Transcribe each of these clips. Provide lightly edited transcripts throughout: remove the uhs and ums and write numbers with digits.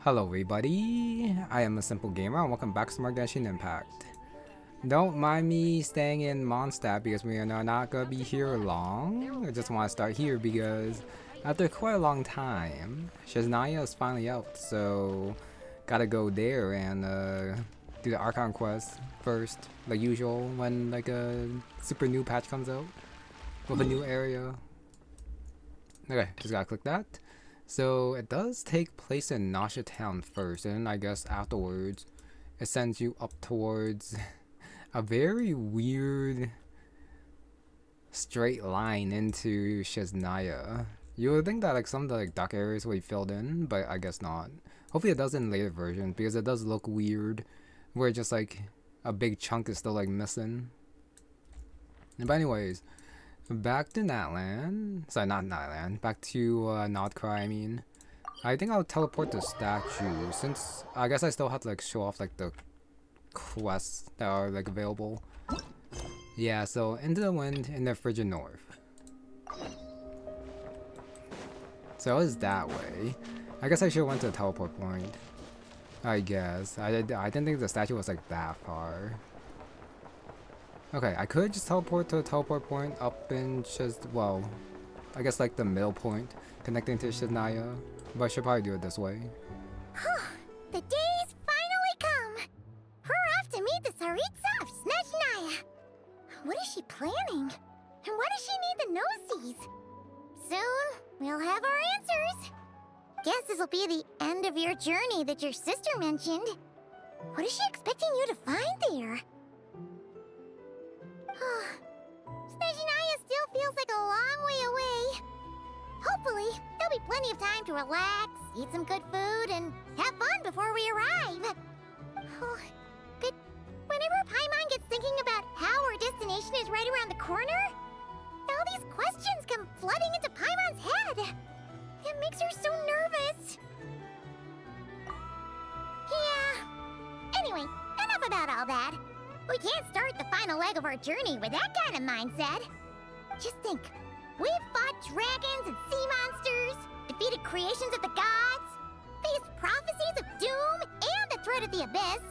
Hello everybody, I am a simple gamer and welcome back to more Genshin Impact. Don't mind me staying in Mondstadt because we are not gonna be here long. I just want to start here because after quite a long time, Snezhnaya is finally out, so gotta go there and do the Archon Quest first, like usual when like a super new patch comes out with a new area. Okay, just gotta click that. So it does take place in Nasha Town first, and I guess afterwards it sends you up towards a very weird straight line into Snezhnaya. You would think that like some of the like dark areas will be filled in, but I guess not. Hopefully it does in later versions because it does look weird where just like a big chunk is still like missing. But anyways, back to Natlan. Sorry, not Natlan. Back to Nodcry, I mean. I think I'll teleport the statue since I guess I still have to like show off like the quests that are like available. Yeah, so into the wind in the frigid north. So it's that way. I guess I should have went to the teleport point. I guess. I didn't think the statue was like that far. Okay, I could just teleport to a teleport point up in well, I guess like the middle point connecting to Snezhnaya, but I should probably do it this way. The day's finally come! We're off to meet the Tsaritsa of Snezhnaya! What is she planning? And why does she need the gnosies? Soon, we'll have our answers! Guess this'll be the end of your journey that your sister mentioned. What is she expecting you to find there? Snezhnaya still feels like a long way away. Hopefully, there'll be plenty of time to relax, eat some good food, and have fun before we arrive. But whenever Paimon gets thinking about how our destination is right around the corner, all these questions come flooding into Paimon's head. It makes her so nervous. Yeah. Anyway, enough about all that. We can't start the final leg of our journey with that kind of mindset. Just think, we've fought dragons and sea monsters, defeated creations of the gods, faced prophecies of doom and the threat of the abyss.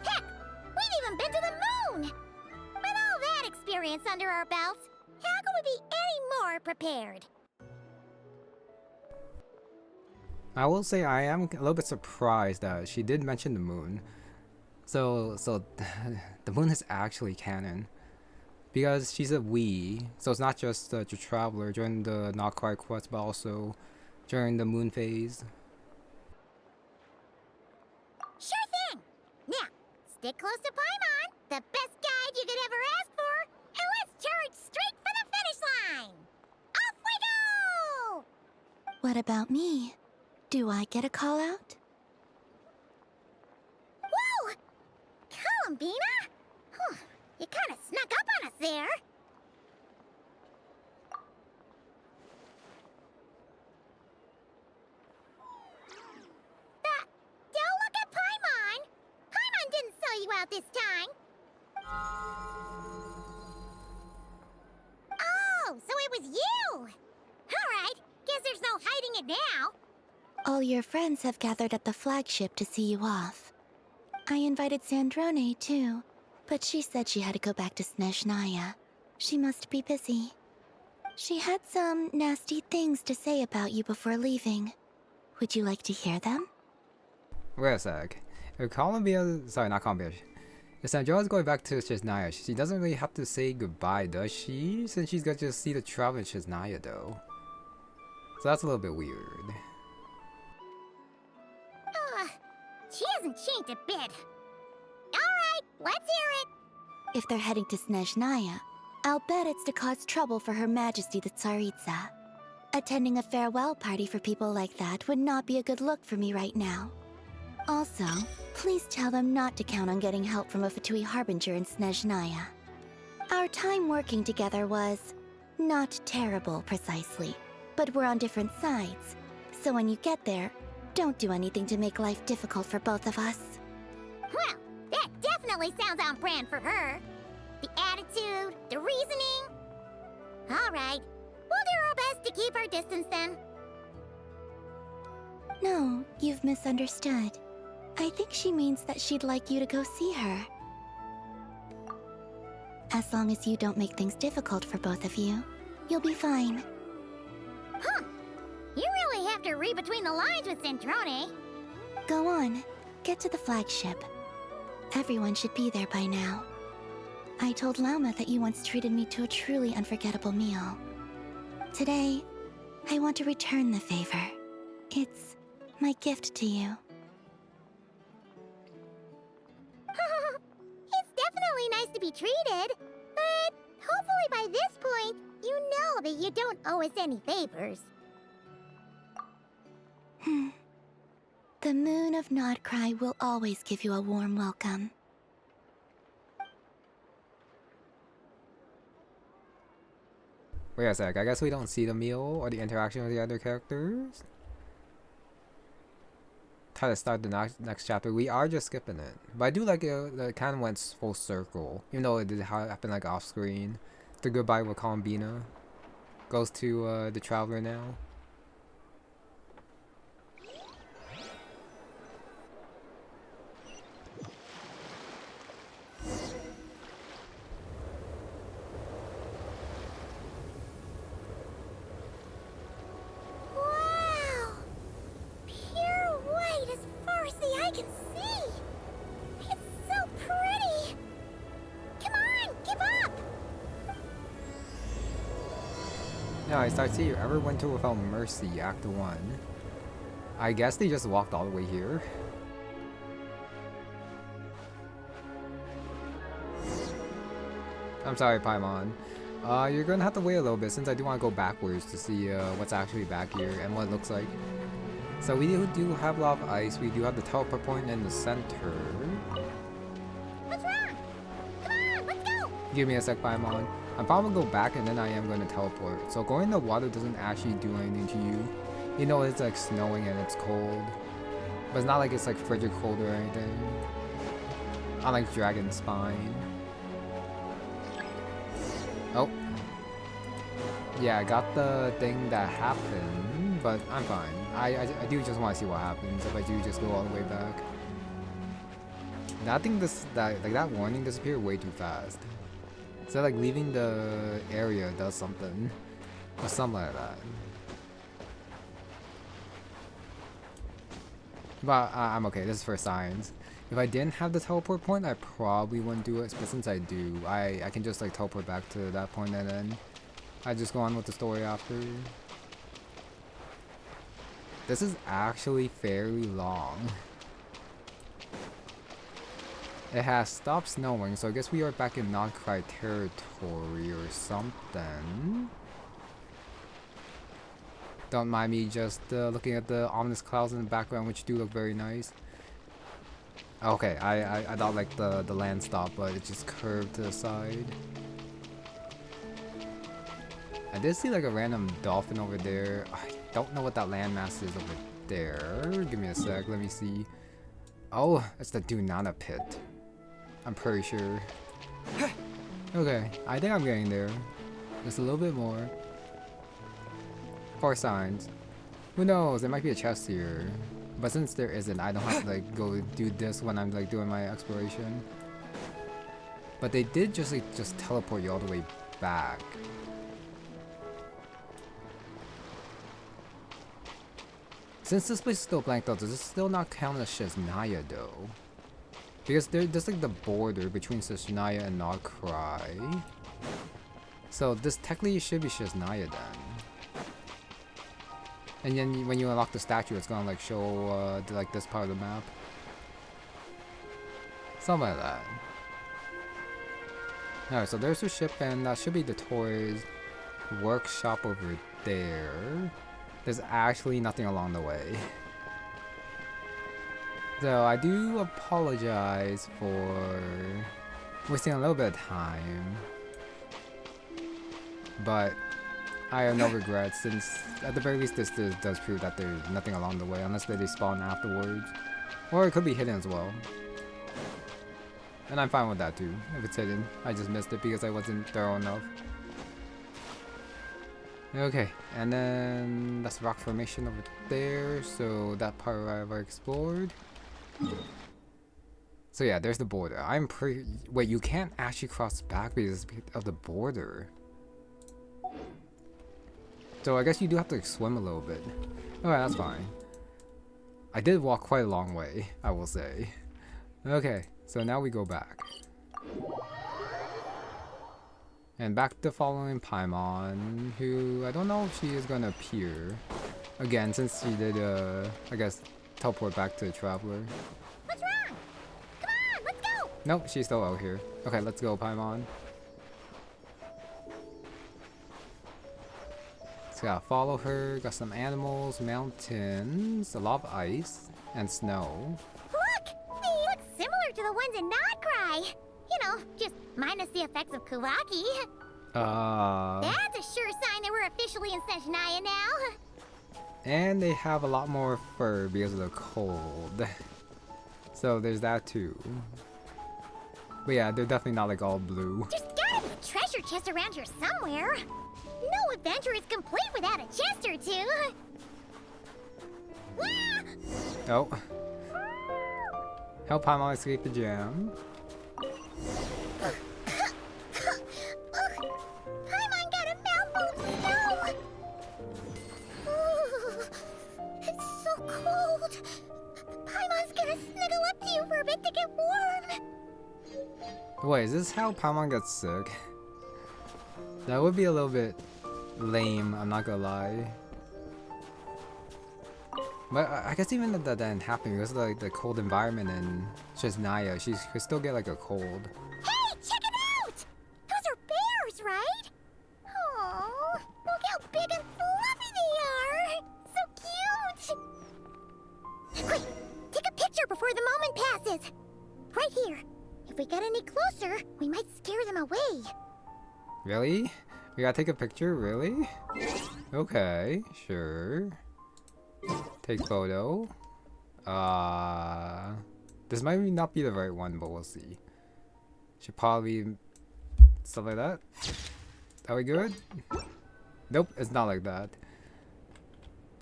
Heck, we've even been to the moon! With all that experience under our belts, how could we be any more prepared? I will say I am a little bit surprised that she did mention the moon. So the moon is actually canon. Because she's a VII, so it's not just the traveler during the Nodcry quest, but also during the moon phase. Sure thing! Now, stick close to Paimon, the best guide you could ever ask for, and let's charge straight for the finish line! Off we go! What about me? Do I get a call out? Whoa! Columbina? You kinda snuck up on us there. Don't look at Paimon! Paimon didn't sell you out this time. Oh, so it was you! Alright, guess there's no hiding it now. All your friends have gathered at the flagship to see you off. I invited Sandrone too, but she said she had to go back to Snezhnaya. She must be busy. She had some nasty things to say about you before leaving. Would you like to hear them? Wait a sec. If sorry, not Columbia. If Sandrone's going back to Snezhnaya, she doesn't really have to say goodbye, does she? Since she's got to see the travel in Snezhnaya though. So that's a little bit weird. She hasn't changed a bit. Alright, let's hear it. If they're heading to Snezhnaya, I'll bet it's to cause trouble for Her Majesty the Tsaritsa. Attending a farewell party for people like that would not be a good look for me right now. Also, please tell them not to count on getting help from a Fatui Harbinger in Snezhnaya. Our time working together was not terrible precisely, but we're on different sides. So when you get there, don't do anything to make life difficult for both of us. Well, that definitely sounds on brand for her. The attitude, the reasoning. All right, we'll do our best to keep our distance then. No, you've misunderstood. I think she means that she'd like you to go see her. As long as you don't make things difficult for both of you, you'll be fine. Huh. You really have to read between the lines with Centrone. Go on, get to the flagship. Everyone should be there by now. I told Lauma that you once treated me to a truly unforgettable meal. Today, I want to return the favor. It's my gift to you. It's definitely nice to be treated, but hopefully by this point, you know that you don't owe us any favors. The moon of Nodcry will always give you a warm welcome. Wait a sec, I guess we don't see the meal or the interaction with the other characters. Try to start the next chapter. We are just skipping it. But I do like it, it kind of went full circle. Even though it did happen like off screen. The goodbye with Columbina. Goes to the Traveler now. Wow! Pure white as far as the eye can see! It's so pretty! Come on, give up! Yeah, I start seeing Everwinter Without Mercy, Act 1. I guess they just walked all the way here. I'm sorry, Paimon. You're gonna have to wait a little bit since I do want to go backwards to see what's actually back here and what it looks like. So we do have a lot of ice. We do have the teleport point in the center. What's wrong? Come on, let's go! Give me a sec, Paimon. I'm probably gonna go back and then I am gonna teleport. So going in the water doesn't actually do anything to you. You know it's like snowing and it's cold. But it's not like it's like frigid cold or anything. Unlike Dragon Spine. Oh. Yeah, I got the thing that happened, but I'm fine. I do just want to see what happens if I do just go all the way back. That thing that warning disappeared way too fast. So like leaving the area does something. Or something like that. But I'm okay, this is for science. If I didn't have the teleport point, I probably wouldn't do it, but since I do, I can just like teleport back to that point and then I just go on with the story after. This is actually fairly long. It has stopped snowing, so I guess we are back in Nodcry territory or something. Don't mind me just looking at the ominous clouds in the background, which do look very nice. Okay, I thought like the land stopped, but it just curved to the side. I did see like a random dolphin over there. I don't know what that landmass is over there. Give me a sec, let me see. Oh, it's the Dunana pit. I'm pretty sure. Okay, I think I'm getting there. Just a little bit more. 4 signs. Who knows, there might be a chest here. But since there isn't, I don't have to like go do this when I'm like doing my exploration. But they did just like teleport you all the way back. Since this place is still blank though, does this still not count as Snezhnaya though? Because there's like the border between Snezhnaya and Nodcry. So this technically should be Snezhnaya then. And then when you unlock the statue, it's gonna like show like this part of the map. Something like that. Alright, so there's the ship and that should be the toys workshop over there. There's actually nothing along the way. So I do apologize for wasting a little bit of time. But I have no regrets since at the very least this does prove that there's nothing along the way unless they spawn afterwards. Or it could be hidden as well. And I'm fine with that too, if it's hidden. I just missed it because I wasn't thorough enough. Okay, and then that's rock formation over there, so that part I've already explored. So yeah, there's the border. I'm pretty... Wait, you can't actually cross back because of the border. So I guess you do have to like, swim a little bit. Alright, that's fine. I did walk quite a long way, I will say. Okay, so now we go back. And back to following Paimon, who I don't know if she is gonna appear again since she did, I guess, teleport back to the Traveler. What's wrong? Come on, let's go! Nope, she's still out here. Okay, let's go, Paimon. So gotta follow her. Got some animals, mountains, a lot of ice, and snow. Look! They look similar to the ones in Nodcry. You know, just minus the effects of Kawaki. That's a sure sign that we're officially in Snezhnaya now. And they have a lot more fur because of the cold. So there's that too. But yeah, they're definitely not like all blue. There's gotta be a treasure chest around here somewhere. No adventure is complete without a chest or two. Ah! Oh. Help Paimon escape the jam. Paimon got a mouthful of snow. Ooh, it's so cold. Paimon's gonna snuggle up to you for a bit to get warm. Wait, is this how Paimon gets sick? That would be a little bit lame, I'm not gonna lie. But I guess even if that didn't happen because of like the cold environment in Snezhnaya, she could still get like a cold. Hey, check it out! Those are bears, right? Oh, look how big and fluffy they are! So cute! Quick, take a picture before the moment passes. Right here. If we get any closer, we might scare them away. Really? We gotta take a picture? Really? Okay, sure. Take photo. This might not be the right one, but we'll see. Should probably stuff like that. Are we good? Nope, it's not like that.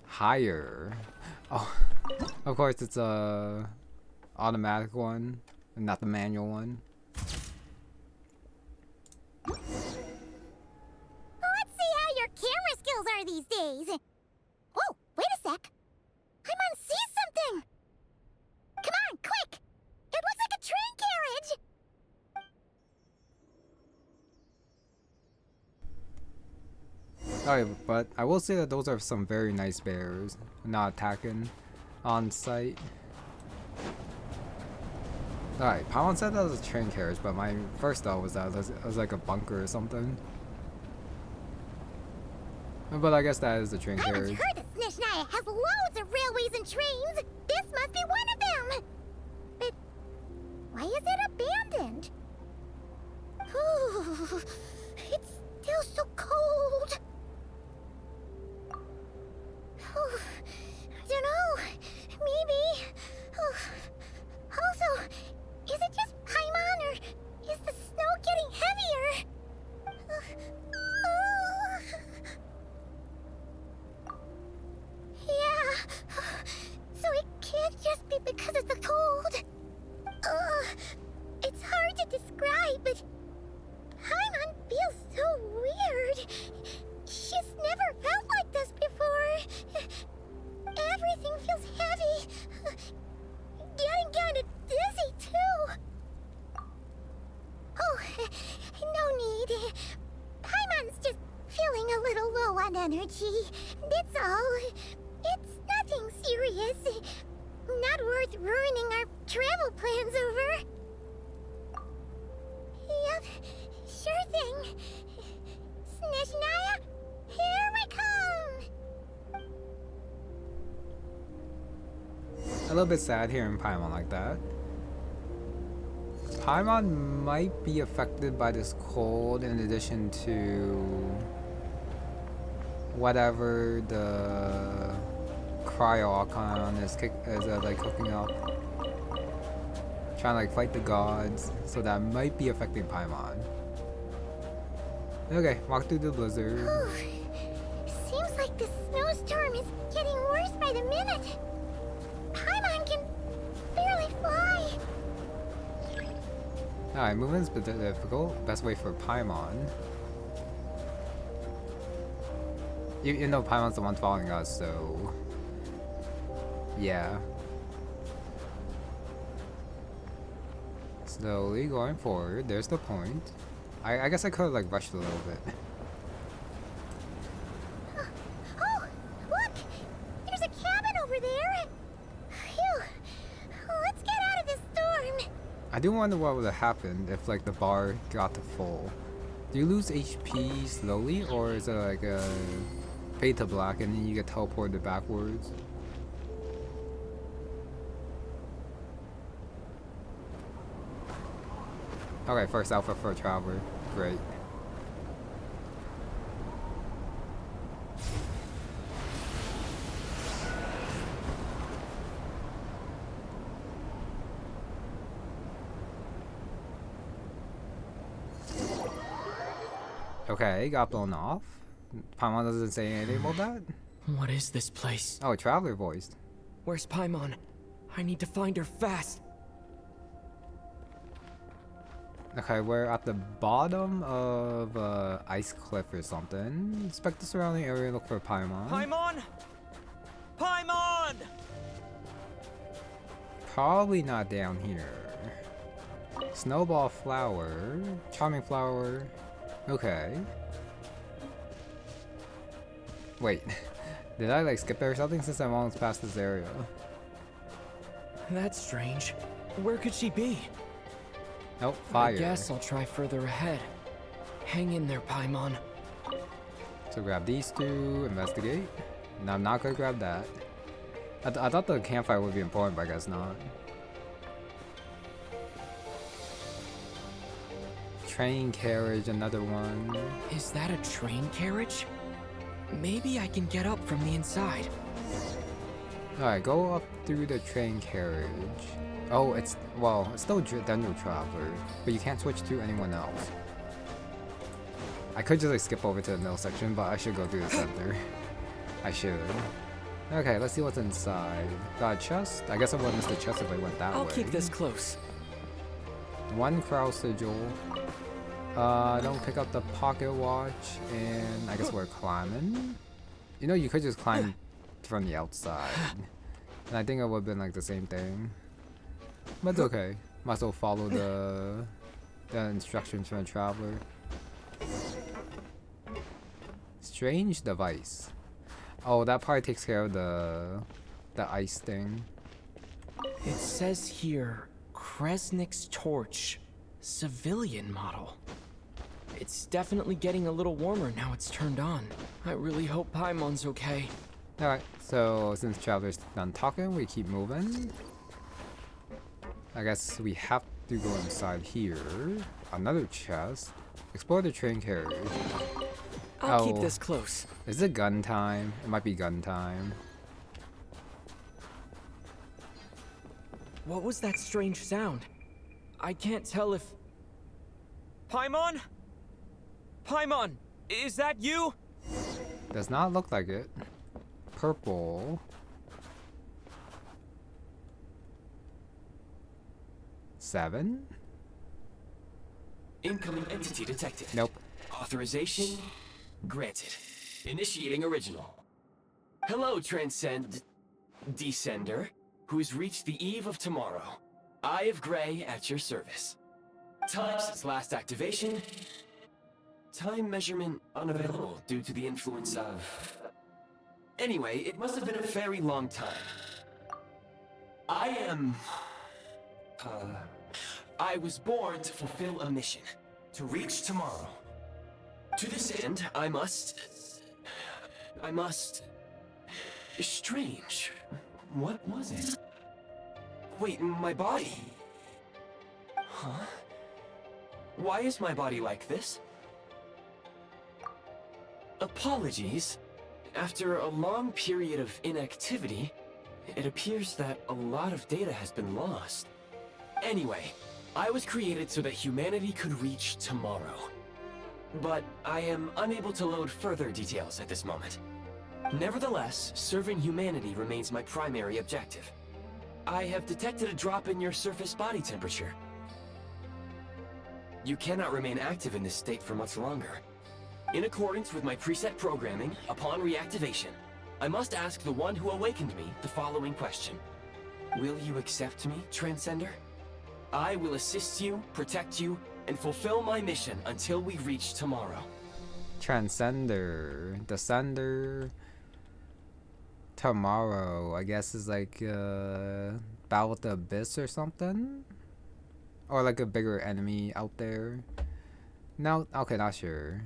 Higher. Oh, of course it's a automatic one, and not the manual one. Let's see how your camera skills are these days. Whoa, wait a sec. Paimon sees something. Come on, quick! It looks like a train carriage. Alright, but I will say that those are some very nice bears. Not attacking on sight. Alright, Paimon said that was a train carriage, but my first thought was that it was like a bunker or something. But I guess that is a train Paimon's carriage. heard that Snezhnaya has loads of railways and trains. This must be one of them. But why is it abandoned? Ooh, it's still so cold. Ooh, I don't know. Maybe. Ooh. Also, is it just Paimon or is the snow getting heavier? Yeah. So it can't just be because of the cold. It's hard to describe, but Paimon feels so weird. She's never felt like this before. Everything feels heavy. Getting kind of dizzy, too. Oh, no need. Paimon's just feeling a little low on energy. That's all. It's nothing serious. Not worth ruining our travel plans over. Yep, sure thing. Snezhnaya, here we come! A little bit sad hearing Paimon like that. Paimon might be affected by this cold in addition to whatever the Cryo Archon is like cooking up. Trying to like fight the gods, so that might be affecting Paimon. Okay, walk through the blizzard. like the snowstorm is getting worse by the minute. Paimon can barely fly. Alright, movement's a bit difficult. Best way for Paimon. Even though Paimon's the one following us, so... yeah. Slowly going forward, there's the point. I guess I could have like rushed a little bit. Oh, look! There's a cabin over there! Phew! Let's get out of this storm! I do wonder what would have happened if like the bar got to full. Do you lose HP slowly, or is it like a fade to black and then you get teleported backwards? Okay, first alpha for a traveler. Great. Okay, got blown off. Paimon doesn't say anything about that. What is this place? Oh, traveler voiced. Where's Paimon? I need to find her fast. Okay, we're at the bottom of ice cliff or something. Inspect the surrounding area, look for Paimon. Paimon! Paimon! Probably not down here. Snowball flower, charming flower. Okay. Wait, did I like skip it or something since I'm almost past this area? That's strange. Where could she be? Nope, fire. I guess I'll try further ahead. Hang in there, Paimon. So grab these two, investigate. No, I'm not gonna grab that. I thought the campfire would be important, but I guess not. Train carriage, another one. Is that a train carriage? Maybe I can get up from the inside. Alright, go up through the train carriage. Oh, it's still Dendro Traveler, but you can't switch to anyone else. I could just like skip over to the middle section, but I should go through the center. I should. Okay, let's see what's inside. Got a chest? I guess I would miss the chest if I went that way. I'll keep this close. One crow sigil. Don't pick up the pocket watch, and I guess we're climbing. You know, you could just climb from the outside. And I think it would have been like the same thing. But it's okay. Might as well follow the instructions from the traveler. Strange device. Oh, that probably takes care of the ice thing. It says here, Kresnik's torch, civilian model. It's definitely getting a little warmer now it's turned on. I really hope Paimon's okay. Alright, so since traveler's done talking, we keep moving. I guess we have to go inside here. Another chest. Explore the train carriage. I'll keep this close. Is it gun time? It might be gun time. What was that strange sound? I can't tell if... Paimon? Paimon, is that you? Does not look like it. Purple. Seven? Incoming entity detected. Nope. Authorization granted. Initiating original. Hello, Descender, who's reached the eve of tomorrow. Eye of Grey at your service. Time since last activation. Time measurement unavailable due to the influence of... Anyway, it must have been a very long time. I was born to fulfill a mission. To reach tomorrow. To this end, I must... Strange. What was it? Wait, my body? Huh? Why is my body like this? Apologies. After a long period of inactivity, it appears that a lot of data has been lost. Anyway, I was created so that humanity could reach tomorrow. But I am unable to load further details at this moment. Nevertheless, serving humanity remains my primary objective. I have detected a drop in your surface body temperature. You cannot remain active in this state for much longer. In accordance with my preset programming, upon reactivation, I must ask the one who awakened me the following question. Will you accept me, Transcender? I will assist you, protect you, and fulfill my mission until we reach tomorrow. Transcender, Descender. Tomorrow, I guess, is like battle with the abyss or something, or like a bigger enemy out there. No, okay, not sure.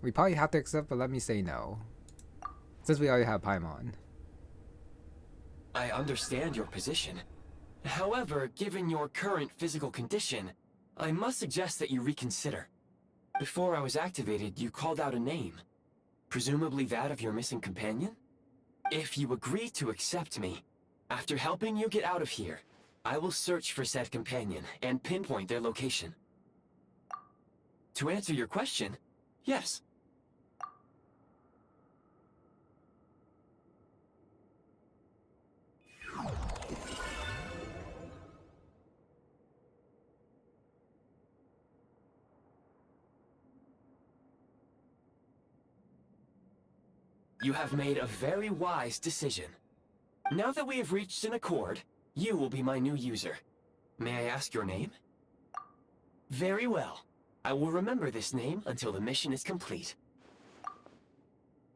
We probably have to accept, but let me say no, since we already have Paimon. I understand your position. However, given your current physical condition, I must suggest that you reconsider. Before I was activated, you called out a name. Presumably that of your missing companion? If you agree to accept me, after helping you get out of here, I will search for said companion and pinpoint their location. To answer your question, yes. You have made a very wise decision. Now that we have reached an accord, you will be my new user. May I ask your name? Very well. I will remember this name until the mission is complete.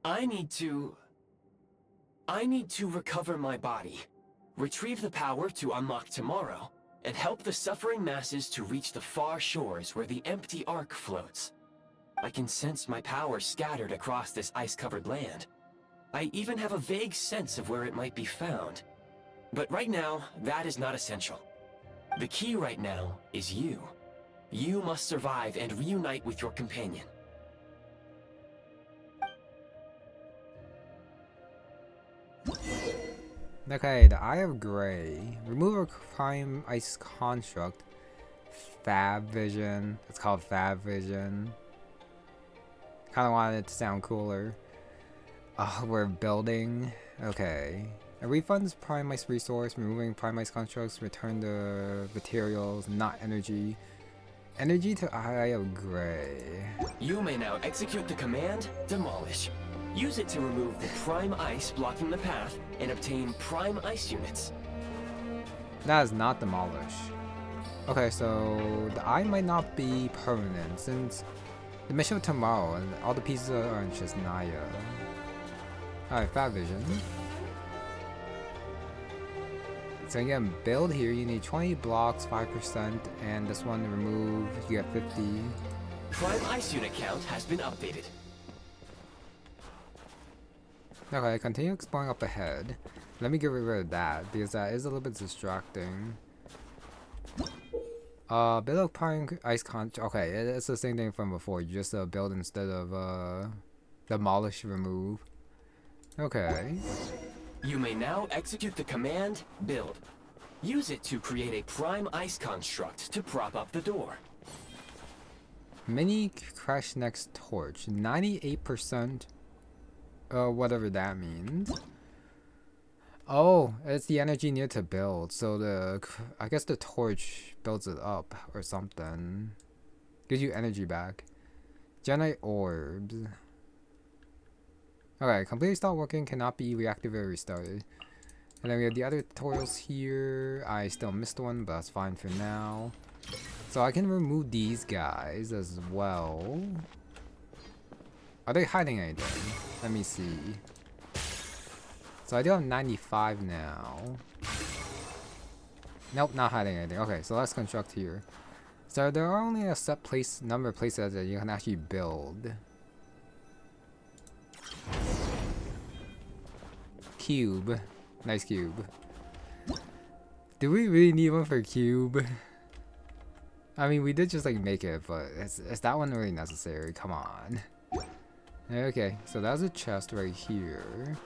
I need to recover my body, retrieve the power to unlock tomorrow, and help the suffering masses to reach the far shores where the empty Ark floats. I can sense my power scattered across this ice-covered land. I even have a vague sense of where it might be found. But right now, that is not essential. The key right now is you. You must survive and reunite with your companion. Okay, the Eye of Grey. Remove a prime ice construct. Fab Vision. It's called Fab Vision. Kinda wanted it to sound cooler. We're building. Okay. It refunds prime ice resource, removing prime ice constructs, return the materials, not energy. Energy to Eye of Grey. You may now execute the command, Demolish. Use it to remove the prime ice blocking the path and obtain prime ice units. That is not Demolish. Okay, so the eye might not be permanent since the mission of tomorrow and all the pieces are in Snezhnaya. Alright, Fat Vision. So again, build here, you need 20 blocks, 5%, and this one to remove, you get 50. Prime ice unit count has been updated. Okay, continue exploring up ahead. Let me get rid of that, because that is a little bit distracting. Build a prime ice okay, it's the same thing from before, you just build instead of demolish, remove. Okay. You may now execute the command, Build. Use it to create a prime ice construct to prop up the door. Mini Crash Next Torch, 98%, whatever that means. Oh, it's the energy needed to build, so I guess the torch builds it up or something. Gives you energy back. Generate orbs. Okay, completely stop working, cannot be reactivated or restarted. And then we have the other tutorials here. I still missed one, but that's fine for now. So I can remove these guys as well. Are they hiding anything? Let me see. So I do have 95 now. Nope, not hiding anything. Okay, so let's construct here. So there are only a set number of places that you can actually build. Cube. Nice cube. Do we really need one for cube? I mean, we did just like make it, but is that one really necessary? Come on. Okay, so that's a chest right here.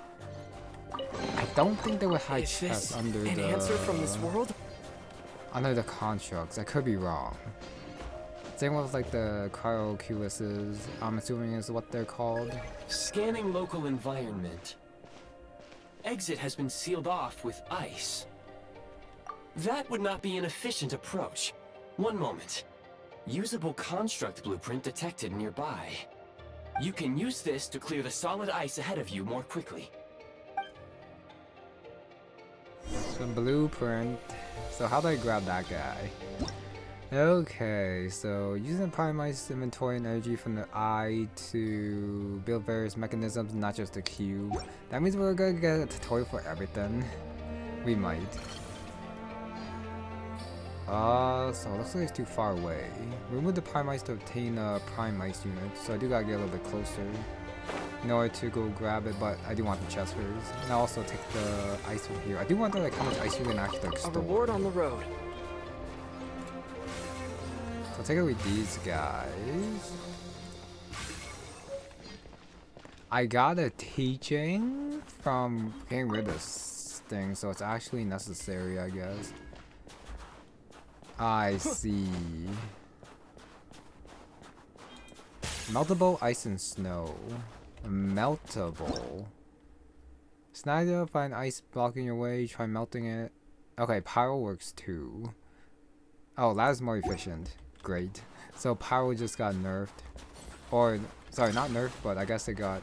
I don't think there were high chests under an the answer from this world? Under the constructs. I could be wrong. Same with like the cryocubuses, I'm assuming is what they're called. Scanning local environment. exit has been sealed off with ice. That would not be an efficient approach. One moment. Usable construct blueprint detected nearby. You can use this to clear the solid ice ahead of you more quickly. The blueprint. So how do I grab that guy? Okay, so using Prime Ice inventory and energy from the eye to build various mechanisms, not just the cube. That means we're gonna get a tutorial for everything. We might. So it looks like it's too far away. Remove the Prime Ice to obtain a Prime Ice unit, so I do gotta get a little bit closer in order to go grab it, but I do want the chest first. And I'll also take the ice from here. I do want to like how much ice you can actually like, A store. reward on the road. So I'll take it with these guys. I got a teaching from getting rid of this thing, so it's actually necessary, I guess. I see. Meltable ice and snow. Meltable. Snag it up, find ice blocking your way, try melting it. Okay, pyro works too. Oh, that is more efficient. Great. So pyro just got nerfed. Or, sorry, not nerfed, but I guess it got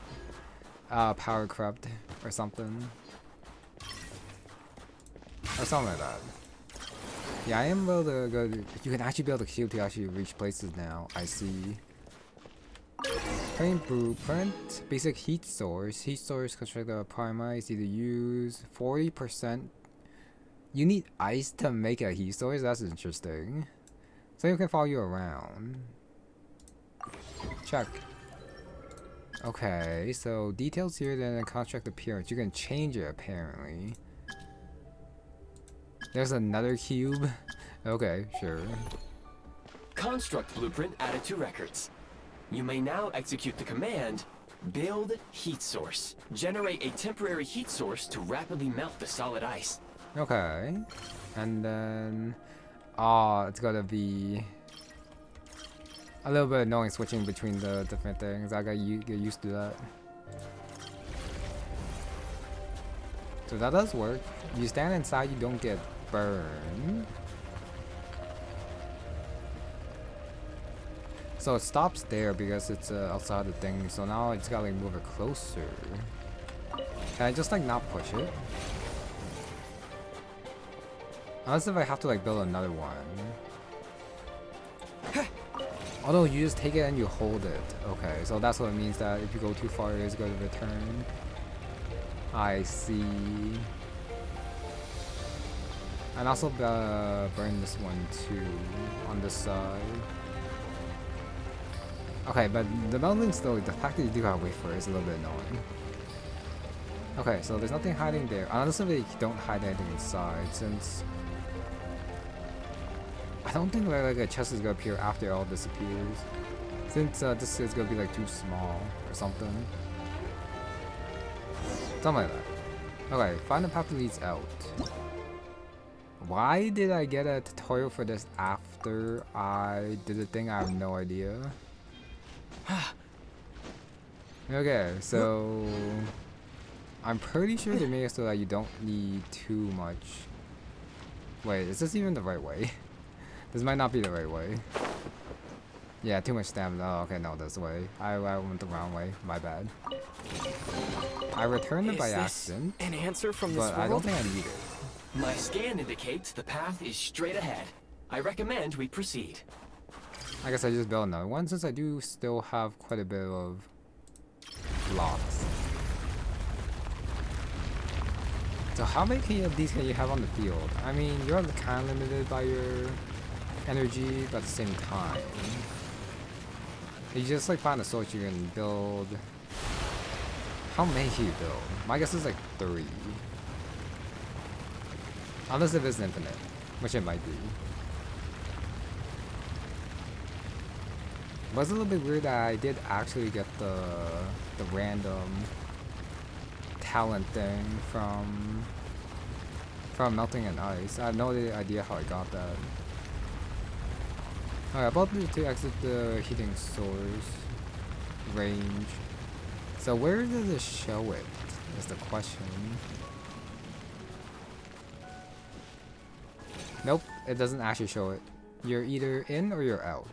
power corrupt or something. Or something like that. Yeah, I am able to go to, you can actually build a cube to actually reach places now. I see. Train blueprint. Basic heat source. Heat source construct a prime ice. Either use 40%. You need ice to make a heat source? That's interesting. So you can follow you around. Check. Okay, so details here, then a construct appearance. You can change it apparently. There's another cube. Okay, sure. Construct blueprint added to records. You may now execute the command, build heat source. Generate a temporary heat source to rapidly melt the solid ice. Okay. And then it's gotta be a little bit annoying switching between the different things. I gotta get used to that. So that does work. You stand inside, you don't get burned. So it stops there because it's outside the thing. So now I just gotta like move it closer. Can I just like not push it? Unless if I have to like build another one. Although you just take it and you hold it. Okay, so that's what it means that if you go too far, it's going to return. I see. And also burn this one too on this side. Okay, but the melting still, the fact that you do gotta wait for it is a little bit annoying. Okay, so there's nothing hiding there. Unless if they don't hide anything inside, since I don't think like a chest is gonna appear after it all disappears. Since this is gonna be like too small or something. Something like that. Okay, find the path that leads out. Why did I get a tutorial for this after I did the thing? I have no idea. Okay, so I'm pretty sure they made it so that you don't need too much. Wait, is this even the right way? This might not be the right way. Yeah, too much stamina. Oh, okay, no, this way. I went the wrong way. My bad. I returned it by accident. An answer from this but world? I don't think I need it. My scan indicates the path is straight ahead. I recommend we proceed. I guess I just built another one since I do still have quite a bit of blocks. So how many of these can you have on the field? I mean, you're kind of limited by your energy, but at the same time, you just like find a source you can build. How many can you build? My guess is like 3. Unless if it's infinite, which it might be. It was a little bit weird that I did actually get the random talent thing from melting an ice. I have no idea how I got that. Alright, about to exit the heating source range. So where does it show it? Is the question. Nope, it doesn't actually show it. You're either in or you're out.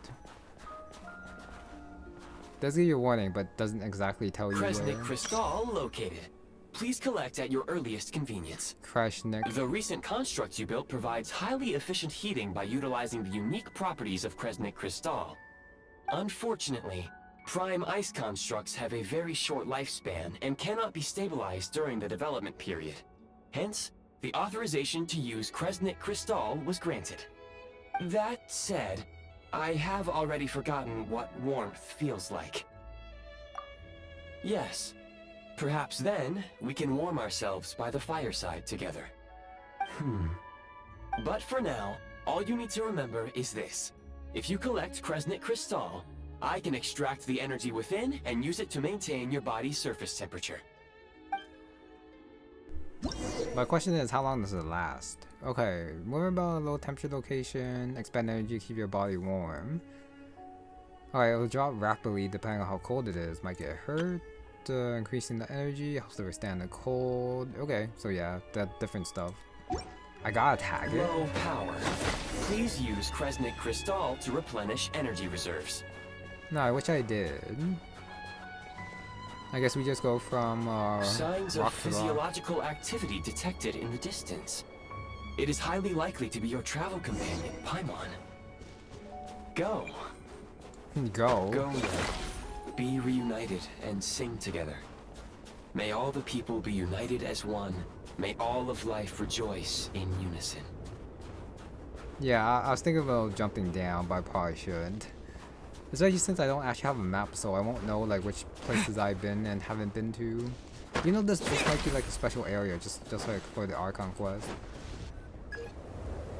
Does give you a warning, but doesn't exactly tell you Kresnik where. Crystal located. Please collect at your earliest convenience. Kresnik. The recent construct you built provides highly efficient heating by utilizing the unique properties of Kresnik Crystal. Unfortunately, prime ice constructs have a very short lifespan and cannot be stabilized during the development period. Hence, the authorization to use Kresnik Crystal was granted. That said, I have already forgotten what warmth feels like. Yes, perhaps then we can warm ourselves by the fireside together. But for now, all you need to remember is this. If you collect Kresnik Crystal, I can extract the energy within and use it to maintain your body's surface temperature. My question is, how long does it last? Okay, more about a low temperature location, expend energy to keep your body warm. Alright, it will drop rapidly depending on how cold it is. Might get hurt, increasing the energy, helps to withstand the cold. Okay, so yeah, that different stuff. I gotta tag it. Low power. Please use Kresnik Crystal to replenish energy reserves. No, I wish I did. I guess we just go from Signs rock of to rock. physiological activity detected in the distance. It is highly likely to be your travel companion, Paimon. Go. Go. Go then. Be reunited and sing together. May all the people be united as one. May all of life rejoice in unison. Yeah, I was thinking about jumping down, but I probably shouldn't. Especially since I don't actually have a map, so I won't know like which places I've been and haven't been to. You know, this might be like a special area, just like for the Archon Quest.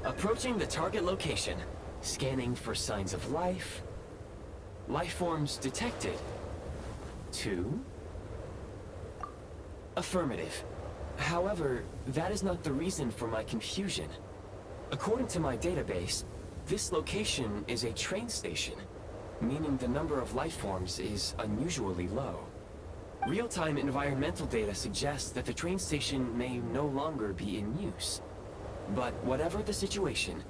Approaching the target location, scanning for signs of life. Life forms detected. 2. Affirmative. However, that is not the reason for my confusion. According to my database, this location is a train station, meaning the number of life forms is unusually low. Real-time environmental data suggests that the train station may no longer be in use. But whatever the situation,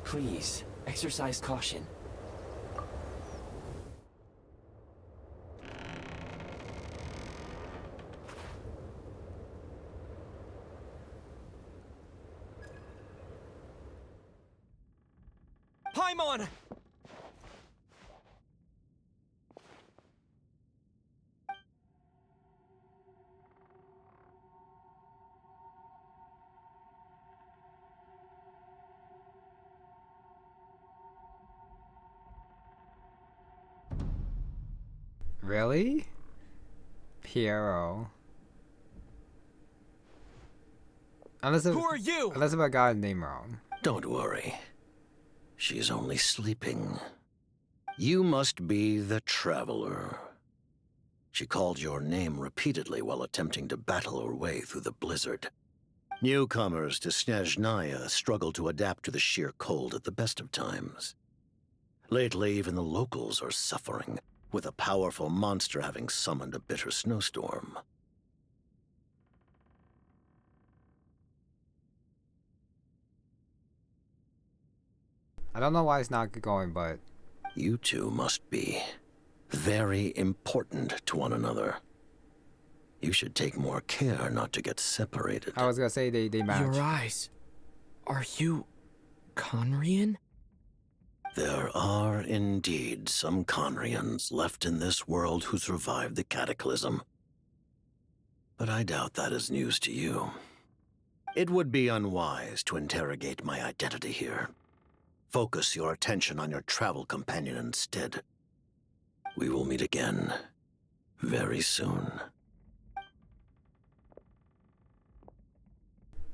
please exercise caution. Paimon! Really? Piero. Who are you? Unless if I got his name wrong. Don't worry. She's only sleeping. You must be the Traveler. She called your name repeatedly while attempting to battle her way through the blizzard. Newcomers to Snezhnaya struggle to adapt to the sheer cold at the best of times. Lately, even the locals are suffering, with a powerful monster having summoned a bitter snowstorm. I don't know why it's not going, but You two must be very important to one another. You should take more care not to get separated. I was gonna say they match. Your eyes. Are you Conrian? There are indeed some Conrians left in this world who survived the cataclysm. But I doubt that is news to you. It would be unwise to interrogate my identity here. Focus your attention on your travel companion instead. We will meet again very soon.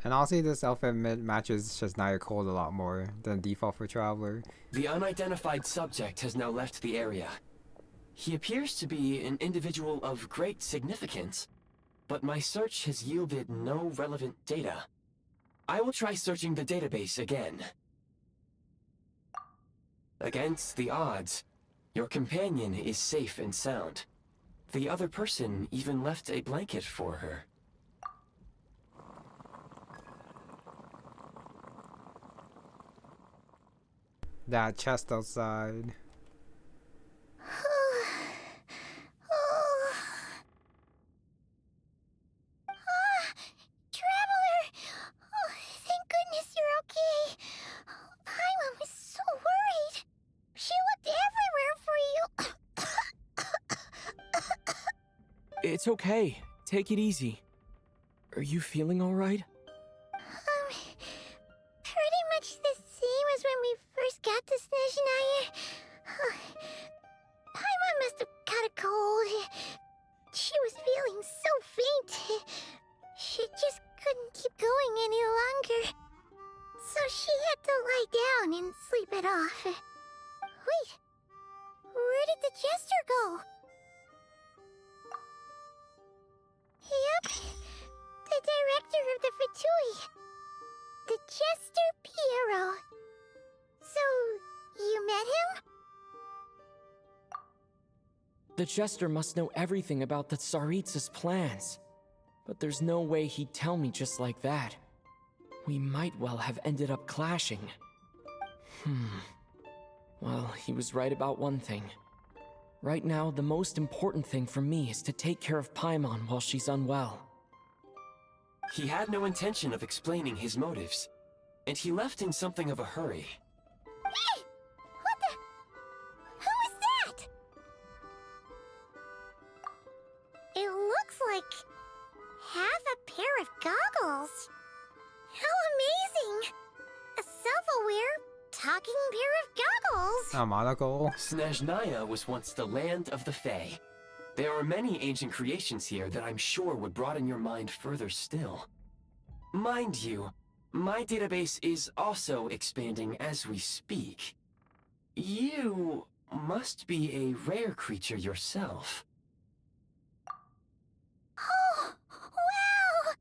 And honestly, this outfit matches Snezhnaya Cold a lot more than default for Traveler. The unidentified subject has now left the area. He appears to be an individual of great significance, but my search has yielded no relevant data. I will try searching the database again. Against the odds, your companion is safe and sound. The other person even left a blanket for her. That chest outside. Traveler! Oh, thank goodness you're okay. Paimon was so worried. She looked everywhere for you. It's okay. Take it easy. Are you feeling alright? Pretty much the same as when we first got to Snezhnaya. Paimon must have got a cold. She was feeling so faint. She just couldn't keep going any longer. So she had to lie down and sleep it off. Wait, where did the jester go? Yep, the director of the VII. The Jester Piero. So, you met him? The Jester must know everything about the Tsaritsa's plans. But there's no way he'd tell me just like that. We might well have ended up clashing. Well, he was right about one thing. Right now, the most important thing for me is to take care of Paimon while she's unwell. He had no intention of explaining his motives, and he left in something of a hurry. Hey! What the... Who is that? It looks like... half a pair of goggles. How amazing! A self-aware, talking pair of goggles! A monocle. Snezhnaya was once the land of the Fae. There are many ancient creations here that I'm sure would broaden your mind further still. Mind you, my database is also expanding as we speak. You must be a rare creature yourself. Oh, wow!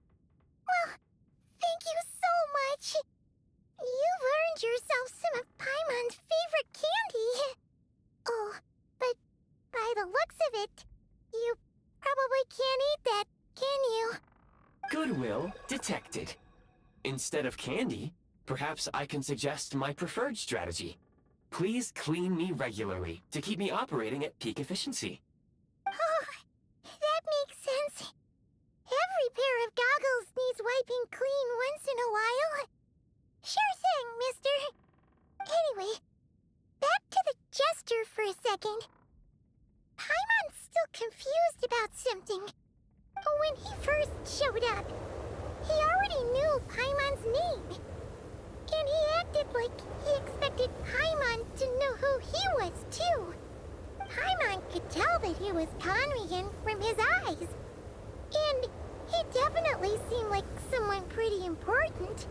Well, thank you so much. You've earned yourself some of Paimon's favorite candy. Oh, but by the looks of it, you probably can't eat that, can you? Goodwill detected. Instead of candy, perhaps I can suggest my preferred strategy. Please clean me regularly to keep me operating at peak efficiency. Oh, that makes sense. Every pair of goggles needs wiping clean once in a while. Sure thing, mister. Anyway, back to the jester for a second. Paimon's still confused about something. When he first showed up, he already knew Paimon's name. And he acted like he expected Paimon to know who he was, too. Paimon could tell that he was Conrigan from his eyes. And he definitely seemed like someone pretty important.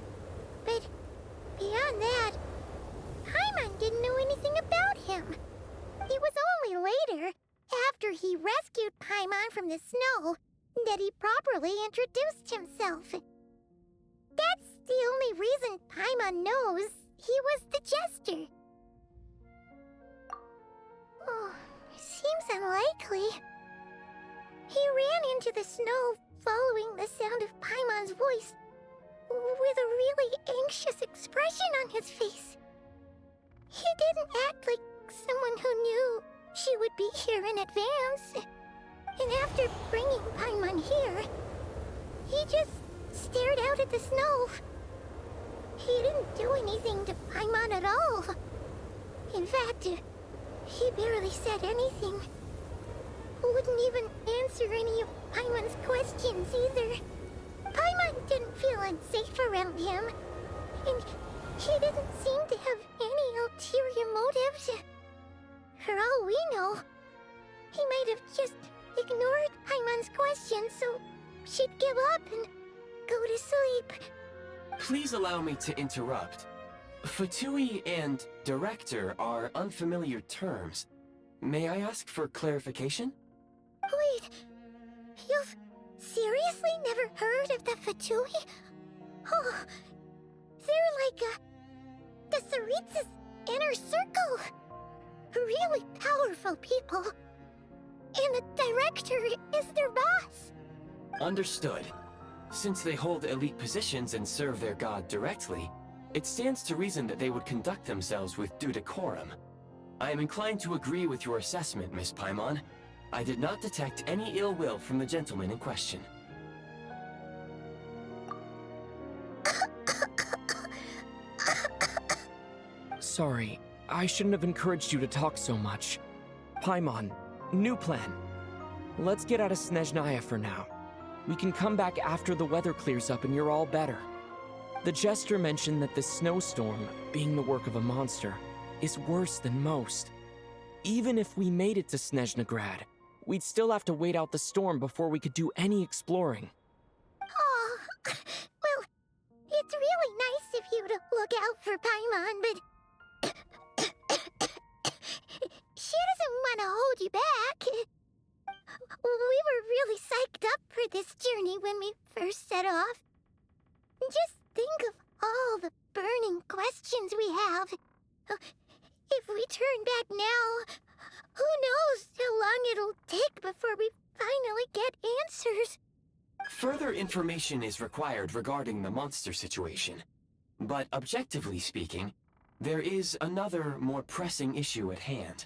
But beyond that, Paimon didn't know anything about him. It was only later, after he rescued Paimon from the snow, that he properly introduced himself. That's the only reason Paimon knows he was the jester. Oh, seems unlikely. He ran into the snow following the sound of Paimon's voice, with a really anxious expression on his face. He didn't act like someone who knew she would be here in advance. And after bringing Paimon here, he just stared out at the snow. He didn't do anything to Paimon at all. In fact, he barely said anything. Wouldn't even answer any of Paimon's questions either. Paimon didn't feel unsafe around him, and he didn't seem to have any ulterior motives. For all we know, he might have just ignored Paimon's questions so she'd give up and go to sleep. Please allow me to interrupt. Fatui and director are unfamiliar terms. May I ask for clarification? Wait, you've seriously never heard of the Fatui? Oh, they're like the Tsaritsa's inner circle. Really powerful people. And the director is their boss. Understood. Since they hold elite positions and serve their god directly, It stands to reason that they would conduct themselves with due decorum. I am inclined to agree with your assessment, Miss Paimon. I did not detect any ill will from the gentleman in question. Sorry, I shouldn't have encouraged you to talk so much. Paimon, new plan. Let's get out of Snezhnaya for now. We can come back after the weather clears up and you're all better. The Jester mentioned that the snowstorm, being the work of a monster, is worse than most. Even if we made it to Snezhnagrad, we'd still have to wait out the storm before we could do any exploring. Oh, well, it's really nice of you to look out for Paimon, but she doesn't want to hold you back. We were really psyched up for this journey when we first set off. Just think of all the burning questions we have. If we turn back now, who knows how long it'll take before we finally get answers. Further information is required regarding the monster situation. But objectively speaking, there is another, more pressing issue at hand.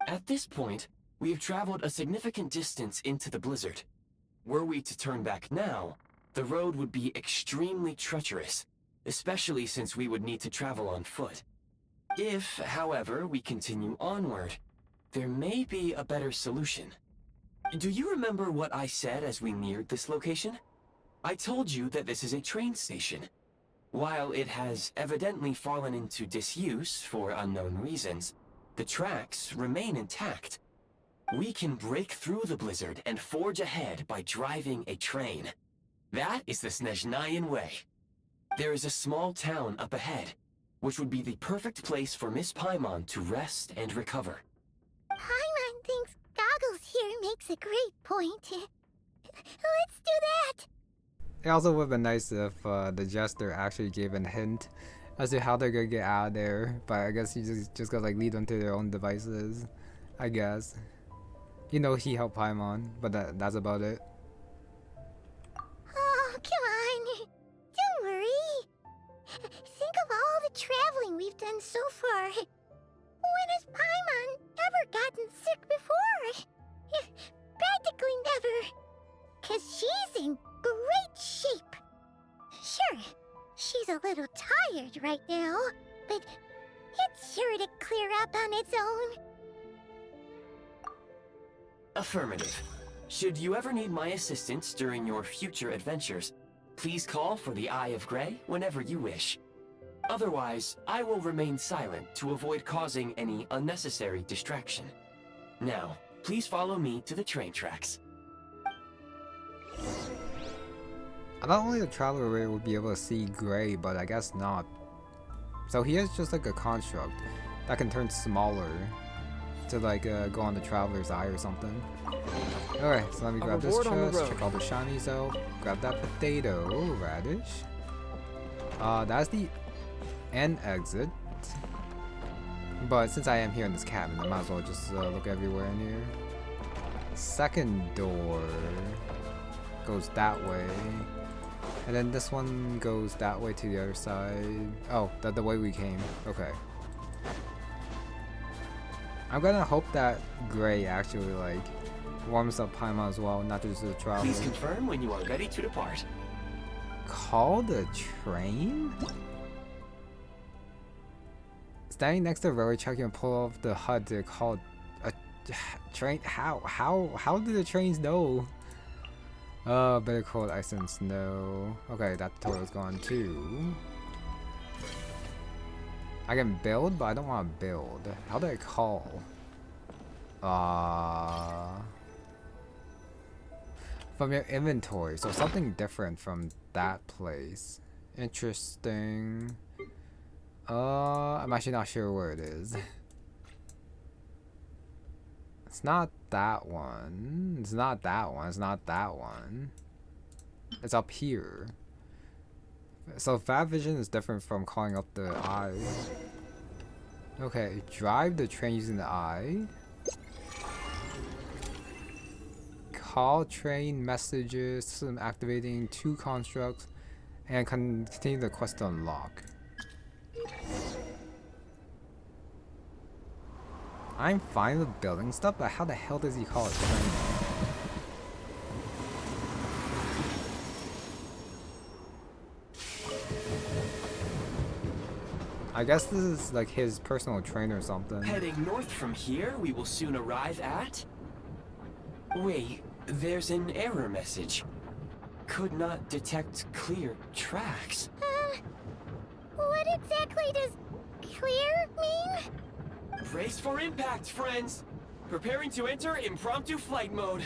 At this point, we have traveled a significant distance into the blizzard. Were we to turn back now, the road would be extremely treacherous, especially since we would need to travel on foot. If, however, we continue onward, there may be a better solution. Do you remember what I said as we neared this location? I told you that this is a train station. While it has evidently fallen into disuse for unknown reasons, the tracks remain intact. We can break through the blizzard and forge ahead by driving a train. That is the Snezhnayan way. There is a small town up ahead, which would be the perfect place for Miss Paimon to rest and recover. Paimon thinks Goggles here makes a great point. Let's do that! It also would have been nice if the Jester actually gave a hint as to how they're gonna get out of there, but I guess you just gotta like lead them to their own devices, I guess. You know, he helped Paimon, but that's about it. Oh, come on. Don't worry. Think of all the traveling we've done so far. When has Paimon ever gotten sick before? Practically never. 'Cause she's in great shape. Sure, she's a little tired right now, but it's sure to clear up on its own. Affirmative. Should you ever need my assistance during your future adventures, please call for the Eye of Grey whenever you wish. Otherwise, I will remain silent to avoid causing any unnecessary distraction. Now, please follow me to the train tracks. I thought only the Traveler would be able to see Gray, but I guess not. So he is just like a construct that can turn smaller to like go on the Traveler's eye or something. Alright, so let me grab this chest, check all the shinies out, grab that potato radish. That's the end exit. But since I am here in this cabin, I might as well just look everywhere in here. Second door goes that way. And then this one goes that way to the other side. Oh, the way we came. Okay. I'm gonna hope that Gray actually like warms up Paimon as well, not just the Traveler. Please confirm when you are ready to depart. Call the train? Standing next to the railway track, you can pull off the HUD to call a train. How do the trains know? Better cold ice and snow. Okay, that tutorial's gone too. I can build, but I don't want to build. How do I call? From your inventory, so something different from that place. Interesting. I'm actually not sure where it is. It's not that one. It's not that one. It's not that one. It's up here. So Fat Vision is different from calling up the eye. Okay, drive the train using the eye. Call train messages, system activating 2 constructs, and continue the quest to unlock. I'm fine with building stuff, but how the hell does he call it training? I guess this is like his personal trainer or something. Heading north from here, we will soon arrive at... Wait, there's an error message. Could not detect clear tracks. What exactly does clear mean? Brace for impact, friends! Preparing to enter impromptu flight mode.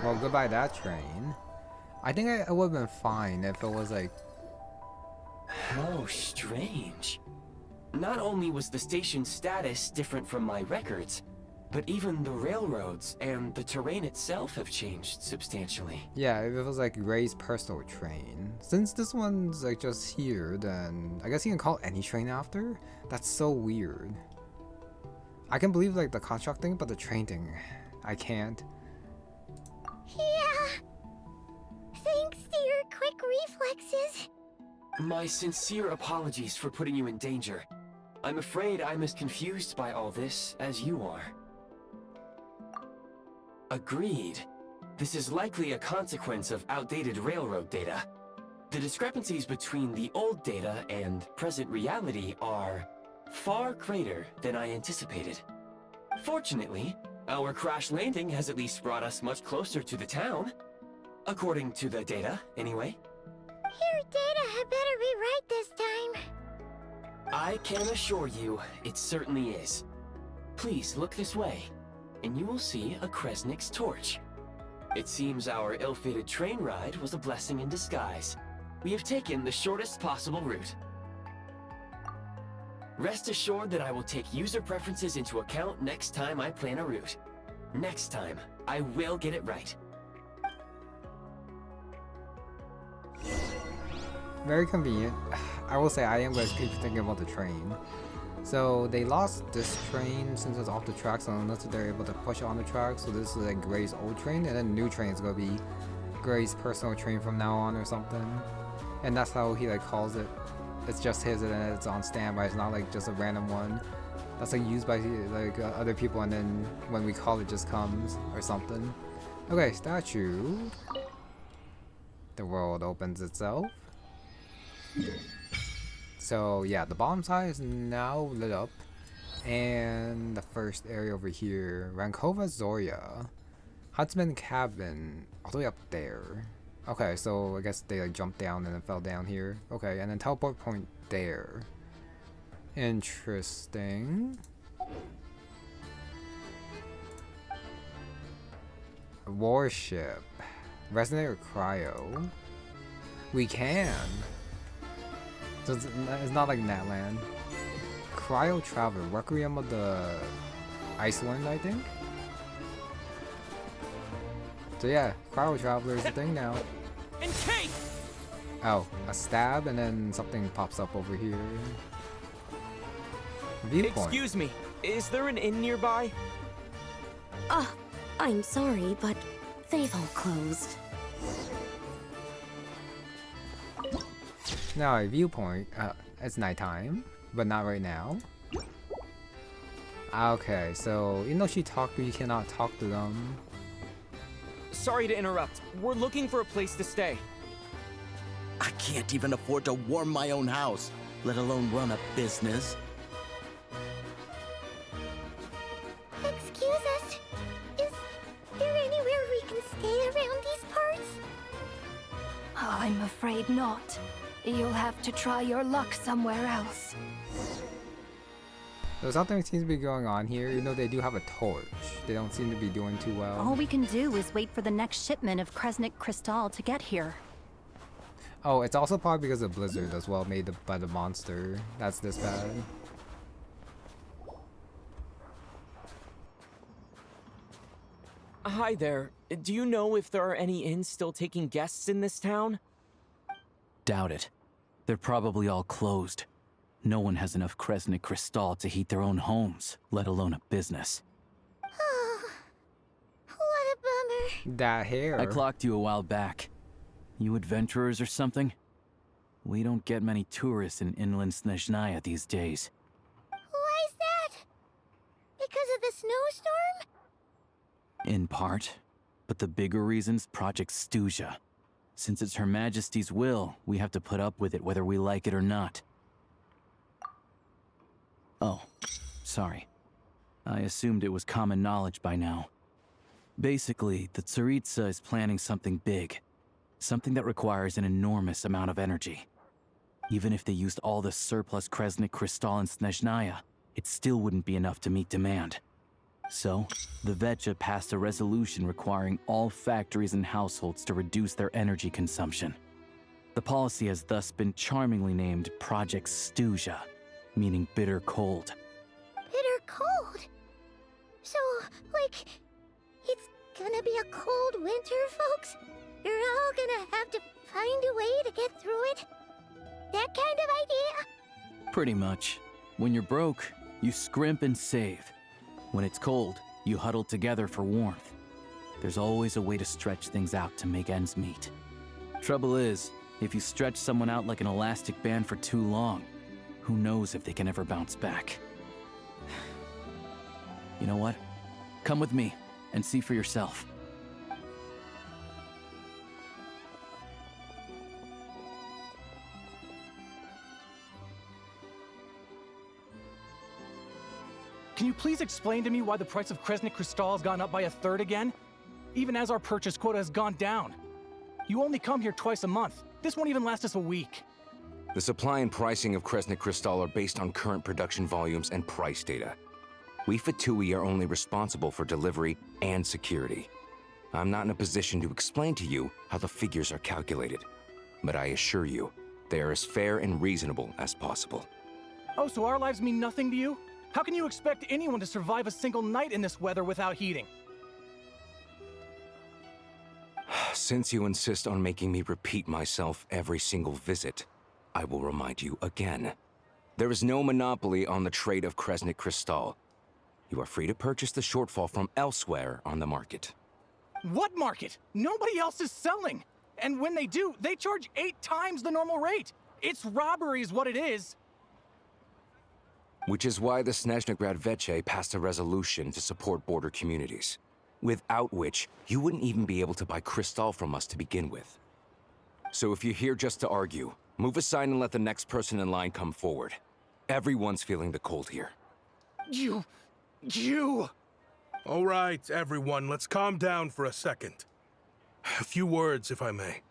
Well, goodbye that train. I think I would have been fine if it was like... How strange. Not only was the station's status different from my records, but even the railroads and the terrain itself have changed substantially. Yeah, if it was like Ray's personal train. Since this one's like just here, then I guess you can call any train after? That's so weird. I can believe like the construct thing, but the train thing, I can't. Yeah. Thanks to your quick reflexes. My sincere apologies for putting you in danger. I'm afraid I'm as confused by all this as you are. Agreed. This is likely a consequence of outdated railroad data. The discrepancies between the old data and present reality are far greater than I anticipated. Fortunately, our crash landing has at least brought us much closer to the town. According to the data, anyway. Your data had better be right this time. I can assure you, it certainly is. Please look this way, and you will see a Kresnik's torch. It seems our ill-fated train ride was a blessing in disguise. We have taken the shortest possible route. Rest assured that I will take user preferences into account next time I plan a route. Next time, I will get it right. Very convenient. I will say I am going to keep thinking about the train. So they lost this train since it's off the tracks, unless they're able to push it on the track. So this is like Gray's old train, and then new train is going to be Gray's personal train from now on or something. And that's how he like calls it. It's just his, and then it's on standby. It's not like just a random one that's like used by like other people, and then when we call it just comes or something. Okay, statue. The world opens itself. So yeah, the bottom side is now lit up, and the first area over here, Rankova Zoria, Huntsman Cabin, all the way up there. Okay, so I guess they like jumped down and then fell down here. Okay, and then teleport point there. Interesting. Warship, Resonator Cryo. We can. So it's not like Natland. Cryo Traveler, Requiem of the Iceland, I think. So yeah, Cryo Traveler is the thing now. Oh, a stab and then something pops up over here. Viewpoint. Excuse me, is there an inn nearby? I'm sorry, but they've all closed. Now a viewpoint. It's nighttime, but not right now. Okay, so even though she talked to you, cannot talk to them. Sorry to interrupt. We're looking for a place to stay. I can't even afford to warm my own house, let alone run a business. Excuse us. Is there anywhere we can stay around these parts? I'm afraid not. You'll have to try your luck somewhere else. So something seems to be going on here, even though they do have a torch. They don't seem to be doing too well. All we can do is wait for the next shipment of Kresnik Crystal to get here. Oh, it's also probably because of Blizzard as well, made by the monster. That's this bad. Hi there. Do you know if there are any inns still taking guests in this town? Doubt it. They're probably all closed. No one has enough Kresnik Crystal to heat their own homes, let alone a business. What a bummer. That hair. I clocked you a while back. You adventurers or something? We don't get many tourists in inland Snezhnaya these days. Why is that? Because of the snowstorm? In part. But the bigger reason's Project Stuzha. Since it's Her Majesty's will, we have to put up with it whether we like it or not. Oh, sorry. I assumed it was common knowledge by now. Basically, the Tsaritsa is planning something big. Something that requires an enormous amount of energy. Even if they used all the surplus Kresnik Crystal in Snezhnaya, it still wouldn't be enough to meet demand. So, the VII passed a resolution requiring all factories and households to reduce their energy consumption. The policy has thus been charmingly named Project Stuzha, meaning bitter cold. Bitter cold? So, like, it's gonna be a cold winter, folks? You're all gonna have to find a way to get through it? That kind of idea? Pretty much. When you're broke, you scrimp and save. When it's cold, you huddle together for warmth. There's always a way to stretch things out to make ends meet. Trouble is, if you stretch someone out like an elastic band for too long, who knows if they can ever bounce back. You know what? Come with me and see for yourself. Can you please explain to me why the price of Kresnik Crystal has gone up by 1/3 again? Even as our purchase quota has gone down. You only come here twice a month. This won't even last us a week. The supply and pricing of Kresnik Crystal are based on current production volumes and price data. We VII are only responsible for delivery and security. I'm not in a position to explain to you how the figures are calculated, but I assure you, they are as fair and reasonable as possible. Oh, so our lives mean nothing to you? How can you expect anyone to survive a single night in this weather without heating? Since you insist on making me repeat myself every single visit, I will remind you again. There is no monopoly on the trade of Kresnik Crystal. You are free to purchase the shortfall from elsewhere on the market. What market? Nobody else is selling. And when they do, they charge 8 times the normal rate. It's robbery is what it is. Which is why the Snezhnaya VII passed a resolution to support border communities, without which you wouldn't even be able to buy crystal from us to begin with. So if you're here just to argue, move aside and let the next person in line come forward. Everyone's feeling the cold here. You... All right, everyone, let's calm down for a second. A few words, if I may.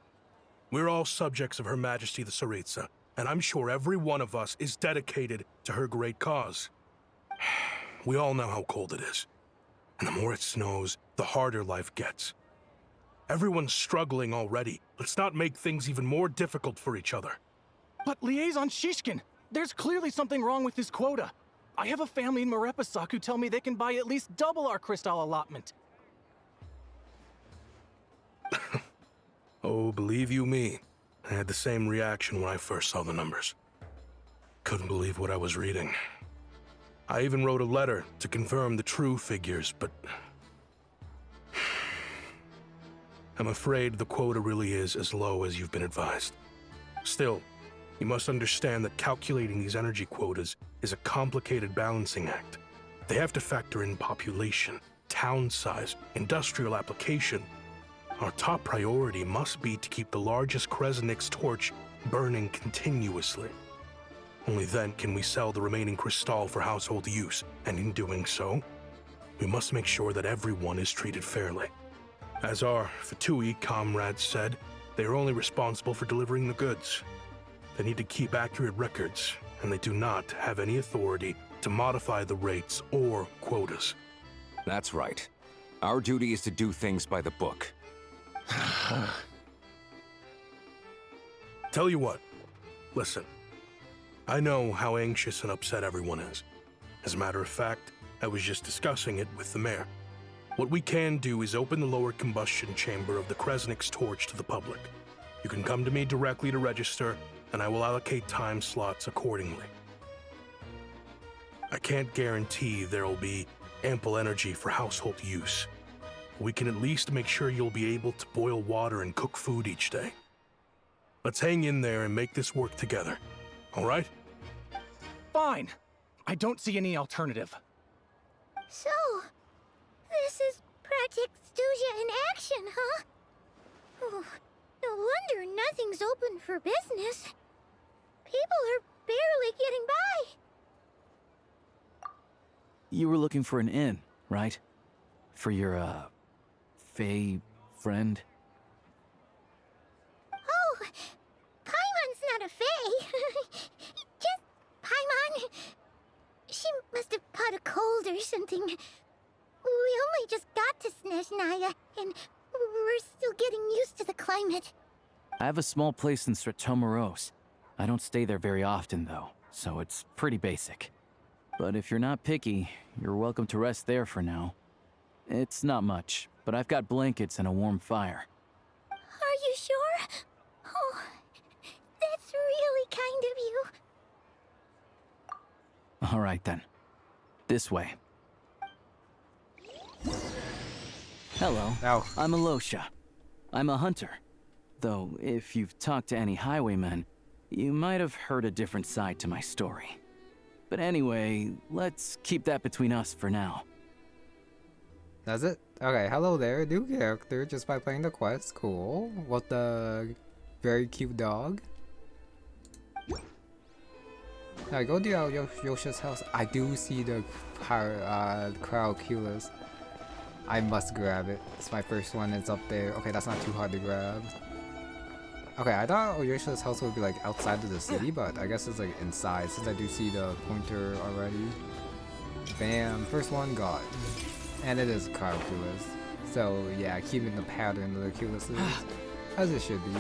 We're all subjects of Her Majesty the Tsaritsa, and I'm sure every one of us is dedicated to her great cause. We all know how cold it is. And the more it snows, the harder life gets. Everyone's struggling already. Let's not make things even more difficult for each other. But Liaison Shishkin, there's clearly something wrong with this quota. I have a family in Marepasak who tell me they can buy at least double our crystal allotment. Oh, believe you me, I had the same reaction when I first saw the numbers. Couldn't believe what I was reading. I even wrote a letter to confirm the true figures, but I'm afraid the quota really is as low as you've been advised. Still, you must understand that calculating these energy quotas is a complicated balancing act. They have to factor in population, town size, industrial application. Our top priority must be to keep the largest Kresnik's torch burning continuously. Only then can we sell the remaining crystal for household use, and in doing so, we must make sure that everyone is treated fairly. As our VII comrades said, they are only responsible for delivering the goods. They need to keep accurate records, and they do not have any authority to modify the rates or quotas. That's right. Our duty is to do things by the book. Tell you what, listen. I know how anxious and upset everyone is. As a matter of fact, I was just discussing it with the mayor. What we can do is open the lower combustion chamber of the Kresnik's torch to the public. You can come to me directly to register, and I will allocate time slots accordingly. I can't guarantee there will be ample energy for household use. We can at least make sure you'll be able to boil water and cook food each day. Let's hang in there and make this work together, all right? Fine. I don't see any alternative. So, this is Project Snezhnaya in action, huh? Oh, no wonder nothing's open for business. People are barely getting by. You were looking for an inn, right? For your, Fae friend? Oh, Paimon's not a fae. Just Paimon. She must have caught a cold or something. We only just got to Snezhnaya, and we're still getting used to the climate. I have a small place in Stratomaros. I don't stay there very often, though, so it's pretty basic. But if you're not picky, you're welcome to rest there for now. It's not much, but I've got blankets and a warm fire. Are you sure? Oh, that's really kind of you. All right, then. This way. Hello. Oh. I'm Alyosha. I'm a hunter. Though, if you've talked to any highwaymen, you might have heard a different side to my story. But anyway, let's keep that between us for now. That's it? Okay, hello there. New character just by playing the quest. Cool. What the very cute dog. Alright, go to Alyosha's house. I do see the Cryoculus. I must grab it. It's my first one. It's up there. Okay, that's not too hard to grab. Okay, I thought Alyosha's house would be like outside of the city, but I guess it's like inside since I do see the pointer already. Bam, first one got. And it is Cryoculus. So yeah, keeping the pattern of the Culuses as it should be.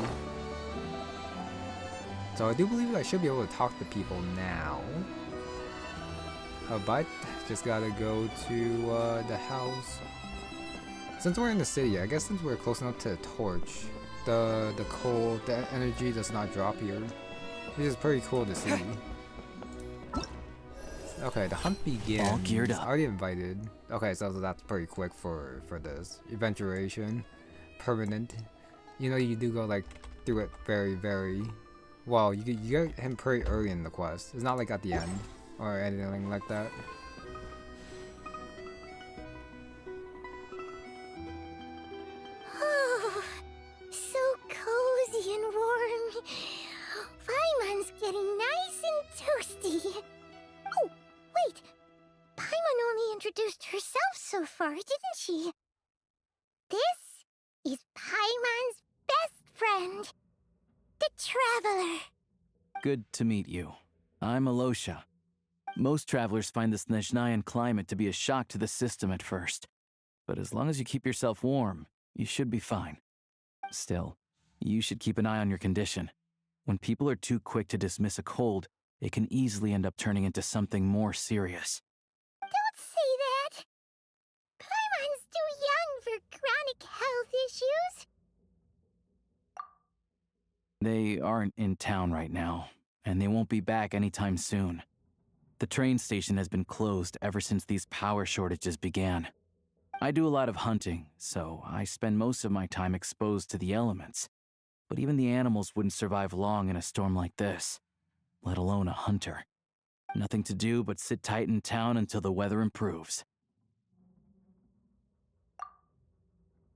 So I do believe I should be able to talk to people now. But just gotta go to the house. Since we're in the city, I guess since we're close enough to the torch, the energy does not drop here, which is pretty cool to see. Okay, the hunt begins. All geared up. Already invited. Okay, so that's pretty quick for this. Eventuation, permanent. You know, you do go like through it very well. You get him pretty early in the quest. It's not like at the end or anything like that. Oh, so cozy and warm. Paimon's getting nice and toasty. Oh, wait. Paimon only introduced herself so far, didn't she? This is Paimon's best friend, the Traveler. Good to meet you. I'm Alyosha. Most travelers find the Snezhnayan climate to be a shock to the system at first. But as long as you keep yourself warm, you should be fine. Still, you should keep an eye on your condition. When people are too quick to dismiss a cold, it can easily end up turning into something more serious. Don't say that. Paimon's too young for chronic health issues. They aren't in town right now, and they won't be back anytime soon. The train station has been closed ever since these power shortages began. I do a lot of hunting, so I spend most of my time exposed to the elements. But even the animals wouldn't survive long in a storm like this, let alone a hunter. Nothing to do but sit tight in town until the weather improves.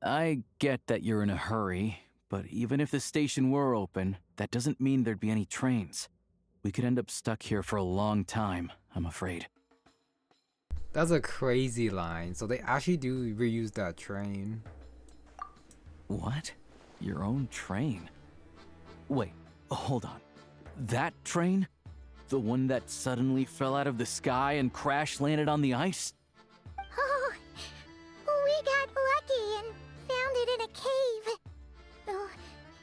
I get that you're in a hurry, but even if the station were open, that doesn't mean there'd be any trains. We could end up stuck here for a long time, I'm afraid. That's a crazy line. So they actually do reuse that train. What? Your own train? Wait, hold on. That train? The one that suddenly fell out of the sky and crash landed on the ice? Oh, we got lucky and found it in a cave. Oh,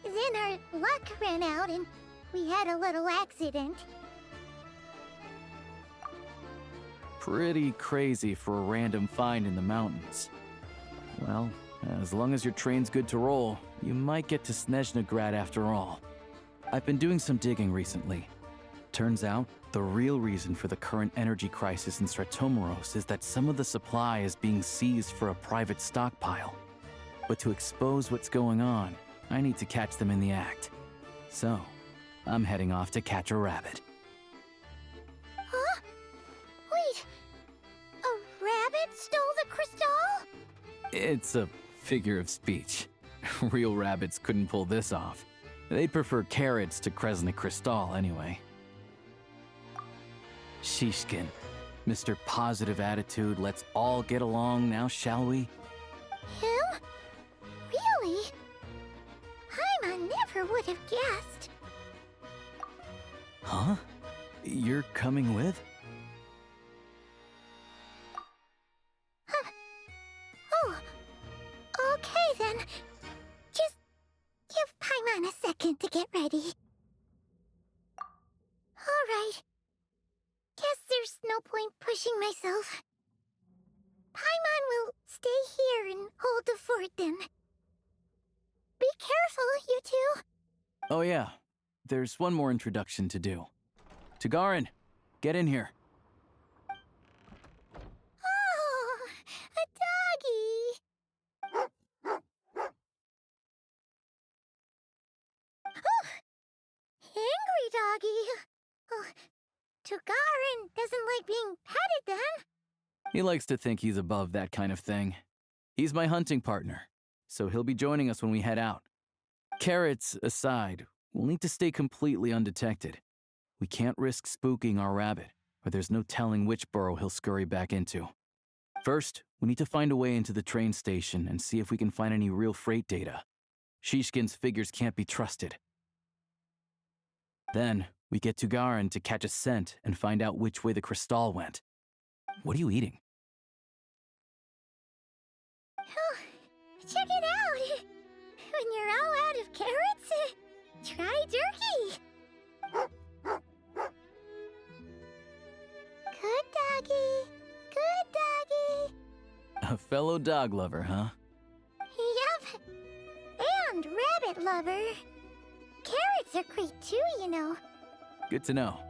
then our luck ran out and we had a little accident. Pretty crazy for a random find in the mountains. Well, as long as your train's good to roll, you might get to Snezhnagrad after all. I've been doing some digging recently. Turns out, the real reason for the current energy crisis in Stratomeros is that some of the supply is being seized for a private stockpile. But to expose what's going on, I need to catch them in the act. So, I'm heading off to catch a rabbit. Huh? Wait, a rabbit stole the crystal? It's a figure of speech. Real rabbits couldn't pull this off. They prefer carrots to Kresnik Crystal anyway. Shishkin, Mr. Positive Attitude, let's all get along now, shall we? Him? Really? Paimon never would have guessed. Huh? You're coming with? Huh. Oh, okay then. Just give Paimon a second to get ready. All right. Guess there's no point pushing myself. Paimon will stay here and hold the fort then. Be careful, you two. Oh yeah, there's one more introduction to do. Tagarin, get in here. Oh, a doggy. Oh, angry doggy. Oh, Tagarin doesn't like being petted then. He likes to think he's above that kind of thing. He's my hunting partner, so he'll be joining us when we head out. Carrots aside, we'll need to stay completely undetected. We can't risk spooking our rabbit, or there's no telling which burrow he'll scurry back into. First, we need to find a way into the train station and see if we can find any real freight data. Shishkin's figures can't be trusted. Then, we get Tugarin to catch a scent and find out which way the crystal went. What are you eating? Oh, check it out. When you're all out of carrots, try jerky. Good doggy. Good doggy. A fellow dog lover, huh? Yep. And rabbit lover. Carrots are great too, you know. Good to know.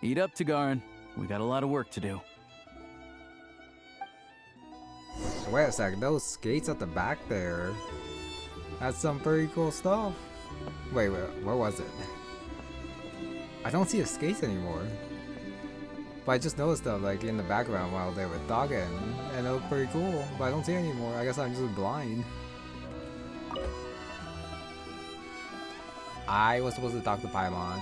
Eat up, Tugarin. We got a lot of work to do. Wait a sec, those skates at the back there. That's some pretty cool stuff. Wait, where was it? I don't see the skates anymore. But I just noticed them like in the background while they were talking, and they look pretty cool. But I don't see it anymore. I guess I'm just blind. I was supposed to talk to Paimon.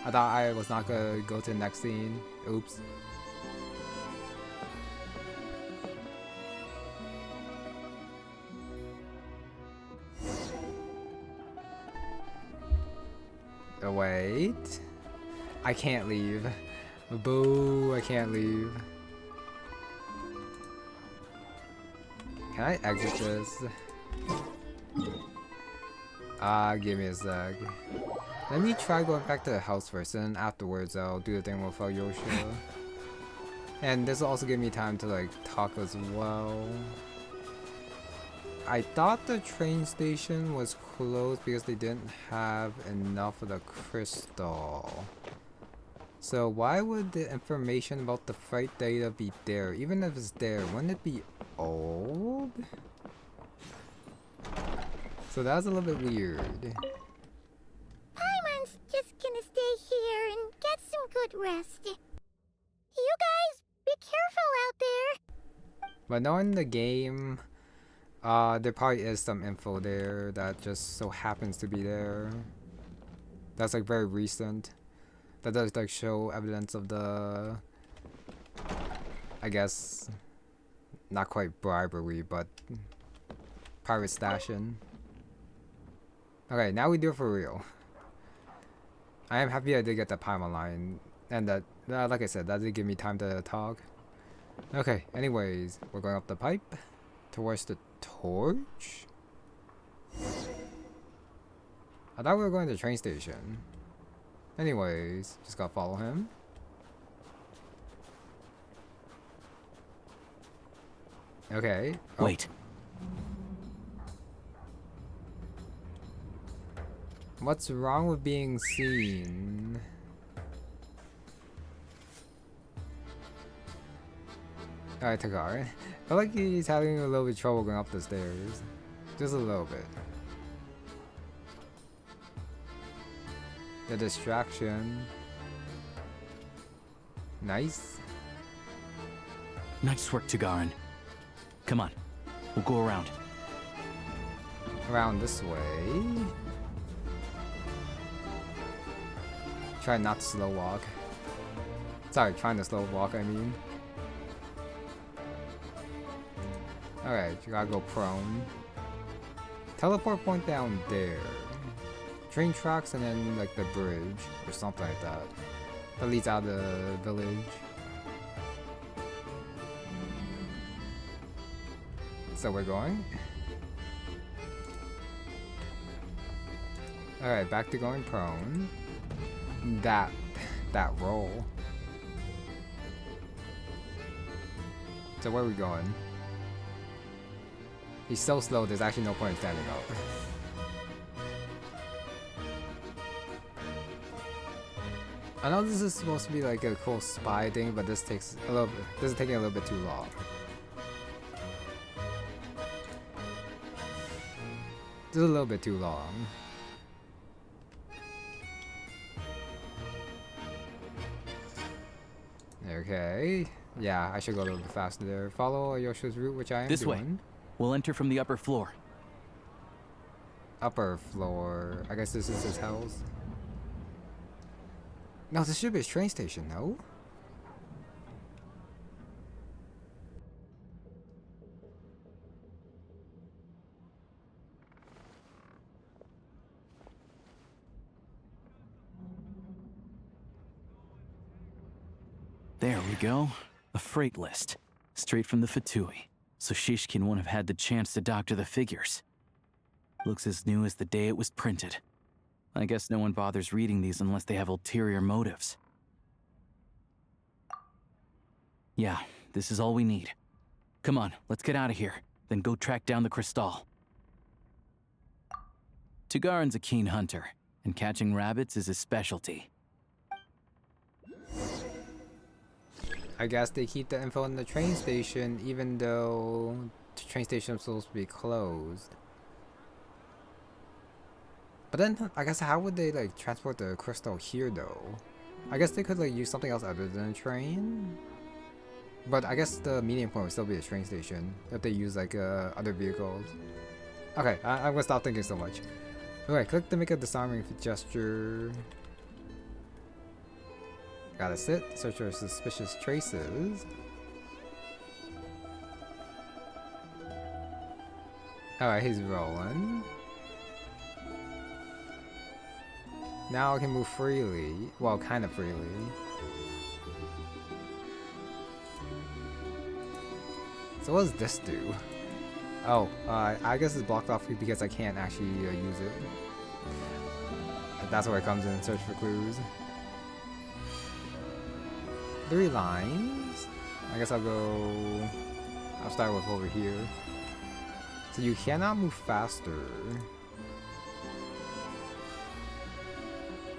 I thought I was not gonna go to the next scene. Oops. Oh, wait. I can't leave. Boo, I can't leave. Can I exit this? Give me a sec. Let me try going back to the house first, and afterwards I'll do the thing with Alyosha. And this will also give me time to like talk as well. I thought the train station was closed because they didn't have enough of the crystal. So why would the information about the freight data be there? Even if it's there, wouldn't it be old? So that's a little bit weird. Paimon's just gonna stay here and get some good rest. You guys, be careful out there. But knowing the game, there probably is some info there that just so happens to be there. That's like very recent. That does like show evidence of the, I guess, not quite bribery, but private stashing. Okay, now we do it for real. I am happy I did get the Paimon line, and that, like I said, that did give me time to talk. Okay, anyways, we're going up the pipe towards the torch. I thought we were going to the train station. Anyways, just gotta follow him. Okay. Oh. Wait. What's wrong with being seen? Alright, Tagar. I feel like he's having a little bit of trouble going up the stairs. Just a little bit. The distraction. Nice. Nice work, Tagarin. Come on, we'll go around. Around this way. Try not to slow walk. Sorry, trying to slow walk, I mean. Alright, you gotta go prone. Teleport point down there. Train tracks and then like the bridge or something like that. That leads out of the village. So we're going. Alright, back to going prone. That roll. So where are we going? He's so slow, there's actually no point in standing up. I know this is supposed to be like a cool spy thing, but this takes a little bit. This is taking a little bit too long. This is a little bit too long. Okay. Yeah, I should go a little bit faster there. Follow Alyosha's route, which I am this doing. Way. We'll enter from the upper floor. Upper floor. I guess this is his house. No, this should be a train station, no? There we go. A freight list. Straight from the VII. So Shishkin won't have had the chance to doctor the figures. Looks as new as the day it was printed. I guess no one bothers reading these unless they have ulterior motives. Yeah, this is all we need. Come on, let's get out of here. Then go track down the crystal. Tagarin's a keen hunter, and catching rabbits is his specialty. I guess they keep the info in the train station even though the train station is supposed to be closed. But then, I guess how would they like transport the crystal here though? I guess they could like use something else other than a train? But I guess the medium point would still be a train station if they use like other vehicles. Okay, I'm gonna stop thinking so much. Alright, click to make a disarming gesture. Gotta sit, search for suspicious traces. Alright, he's rolling. Now I can move freely. Well, kind of freely. So what does this do? Oh, I guess it's blocked off because I can't actually use it. That's where it comes in, search for clues. 3 lines. I guess I'll start with over here. So you cannot move faster.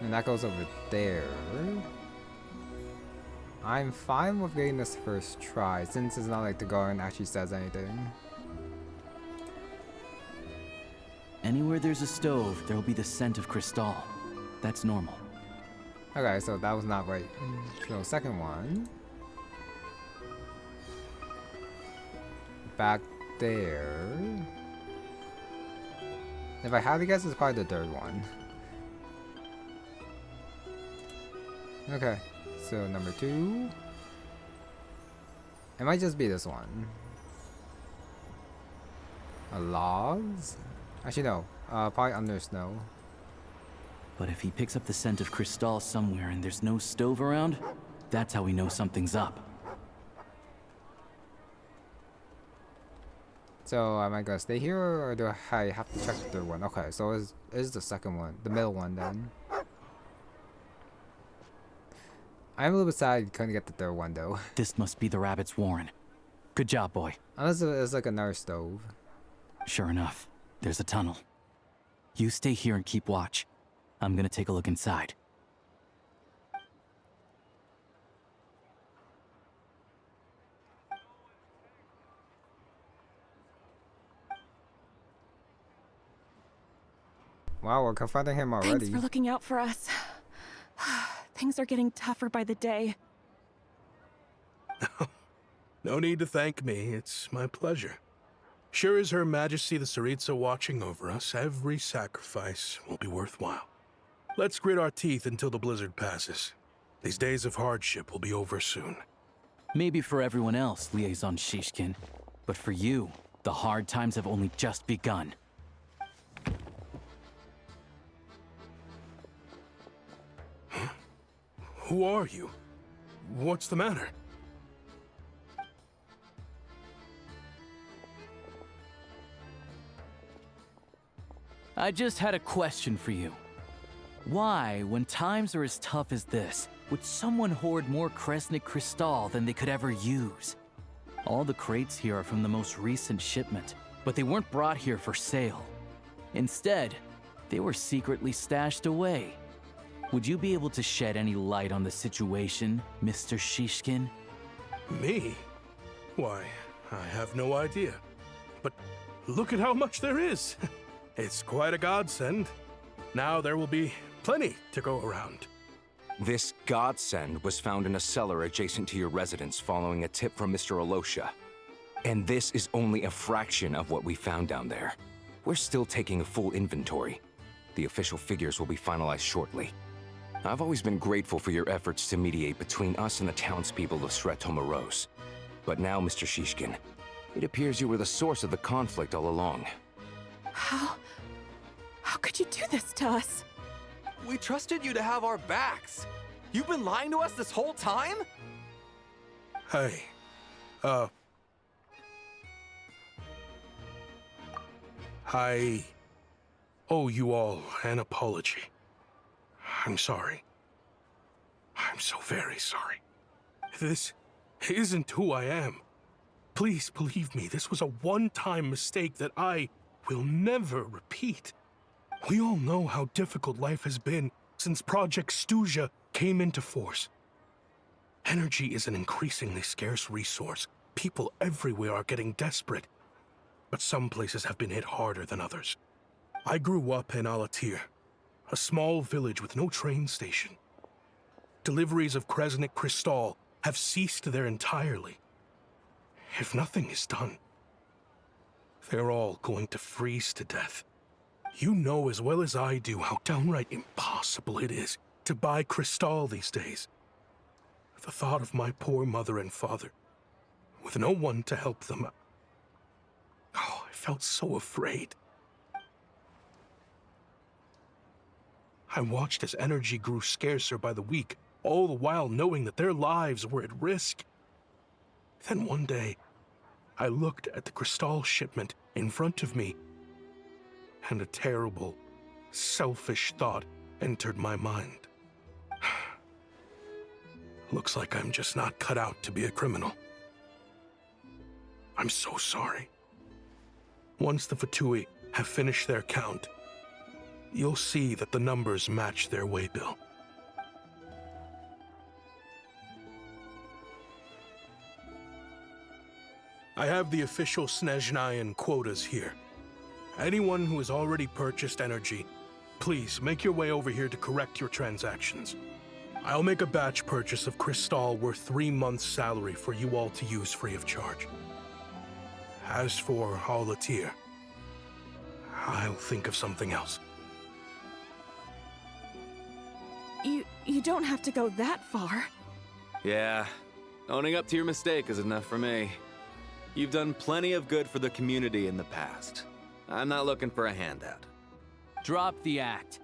And that goes over there. I'm fine with getting this first try, since it's not like the garden actually says anything. Anywhere there's a stove, there'll be the scent of crystal. That's normal. Okay, so that was not right. So second one. Back there. If I had to guess, it's probably the third one. Okay, so number 2. It might just be this one. Logs? Actually no, probably under snow. But if he picks up the scent of crystal somewhere and there's no stove around, that's how we know something's up. So am I gonna stay here or do I have to check the third one? Okay, so is the second one, the middle one then. I'm a little bit sad I couldn't get the third one though. This must be the rabbit's warren. Good job, boy. Unless it's like another stove. Sure enough, there's a tunnel. You stay here and keep watch. I'm gonna take a look inside. Wow, we're confronting him already. Thanks for looking out for us. Things are getting tougher by the day. No need to thank me. It's my pleasure. Sure as Her Majesty the Tsaritsa watching over us, every sacrifice will be worthwhile. Let's grit our teeth until the blizzard passes. These days of hardship will be over soon. Maybe for everyone else, Liaison Shishkin, but for you, the hard times have only just begun. Who are you? What's the matter? I just had a question for you. Why, when times are as tough as this, would someone hoard more Kresnik Crystal than they could ever use? All the crates here are from the most recent shipment, but they weren't brought here for sale. Instead, they were secretly stashed away. Would you be able to shed any light on the situation, Mr. Shishkin? Me? Why, I have no idea. But look at how much there is. It's quite a godsend. Now there will be plenty to go around. This godsend was found in a cellar adjacent to your residence following a tip from Mr. Alyosha. And this is only a fraction of what we found down there. We're still taking a full inventory. The official figures will be finalized shortly. I've always been grateful for your efforts to mediate between us and the townspeople of Sretomaros. But now, Mr. Shishkin, it appears you were the source of the conflict all along. How could you do this to us? We trusted you to have our backs. You've been lying to us this whole time? Hey, I owe you all an apology. I'm sorry. I'm so very sorry. This isn't who I am. Please believe me, this was a one-time mistake that I will never repeat. We all know how difficult life has been since Project Stuja came into force. Energy is an increasingly scarce resource. People everywhere are getting desperate. But some places have been hit harder than others. I grew up in Alatir, a small village with no train station. Deliveries of Kresnik Crystal have ceased there entirely. If nothing is done, they're all going to freeze to death. You know as well as I do how downright impossible it is to buy Crystal these days. The thought of my poor mother and father, with no one to help them, I felt so afraid. I watched as energy grew scarcer by the week, all the while knowing that their lives were at risk. Then one day, I looked at the Crystal shipment in front of me, and a terrible, selfish thought entered my mind. Looks like I'm just not cut out to be a criminal. I'm so sorry. Once the Fatui have finished their count, you'll see that the numbers match their waybill. I have the official Snezhnayan quotas here. Anyone who has already purchased energy, please make your way over here to correct your transactions. I'll make a batch purchase of Crystal worth 3 months' salary for you all to use free of charge. As for Alatir, I'll think of something else. You don't have to go that far. Yeah, owning up to your mistake is enough for me. You've done plenty of good for the community in the past. I'm not looking for a handout. Drop the act.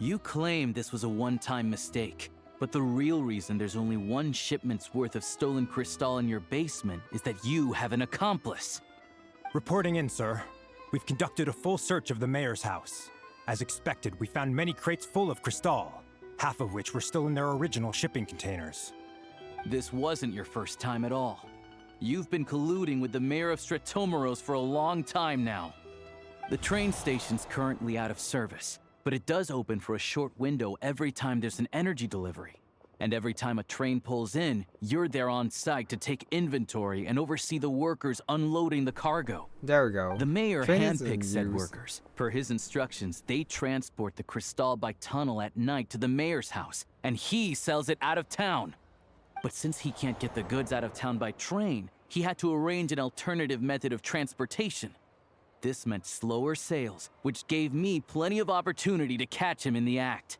You claim this was a one-time mistake, but the real reason there's only one shipment's worth of stolen Crystal in your basement is that you have an accomplice. Reporting in, sir. We've conducted a full search of the mayor's house. As expected, we found many crates full of Crystal, half of which were still in their original shipping containers. This wasn't your first time at all. You've been colluding with the mayor of Sretomaros for a long time now. The train station's currently out of service, but but it does open for a short window every time there's an energy delivery. And every time a train pulls in, you're there on site to take inventory and oversee the workers unloading the cargo. There we go. The mayor Train is handpicks said used. workers. Per his instructions, they transport the crystal by tunnel at night to the mayor's house, and he sells it out of town. But since he can't get the goods out of town by train, he had to arrange an alternative method of transportation. This meant slower sales, which gave me plenty of opportunity to catch him in the act.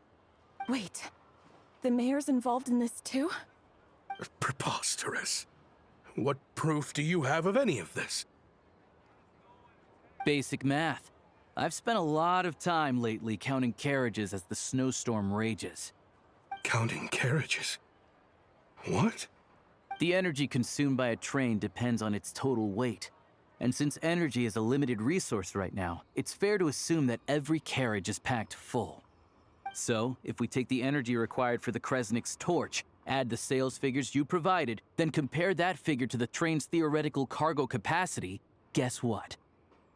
Wait, the mayor's involved in this too? Preposterous. What proof do you have of any of this? Basic math. I've spent a lot of time lately counting carriages as the snowstorm rages. Counting carriages? What? The energy consumed by a train depends on its total weight. And since energy is a limited resource right now, it's fair to assume that every carriage is packed full. So, if we take the energy required for the Kresnik's torch, add the sales figures you provided, then compare that figure to the train's theoretical cargo capacity, guess what?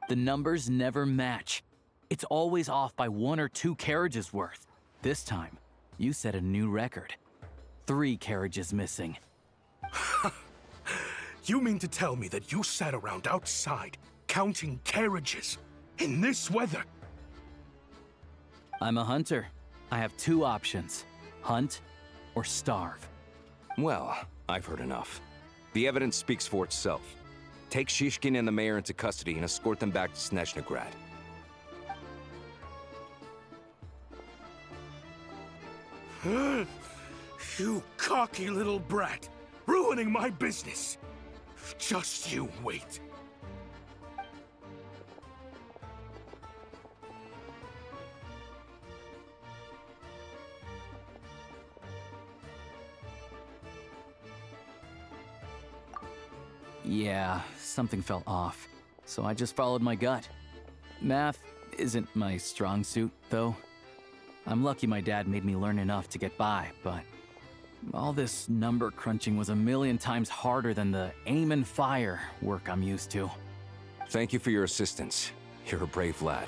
The numbers never match. It's always off by 1 or 2 carriages worth. This time, you set a new record. 3 carriages missing. You mean to tell me that you sat around outside, counting carriages, in this weather? I'm a hunter. I have 2 options. Hunt or starve. Well, I've heard enough. The evidence speaks for itself. Take Shishkin and the mayor into custody and escort them back to Snezhnaya. You cocky little brat! Ruining my business! Just you wait. Yeah, something felt off, so I just followed my gut. Math isn't my strong suit, though. I'm lucky my dad made me learn enough to get by, but all this number crunching was a million times harder than the aim and fire work I'm used to. Thank you for your assistance. You're a brave lad.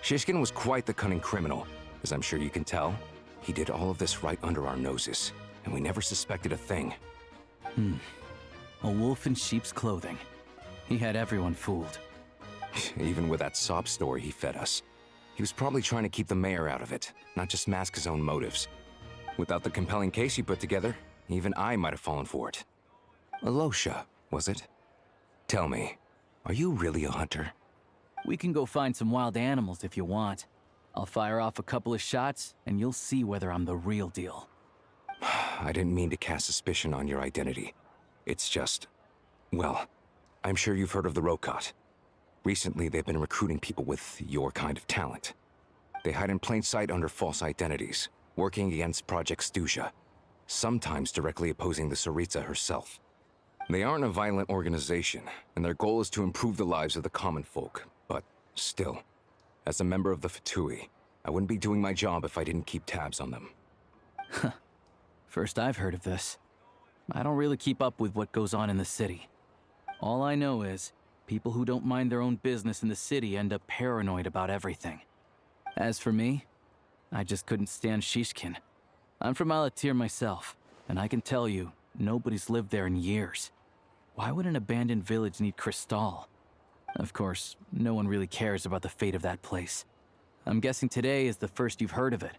Shishkin was quite the cunning criminal, as I'm sure you can tell. He did all of this right under our noses, and we never suspected a thing. A wolf in sheep's clothing. He had everyone fooled. Even with that sob story he fed us. He was probably trying to keep the mayor out of it, not just mask his own motives. Without the compelling case he put together, even I might have fallen for it. Alyosha, was it? Tell me, are you really a hunter? We can go find some wild animals if you want. I'll fire off a couple of shots, and you'll see whether I'm the real deal. I didn't mean to cast suspicion on your identity. It's just, well, I'm sure you've heard of the Rokot. Recently, they've been recruiting people with your kind of talent. They hide in plain sight under false identities, working against Project Stuzha, sometimes directly opposing the Tsaritsa herself. They aren't a violent organization, and their goal is to improve the lives of the common folk, but still, as a member of the Fatui, I wouldn't be doing my job if I didn't keep tabs on them. First I've heard of this. I don't really keep up with what goes on in the city. All I know is, people who don't mind their own business in the city end up paranoid about everything. As for me, I just couldn't stand Shishkin. I'm from Alatir myself, and I can tell you, nobody's lived there in years. Why would an abandoned village need crystal? Of course, no one really cares about the fate of that place. I'm guessing today is the first you've heard of it.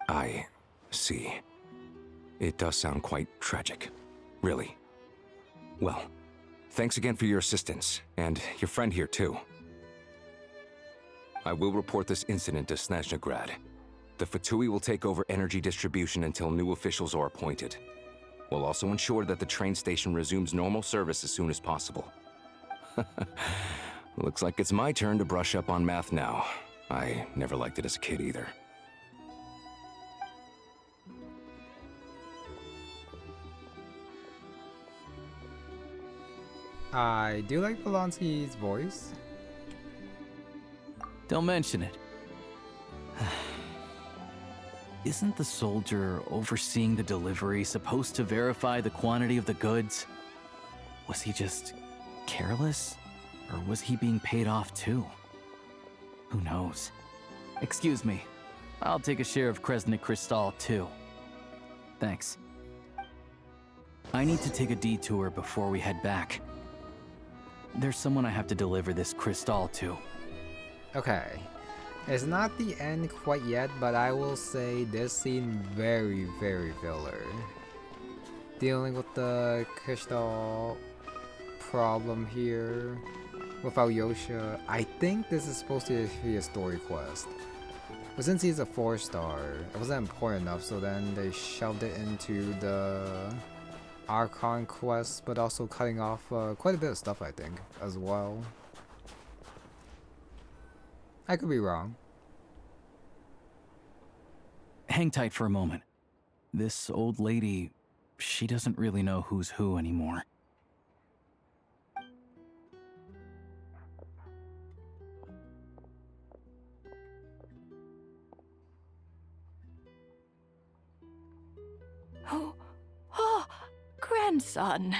I see. It does sound quite tragic. Really. Well, thanks again for your assistance, and your friend here too. I will report this incident to Snezhnaya. The Fatui will take over energy distribution until new officials are appointed. We'll also ensure that the train station resumes normal service as soon as possible. Looks like it's my turn to brush up on math now. I never liked it as a kid either. I do like Polonsky's voice. Don't mention it. Isn't the soldier overseeing the delivery supposed to verify the quantity of the goods? Was he just careless? Or was he being paid off too? Who knows? Excuse me. I'll take a share of Kresnik Crystal, too. Thanks. I need to take a detour before we head back. There's someone I have to deliver this crystal to. Okay. It's not the end quite yet, but I will say this scene very, very filler. Dealing with the crystal problem here with Alyosha. I think this is supposed to be a story quest. But since he's a 4-star, it wasn't important enough, so then they shoved it into the Archon Quest, but also cutting off quite a bit of stuff, I think, as well. I could be wrong. Hang tight for a moment. This old lady, she doesn't really know who's who anymore. Oh, grandson.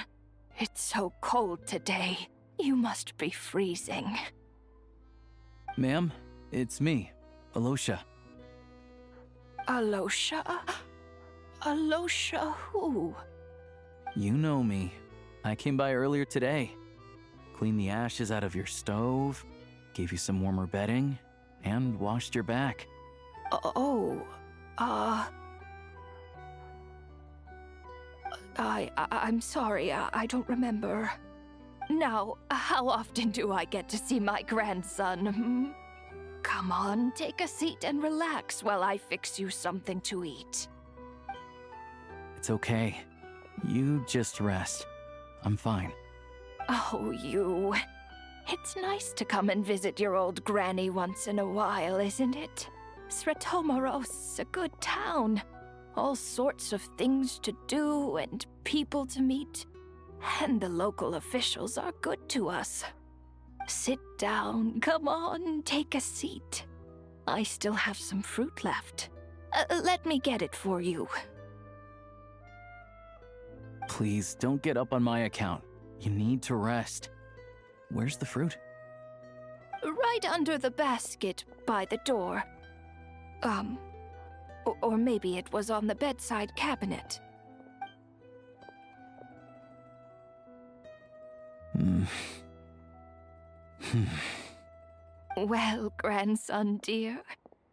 It's so cold today. You must be freezing. Ma'am, it's me, Alyosha. Alyosha? Alyosha who? You know me. I came by earlier today. Cleaned the ashes out of your stove, gave you some warmer bedding, and washed your back. I'm sorry, I don't remember. Now, how often do I get to see my grandson, hmm? Come on, take a seat and relax while I fix you something to eat. It's okay. You just rest. I'm fine. Oh, you. It's nice to come and visit your old granny once in a while, isn't it? Sretomoros, a good town. All sorts of things to do and people to meet. And the local officials are good to us. Sit down, come on, take a seat. I still have some fruit left. Let me get it for you. Please, don't get up on my account. You need to rest. Where's the fruit? Right under the basket by the door. Or maybe it was on the bedside cabinet. Well, grandson dear,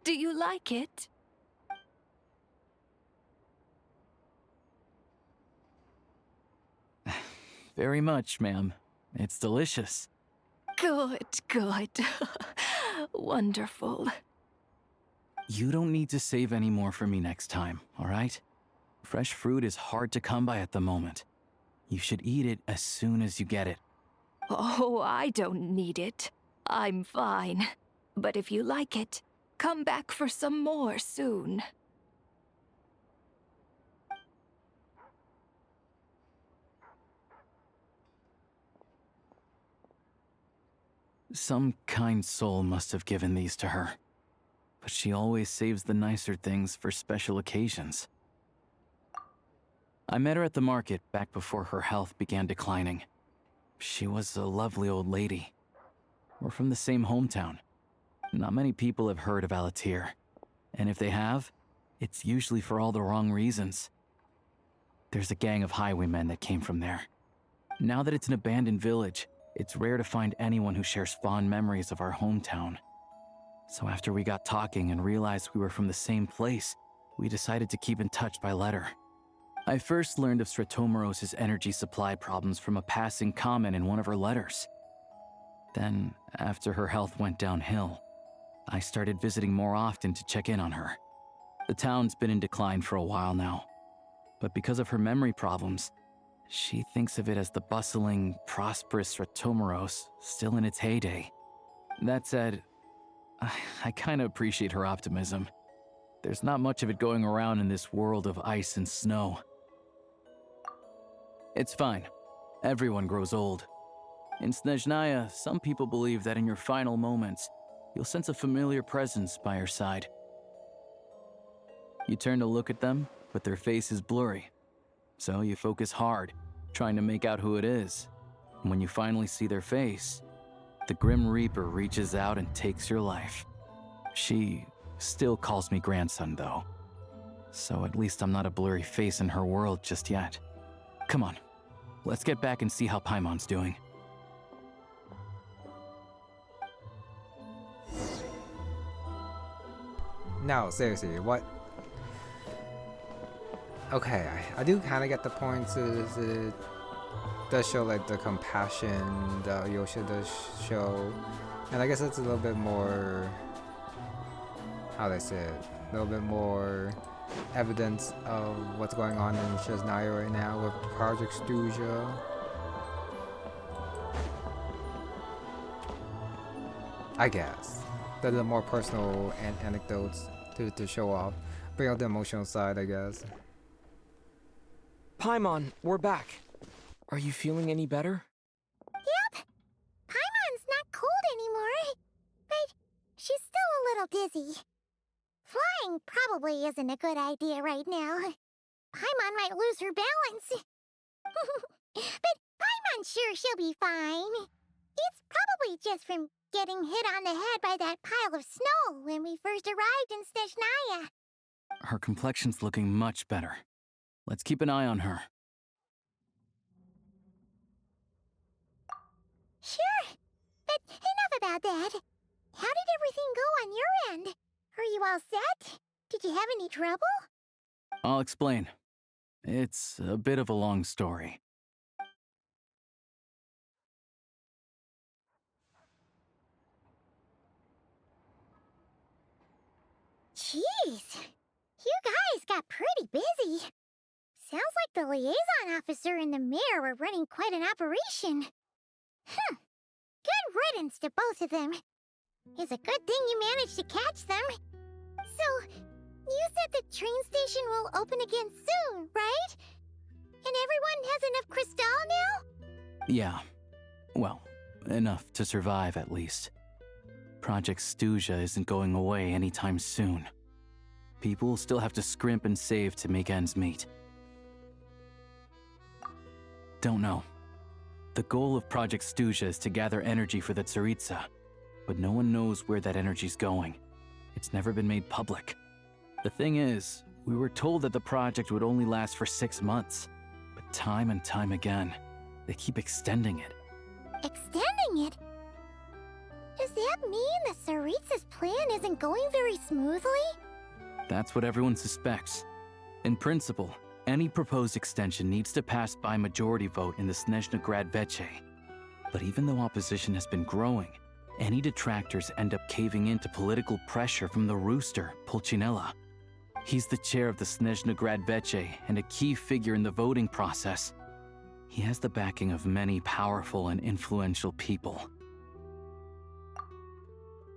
do you like it? Very much, ma'am. It's delicious. Good, good. Wonderful. You don't need to save any more for me next time, all right? Fresh fruit is hard to come by at the moment. You should eat it as soon as you get it. Oh, I don't need it. I'm fine. But if you like it, come back for some more soon. Some kind soul must have given these to her. But she always saves the nicer things for special occasions. I met her at the market back before her health began declining. She was a lovely old lady. We're from the same hometown. Not many people have heard of Alatir. And if they have, it's usually for all the wrong reasons. There's a gang of highwaymen that came from there. Now that it's an abandoned village, it's rare to find anyone who shares fond memories of our hometown. So after we got talking and realized we were from the same place, we decided to keep in touch by letter. I first learned of Sretomoros' energy supply problems from a passing comment in one of her letters. Then, after her health went downhill, I started visiting more often to check in on her. The town's been in decline for a while now, but because of her memory problems, she thinks of it as the bustling, prosperous Sretomoros still in its heyday. That said, I kinda appreciate her optimism. There's not much of it going around in this world of ice and snow. It's fine. Everyone grows old. In Snezhnaya, some people believe that in your final moments, you'll sense a familiar presence by your side. You turn to look at them, but their face is blurry. So you focus hard, trying to make out who it is. And when you finally see their face, the Grim Reaper reaches out and takes your life. She Still calls me grandson, though. So at least I'm not a blurry face in her world just yet. Come on, let's get back and see how Paimon's doing. No, seriously, what? Okay, I do kind of get the points. It does show like the compassion that Alyosha does show, and I guess it's a little bit more, how they say it, a little bit more evidence of what's going on in Snezhnaya right now with Project Snezhnaya. I guess the more personal anecdotes to show off, bring out the emotional side, I guess. Paimon, we're back. Are you feeling any better? Yep. Paimon's not cold anymore, but she's still a little dizzy. Flying probably isn't a good idea right now. Paimon might lose her balance. But Paimon's sure she'll be fine. It's probably just from getting hit on the head by that pile of snow when we first arrived in Snezhnaya. Her complexion's looking much better. Let's keep an eye on her. Sure, but enough about that. How did everything go on your end? Are you all set? Did you have any trouble? I'll explain. It's a bit of a long story. Jeez, you guys got pretty busy. Sounds like the liaison officer and the mayor were running quite an operation. Good riddance to both of them. It's a good thing you managed to catch them. So, you said the train station will open again soon, right? And everyone has enough crystal now? Yeah. Well, enough to survive at least. Project Snezhnaya isn't going away anytime soon. People will still have to scrimp and save to make ends meet. Don't know. The goal of Project Snezhnaya is to gather energy for the Tsaritsa, but no one knows where that energy's going. It's never been made public. The thing is, we were told that the project would only last for 6 months, but time and time again, they keep extending it. Extending it? Does that mean the Tsaritsa's plan isn't going very smoothly? That's what everyone suspects. In principle, any proposed extension needs to pass by majority vote in the Snezhnaya VII. But even though opposition has been growing, any detractors end up caving in to political pressure from the rooster, Pulcinella. He's the chair of the Snezhnaya VII and a key figure in the voting process. He has the backing of many powerful and influential people.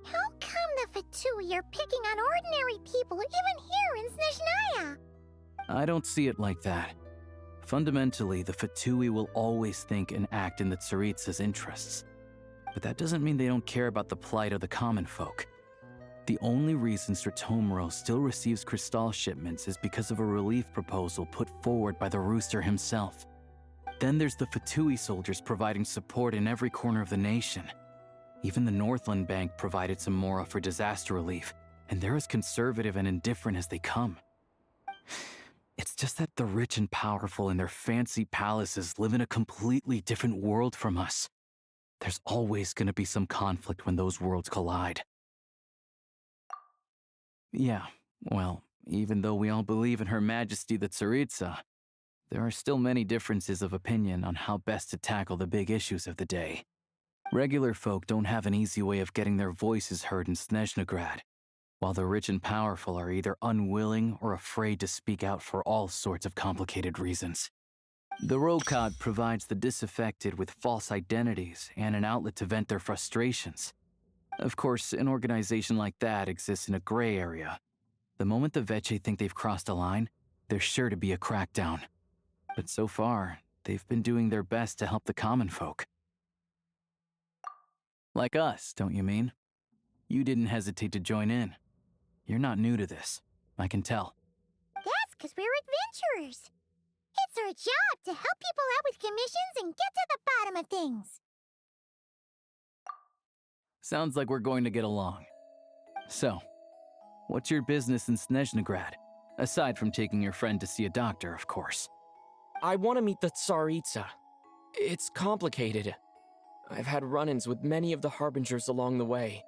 How come the Fatui are picking on ordinary people even here in Snezhnaya? I don't see it like that. Fundamentally, the Fatui will always think and act in the Tsaritsa's interests. But that doesn't mean they don't care about the plight of the common folk. The only reason Stratomero still receives crystal shipments is because of a relief proposal put forward by the Rooster himself. Then there's the Fatui soldiers providing support in every corner of the nation. Even the Northland Bank provided some mora for disaster relief, and they're as conservative and indifferent as they come. It's just that the rich and powerful in their fancy palaces live in a completely different world from us. There's always going to be some conflict when those worlds collide. Yeah, well, even though we all believe in Her Majesty the Tsaritsa, there are still many differences of opinion on how best to tackle the big issues of the day. Regular folk don't have an easy way of getting their voices heard in Snezhnaya, while the rich and powerful are either unwilling or afraid to speak out for all sorts of complicated reasons. The Rokad provides the disaffected with false identities and an outlet to vent their frustrations. Of course, an organization like that exists in a gray area. The moment the Veche think they've crossed a line, there's sure to be a crackdown. But so far, they've been doing their best to help the common folk. Like us, don't you mean? You didn't hesitate to join in. You're not new to this, I can tell. That's because we're adventurers. It's our job to help people out with commissions and get to the bottom of things. Sounds like we're going to get along. So, What's your business in Snezhnagrad? Aside from taking your friend to see a doctor, of course. I want to meet the Tsaritsa. It's complicated. I've had run-ins with many of the Harbingers along the way,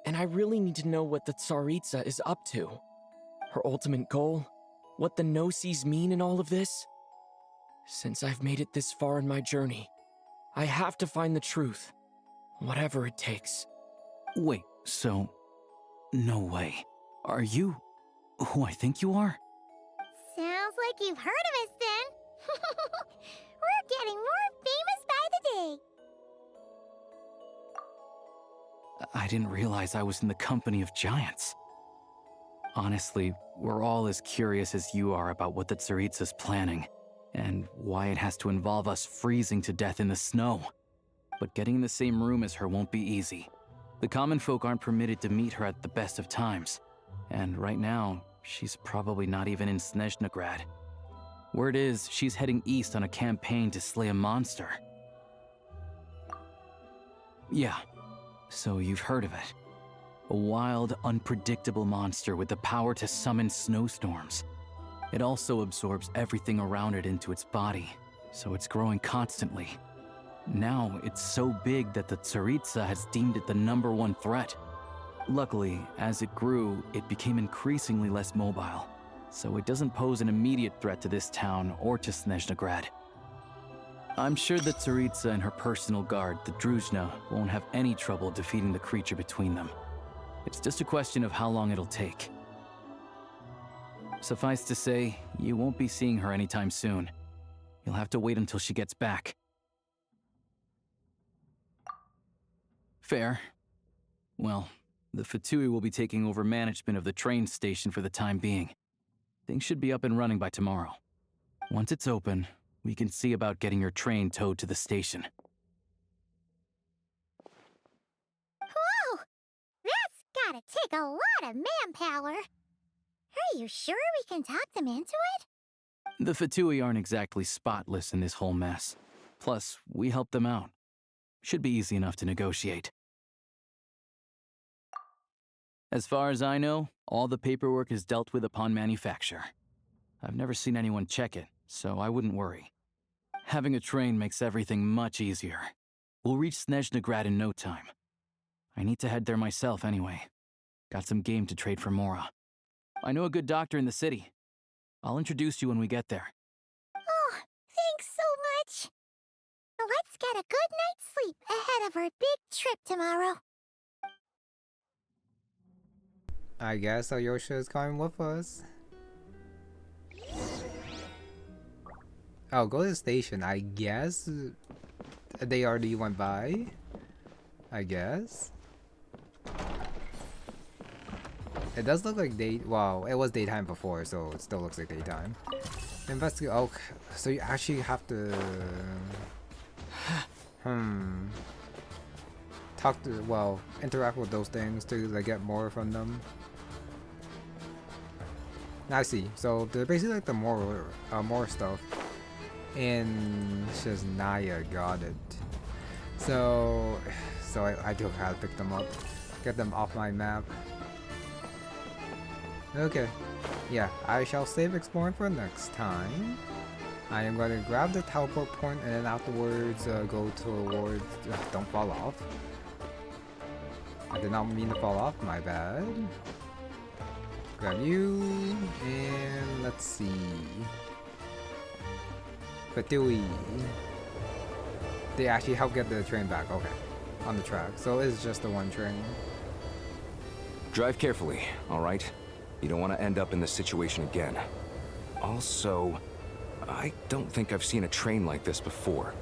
and I really need to know what the Tsaritsa is up to. Her ultimate goal? What the Gnosis mean in all of this? Since I've made it this far in my journey, I have to find the truth, whatever it takes. Wait, so... no way. Are you who I think you are? Sounds like you've heard of us then. We're getting more famous by the day. I didn't realize I was in the company of giants. Honestly, we're all as curious as you are about what the Tsaritsa's planning, and why it has to involve us freezing to death in the snow. But getting in the same room as her won't be easy. The common folk aren't permitted to meet her at the best of times, and right now, she's probably not even in Snezhnagrad. Word is, she's heading east on a campaign to slay a monster. Yeah, so you've heard of it. A wild, unpredictable monster with the power to summon snowstorms. It also absorbs everything around it into its body, so it's growing constantly. Now, it's so big that the Tsaritsa has deemed it the #1 threat. Luckily, as it grew, it became increasingly less mobile, so it doesn't pose an immediate threat to this town or to Snezhnagrad. I'm sure the Tsaritsa and her personal guard, the Druzhna, won't have any trouble defeating the creature between them. It's just a question of how long it'll take. Suffice to say, you won't be seeing her anytime soon. You'll have to wait until she gets back. Fair. Well, the Fatui will be taking over management of the train station for the time being. Things should be up and running by tomorrow. Once it's open, we can see about getting your train towed to the station. Whoa! That's gotta take a lot of manpower. Are you sure we can talk them into it? The Fatui aren't exactly spotless in this whole mess. Plus, we helped them out. Should be easy enough to negotiate. As far as I know, all the paperwork is dealt with upon manufacture. I've never seen anyone check it, so I wouldn't worry. Having a train makes everything much easier. We'll reach Snezhnagrad in no time. I need to head there myself anyway. Got some game to trade for Mora. I know a good doctor in the city. I'll introduce you when we get there. Oh, thanks so much. Let's get a good night's sleep ahead of our big trip tomorrow. I guess Alyosha is coming with us. Oh, go to the station. I guess they already went by. I guess. It does look like day. Well, it was daytime before, so it still looks like daytime. Investigate. Oh, so you actually have to. Talk to. Well, interact with those things to like get more from them. I see. So they're basically like the more stuff in Snezhnaya. Got it. So I do have to pick them up, get them off my map. Okay, yeah, I shall save exploring for next time. I am going to grab the teleport point and then afterwards go towards. Don't fall off. I did not mean to fall off. My bad. Grab you, and let's see. Fatui. They actually help get the train back. Okay, on the track. So it's just the one train. Drive carefully, all right? You don't want to end up in this situation again. Also, I don't think I've seen a train like this before.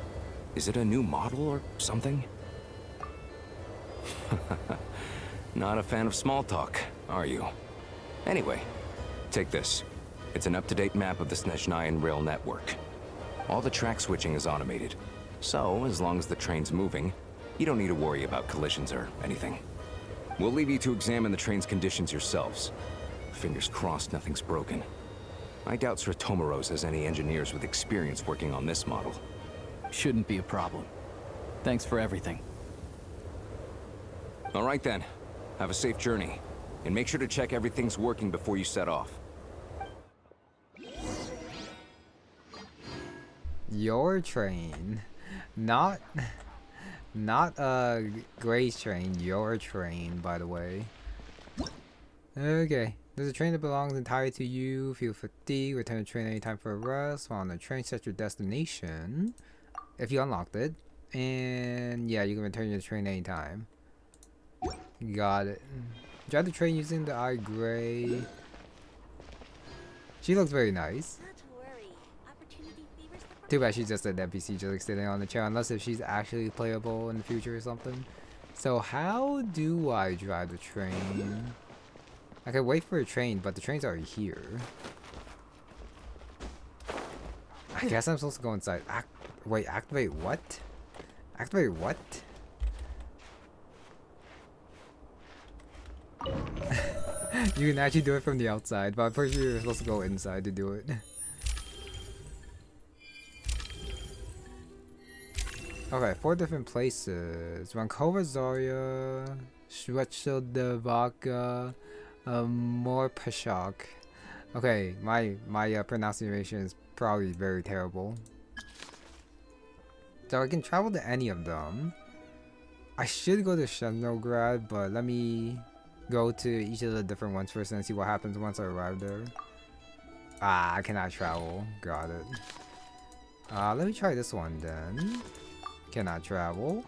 Is it a new model or something? Not a fan of small talk, are you? Anyway, take this. It's an up-to-date map of the Snezhnayan rail network. All the track switching is automated, so as long as the train's moving, you don't need to worry about collisions or anything. We'll leave you to examine the train's conditions yourselves. Fingers crossed nothing's broken. I doubt Sratomaros has any engineers with experience working on this model. Shouldn't be a problem. Thanks for everything. All right then. Have a safe journey. And make sure to check everything's working before you set off. Your train. Not Gray's train, your train, by the way. Okay. There's a train that belongs entirely to you. Feel fatigued. Return the train anytime for a rest. While on the train, set your destination. If you unlocked it. And yeah, you can return your train anytime. Got it. Drive the train using the eye Gray. She looks very nice. Too bad she's just an NPC just like sitting on the chair, unless if she's actually playable in the future or something. So how do I drive the train? I can wait for a train, but the train's already here. I guess I'm supposed to go inside. Wait, activate what? Activate what? You can actually do it from the outside, but I'm pretty sure you're supposed to go inside to do it. Okay, 4 different places. Rankova, Zarya, Shvetsildevaka, Morpashok. Okay, my pronunciation is probably very terrible. So I can travel to any of them. I should go to Shenograd, but let me go to each of the different ones first and see what happens once I arrive there. I cannot travel. Got it. Let me try this one then. Cannot travel.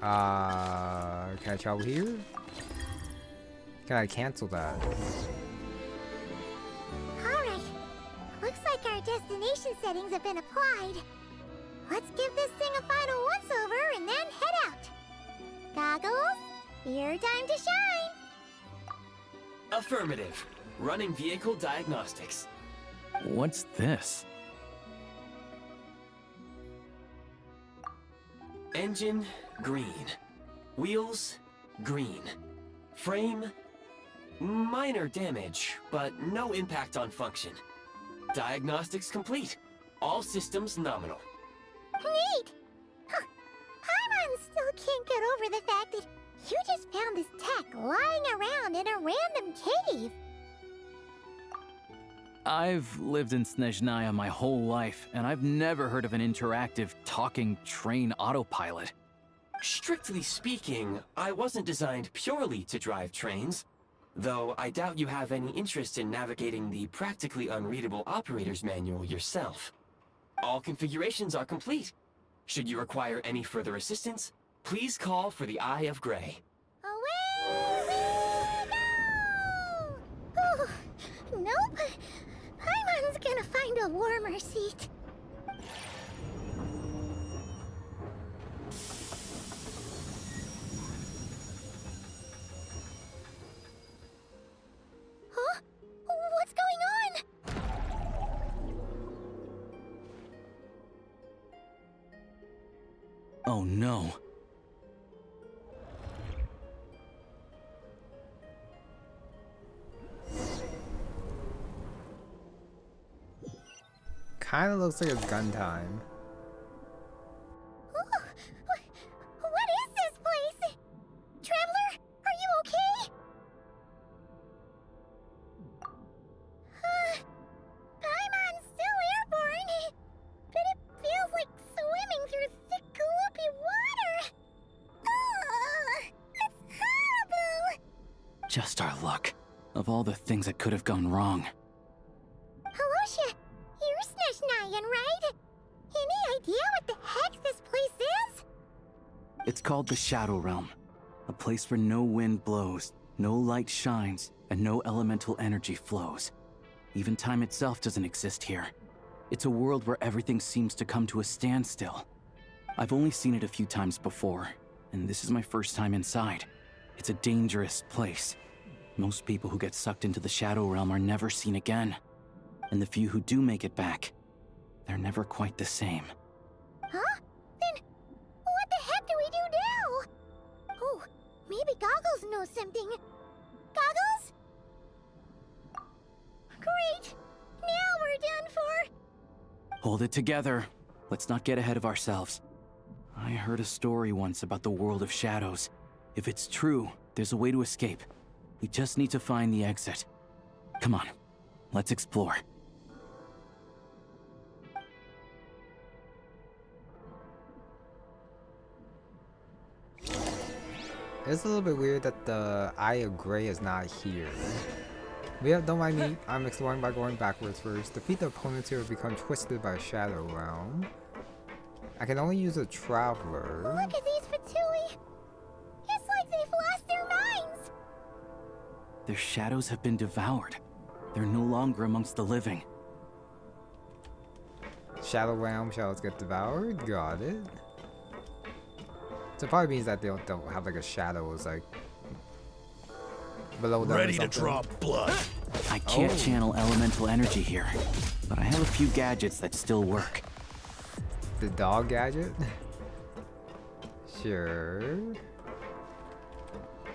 Can I travel here? Can I cancel that? Alright. Looks like our destination settings have been applied. Let's give this thing a final once-over and then head out. Goggles, your time to shine! Affirmative. Running vehicle diagnostics. What's this? Engine, green. Wheels, green. Frame, minor damage, but no impact on function. Diagnostics complete. All systems nominal. Neat! Huh. Paimon still can't get over the fact that you just found this tech lying around in a random cave. I've lived in Snezhnaya my whole life, and I've never heard of an interactive, talking train autopilot. Strictly speaking, I wasn't designed purely to drive trains, though I doubt you have any interest in navigating the practically unreadable operator's manual yourself. All configurations are complete. Should you require any further assistance, please call for the Eye of Gray. Away we go! Oh, nope. Paimon's gonna find a warmer seat. Huh? What's going on? Oh no. Kinda looks like it's gun time. Oh, what is this place? Traveler, are you okay? Paimon's still airborne, but it feels like swimming through thick, gloopy water. It's horrible. Just our luck. Of all the things that could have gone wrong. Alyosha, you're Snezhnayan, right? Any idea what the heck this place is? It's called the Shadow Realm. A place where no wind blows, no light shines, and no elemental energy flows. Even time itself doesn't exist here. It's a world where everything seems to come to a standstill. I've only seen it a few times before, and this is my first time inside. It's a dangerous place. Most people who get sucked into the Shadow Realm are never seen again. And the few who do make it back, they're never quite the same. Huh? Then, what the heck do we do now? Oh, maybe Goggles knows something. Goggles? Great! Now we're done for! Hold it together. Let's not get ahead of ourselves. I heard a story once about the world of shadows. If it's true, There's a way to escape. We just need to find the exit. Come on, let's explore. It's a little bit weird that the Eye of Grey is not here. Don't mind me, I'm exploring by going backwards first. Defeat the opponents here become twisted by Shadow Realm. I can only use a Traveler. Look at these Fatui! It's like they've lost their minds! Their shadows have been devoured. They're no longer amongst the living. Shadow Realm shadows get devoured? Got it. So it probably means that they don't have like a shadow is like below them. Ready to drop blood. I can't channel elemental energy here, but I have a few gadgets that still work. The dog gadget? Sure.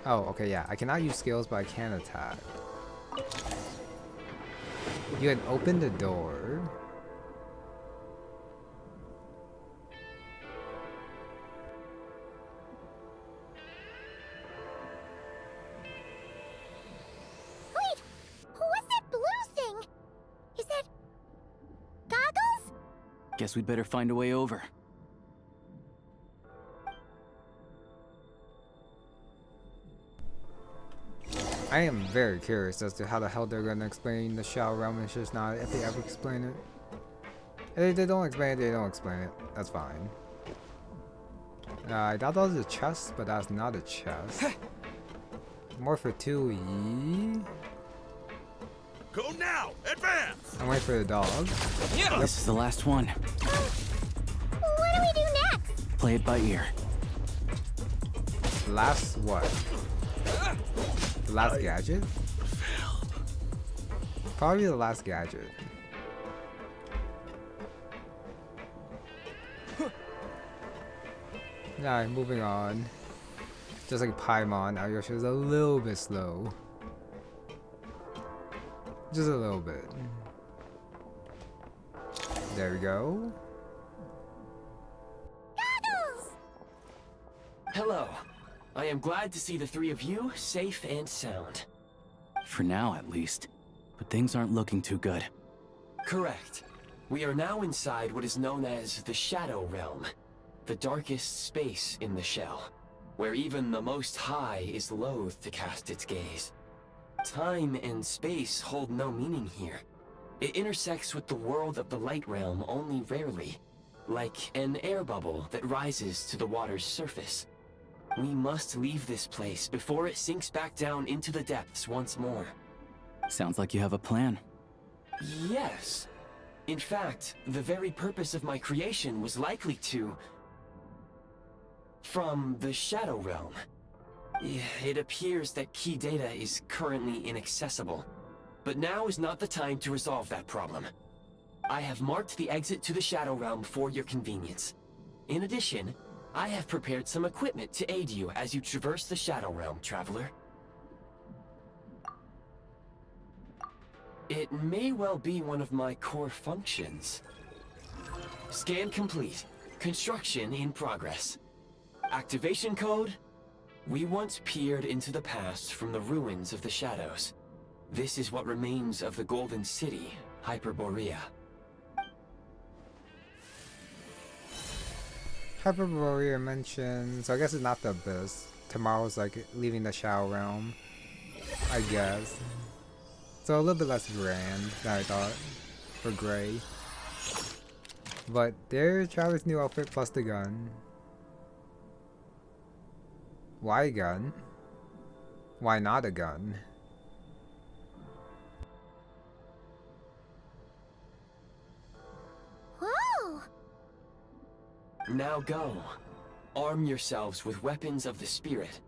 Oh, okay, yeah. I cannot use skills, but I can attack. You can open the door. Wait! What's that blue thing? Is that... goggles? Guess we'd better find a way over. I am very curious as to how the hell they're gonna explain the Shadow Realm and Snezhnaya if they ever explain it. If they don't explain it, they don't explain it. That's fine. I thought that was a chest, but that's not a chest. More for Tui. Go now! Advance! I'm waiting for the dog. Yeah. This is the last one. What do we do next? Play it by ear. Last what? The last gadget? Probably the last gadget. Alright, moving on. Just like Paimon, Alyosha is a little bit slow. Just a little bit. There we go. Hello. I am glad to see the three of you safe and sound. For now, at least. But things aren't looking too good. Correct. We are now inside what is known as the Shadow Realm, the darkest space in the shell, where even the Most High is loath to cast its gaze. Time and space hold no meaning here. It intersects with the world of the Light Realm only rarely, like an air bubble that rises to the water's surface. We must leave this place before it sinks back down into the depths once more. Sounds like you have a plan. Yes. In fact, the very purpose of my creation was likely to... from the Shadow Realm. It appears that key data is currently inaccessible, but now is not the time to resolve that problem. I have marked the exit to the Shadow Realm for your convenience. In addition, I have prepared some equipment to aid you as you traverse the Shadow Realm, Traveler. It may well be one of my core functions. Scan complete. Construction in progress. Activation code? We once peered into the past from the ruins of the shadows. This is what remains of the Golden City, Hyperborea. Hyperborea mentions, I guess it's not the abyss. Tomorrow's like leaving the Shadow Realm, I guess. So a little bit less grand than I thought for Gray. But there's Traveler's new outfit plus the gun. Why a gun? Why not a gun? Whoa! Now go. Arm yourselves with weapons of the spirit.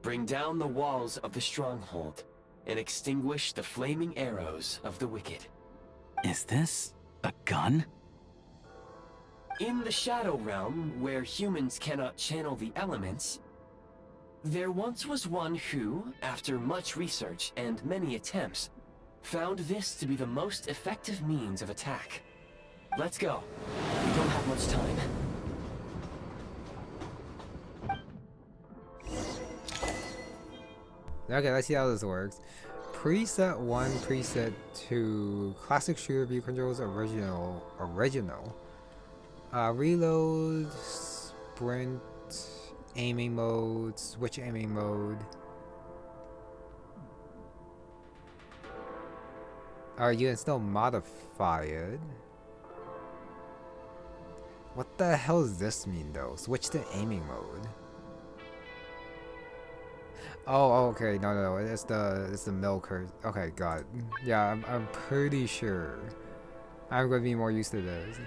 Bring down the walls of the stronghold and extinguish the flaming arrows of the wicked. Is this a gun? In the Shadow Realm, where humans cannot channel the elements, there once was one who, after much research and many attempts, found this to be the most effective means of attack. Let's go. We don't have much time. Okay, let's see how this works. Preset 1, preset 2, classic shooter view controls, original. Reload, sprint, aiming mode, switch aiming mode. You can still modify it. What the hell does this mean though? Switch to aiming mode. Oh, okay, no, it's the milker. Okay, got it. Yeah, I'm pretty sure I'm gonna be more used to this.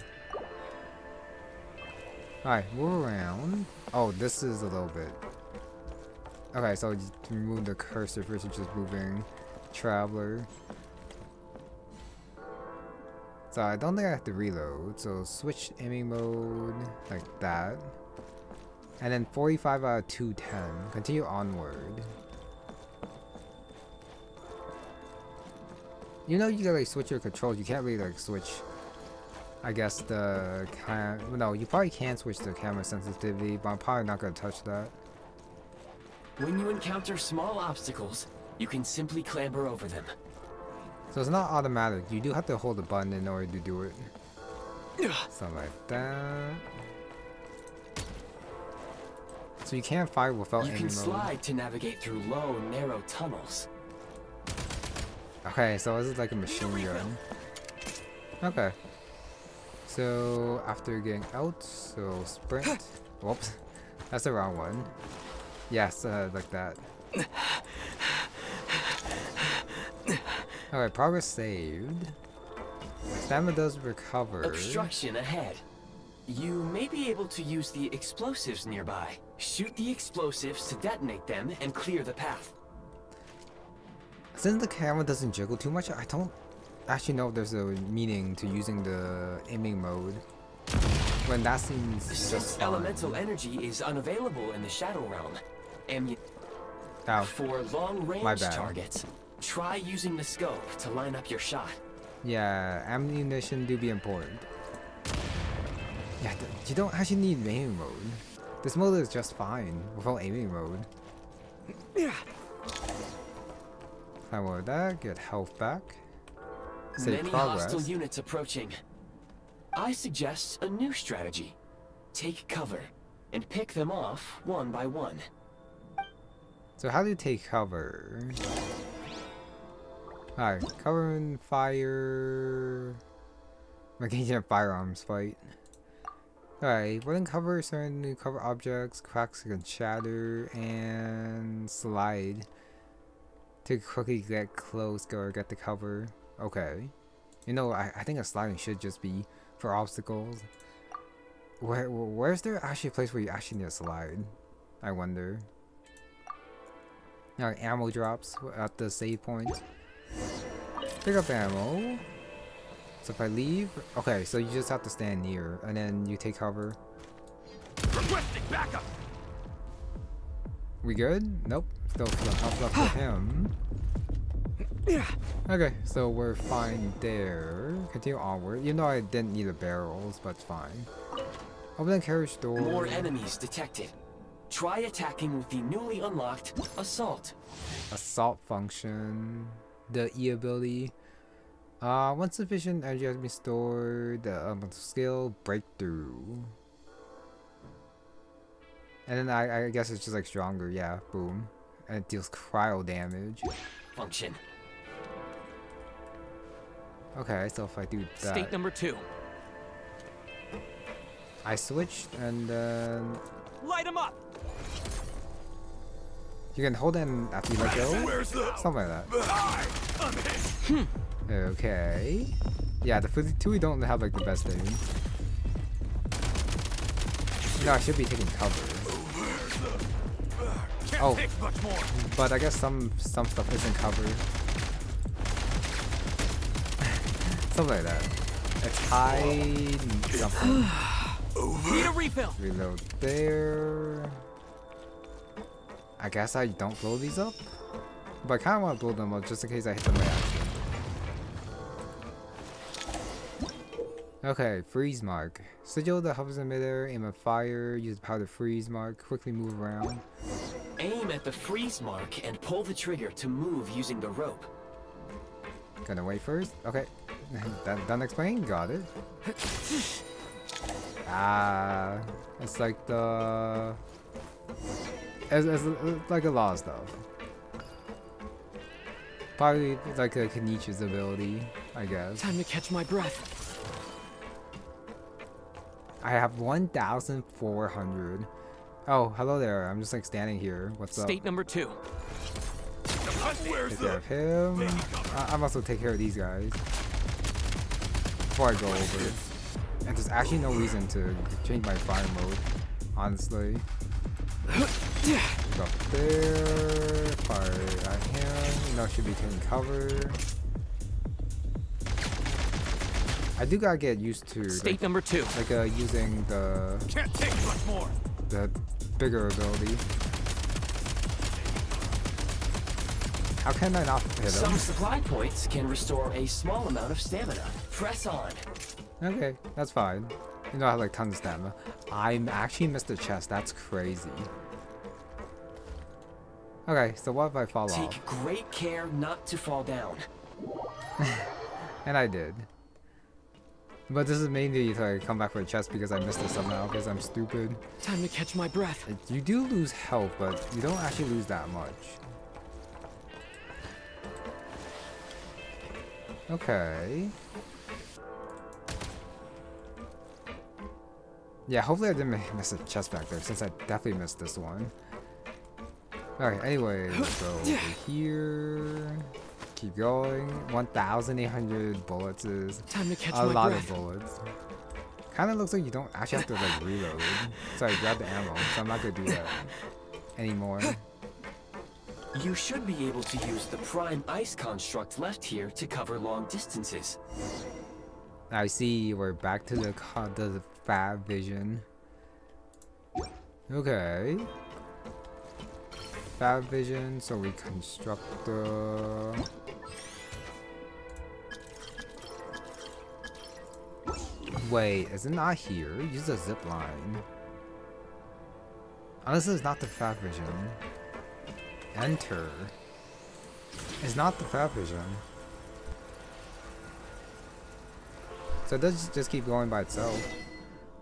Alright, move around. Oh, this is a little bit. Okay, so just remove the cursor versus just moving Traveler. So I don't think I have to reload, so switch aiming mode like that. And then 45 out of 210. Continue onward. You know you gotta like switch your controls, you can't really like switch, I guess the no, you probably can switch the camera sensitivity, but I'm probably not gonna touch that. When you encounter small obstacles, you can simply clamber over them. So it's not automatic, you do have to hold the button in order to do it. Something like that. So you can't fire without aiming mode. You can slide to navigate through low, narrow tunnels. Okay, so this is like a machine gun. Okay. So after getting out, so sprint. Whoops, that's the wrong one. Yes, like that. Alright, progress saved. Stamina does recover. Obstruction ahead. You may be able to use the explosives nearby. Shoot the explosives to detonate them and clear the path. Since the camera doesn't jiggle too much, I don't actually know if there's a meaning to using the aiming mode. When that seems just fine. Elemental energy is unavailable in the Shadow Realm. For long-range targets, try using the scope to line up your shot. Yeah, ammunition do be important. Yeah, you don't actually need aiming mode. This mode is just fine without aiming mode. I want that, get health back. Save Many progress. hostile units approaching. I suggest a new strategy. Take cover and pick them off one by one. So how do you take cover? Alright, cover and fire. Engaging a firearms fight. Alright, running cover, certain new cover objects, cracks can shatter, and slide. To quickly get close or get the cover. Okay. You know, I think a sliding should just be for obstacles. Where's there actually a place where you actually need to slide? I wonder. Now ammo drops at the save point. Pick up ammo. So if I leave, okay, so you just have to stand near and then you take cover. Requesting backup. We good? Nope. Still some health left for him. Okay, so we're fine there. Continue onward. Even though I didn't need the barrels, but it's fine. Open the carriage door. More enemies detected. Try attacking with the newly unlocked Assault. Assault function. The E ability. Once sufficient energy has been stored, the elemental skill, breakthrough. And then I guess it's just like stronger, yeah, boom. And it deals cryo damage. Function. Okay, so if I do that. State number 2. I switched and then light him up. You can hold in after you let go. Something like that. Okay. Yeah, the Tui don't have like the best aim. No, I should be taking cover. Oh, but I guess some stuff isn't covered. Something like that. It's hide something. Need a refill. Reload there. I guess I don't blow these up, but I kind of want to blow them up just in case I hit them by accident. Okay, freeze mark. Sigil that hovers in midair, aim at fire, use the power to freeze mark, quickly move around. Aim at the freeze mark and pull the trigger to move using the rope. Gonna wait first? Okay. Done explaining? Got it. Ah, it's like the... It's like a lot of stuff. Probably like a Kenichi's ability, I guess. Time to catch my breath. I have 1,400. Oh, hello there. I'm just like standing here. What's up? State number 2. Take care of him. I'm also take care of these guys before I go over. And there's actually no reason to change my fire mode, honestly. Go up there, fire at him. No, should be taking cover. I do gotta get used to State number 2. Like using the Can't take much more. The bigger ability. How can I not hit him? Some supply points can restore a small amount of stamina. Press on. Okay, that's fine. You know I have like tons of stamina. I actually missed the chest. That's crazy. Okay, so what if I fall off? Take great care not to fall down. And I did. But this is mainly to like, come back for a chest because I missed it somehow because I'm stupid. Time to catch my breath. You do lose health, but you don't actually lose that much. Okay. Yeah, hopefully I didn't miss a chest back there since I definitely missed this one. Alright, anyway, let's go over here. Keep going. 1,800 bullets is Time to catch a my lot breath. of bullets. Kind of looks like you don't actually have to like reload. Sorry, grab the ammo, so I'm not gonna do that anymore. You should be able to use the prime ice construct left here to cover long distances. I see we're back to the Fab Vision. Okay. Fab Vision, so we construct the... Wait, is it not here? Use the zip line. Unless it's not the Fab Vision. Enter. It's not the Fab Vision. So it does just keep going by itself.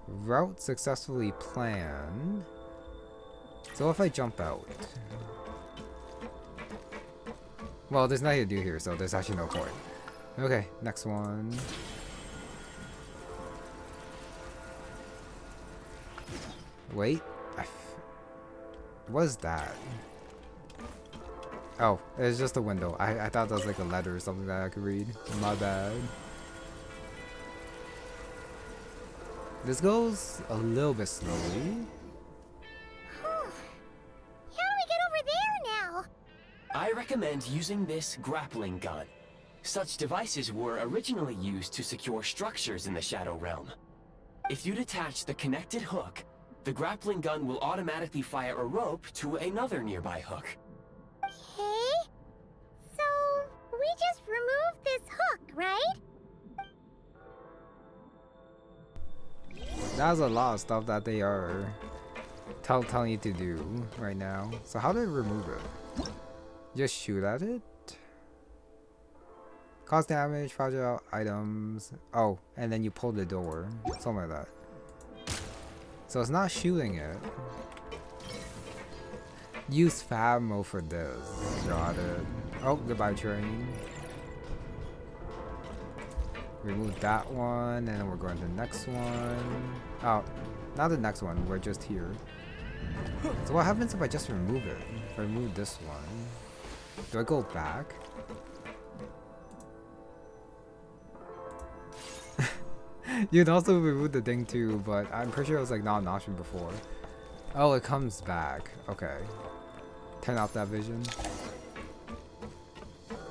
Route successfully planned. So if I jump out? Well, there's nothing to do here, so there's actually no point. Okay, next one. Wait. What is that? Oh, it's just a window. I thought that was like a letter or something that I could read. My bad. This goes a little bit slowly. How do we get over there now? I recommend using this grappling gun. Such devices were originally used to secure structures in the Shadow Realm. If you detach the connected hook, the grappling gun will automatically fire a rope to another nearby hook. Okay. So, we just removed this hook, right? That's a lot of stuff that they are telling you to do right now. So how do I remove it? Just shoot at it? Cause damage, fragile items. Oh, and then you pull the door. Something like that. So it's not shooting it. Use Fab mode for this. Got it. Oh, goodbye train. Remove that one, and then we're going to the next one. Oh, not the next one, we're just here. So what happens if I just remove it? If I remove this one, do I go back? You'd also remove the thing too, but I'm pretty sure it was like not an option before. Oh, it comes back. Okay. Turn off that vision.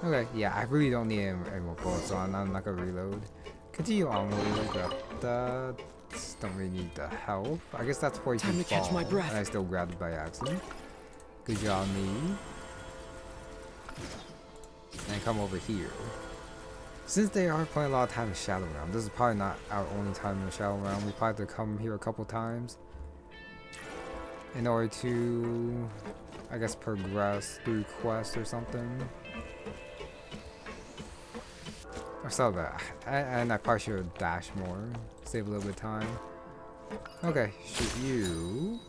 Okay, yeah, I really don't need any more bullets, so I'm not gonna reload. Continue onward, grab that. Don't really need the health. I guess that's where you can fall. Catch my breath. And I still grabbed it by accident. Good job, me. And come over here. Since they are playing a lot of time in Shadow Realm, this is probably not our only time in the Shadow Realm. We probably have to come here a couple times in order to I guess, progress through quests or something. Or so that. And I probably should dash more. Save a little bit of time. Okay, shoot you.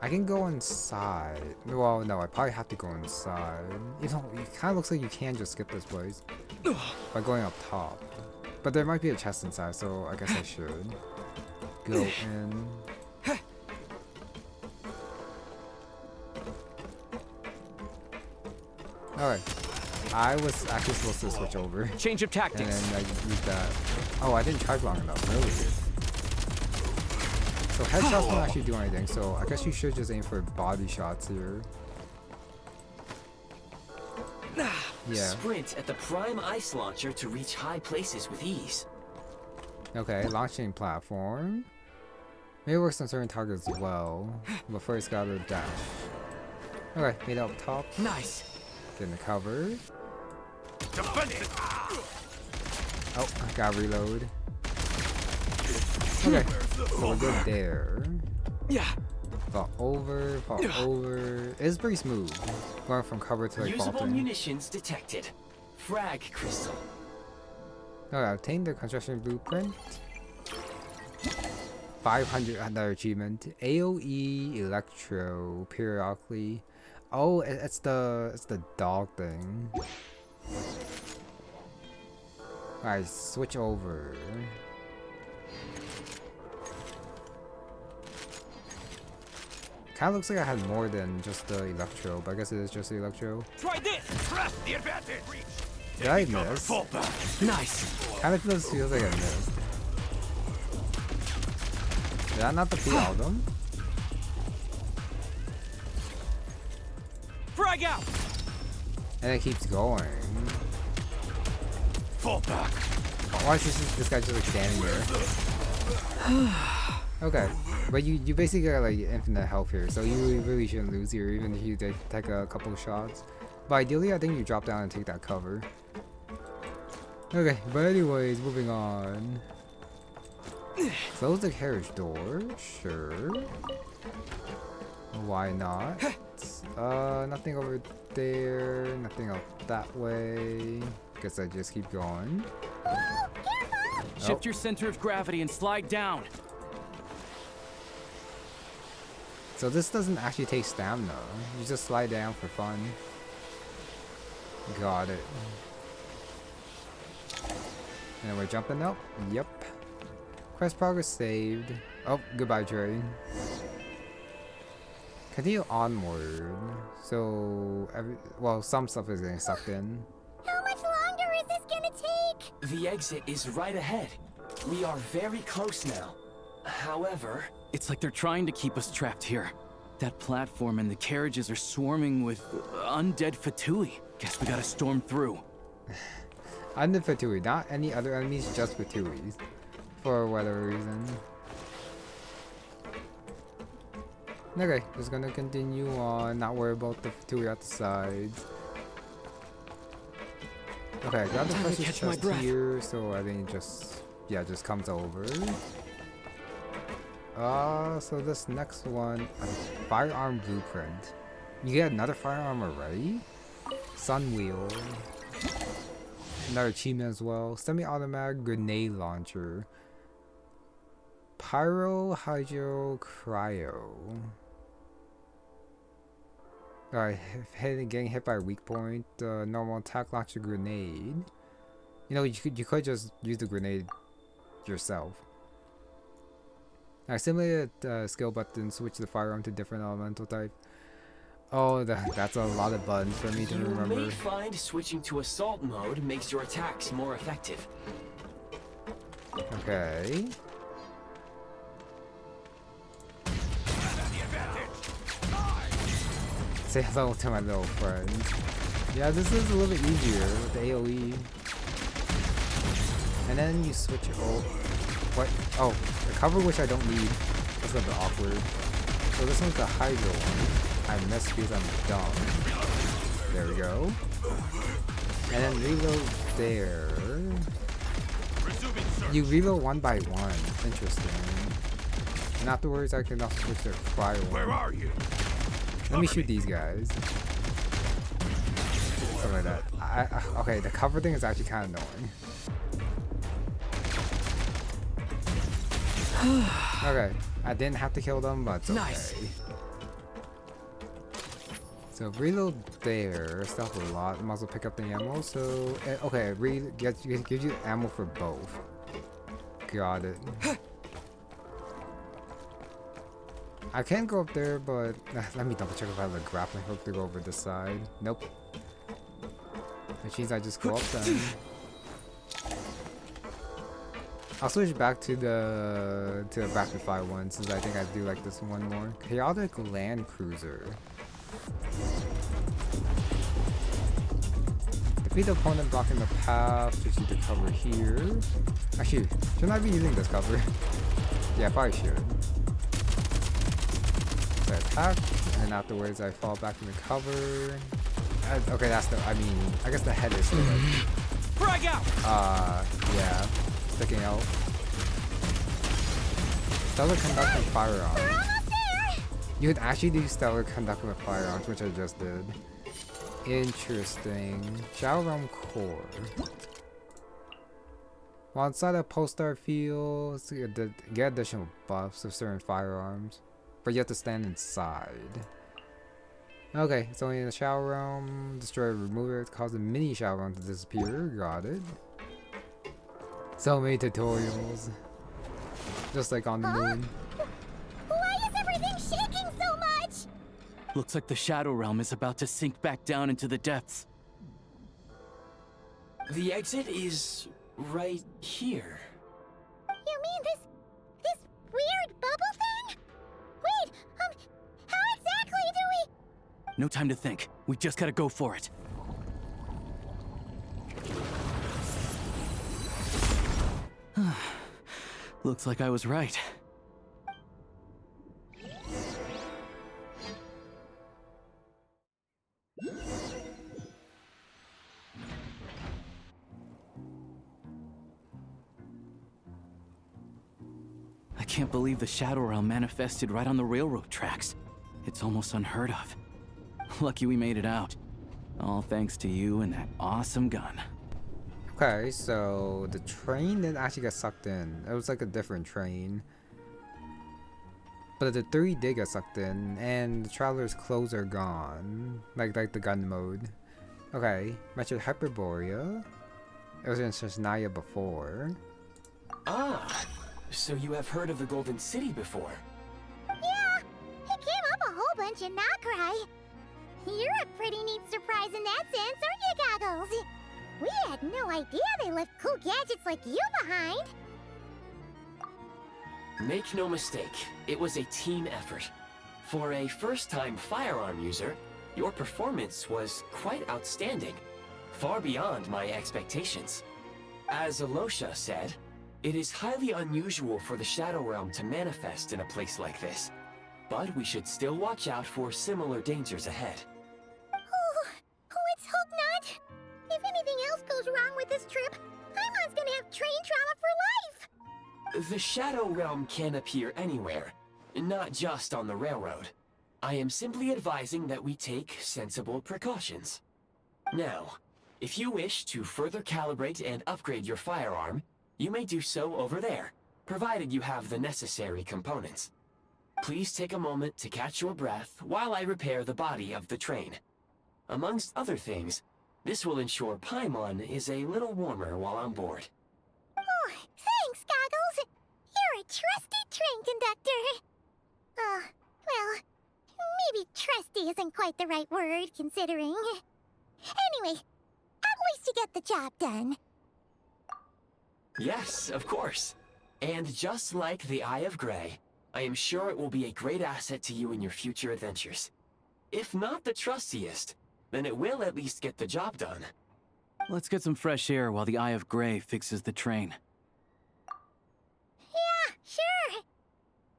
I can go inside. Well, no, I probably have to go inside. You know, it kind of looks like you can just skip this place by going up top. But there might be a chest inside, so I guess I should go in. Alright. I was actually supposed to switch over. Change of tactics. And then I used that. Oh, I didn't try long enough, really. So headshots don't actually do anything, so I guess you should just aim for body shots here. Yeah. Sprint at the prime ice launcher to reach high places with ease. Okay, launching platform. Maybe it works on certain targets as well, but first gotta dash. Okay, meet up top. Nice. Get in the cover. Oh, I gotta reload. Okay, so we're good there. Yeah. Fall over. It's pretty smooth. Going from cover to like Usable vaulting. munitions detected. Frag crystal. Okay, obtain the construction blueprint. 500 another achievement. AOE electro periodically. Oh, it's the dog thing. Alright, switch over. Kinda looks like I had more than just the electro, but I guess it is just the electro. Try this. Press the advantage. Did I miss? Nice. Kinda feels like I missed. Did I not defeat all of them? Frag out. And it keeps going. Fall back. Why is this guy just like standing there? Okay, but you basically got like infinite health here, so you really shouldn't lose here, even if you take a couple shots. But ideally, I think you drop down and take that cover. Okay, but anyways, moving on. Close the carriage door, sure. Why not? Nothing over there, nothing out that way. Guess I just keep going. Shift your center of gravity and slide down. So this doesn't actually take stamina. You just slide down for fun. Got it. And we're jumping up. Yep. Quest progress saved. Oh, goodbye, train. Continue onward. So, well, some stuff is getting sucked in. How much longer is this gonna take? The exit is right ahead. We are very close now. However... It's like they're trying to keep us trapped here. That platform and the carriages are swarming with undead Fatui. Guess we gotta storm through. Undead Fatui, not any other enemies, just Fatuis. For whatever reason. Okay, just gonna continue on, not worry about the Fatui at the sides. Okay, I got the precious chest here, so I think it just comes over. So this next one, firearm blueprint. You get another firearm already? Sun wheel. Another achievement as well. Semi-automatic grenade launcher. Pyro hydro cryo. Alright, getting hit by a weak point. Normal attack launcher grenade. You know, you could just use the grenade yourself. Alright, simulate skill button, switch the firearm to different elemental type. Oh, that's a lot of buttons for me to remember. You may find switching to assault mode makes your attacks more effective. Okay. Say hello to my little friends. Yeah, this is a little bit easier with the AoE. And then you switch over. What? Oh, the cover which I don't need. That's a little bit awkward. So this one's the Hydro one. I missed because I'm dumb. There we go. And then reload there. You reload one by one. Interesting. And afterwards I can also switch to cryo one. Where are you? Let me shoot these guys. Something like that. Okay, the cover thing is actually kind of annoying. Okay, I didn't have to kill them, but it's okay. Nice. So reload there, stuff a lot. Might as well pick up the ammo. So okay, gives you ammo for both. Got it. I can go up there, but let me double check if I have a grappling hook to go over this side. Nope. Which means I just go up then. I'll switch back to the rapid fire one since I think I do like this one more. Chaotic Land Cruiser. Defeat the opponent blocking the path. Just use the cover here. Actually, shouldn't I be using this cover? Yeah, I probably should. So I attack, and then afterwards I fall back in the cover. Okay, that's the. I mean, I guess the head is still like. Frag out! Yeah, sticking out. Stellar conducting firearms. You could actually do stellar conducting with firearms, which I just did. Interesting. Shadow Realm Core. While inside a post-start field, get additional buffs of certain firearms, but you have to stand inside. Okay, it's only in the Shadow Realm. Destroy or remove it, cause the mini Shadow Realm to disappear. Got it. So many tutorials. Just like on the moon. Why is everything shaking so much? Looks like the Shadow Realm is about to sink back down into the depths. The exit is right here. You mean this weird bubble thing? Wait, how exactly do we... No time to think. We just gotta go for it. Looks like I was right. I can't believe the Shadow Realm manifested right on the railroad tracks. It's almost unheard of. Lucky we made it out. All thanks to you and that awesome gun. Okay, so the train didn't actually get sucked in. It was like a different train. But the 3 did get sucked in, and the traveler's clothes are gone. Like the gun mode. Okay, mentioned Hyperborea. It was in Snezhnaya before. Ah, so you have heard of the Golden City before? Yeah, it came up a whole bunch in Nokrai. You're a pretty neat surprise in that sense, aren't you, Goggles? We had no idea they left cool gadgets like you behind. Make no mistake, it was a team effort. For a first-time firearm user, your performance was quite outstanding, far beyond my expectations. As Alyosha said, it is highly unusual for the Shadow Realm to manifest in a place like this, but we should still watch out for similar dangers ahead. Oh, let's hope not. If anything else goes wrong with this trip, Paimon's gonna have train trauma for life! The Shadow Realm can appear anywhere, not just on the railroad. I am simply advising that we take sensible precautions. Now, if you wish to further calibrate and upgrade your firearm, you may do so over there, provided you have the necessary components. Please take a moment to catch your breath while I repair the body of the train. Amongst other things, this will ensure Paimon is a little warmer while on board. Oh, thanks, Goggles. You're a trusty train conductor. Well, maybe trusty isn't quite the right word, considering. Anyway, at least you get the job done. Yes, of course. And just like the Eye of Grey, I am sure it will be a great asset to you in your future adventures. If not the trustiest, then it will at least get the job done. Let's get some fresh air while the Eye of Grey fixes the train. Yeah, sure.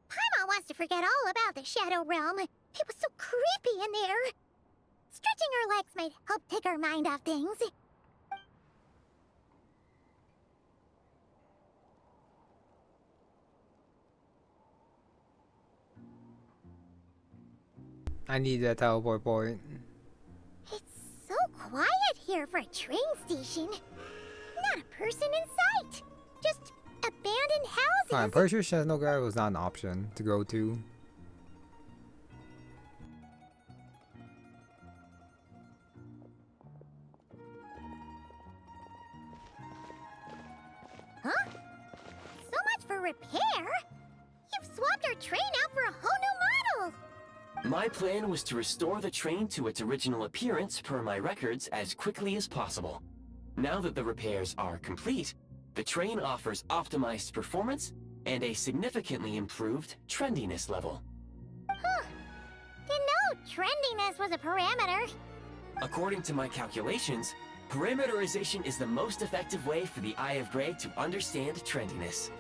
Paimon wants to forget all about the Shadow Realm. It was so creepy in there. Stretching her legs might help take her mind off things. I need that teleport point. It's so quiet here for a train station. Not a person in sight. Just abandoned houses. I'm pretty sure Snezhnaya was not an option to go to. Huh? So much for repair? You've swapped our train out for a whole new model! My plan was to restore the train to its original appearance per my records as quickly as possible. Now that the repairs are complete, the train offers optimized performance and a significantly improved trendiness level. Huh. Didn't know trendiness was a parameter. According to my calculations, parameterization is the most effective way for the Eye of Grey to understand trendiness.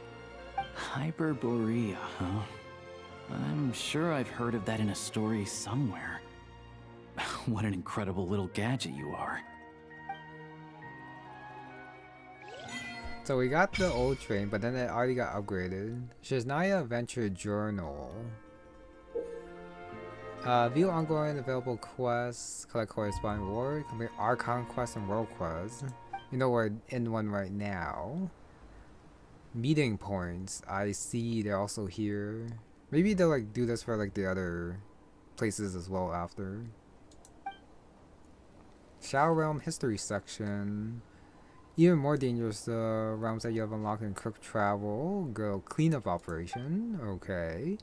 Hyperborea, huh? I'm sure I've heard of that in a story somewhere. What an incredible little gadget you are. So we got the old train, but then it already got upgraded. Snezhnaya Adventure Journal. View ongoing available quests, collect corresponding reward, complete Archon Quest and World Quest. You know we're in one right now. Meeting points. I see they're also here. Maybe they'll like do this for like the other places as well after. Shadow Realm History section. Even more dangerous realms that you have unlocked in quick travel. Go cleanup operation. Okay.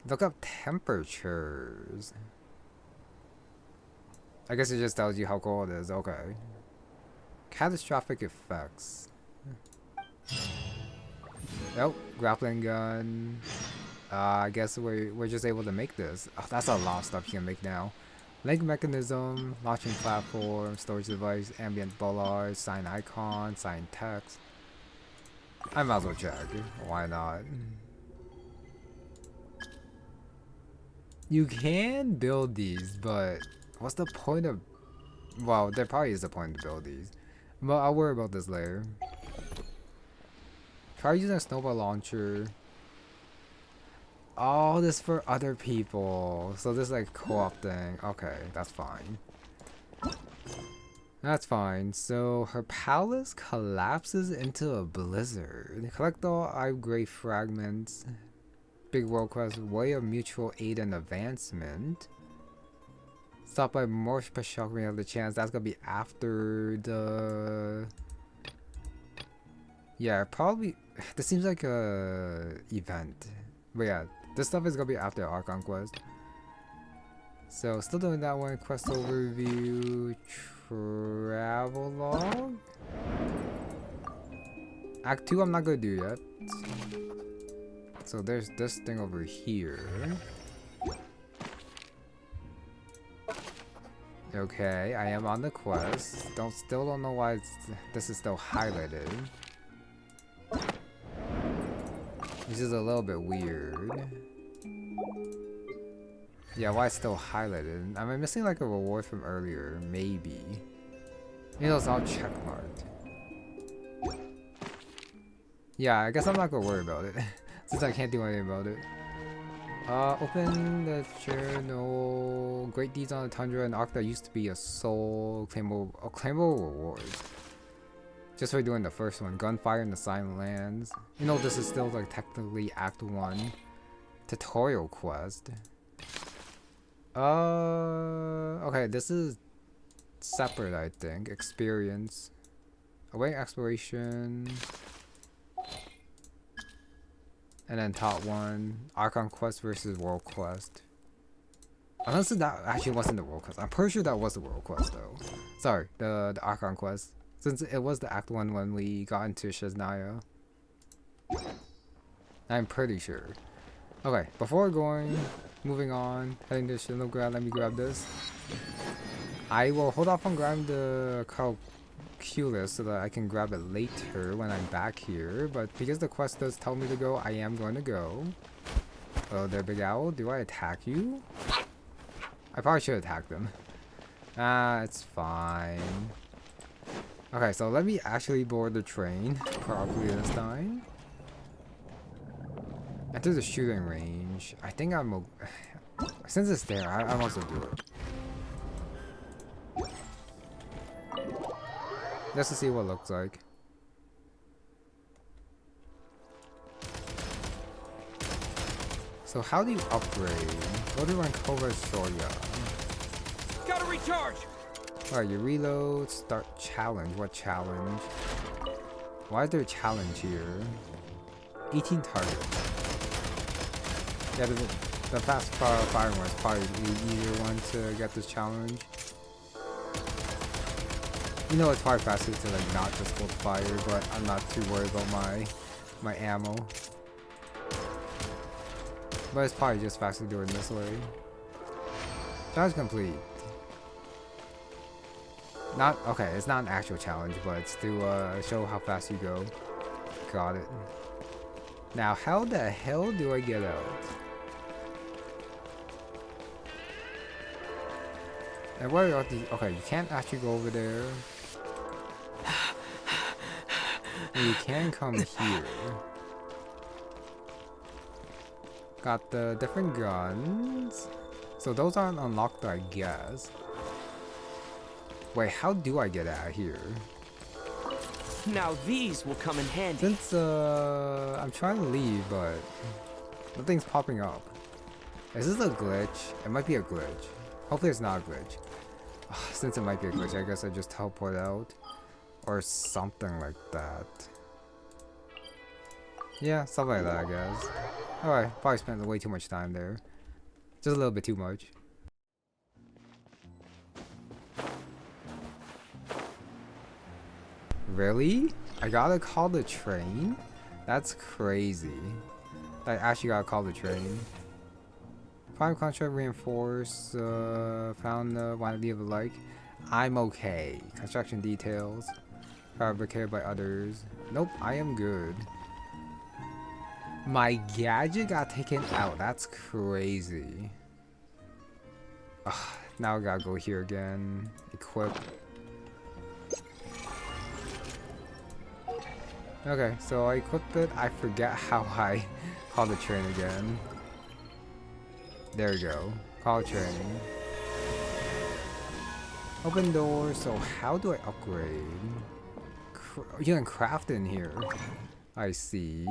Look up temperatures. I guess it just tells you how cold it is. Okay. Catastrophic effects. Nope. Grappling gun. I guess we're just able to make this. Oh, that's a lot of stuff you can make now. Link mechanism, launching platform, storage device, ambient bollard, sign icon, sign text. I might as well check. Why not? You can build these, but what's the point of... Well, there probably is a point to build these. But I'll worry about this later. Try using a snowball launcher. All this for other people. So this is like co-op thing. Okay, that's fine. That's fine. So her palace collapses into a blizzard. Collect all Eye of Grey fragments. Big world quest, way of mutual aid and advancement. Stop by more special when you have the chance. That's gonna be after the... Yeah, probably... This seems like a event. But yeah, this stuff is gonna be after Archon Quest. So, still doing that one. Quest overview. Travel log. Act 2 I'm not gonna do yet. So there's this thing over here. Okay, I am on the quest. Still don't know why this is still highlighted. Which is a little bit weird. Yeah, why it's still highlighted? Am I missing like a reward from earlier? Maybe. You know, it's all checkmarked. Yeah, I guess I'm not gonna worry about it. Since I can't do anything about it. Open the journal. Great deeds on the tundra, an arc that used to be a soul. Claimable rewards. Just for doing the first one. Gunfire in the Silent Lands. You know, this is still like technically Act 1. Tutorial quest. Okay, this is separate, I think. Experience. Awaiting exploration. And then top one, Archon Quest versus World Quest. Unless that actually wasn't the World Quest. I'm pretty sure that was the World Quest though. Sorry, the Archon Quest. Since it was the Act 1 when we got into Snezhnaya. I'm pretty sure. Okay, before moving on, heading to Snezhnaya, let me grab this. I will hold off on grabbing the calculus so that I can grab it later when I'm back here, but because the quest does tell me to go, I am going to go. Oh, there, Big Owl. Do I attack you? I probably should attack them. Ah, it's fine. Okay, so let me actually board the train properly this time. Enter the shooting range. I think I'm Since it's there, I want to do it. Just to see what it looks like. So how do you upgrade? Go to Rankova Shoya. Gotta recharge! Alright, you reload, start challenge. What challenge? Why is there a challenge here? 18 targets. Yeah, the fast fire one is probably the easier one to get this challenge. You know it's probably faster to like not just hold fire, but I'm not too worried about my ammo. But it's probably just faster to do it this way. Challenge complete. Not okay, it's not an actual challenge, but it's to show how fast you go. Got it. Now how the hell do I get out? And where are the okay, you can't actually go over there. You can come here. Got the different guns. So those aren't unlocked, I guess. Wait, how do I get out of here? Now these will come in handy. Since I'm trying to leave, but nothing's popping up. Is this a glitch? It might be a glitch. Hopefully it's not a glitch. Since it might be a glitch, I guess I just teleport out. Or something like that. Yeah, something like that, I guess. Alright, probably spent way too much time there. Just a little bit too much. Really? I gotta call the train? That's crazy. I actually gotta call the train. Prime contract reinforced. Found the quantity of the like. I'm okay. Construction details. Fabricated by others. Nope, I am good. My gadget got taken out. That's crazy. Ugh, now I gotta go here again. Equip. Okay, so I equipped it. I forget how I call the train again. There we go. Call train. Open door. So how do I upgrade? You can craft in here. I see.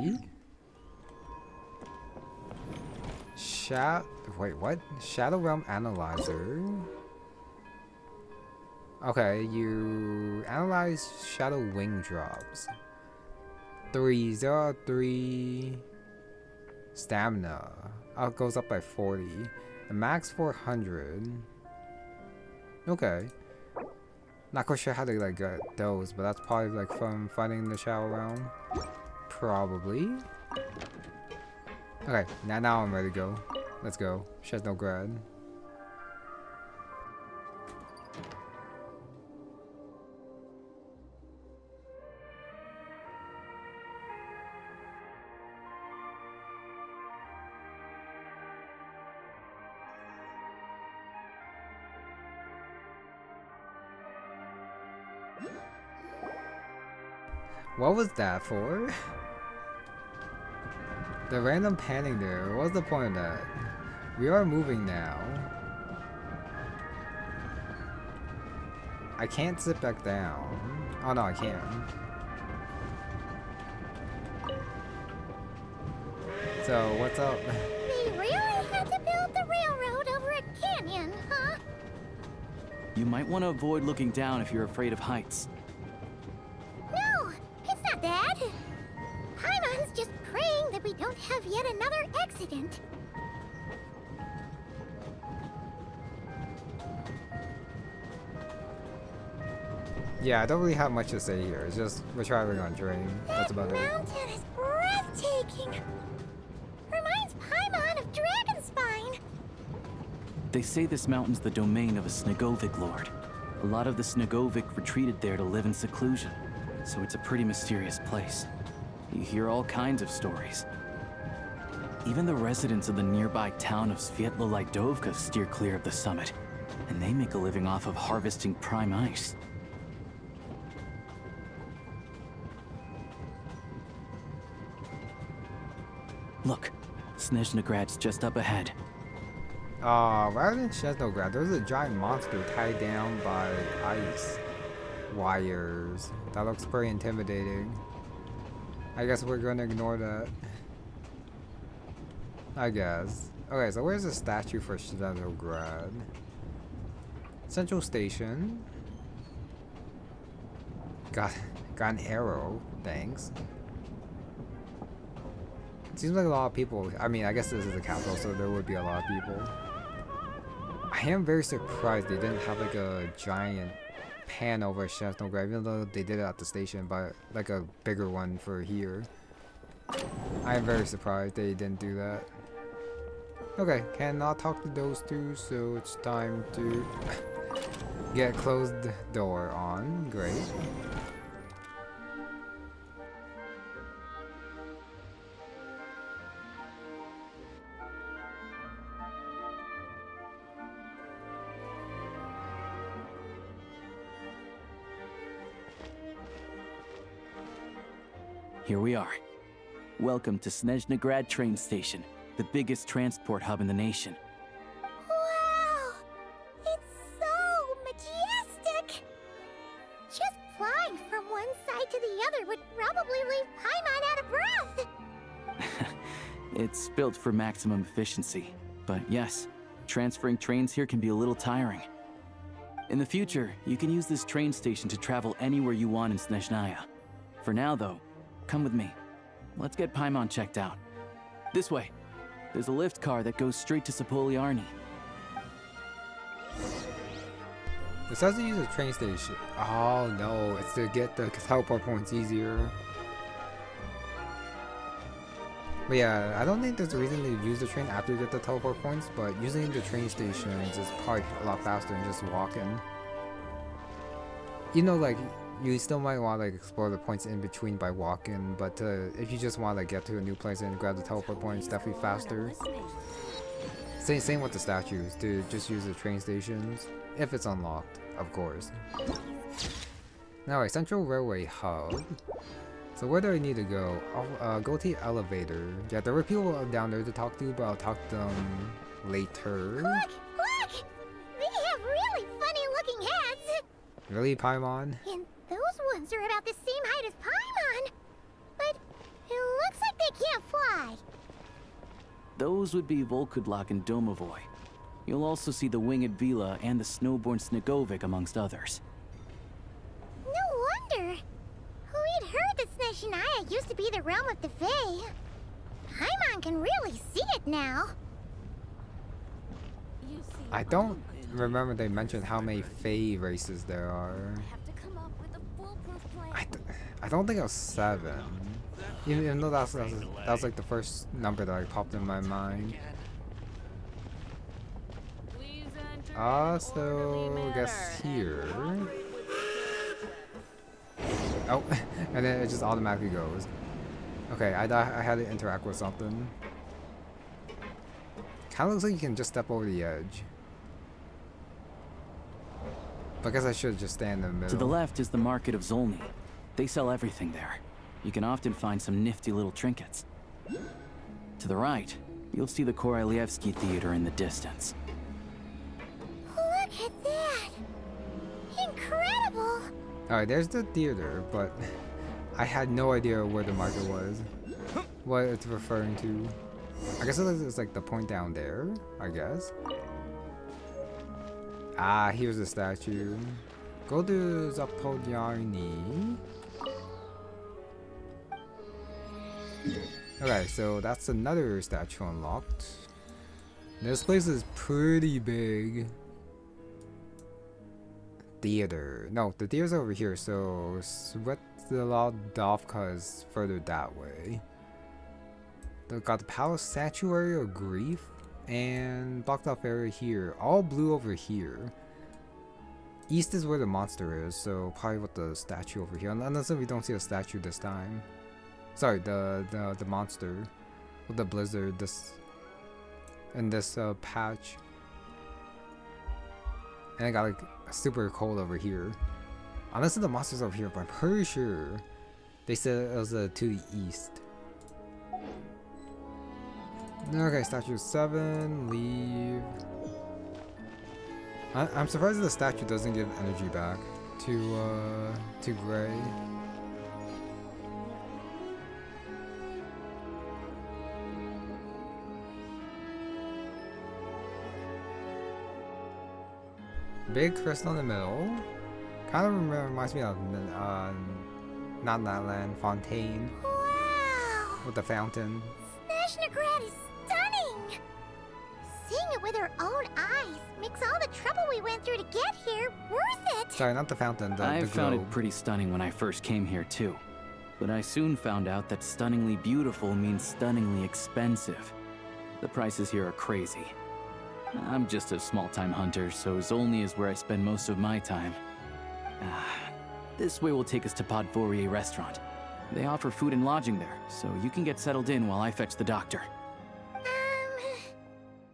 Wait, what? Shadow Realm Analyzer. Okay, you analyze Shadow Wing drops. 303 stamina. Oh, it goes up by 40. And max 400. Okay. Not quite sure how to like get those, but that's probably like from fighting the Shadow Realm. Probably. Okay, now I'm ready to go. Let's go. Snezhnograd. What was that for? The random panning there, what's the point of that? We are moving now. I can't sit back down. Oh no, I can. So, what's up? They really had to build the railroad over a canyon, huh? You might want to avoid looking down if you're afraid of heights. No, it's not that. Paimon's just praying that we don't have yet another accident. Yeah, I don't really have much to say here. It's just we're traveling on train. That's about it. That mountain is breathtaking. Reminds Paimon of Dragonspine. They say this mountain's the domain of a Snegovic lord. A lot of the Snegovic retreated there to live in seclusion, so it's a pretty mysterious place. You hear all kinds of stories. Even the residents of the nearby town of Svietlo-Lidovka steer clear of the summit, and they make a living off of harvesting prime ice. Look, Snezhnograd's just up ahead. Rather than Snezhnaya, there's a giant monster tied down by ice wires. That looks pretty intimidating. I guess we're gonna ignore that. I guess. Okay, so where's the statue for Snezhnaya? Central Station. Got an arrow. Thanks. Seems like a lot of people. I mean, I guess this is the capital, so there would be a lot of people. I am very surprised they didn't have like a giant pan over Snezhnaya, even though they did it at the station, but like a bigger one for here. I am very surprised they didn't do that. Okay, cannot talk to those two, so it's time to get closed door on. Great. Here we are. Welcome to Snezhnaya train station, the biggest transport hub in the nation. Wow! It's so majestic! Just flying from one side to the other would probably leave Paimon out of breath! It's built for maximum efficiency, but yes, transferring trains here can be a little tiring. In the future, you can use this train station to travel anywhere you want in Snezhnaya. For now, though, come with me. Let's get Paimon checked out. This way. There's a lift car that goes straight to Sapoliarni. It says to use a train station. Oh no, it's to get the teleport points easier. But yeah, I don't think there's a reason to use the train after you get the teleport points, but using the train stations is probably a lot faster than just walking. You know, like, you still might want to like explore the points in between by walking, but if you just want to like get to a new place and grab the teleport points, definitely faster. Same with the statues, to just use the train stations if it's unlocked, of course. Alright, Central Railway Hub. So where do I need to go? I'll go to the elevator. Yeah, there were people down there to talk to, but I'll talk to them later. Look! Look! They have really funny looking heads! Really, Paimon? And those ones are about the same height as Paimon! But it looks like they can't fly! Those would be Volkudlak and Domovoy. You'll also see the winged Vila and the snowborn Snegovic amongst others. No wonder! We'd heard that Snezhnaya used to be the realm of the Fae. Paimon can really see it now. I don't remember they mentioned how many Fae races there are. I don't think it was 7. Even though that was like the first number that like popped in my mind. Also, I guess here. Oh, and then it just automatically goes. Okay, I had to interact with something. Kinda looks like you can just step over the edge. But I guess I should just stand in the middle. To the left is the market of Zolny. They sell everything there. You can often find some nifty little trinkets. To the right, you'll see the Korolyevsky Theater in the distance. Look at that! Incredible! Alright, there's the theater, but I had no idea where the market was. What it's referring to. I guess it's like the point down there, I guess. Ah, here's the statue. Go to Zapolyarny. Okay, so that's another statue unlocked. This place is pretty big. Theater. No, the theater's over here, so Svetlodovka is further that way. They've got the Palace Sanctuary of Grief and blocked off area here. All blue over here. East is where the monster is, so probably with the statue over here. Unless we don't see a statue this time. Sorry, the monster with the blizzard in this patch. And I got like super cold over here. Unless the monster's over here, but I'm pretty sure they said it was to the east. Okay, statue 7, leave. I'm surprised the statue doesn't give energy back to Gray. Big crystal in the middle. Kind of reminds me of not Natland, Fontaine. Wow! With the fountain. Snezhnaya is stunning! Seeing it with our own eyes makes all the trouble we went through to get here worth it! Sorry, not the fountain, I the found globe. it pretty stunning when I first came here too. But I soon found out that stunningly beautiful means stunningly expensive. The prices here are crazy. I'm just a small-time hunter, so Zolny is where I spend most of my time. This way will take us to Podvorier restaurant. They offer food and lodging there, so you can get settled in while I fetch the doctor.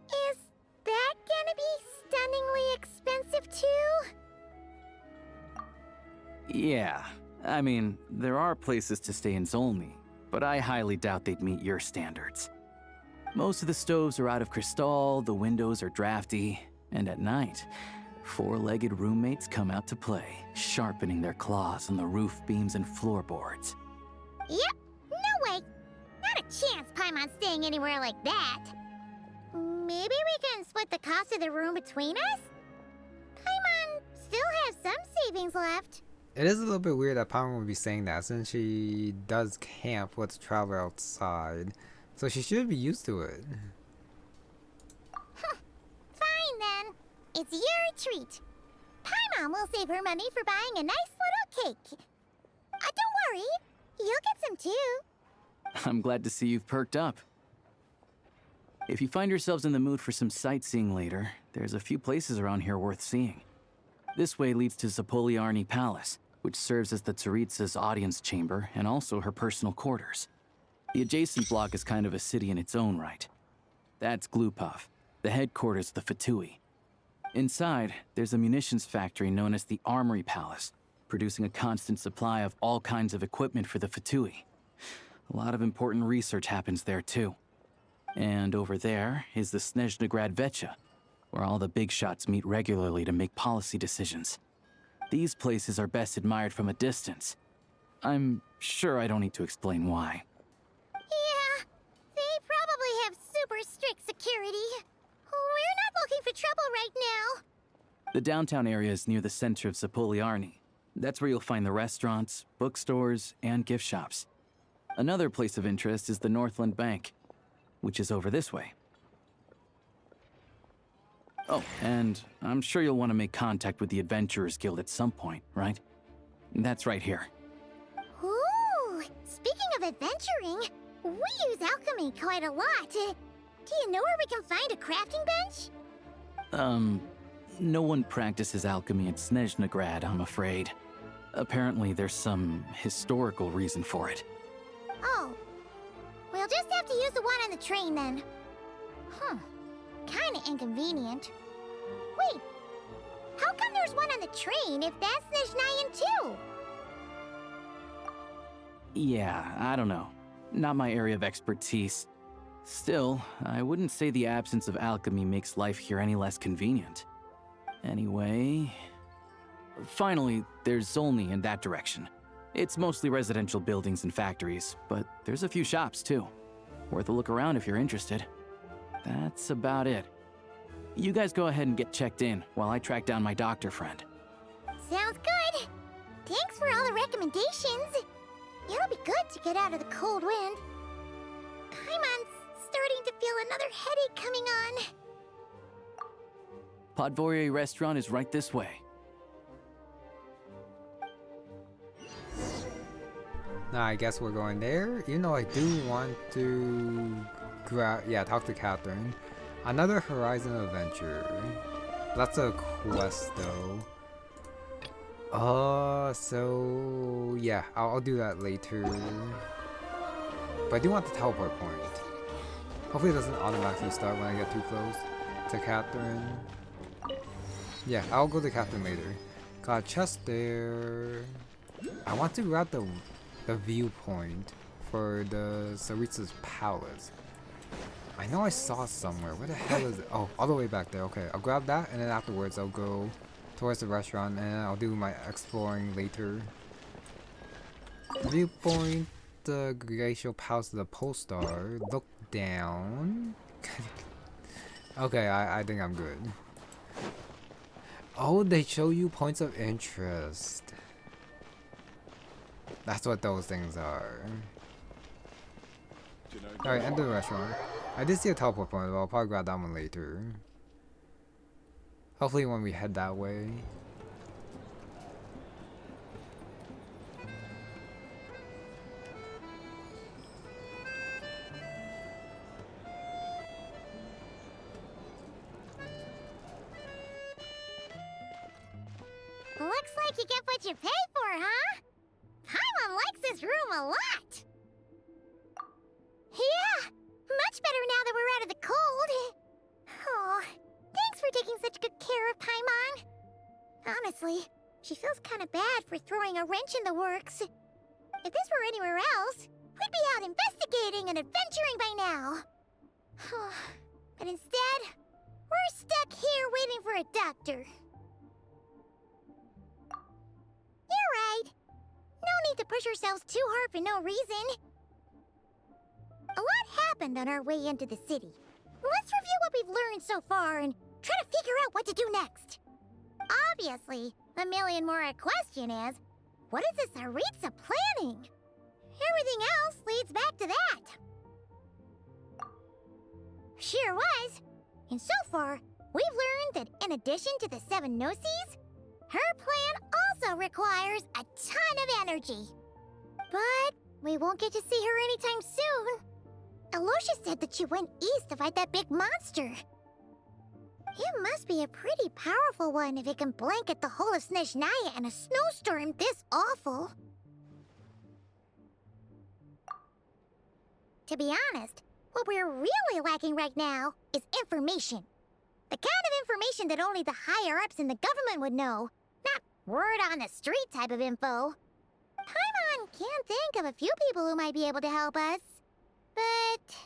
Is that gonna be stunningly expensive too? Yeah, I mean, there are places to stay in Zolny, but I highly doubt they'd meet your standards. Most of the stoves are out of crystal, the windows are drafty, and at night, four-legged roommates come out to play, sharpening their claws on the roof beams and floorboards. Yep, no way! Not a chance Paimon's staying anywhere like that. Maybe we can split the cost of the room between us? Paimon still has some savings left. It is a little bit weird that Paimon would be saying that since she does camp with the traveler outside. So she should be used to it. Fine then. It's your treat. Paimon will save her money for buying a nice little cake. Don't worry, you'll get some too. I'm glad to see you've perked up. If you find yourselves in the mood for some sightseeing later, there's a few places around here worth seeing. This way leads to Zapoliarny Palace, which serves as the Tsaritsa's audience chamber and also her personal quarters. The adjacent block is kind of a city in its own right. That's Glupov, the headquarters of the Fatui. Inside, there's a munitions factory known as the Armory Palace, producing a constant supply of all kinds of equipment for the Fatui. A lot of important research happens there too. And over there is the Snezhnaya Vecha, where all the big shots meet regularly to make policy decisions. These places are best admired from a distance. I'm sure I don't need to explain why. Yeah, they probably have super strict security. We're not looking for trouble right now. The downtown area is near the center of Zapoliarny. That's where you'll find the restaurants, bookstores, and gift shops. Another place of interest is the Northland Bank, which is over this way. Oh, and I'm sure you'll want to make contact with the Adventurers Guild at some point, right? That's right here. Ooh, speaking of adventuring, we use alchemy quite a lot. Do you know where we can find a crafting bench? No one practices alchemy at Snezhnaya, I'm afraid. Apparently there's some historical reason for it. Oh, we'll just have to use the one on the train then. Kinda inconvenient. Wait, how come there's one on the train if that's Snezhnayan too? Yeah, I don't know. Not my area of expertise. Still, I wouldn't say the absence of alchemy makes life here any less convenient. Anyway... Finally, there's Zolny in that direction. It's mostly residential buildings and factories, but there's a few shops too. Worth a look around if you're interested. That's about it. You guys go ahead and get checked in while I track down my doctor friend. Sounds good. Thanks for all the recommendations. It'll be good to get out of the cold wind. Paimon's starting to feel another headache coming on. Podvorier restaurant is right this way. Now I guess we're going there. Even though I do want to talk to Catherine. Another Horizon adventure. That's a quest though. So yeah, I'll do that later. But I do want the teleport point. Hopefully it doesn't automatically start when I get too close to Catherine. Yeah, I'll go to Catherine later. Got a chest there. I want to grab the viewpoint for the Tsaritsa's palace. I know I saw it somewhere. Where the hell is it? Oh, all the way back there. Okay, I'll grab that, and then afterwards I'll go towards the restaurant, and I'll do my exploring later. Viewpoint, the glacial palace of the pole star. Look down. Okay, I think I'm good. Oh, they show you points of interest. That's what those things are. Alright, enter the restaurant. I did see a teleport point, but I'll probably grab that one later. Hopefully when we head that way. Looks like you get what you pay for, huh? Paimon likes this room a lot. Yeah, much better now that we're out of the cold. Oh, thanks for taking such good care of Paimon. Honestly, she feels kind of bad for throwing a wrench in the works. If this were anywhere else, we'd be out investigating and adventuring by now. But instead, we're stuck here waiting for a doctor. You're right. No need to push ourselves too hard for no reason. A lot happened on our way into the city. Let's review what we've learned so far and try to figure out what to do next. Obviously, the million-more question is, what is this Tsaritsa planning? Everything else leads back to that. Sure was. And so far, we've learned that in addition to the 7 Gnosis, her plan also requires a ton of energy. But we won't get to see her anytime soon. Alyosha said that she went east to fight that big monster. It must be a pretty powerful one if it can blanket the whole of Snezhnaya in a snowstorm this awful. To be honest, what we're really lacking right now is information. The kind of information that only the higher-ups in the government would know. Not word on the street type of info. Paimon can think of a few people who might be able to help us. But...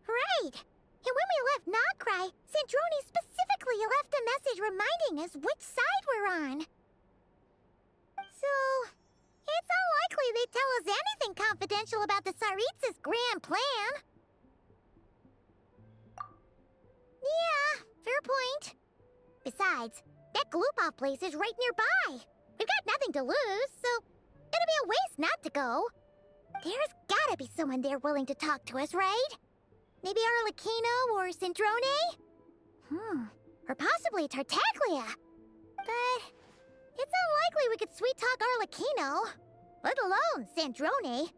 Right! And when we left Nocrai, Snezhnaya specifically left a message reminding us which side we're on. So... it's unlikely they'd tell us anything confidential about the Tsaritsa's grand plan. Yeah, fair point. Besides, that Gloop-off place is right nearby. We've got nothing to lose, so it'll be a waste not to go. There's gotta be someone there willing to talk to us, right? Maybe Arlecchino or Centrone? Or possibly Tartaglia. But it's unlikely we could sweet-talk Arlecchino, let alone Centrone.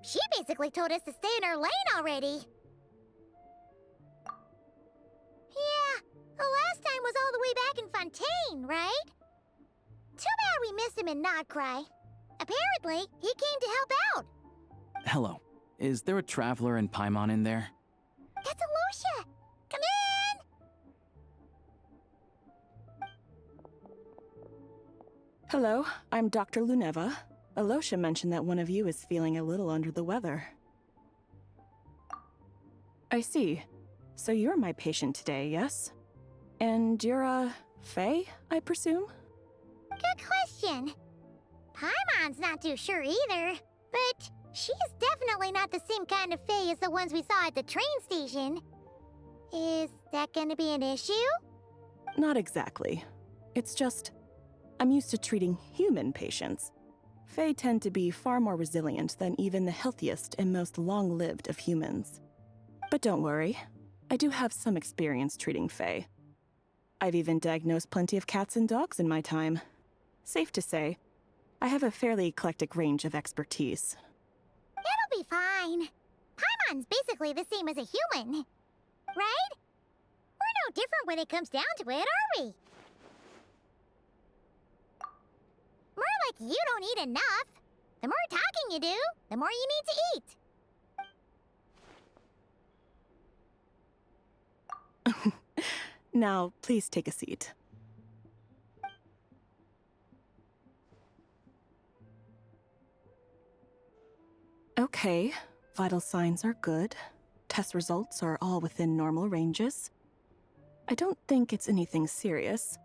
She basically told us to stay in our lane already. Yeah, the last time was all the way back in Fontaine, right? Too bad we missed him in Nocrai. Apparently, he came to help out. Hello. Is there a traveler and Paimon in there? That's Alyosha! Come in! Hello, I'm Dr. Luneva. Alyosha mentioned that one of you is feeling a little under the weather. I see. So you're my patient today, yes? And you're Fae, I presume? Good question. Paimon's not too sure either, but she's definitely not the same kind of Fae as the ones we saw at the train station. Is that gonna be an issue? Not exactly. It's just, I'm used to treating human patients. Fae tend to be far more resilient than even the healthiest and most long-lived of humans. But don't worry, I do have some experience treating Fae. I've even diagnosed plenty of cats and dogs in my time. Safe to say, I have a fairly eclectic range of expertise. It'll be fine. Paimon's basically the same as a human, right? We're no different when it comes down to it, are we? More like you don't eat enough. The more talking you do, the more you need to eat. Now, please take a seat. Okay, Vital signs are good. Test results are all within normal ranges. I don't think it's anything serious.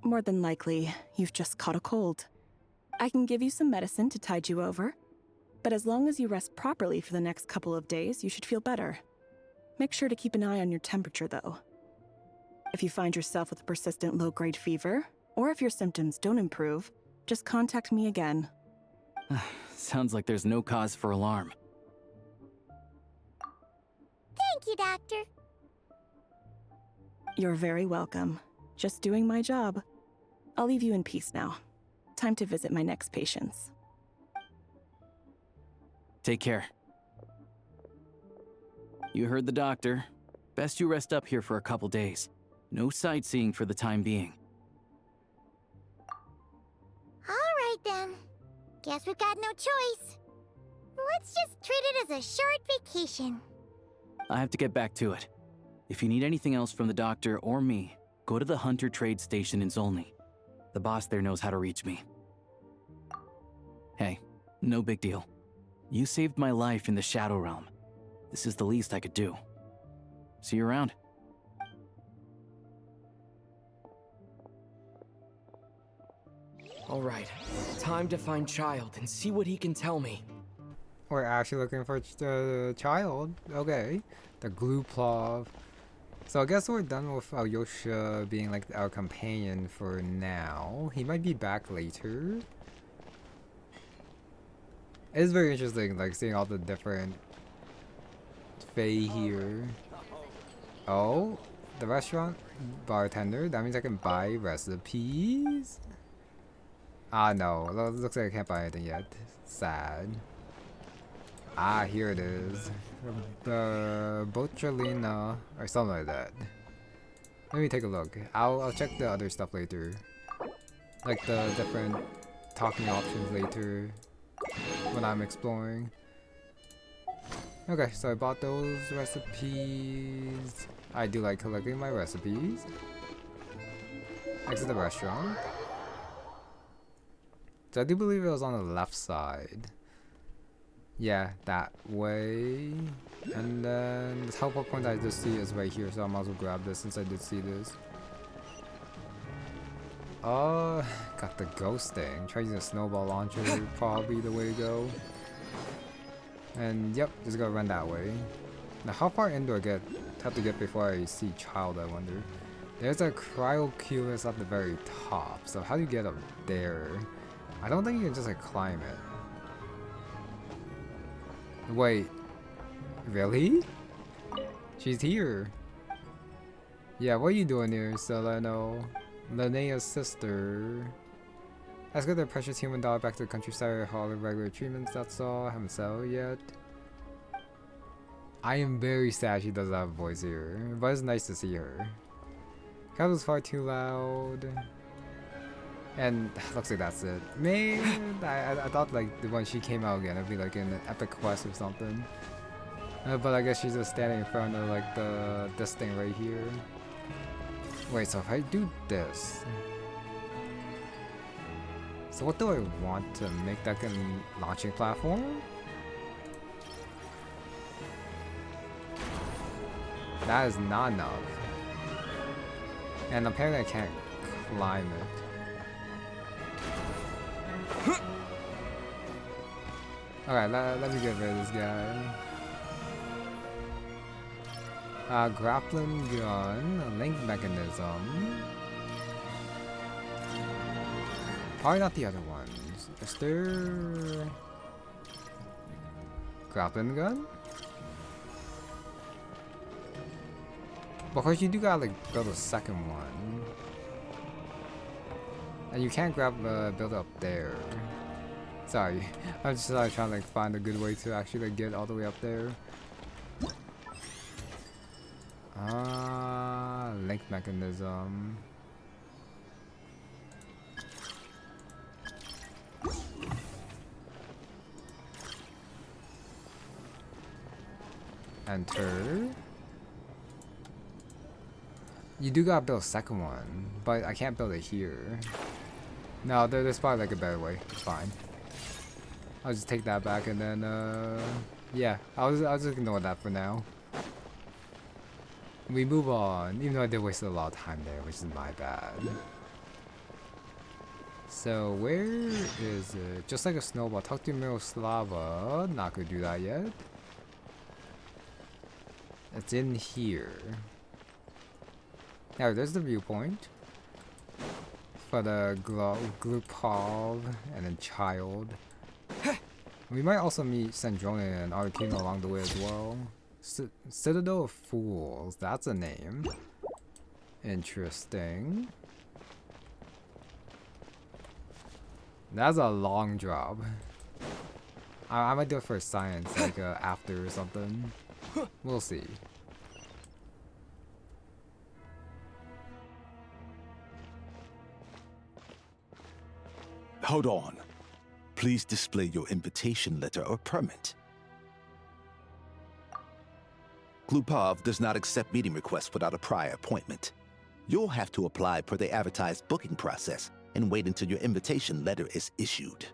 More than likely, you've just caught a cold. I can give you some medicine to tide you over, but as long as you rest properly for the next couple of days, you should feel better. Make sure to keep an eye on your temperature, though. If you find yourself with a persistent low-grade fever, or if your symptoms don't improve, just contact me again. Sounds like there's no cause for alarm. Thank you, Doctor. You're very welcome. Just doing my job. I'll leave you in peace now. Time to visit my next patients. Take care. You heard the doctor. Best you rest up here for a couple days. No sightseeing for the time being. Alright then. Guess we've got no choice. Let's just treat it as a short vacation. I have to get back to it. If you need anything else from the doctor or me, go to the Hunter Trade Station in Zolny. The boss there knows how to reach me. Hey, no big deal. You saved my life in the Shadow Realm. This is the least I could do. See you around. Alright, time to find Child and see what he can tell me. We're actually looking for the child. Okay. The Glue-Plov. So I guess we're done with Alyosha being like our companion for now. He might be back later. It's very interesting, like seeing all the different Fae here. Oh, the restaurant bartender. That means I can buy recipes. Ah, no. Looks like I can't buy anything yet. Sad. Ah, here it is. The Bocciolina or something like that. Let me take a look. I'll check the other stuff later. Like the different talking options later when I'm exploring. Okay, so I bought those recipes. I do like collecting my recipes. Exit the restaurant. So I do believe it was on the left side. Yeah, that way. And then the teleport point I just see is right here, so I might as well grab this since I did see this. Got the ghosting. Try using a snowball launcher, probably the way to go. And yep, just gotta run that way. Now how far in do I have to get before I see Child, I wonder? There's a cryo-cubus at the very top, so how do you get up there? I don't think you can just like climb it. Wait, really? She's here. Yeah, what are you doing here, Seleno? Linnea's sister. Let's get their precious human dog back to the countryside, hall of regular treatments, that's all. I haven't settled yet. I am very sad she doesn't have a voice here, but it's nice to see her. Cat was far too loud. And looks like that's it. Man, I thought like when she came out again, it'd be like an epic quest or something. But I guess she's just standing in front of like this thing right here. Wait, so if I do this, so what do I want to make that a launching platform? That is not enough. And apparently I can't climb it. Alright, let me get rid of this guy. Grappling gun, a link mechanism. Probably not the other ones. Is there... grappling gun? But of course you do gotta like build a second one. And you can't build up there. Sorry, I'm just trying to like find a good way to actually like get all the way up there. Link mechanism. Enter. You do gotta build a second one, but I can't build it here. No, there's probably like a better way. It's fine. I'll just take that back and then Yeah, I'll just ignore that for now. We move on, even though I did waste a lot of time there, which is my bad. So where is it? Just like a snowball. Talk to Miroslava. Not gonna do that yet. It's in here. Now there's the viewpoint for the Glupov and then Child. We might also meet Snezhnaya and Archon along the way as well. Citadel of Fools. That's a name. Interesting. That's a long job. I might do it for science, like after or something. We'll see. Hold on. Please display your invitation letter or permit. Glupov does not accept meeting requests without a prior appointment. You'll have to apply per the advertised booking process and wait until your invitation letter is issued.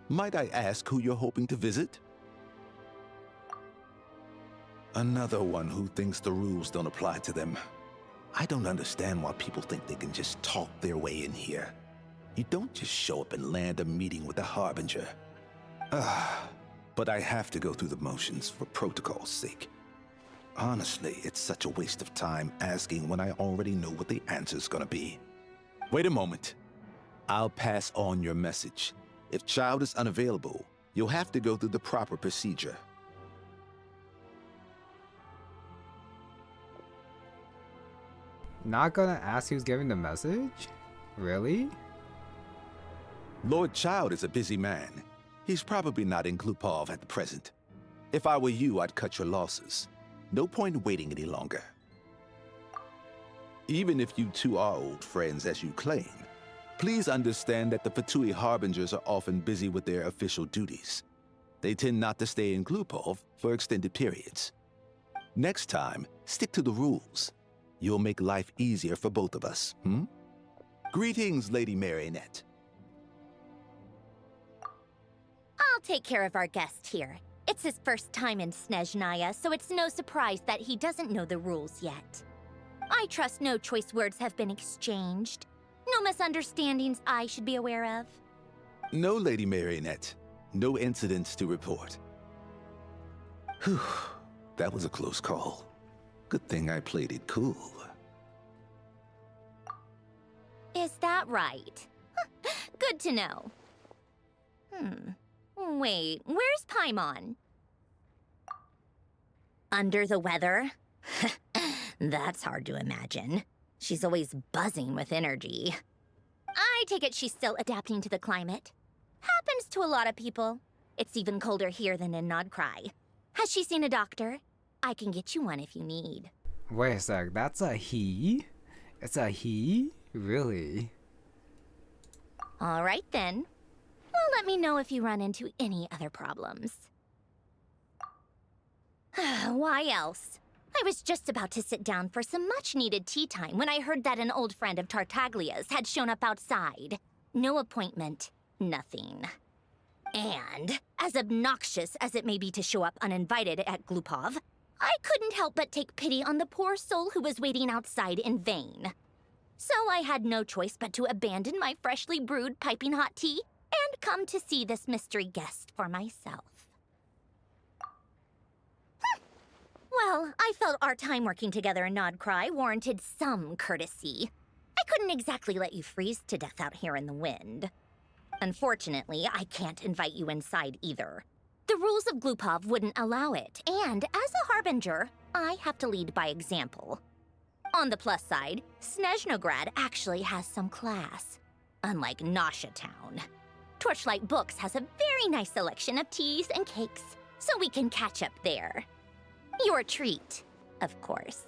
Might I ask who you're hoping to visit? Another one who thinks the rules don't apply to them. I don't understand why people think they can just talk their way in here. You don't just show up and land a meeting with a Harbinger. But I have to go through the motions for protocol's sake. Honestly, it's such a waste of time asking when I already know what the answer's gonna be. Wait a moment. I'll pass on your message. If Child is unavailable, you'll have to go through the proper procedure. Not gonna ask who's giving the message? Really? Lord Child is a busy man. He's probably not in Glupov at the present. If I were you, I'd cut your losses. No point waiting any longer. Even if you two are old friends as you claim, please understand that the Fatui Harbingers are often busy with their official duties. They tend not to stay in Glupov for extended periods. Next time, stick to the rules. You'll make life easier for both of us, Greetings, Lady Marionette. I'll take care of our guest here. It's his first time in Snezhnaya, so it's no surprise that he doesn't know the rules yet. I trust no choice words have been exchanged. No misunderstandings I should be aware of. No, Lady Marionette. No incidents to report. Whew, that was a close call. Good thing I played it cool. Is that right? Good to know. Wait, where's Paimon? Under the weather? That's hard to imagine. She's always buzzing with energy. I take it she's still adapting to the climate. Happens to a lot of people. It's even colder here than in Nodcry. Has she seen a doctor? I can get you one if you need. Wait a sec, that's a he? It's a he? Really? Alright then. Well, let me know if you run into any other problems. Why else? I was just about to sit down for some much-needed tea time when I heard that an old friend of Tartaglia's had shown up outside. No appointment, nothing. And, as obnoxious as it may be to show up uninvited at Glupov, I couldn't help but take pity on the poor soul who was waiting outside in vain. So I had no choice but to abandon my freshly brewed piping hot tea and come to see this mystery guest for myself. Well, I felt our time working together in Nodcry warranted some courtesy. I couldn't exactly let you freeze to death out here in the wind. Unfortunately, I can't invite you inside either. The rules of Glupov wouldn't allow it, and as a Harbinger, I have to lead by example. On the plus side, Snezhnograd actually has some class, unlike Nasha Town. Torchlight Books has a very nice selection of teas and cakes, so we can catch up there. Your treat, of course.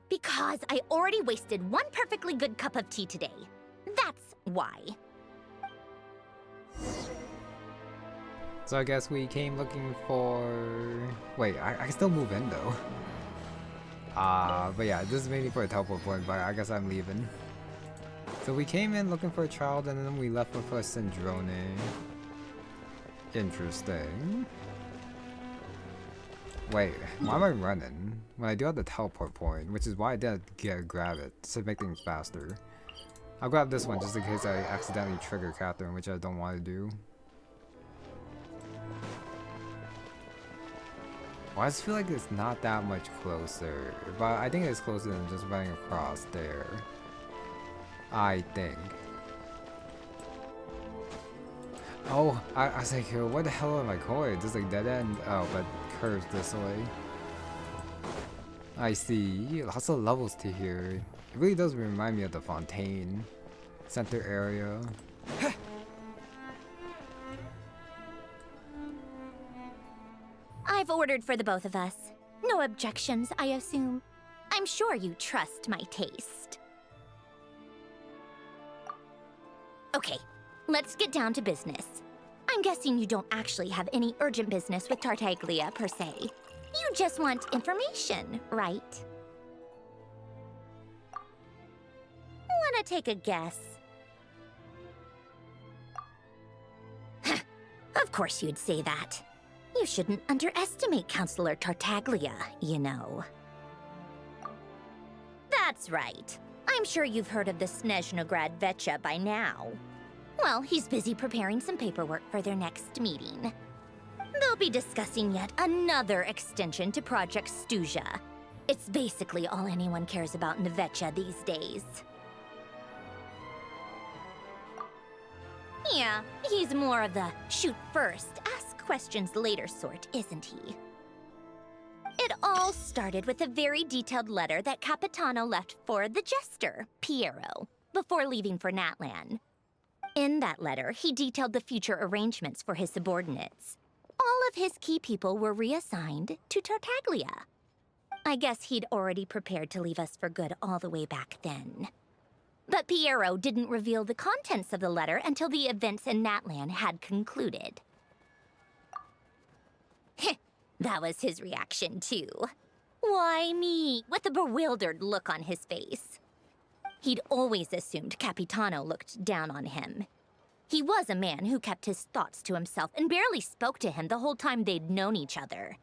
Because I already wasted one perfectly good cup of tea today. That's why. So I guess we came looking for... Wait, I can still move in though. But yeah, this is mainly for a teleport point, but I guess I'm leaving. So we came in looking for a child and then we left with a Snezhnaya. Interesting. Wait, why am I running? When I do have the teleport point, which is why I did grab it, to make things faster. I'll grab this one just in case I accidentally trigger Catherine, which I don't want to do. Well, I just feel like it's not that much closer, but I think it's closer than just running across there. I think. Oh, I was like, what the hell am I going? Just like dead end? Oh, but curves this way. I see. Lots of levels to here. It really does remind me of the Fontaine Center area. I've ordered for the both of us. No objections, I assume. I'm sure you trust my taste. Okay, let's get down to business. I'm guessing you don't actually have any urgent business with Tartaglia, per se. You just want information, right? Wanna take a guess? Of course you'd say that. You shouldn't underestimate Counselor Tartaglia, you know. That's right. I'm sure you've heard of the Snezhnaya VII by now. Well, he's busy preparing some paperwork for their next meeting. They'll be discussing yet another extension to Project Stuzha. It's basically all anyone cares about in the VII these days. Yeah, he's more of the shoot first, ask questions later sort, isn't he? It all started with a very detailed letter that Capitano left for the jester, Piero, before leaving for Natlan. In that letter, he detailed the future arrangements for his subordinates. All of his key people were reassigned to Tartaglia. I guess he'd already prepared to leave us for good all the way back then. But Piero didn't reveal the contents of the letter until the events in Natlan had concluded. That was his reaction, too. Why me? With a bewildered look on his face. He'd always assumed Capitano looked down on him. He was a man who kept his thoughts to himself and barely spoke to him the whole time they'd known each other.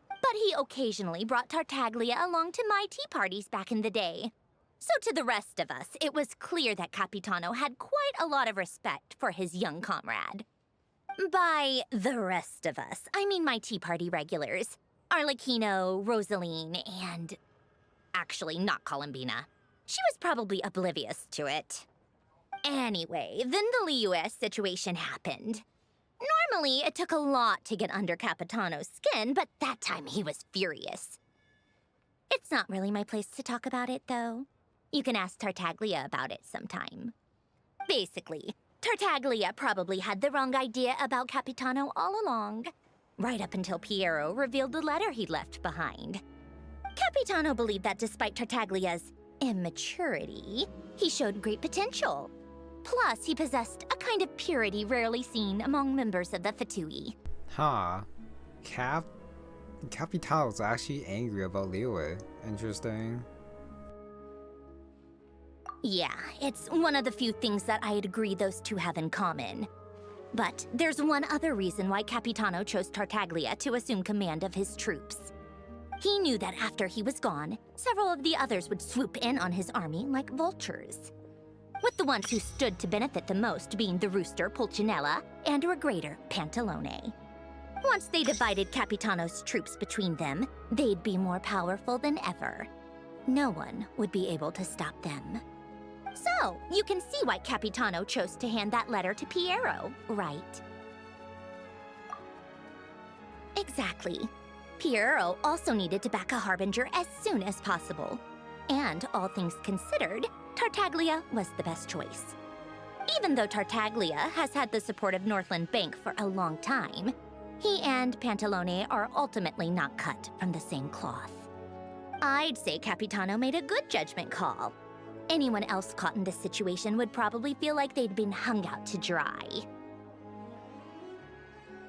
But he occasionally brought Tartaglia along to my tea parties back in the day. So to the rest of us, it was clear that Capitano had quite a lot of respect for his young comrade. By the rest of us, I mean my tea party regulars. Arlecchino, Rosaline, and... actually, not Columbina. She was probably oblivious to it. Anyway, then the Liu-S situation happened. Normally, it took a lot to get under Capitano's skin, but that time he was furious. It's not really my place to talk about it, though. You can ask Tartaglia about it sometime. Basically, Tartaglia probably had the wrong idea about Capitano all along, right up until Piero revealed the letter he'd left behind. Capitano believed that despite Tartaglia's immaturity, he showed great potential. Plus, he possessed a kind of purity rarely seen among members of the Fatui. Huh. Capitano's actually angry about Liu. Interesting. Yeah, it's one of the few things that I'd agree those two have in common. But there's one other reason why Capitano chose Tartaglia to assume command of his troops. He knew that after he was gone, several of the others would swoop in on his army like vultures. With the ones who stood to benefit the most being the rooster Pulcinella and Regrator Pantalone. Once they divided Capitano's troops between them, they'd be more powerful than ever. No one would be able to stop them. So, you can see why Capitano chose to hand that letter to Piero, right? Exactly. Piero also needed to back a harbinger as soon as possible. And, all things considered, Tartaglia was the best choice. Even though Tartaglia has had the support of Northland Bank for a long time, he and Pantalone are ultimately not cut from the same cloth. I'd say Capitano made a good judgment call. Anyone else caught in this situation would probably feel like they'd been hung out to dry.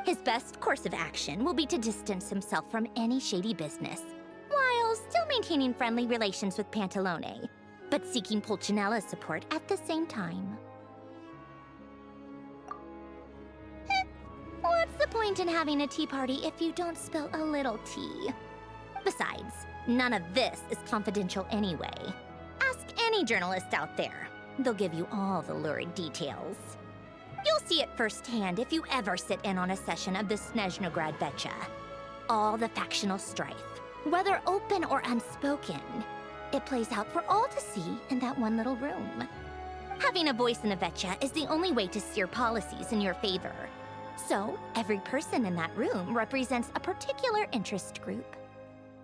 His best course of action will be to distance himself from any shady business, while still maintaining friendly relations with Pantalone, but seeking Pulcinella's support at the same time. What What's the point in having a tea party if you don't spill a little tea? Besides, none of this is confidential anyway. Ask any journalist out there. They'll give you all the lurid details. You'll see it firsthand if you ever sit in on a session of the Snezhnaya Betcha. All the factional strife, whether open or unspoken, it plays out for all to see in that one little room. Having a voice in a Vetcha is the only way to steer policies in your favor. So, every person in that room represents a particular interest group.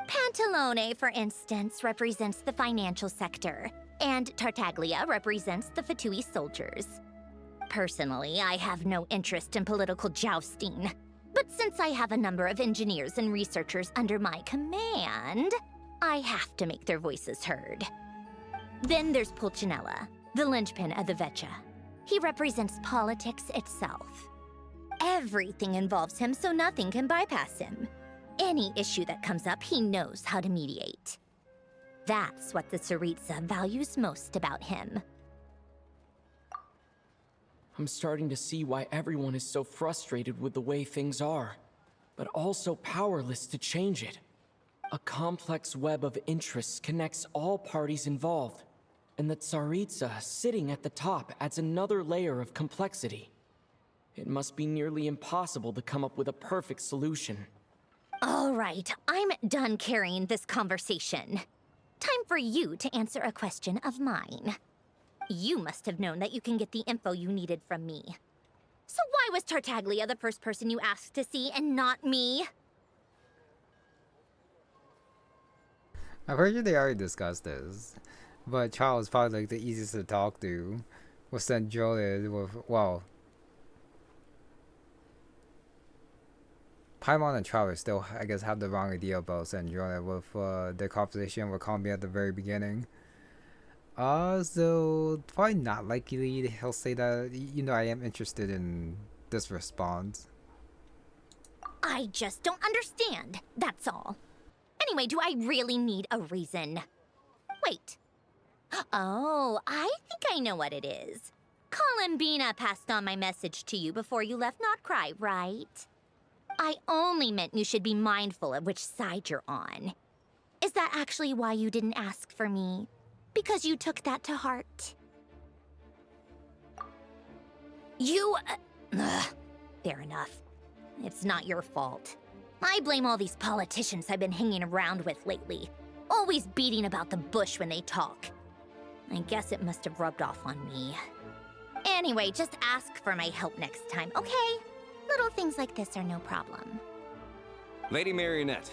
Pantalone, for instance, represents the financial sector, and Tartaglia represents the Fatui soldiers. Personally, I have no interest in political jousting. But since I have a number of engineers and researchers under my command, I have to make their voices heard. Then there's Pulcinella, the linchpin of the Vetcha. He represents politics itself. Everything involves him, so nothing can bypass him. Any issue that comes up, he knows how to mediate. That's what the Tsaritsa values most about him. I'm starting to see why everyone is so frustrated with the way things are, but also powerless to change it. A complex web of interests connects all parties involved, and the Tsaritsa sitting at the top adds another layer of complexity. It must be nearly impossible to come up with a perfect solution. All right, I'm done carrying this conversation. Time for you to answer a question of mine. You must have known that you can get the info you needed from me. So why was Tartaglia the first person you asked to see and not me? I'm pretty sure they already discussed this, but Charles is probably like the easiest to talk to. Was Snezhnaya with, well, Paimon and Travis still, I guess, have the wrong idea about Snezhnaya with their conversation with Combi at the very beginning. So probably not likely he'll say that, you know, I am interested in this response. I just don't understand, that's all. Anyway, do I really need a reason? Wait. Oh, I think I know what it is. Columbina passed on my message to you before you left Notcry, right? I only meant you should be mindful of which side you're on. Is that actually why you didn't ask for me? Because you took that to heart? You... fair enough. It's not your fault. I blame all these politicians I've been hanging around with lately. Always beating about the bush when they talk. I guess it must have rubbed off on me. Anyway, just ask for my help next time, okay? Little things like this are no problem. Lady Marionette.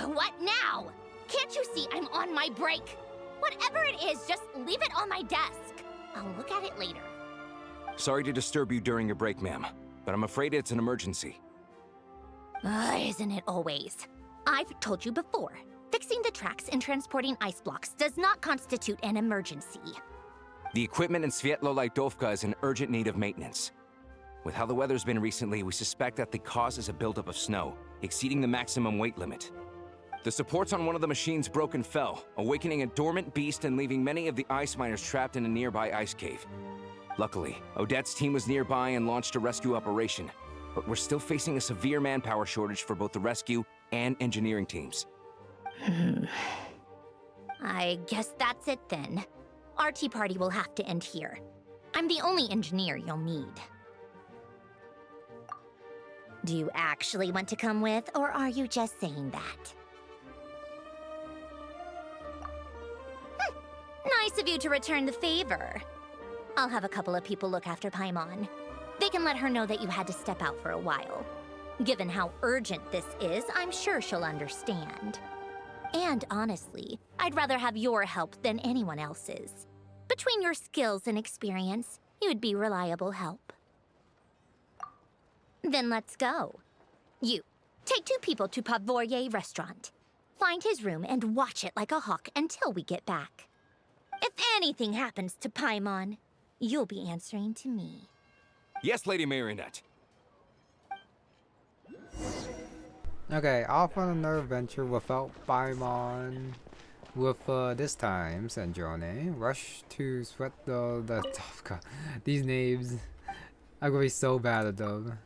What now? Can't you see I'm on my break? Whatever it is, just leave it on my desk. I'll look at it later. Sorry to disturb you during your break, ma'am, but I'm afraid it's an emergency. Isn't it always? I've told you before, fixing the tracks and transporting ice blocks does not constitute an emergency. The equipment in Svietlolaidovka is in urgent need of maintenance. With how the weather's been recently, we suspect that the cause is a buildup of snow, exceeding the maximum weight limit. The supports on one of the machines broke and fell, awakening a dormant beast and leaving many of the ice miners trapped in a nearby ice cave. Luckily, Odette's team was nearby and launched a rescue operation, but we're still facing a severe manpower shortage for both the rescue and engineering teams. I guess that's it then. Our tea party will have to end here. I'm the only engineer you'll need. Do you actually want to come with, or are you just saying that? Nice of you to return the favor. I'll have a couple of people look after Paimon. They can let her know that you had to step out for a while. Given how urgent this is, I'm sure she'll understand. And honestly, I'd rather have your help than anyone else's. Between your skills and experience, you'd be reliable help. Then let's go. You, take 2 people to Pavorier restaurant. Find his room and watch it like a hawk until we get back. If anything happens to Paimon, you'll be answering to me. Yes, Lady Marionette. Okay, off on another adventure without Paimon. With this time, Snezhnaya. Rush to sweat the oh God, these names. I'm gonna be so bad at them.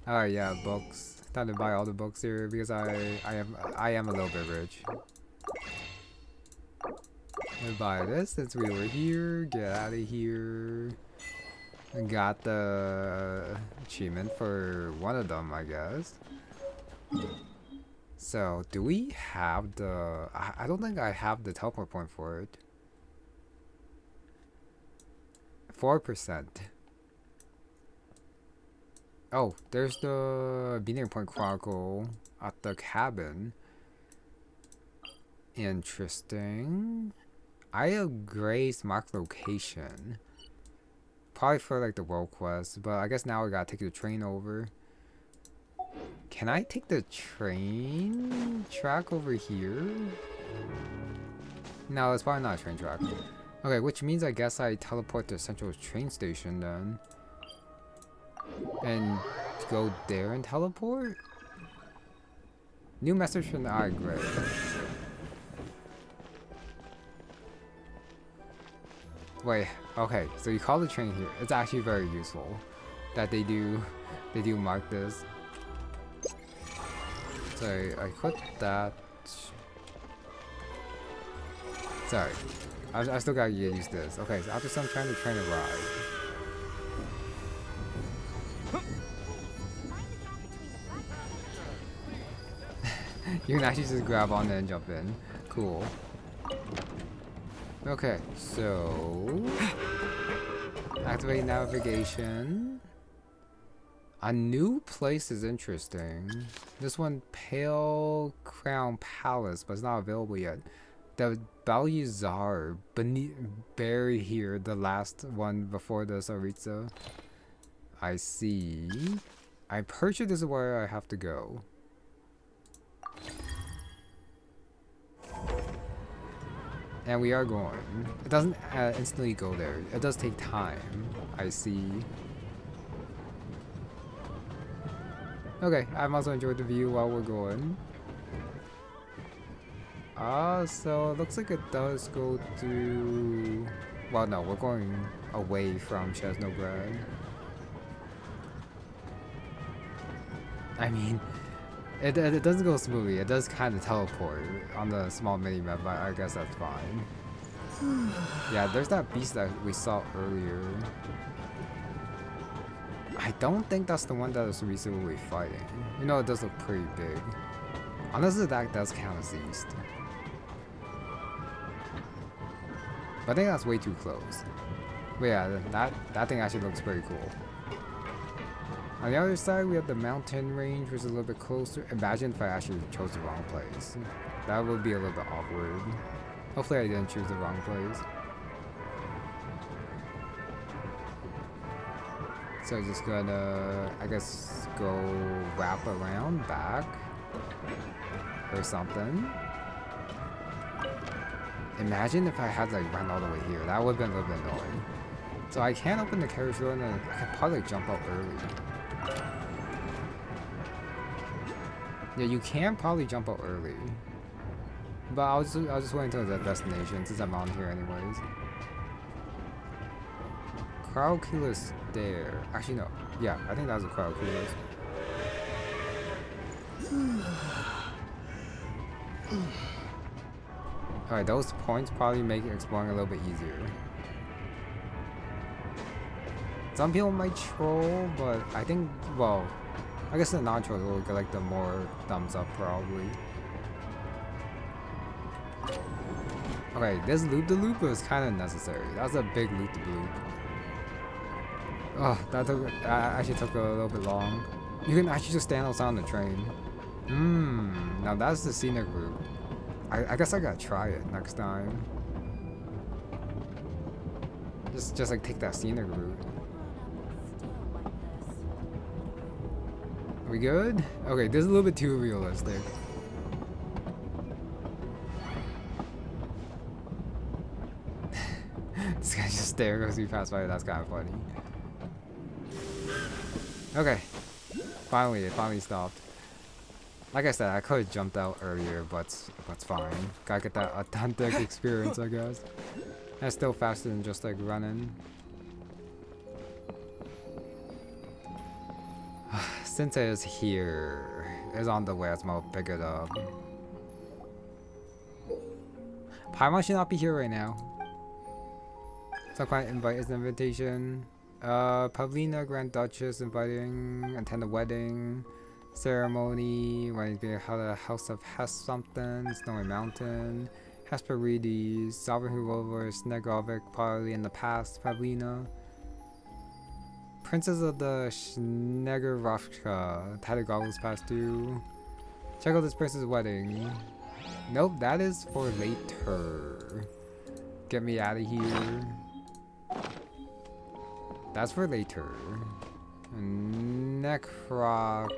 Alright, yeah, books. Time to buy all the books here because I am a little bit rich. We'll buy this since we were here. Get out of here. Got the achievement for one of them, I guess. So, do we have the... I don't think I have the teleport point for it. 4%. Oh, there's the Beating Point Chronicle at the cabin. Interesting. Isle of Grace marked location. Probably for like the world quest, but I guess now we gotta take the train over. Can I take the train track over here? No, it's probably not a train track. Okay, which means I guess I teleport to Central train station then. And go there and teleport? New message from the Eye Gray. Wait, okay, so you call the train here. It's actually very useful that they do mark this. So I put that. Sorry, I still gotta get used to this. Okay, so after some time, the train arrived. You can actually just grab on there and jump in. Cool. Okay, so activate navigation. A new place is interesting. This one, Pale Crown Palace, but it's not available yet. The Balyazar buried here, the last one before the Tsaritsa. I see. I'm pretty sure this is where I have to go. And we are going. It doesn't instantly go there. It does take time. I see. Okay, I might as well enjoy the view while we're going. So it looks like it does go through... Well, no, we're going away from Snezhnaya. I mean, it doesn't go smoothly. It does kind of teleport on the small mini-map, but I guess that's fine. Yeah, there's that beast that we saw earlier. I don't think that's the one that is recently fighting. You know, it does look pretty big. Unless that does count as east. But I think that's way too close. But yeah, that thing actually looks pretty cool. On the other side, we have the mountain range, which is a little bit closer. Imagine if I actually chose the wrong place. That would be a little bit awkward. Hopefully I didn't choose the wrong place. So just gonna, I guess, go wrap around back or something. Imagine if I had like run all the way here. That would have been a little bit annoying. So I can't open the carriage door, and then I could probably jump out early. Yeah, you can probably jump out early. But I'll just wait until the destination since I'm on here anyways. Crowd Killer Stair. Actually no. Yeah, I think that was a Crowd Killer. Alright, those points probably make exploring a little bit easier. Some people might troll, but I think, well, I guess the non-trolls will get like the more thumbs up probably. Okay, this loop-de-loop was kind of necessary. That was a big loop-de-loop. Oh, that actually took a little bit long. You can actually just stand outside on the train. Now that's the scenic route. I guess I gotta try it next time. Just like take that scenic route. Are we good? Okay, this is a little bit too realistic. This guy just staring as we pass by. That's kind of funny. Okay, it finally stopped. Like I said, I could have jumped out earlier, but that's fine. Gotta get that authentic experience, I guess. That's still faster than just like running. Sensei is here. Is on the way. I'm gonna pick it up. Paimon should not be here right now. Some kind of invite is an invitation. Pavlina, Grand Duchess, inviting, attend a wedding. Ceremony, might be how the House of Hess something, Snowy Mountain. Hesperides, Sovereign who ruled over Snegovic, probably in the past, Pavlina. Princess of the Snegorovka, had her goggles passed due. Check out this prince's wedding. Nope, that is for later. Get me out of here. That's for later. Necrox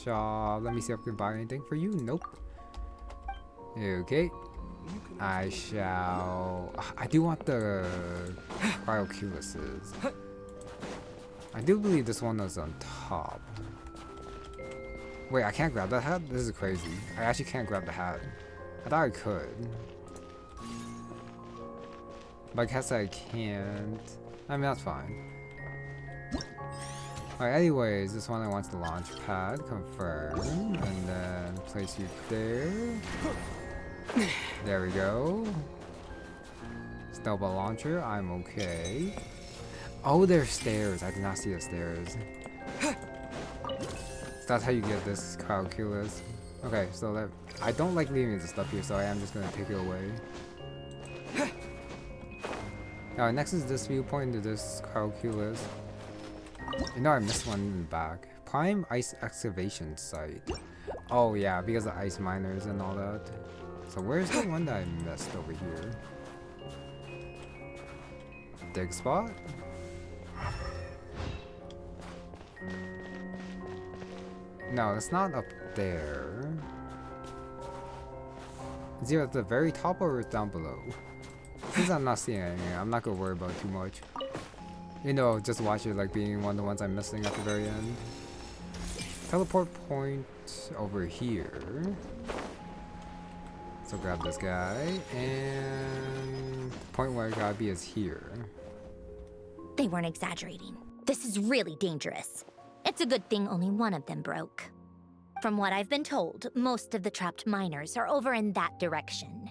shop. Let me see if I can buy anything for you. Nope. Okay. I shall. I do want the Cryoculuses. I do believe this one is on top. Wait, I can't grab that hat? This is crazy. I actually can't grab the hat. I thought I could. But I guess I can't. I mean, that's fine. Alright, anyways, this one I want the launch pad. Confirm. And then place you there. There we go. Snowball launcher. I'm okay. Oh, there's stairs. I did not see the stairs. So that's how you get this calculus. Okay, so that I don't like leaving this stuff here, so I am just gonna take it away. Alright, next is this viewpoint to this calculus. You know I missed one in the back. Prime ice excavation site. Oh yeah, because of ice miners and all that. So where's the one that I missed over here? Dig spot? No, it's not up there. It's either at the very top or it's down below. Since I'm not seeing anything, I'm not gonna worry about it too much. You know, just watch it like being one of the ones I'm missing at the very end. Teleport point over here. So grab this guy, and the point where I gotta be is here. They weren't exaggerating. This is really dangerous. It's a good thing only one of them broke. From what I've been told, most of the trapped miners are over in that direction.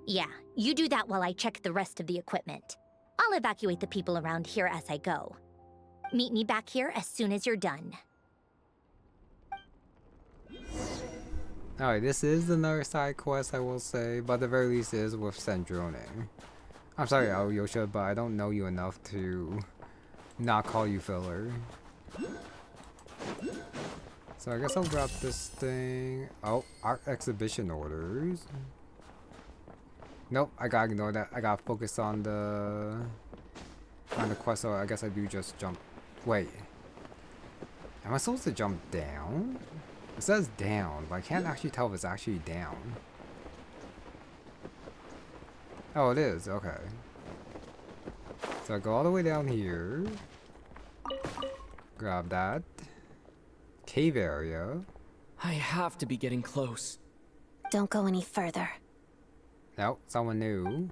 Yeah, you do that while I check the rest of the equipment. I'll evacuate the people around here as I go. Meet me back here as soon as you're done. Alright, this is another side quest, I will say, but at the very least is with Snezhnaya. I'm sorry, Alyosha, but I don't know you enough to not call you filler. So I guess I'll grab this thing. Oh, art exhibition orders. Nope, I gotta ignore that. I gotta focus on the quest, so I guess I do just jump. Wait. Am I supposed to jump down? It says down, but I can't actually tell if it's actually down. Oh, it is. Okay. So I go all the way down here. Grab that. Cave area. I have to be getting close. Don't go any further. Nope, someone new.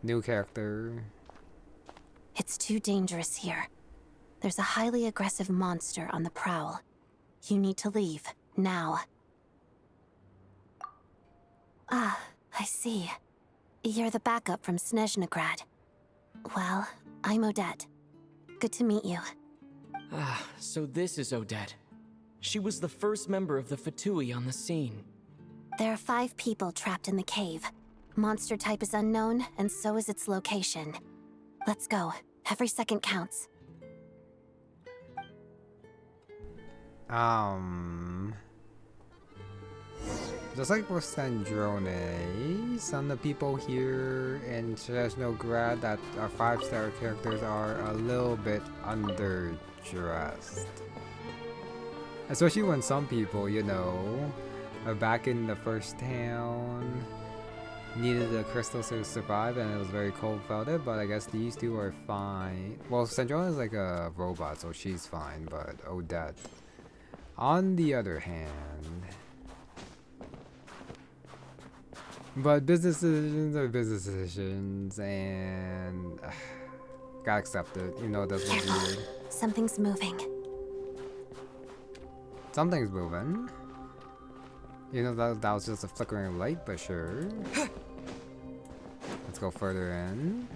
New character. It's too dangerous here. There's a highly aggressive monster on the prowl. You need to leave, now. Ah, I see. You're the backup from Snezhnagrad. Well, I'm Odette. Good to meet you. Ah, so this is Odette. She was the first member of the VII on the scene. There are 5 people trapped in the cave. Monster type is unknown, and so is its location. Let's go. Every second counts. Just like with Snezhnaya, some of the people here in Snezhnograd that are 5-star characters are a little bit underdressed. Especially when some people, you know, are back in the first town, needed the crystals to survive, and it was very cold without it, but I guess these two are fine. Well, Snezhnaya is like a robot, so she's fine, but Odette, on the other hand... But business decisions are business decisions, and gotta accept it, even though it does look weird. Something's moving. Something's moving. You know, that was just a flickering light, but sure. Let's go further in.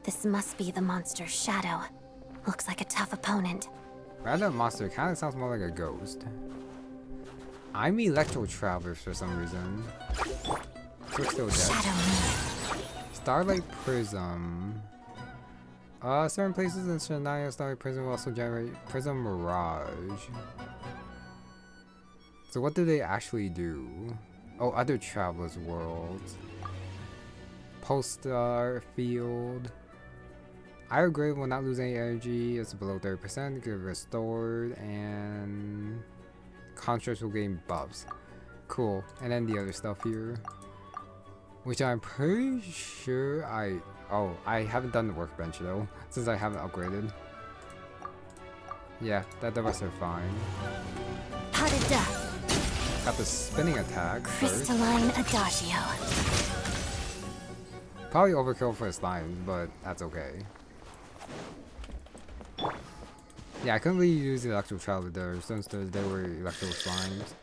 This must be the monster's shadow. Looks like a tough opponent. Rather than monster, kind of sounds more like a ghost. I'm Electro Traveler for some reason. We're still dead. Starlight Prism. Certain places in Snezhnaya Starlight Prism will also generate Prism Mirage. So what do they actually do? Oh, other travelers' worlds. Post-star field. Higher grade will not lose any energy. It's below 30%. Get restored, and constructs will gain buffs. Cool. And then the other stuff here, which I'm pretty sure I haven't done the workbench though, since I haven't upgraded. Yeah, the rest are fine. Got the spinning attack. Crystalline Adagio. Probably overkill for slimes, but that's okay. Yeah, I couldn't really use the Electro Traveler there since they were Electro Slimes.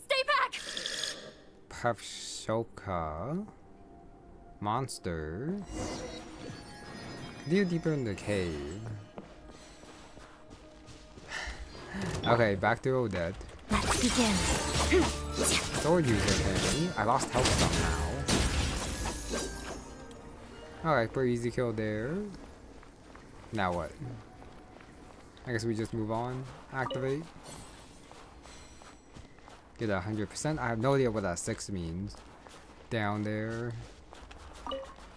Stay back! Pavshoka. Monster. Continue deeper in the cave. Okay, back to Odette. Let's begin. Sword user apparently. I lost health somehow. Alright, pretty easy kill there. Now what? I guess we just move on. Activate. Get 100%. I have no idea what that 6 means. Down there.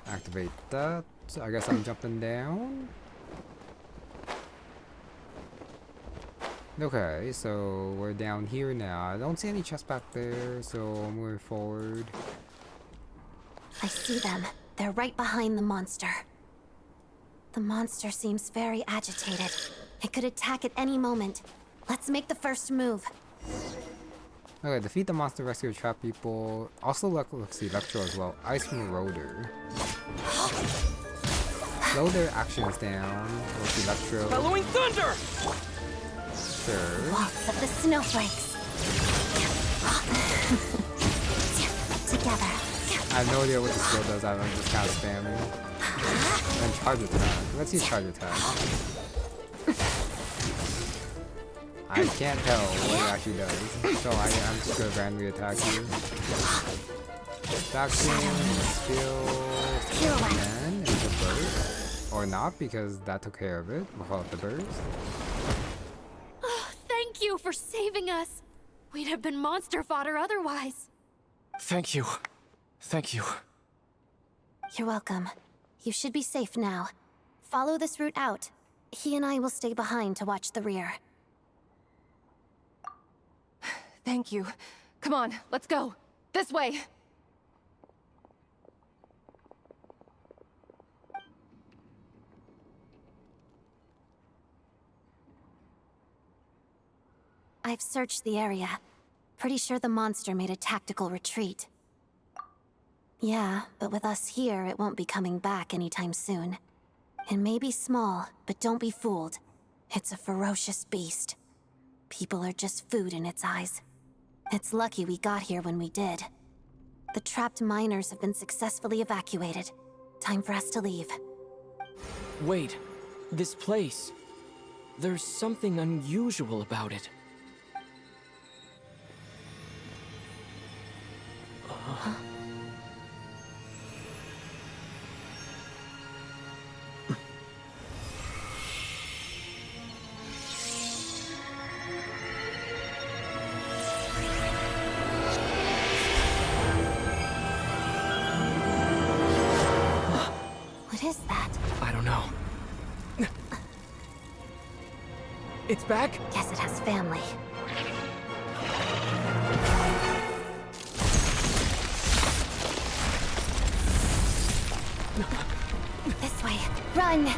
Activate that. So I guess I'm jumping down. Okay, so we're down here now. I don't see any chests back there, so I'm moving forward. I see them. They're right behind the monster. The monster seems very agitated. It could attack at any moment. Let's make the first move. Okay, defeat the monster, rescue trap people. Also, let's see, Electro as well. Ice Marauder. Slow their actions down with Electro. Bellowing thunder! Sure. Walks of the snowflakes. Together. I have no idea what the skill does. I'm just kind of spamming. And charge attack. Let's see charge attack. I can't tell what it actually does, so I'm just gonna randomly attack you. Action, skill, and it's a burst. Or not, because that took care of it without the burst. Oh, thank you for saving us. We'd have been monster fodder otherwise. Thank you. Thank you. You're welcome. You should be safe now. Follow this route out. He and I will stay behind to watch the rear. Thank you. Come on, let's go. This way. I've searched the area. Pretty sure the monster made a tactical retreat. Yeah, but with us here, it won't be coming back anytime soon. It may be small, but don't be fooled. It's a ferocious beast. People are just food in its eyes. It's lucky we got here when we did. The trapped miners have been successfully evacuated. Time for us to leave. Wait, this place. There's something unusual about it. What is that? I don't know. It's back? Guess it has family. This way. Run!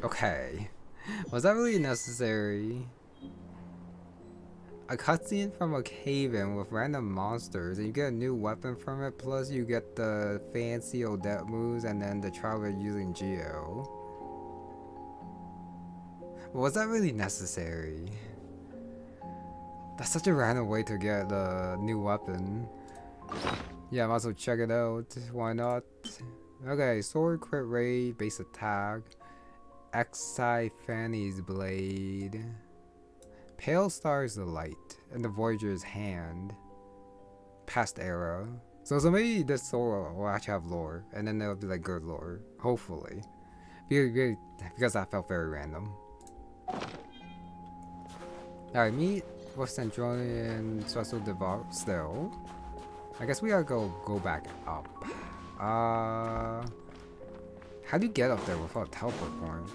Okay. Was that really necessary? A cutscene from a cave-in with random monsters, and you get a new weapon from it, plus you get the fancy Odette moves, and then the Traveler using Geo. Was that really necessary? That's such a random way to get the new weapon. Yeah, I might as well check it out. Why not? Okay, sword, crit rate, base attack, Xi Fanny's blade, Pale Star's the light, and the Voyager's hand. Past era. So maybe this sword will actually have lore, and then it'll be like good lore, hopefully. Because that felt very random. Alright, meet with Snezhnaya and Special Devout still. I guess we gotta go back up. How do you get up there without teleport point?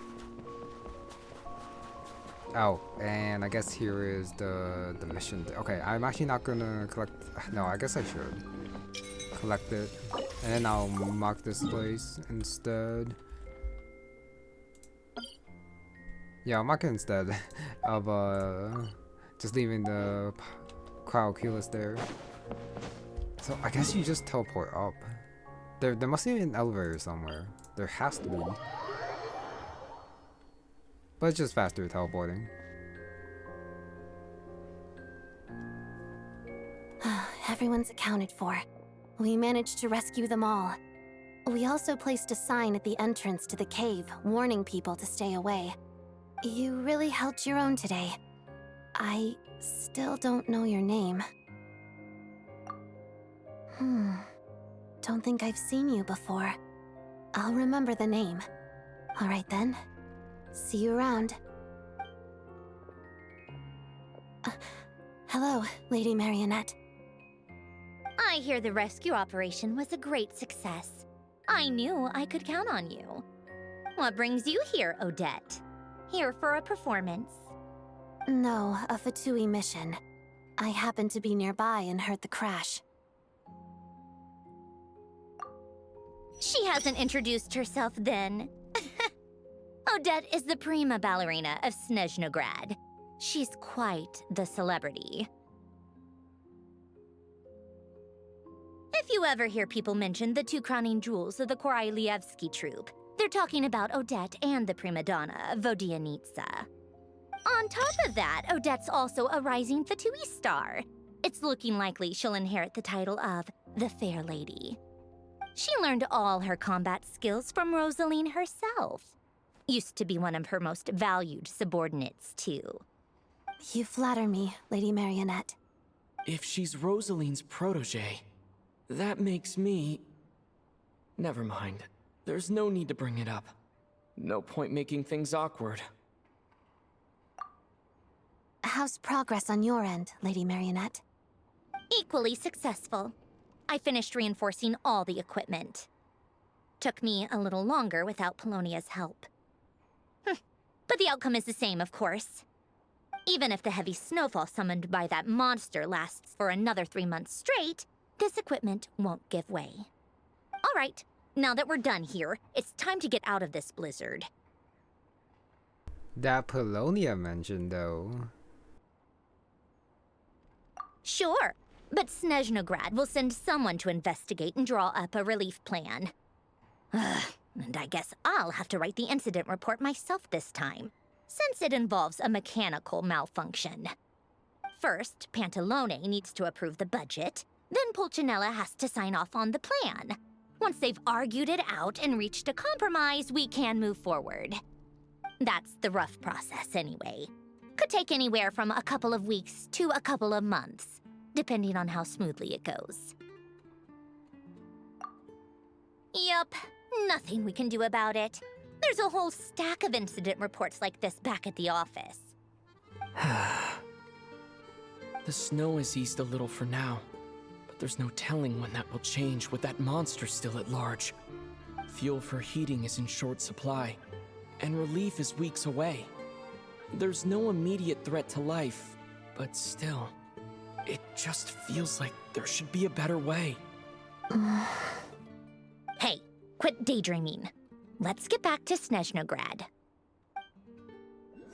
Oh, and I guess here is the mission. Okay, I'm actually not gonna collect. No, I guess I should collect it, and then I'll mark this place instead. Yeah, I'll mark it instead of just leaving the Cryoculus there. So I guess you just teleport up. There must be an elevator somewhere. There has to be. But it's just faster teleporting. Everyone's accounted for. We managed to rescue them all. We also placed a sign at the entrance to the cave, warning people to stay away. You really held your own today. I still don't know your name. Don't think I've seen you before. I'll remember the name. All right then. See you around. Hello, Lady Marionette. I hear the rescue operation was a great success. I knew I could count on you. What brings you here, Odette? Here for a performance? No, a Fatui mission. I happened to be nearby and heard the crash. She hasn't introduced herself then. Odette is the prima ballerina of Snezhnograd. She's quite the celebrity. If you ever hear people mention the two crowning jewels of the Korolievsky troupe, they're talking about Odette and the prima donna, Vodianitsa. On top of that, Odette's also a rising Fatui star. It's looking likely she'll inherit the title of the Fair Lady. She learned all her combat skills from Rosaline herself. Used to be one of her most valued subordinates, too. You flatter me, Lady Marionette. If she's Rosaline's protege, that makes me... Never mind. There's no need to bring it up. No point making things awkward. How's progress on your end, Lady Marionette? Equally successful. I finished reinforcing all the equipment. Took me a little longer without Polonia's help. But the outcome is the same, of course. Even if the heavy snowfall summoned by that monster lasts for another 3 months straight, this equipment won't give way. All right, now that we're done here, it's time to get out of this blizzard. That Polonia mentioned, though. Sure, but Snezhnograd will send someone to investigate and draw up a relief plan. And I guess I'll have to write the incident report myself this time, since it involves a mechanical malfunction. First, Pantalone needs to approve the budget, then Pulcinella has to sign off on the plan. Once they've argued it out and reached a compromise, we can move forward. That's the rough process anyway. Could take anywhere from a couple of weeks to a couple of months, depending on how smoothly it goes. Yup, nothing we can do about it. There's a whole stack of incident reports like this back at the office. The snow has eased a little for now, but there's no telling when that will change with that monster still at large. Fuel for heating is in short supply, and relief is weeks away. There's no immediate threat to life, but still. It just feels like there should be a better way. Hey, quit daydreaming. Let's get back to Snezhnograd.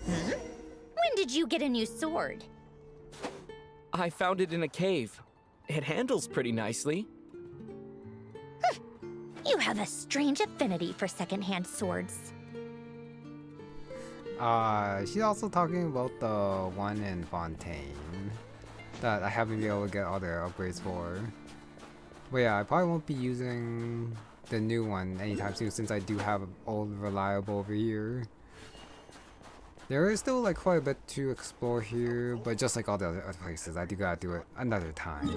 When did you get a new sword? I found it in a cave. It handles pretty nicely. You have a strange affinity for secondhand swords. She's also talking about the one in Fontaine that I haven't been able to get all the upgrades for. But yeah, I probably won't be using the new one anytime soon since I do have old reliable over here. There is still like quite a bit to explore here, but just like all the other places, I do gotta do it another time.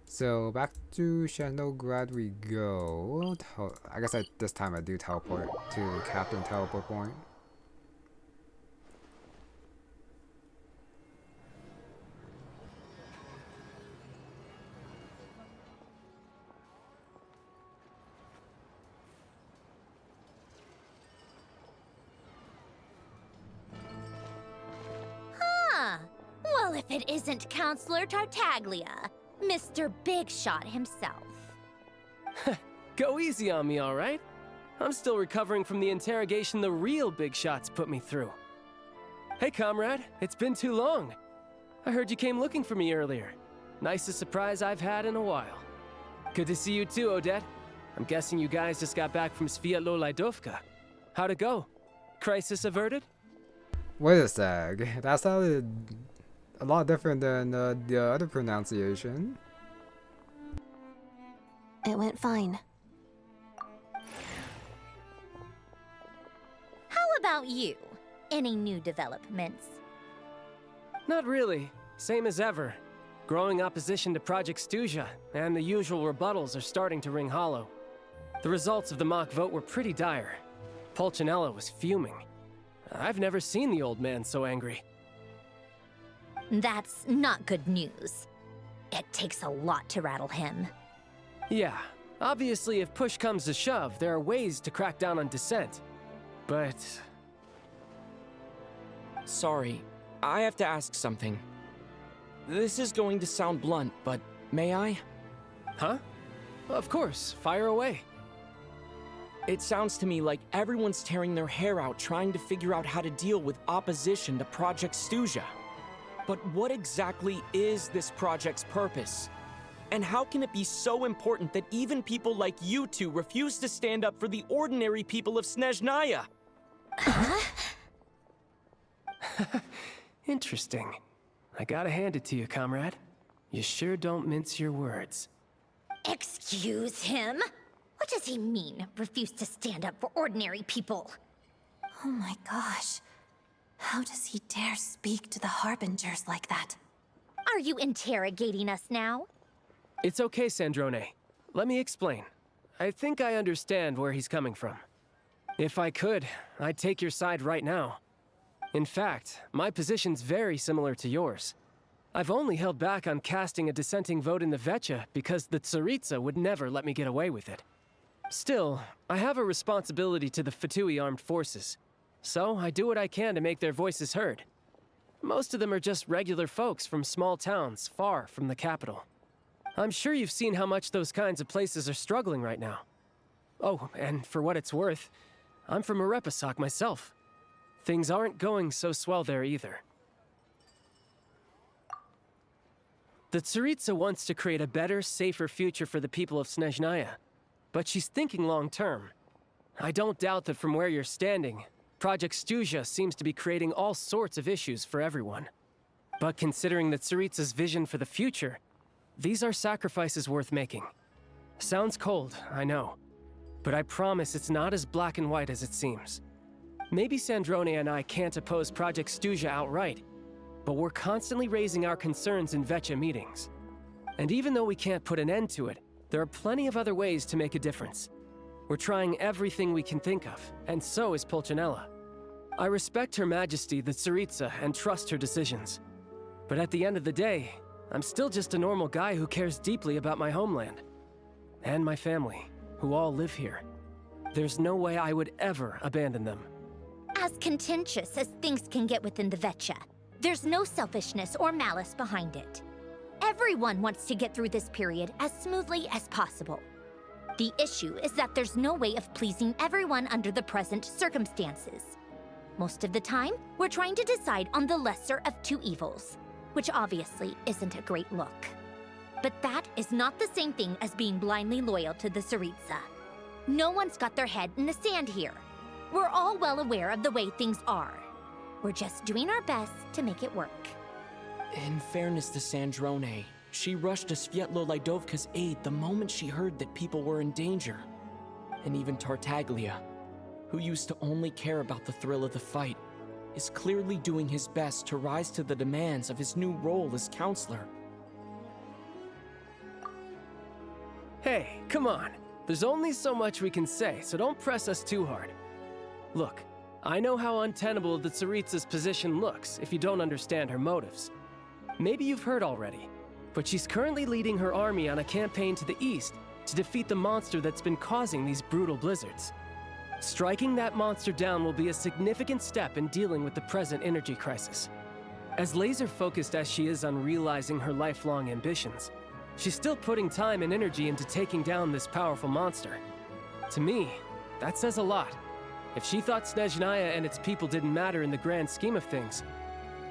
So back to Snezhnograd we go. I guess this time I do teleport to Captain Teleport Point. Well, if it isn't Counselor Tartaglia, Mr. Big Shot himself. Go easy on me, all right? I'm still recovering from the interrogation the real Big Shots put me through. Hey, comrade, it's been too long. I heard you came looking for me earlier. Nicest surprise I've had in a while. Good to see you too, Odette. I'm guessing you guys just got back from Sviatlo-Laidovka. How'd it go? Crisis averted? Wait a sec, that sounded a lot different than the other pronunciation. It went fine. How about you? Any new developments? Not really. Same as ever. Growing opposition to Project Stuzha, and the usual rebuttals are starting to ring hollow. The results of the mock vote were pretty dire. Pulcinella was fuming. I've never seen the old man so angry. That's not good news. It takes a lot to rattle him. Yeah, obviously if push comes to shove, there are ways to crack down on dissent. But... Sorry, I have to ask something. This is going to sound blunt, but may I? Huh? Of course, fire away. It sounds to me like everyone's tearing their hair out trying to figure out how to deal with opposition to Project Stuzha. But what exactly is this project's purpose? And how can it be so important that even people like you two refuse to stand up for the ordinary people of Snezhnaya? Interesting. I gotta hand it to you, comrade. You sure don't mince your words. Excuse him? What does he mean, refuse to stand up for ordinary people? Oh my gosh. How does he dare speak to the Harbingers like that? Are you interrogating us now? It's okay, Sandrone. Let me explain. I think I understand where he's coming from. If I could, I'd take your side right now. In fact, my position's very similar to yours. I've only held back on casting a dissenting vote in the Vecha because the Tsaritsa would never let me get away with it. Still, I have a responsibility to the Fatui armed forces, so I do what I can to make their voices heard. Most of them are just regular folks from small towns far from the capital. I'm sure you've seen how much those kinds of places are struggling right now. Oh, and for what it's worth, I'm from Arepasak myself. Things aren't going so swell there either. The Tsaritsa wants to create a better, safer future for the people of Snezhnaya, but she's thinking long-term. I don't doubt that from where you're standing, Project Stuzha seems to be creating all sorts of issues for everyone. But considering the Tsaritsa's vision for the future, these are sacrifices worth making. Sounds cold, I know, but I promise it's not as black and white as it seems. Maybe Sandrone and I can't oppose Project Stuzha outright, but we're constantly raising our concerns in Vecha meetings. And even though we can't put an end to it, there are plenty of other ways to make a difference. We're trying everything we can think of, and so is Pulcinella. I respect Her Majesty, the Tsaritsa, and trust her decisions. But at the end of the day, I'm still just a normal guy who cares deeply about my homeland. And my family, who all live here. There's no way I would ever abandon them. As contentious as things can get within the Vecha, there's no selfishness or malice behind it. Everyone wants to get through this period as smoothly as possible. The issue is that there's no way of pleasing everyone under the present circumstances. Most of the time, we're trying to decide on the lesser of two evils, which obviously isn't a great look. But that is not the same thing as being blindly loyal to the Tsaritsa. No one's got their head in the sand here. We're all well aware of the way things are. We're just doing our best to make it work. In fairness to Sandrone, she rushed to Svietlo Lidovka's aid the moment she heard that people were in danger. And even Tartaglia, who used to only care about the thrill of the fight, is clearly doing his best to rise to the demands of his new role as counselor. Hey, come on. There's only so much we can say, so don't press us too hard. Look, I know how untenable the Tsaritsa's position looks if you don't understand her motives. Maybe you've heard already, but she's currently leading her army on a campaign to the east to defeat the monster that's been causing these brutal blizzards. Striking that monster down will be a significant step in dealing with the present energy crisis. As laser-focused as she is on realizing her lifelong ambitions, she's still putting time and energy into taking down this powerful monster. To me, that says a lot. If she thought Snezhnaya and its people didn't matter in the grand scheme of things,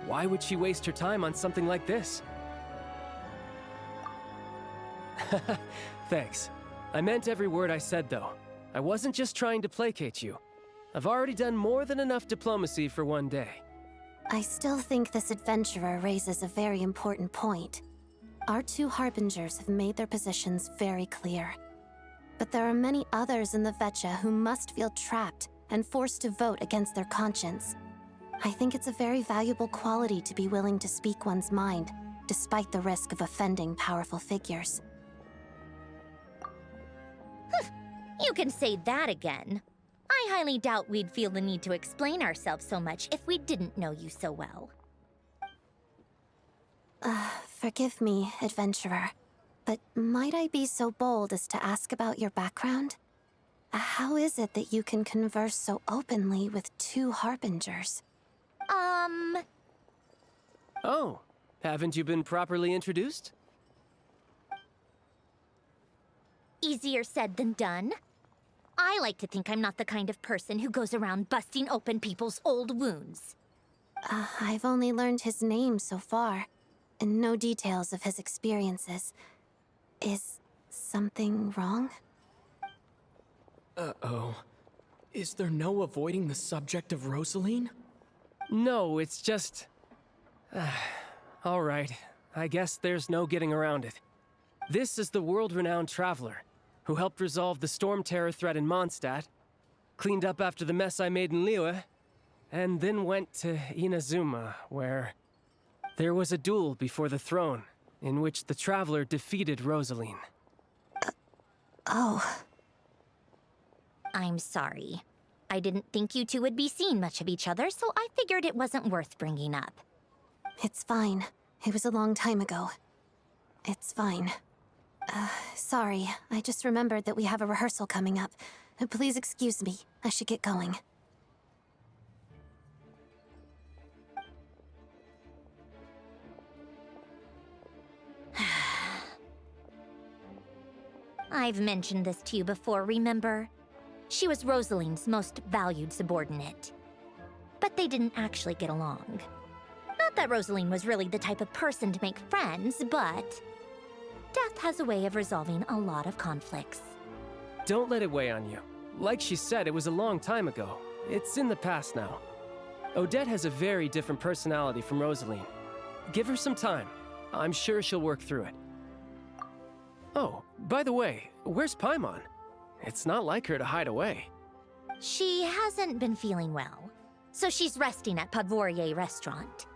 why would she waste her time on something like this? Thanks. I meant every word I said, though. I wasn't just trying to placate you. I've already done more than enough diplomacy for one day. I still think this adventurer raises a very important point. Our two harbingers have made their positions very clear. But there are many others in the VII who must feel trapped and forced to vote against their conscience. I think it's a very valuable quality to be willing to speak one's mind, despite the risk of offending powerful figures. You can say that again. I highly doubt we'd feel the need to explain ourselves so much if we didn't know you so well. Forgive me, adventurer, but might I be so bold as to ask about your background? How is it that you can converse so openly with two harbingers? Oh, haven't you been properly introduced? Easier said than done. I like to think I'm not the kind of person who goes around busting open people's old wounds. I've only learned his name so far, and no details of his experiences. Is something wrong? Uh-oh. Is there no avoiding the subject of Rosaline? No, it's just... all right, I guess there's no getting around it. This is the world-renowned traveler, who helped resolve the storm terror threat in Mondstadt, cleaned up after the mess I made in Liyue, and then went to Inazuma, where there was a duel before the throne, in which the traveler defeated Rosaline. Oh. I'm sorry. I didn't think you two would be seeing much of each other, so I figured it wasn't worth bringing up. It's fine. It was a long time ago. It's fine. Sorry. I just remembered that we have a rehearsal coming up. Please excuse me. I should get going. I've mentioned this to you before, remember? She was Rosaline's most valued subordinate. But they didn't actually get along. Not that Rosaline was really the type of person to make friends, but death has a way of resolving a lot of conflicts. Don't let it weigh on you. Like she said, it was a long time ago. It's in the past now. Odette has a very different personality from Rosaline. Give her some time. I'm sure she'll work through it. Oh, by the way, where's Paimon? It's not like her to hide away. She hasn't been feeling well, so she's resting at Podvorier Restaurant.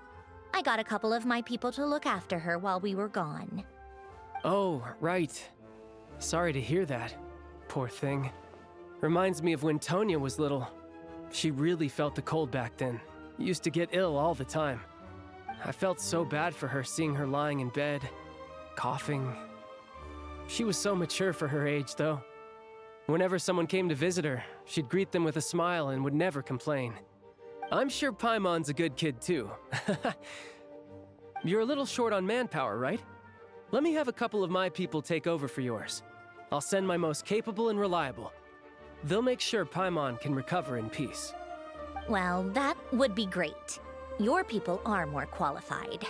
I got a couple of my people to look after her while we were gone. Oh, right. Sorry to hear that. Poor thing. Reminds me of when Tonya was little. She really felt the cold back then. Used to get ill all the time. I felt so bad for her seeing her lying in bed, coughing. She was so mature for her age, though. Whenever someone came to visit her, she'd greet them with a smile and would never complain. I'm sure Paimon's a good kid, too. You're a little short on manpower, right? Let me have a couple of my people take over for yours. I'll send my most capable and reliable. They'll make sure Paimon can recover in peace. Well, that would be great. Your people are more qualified.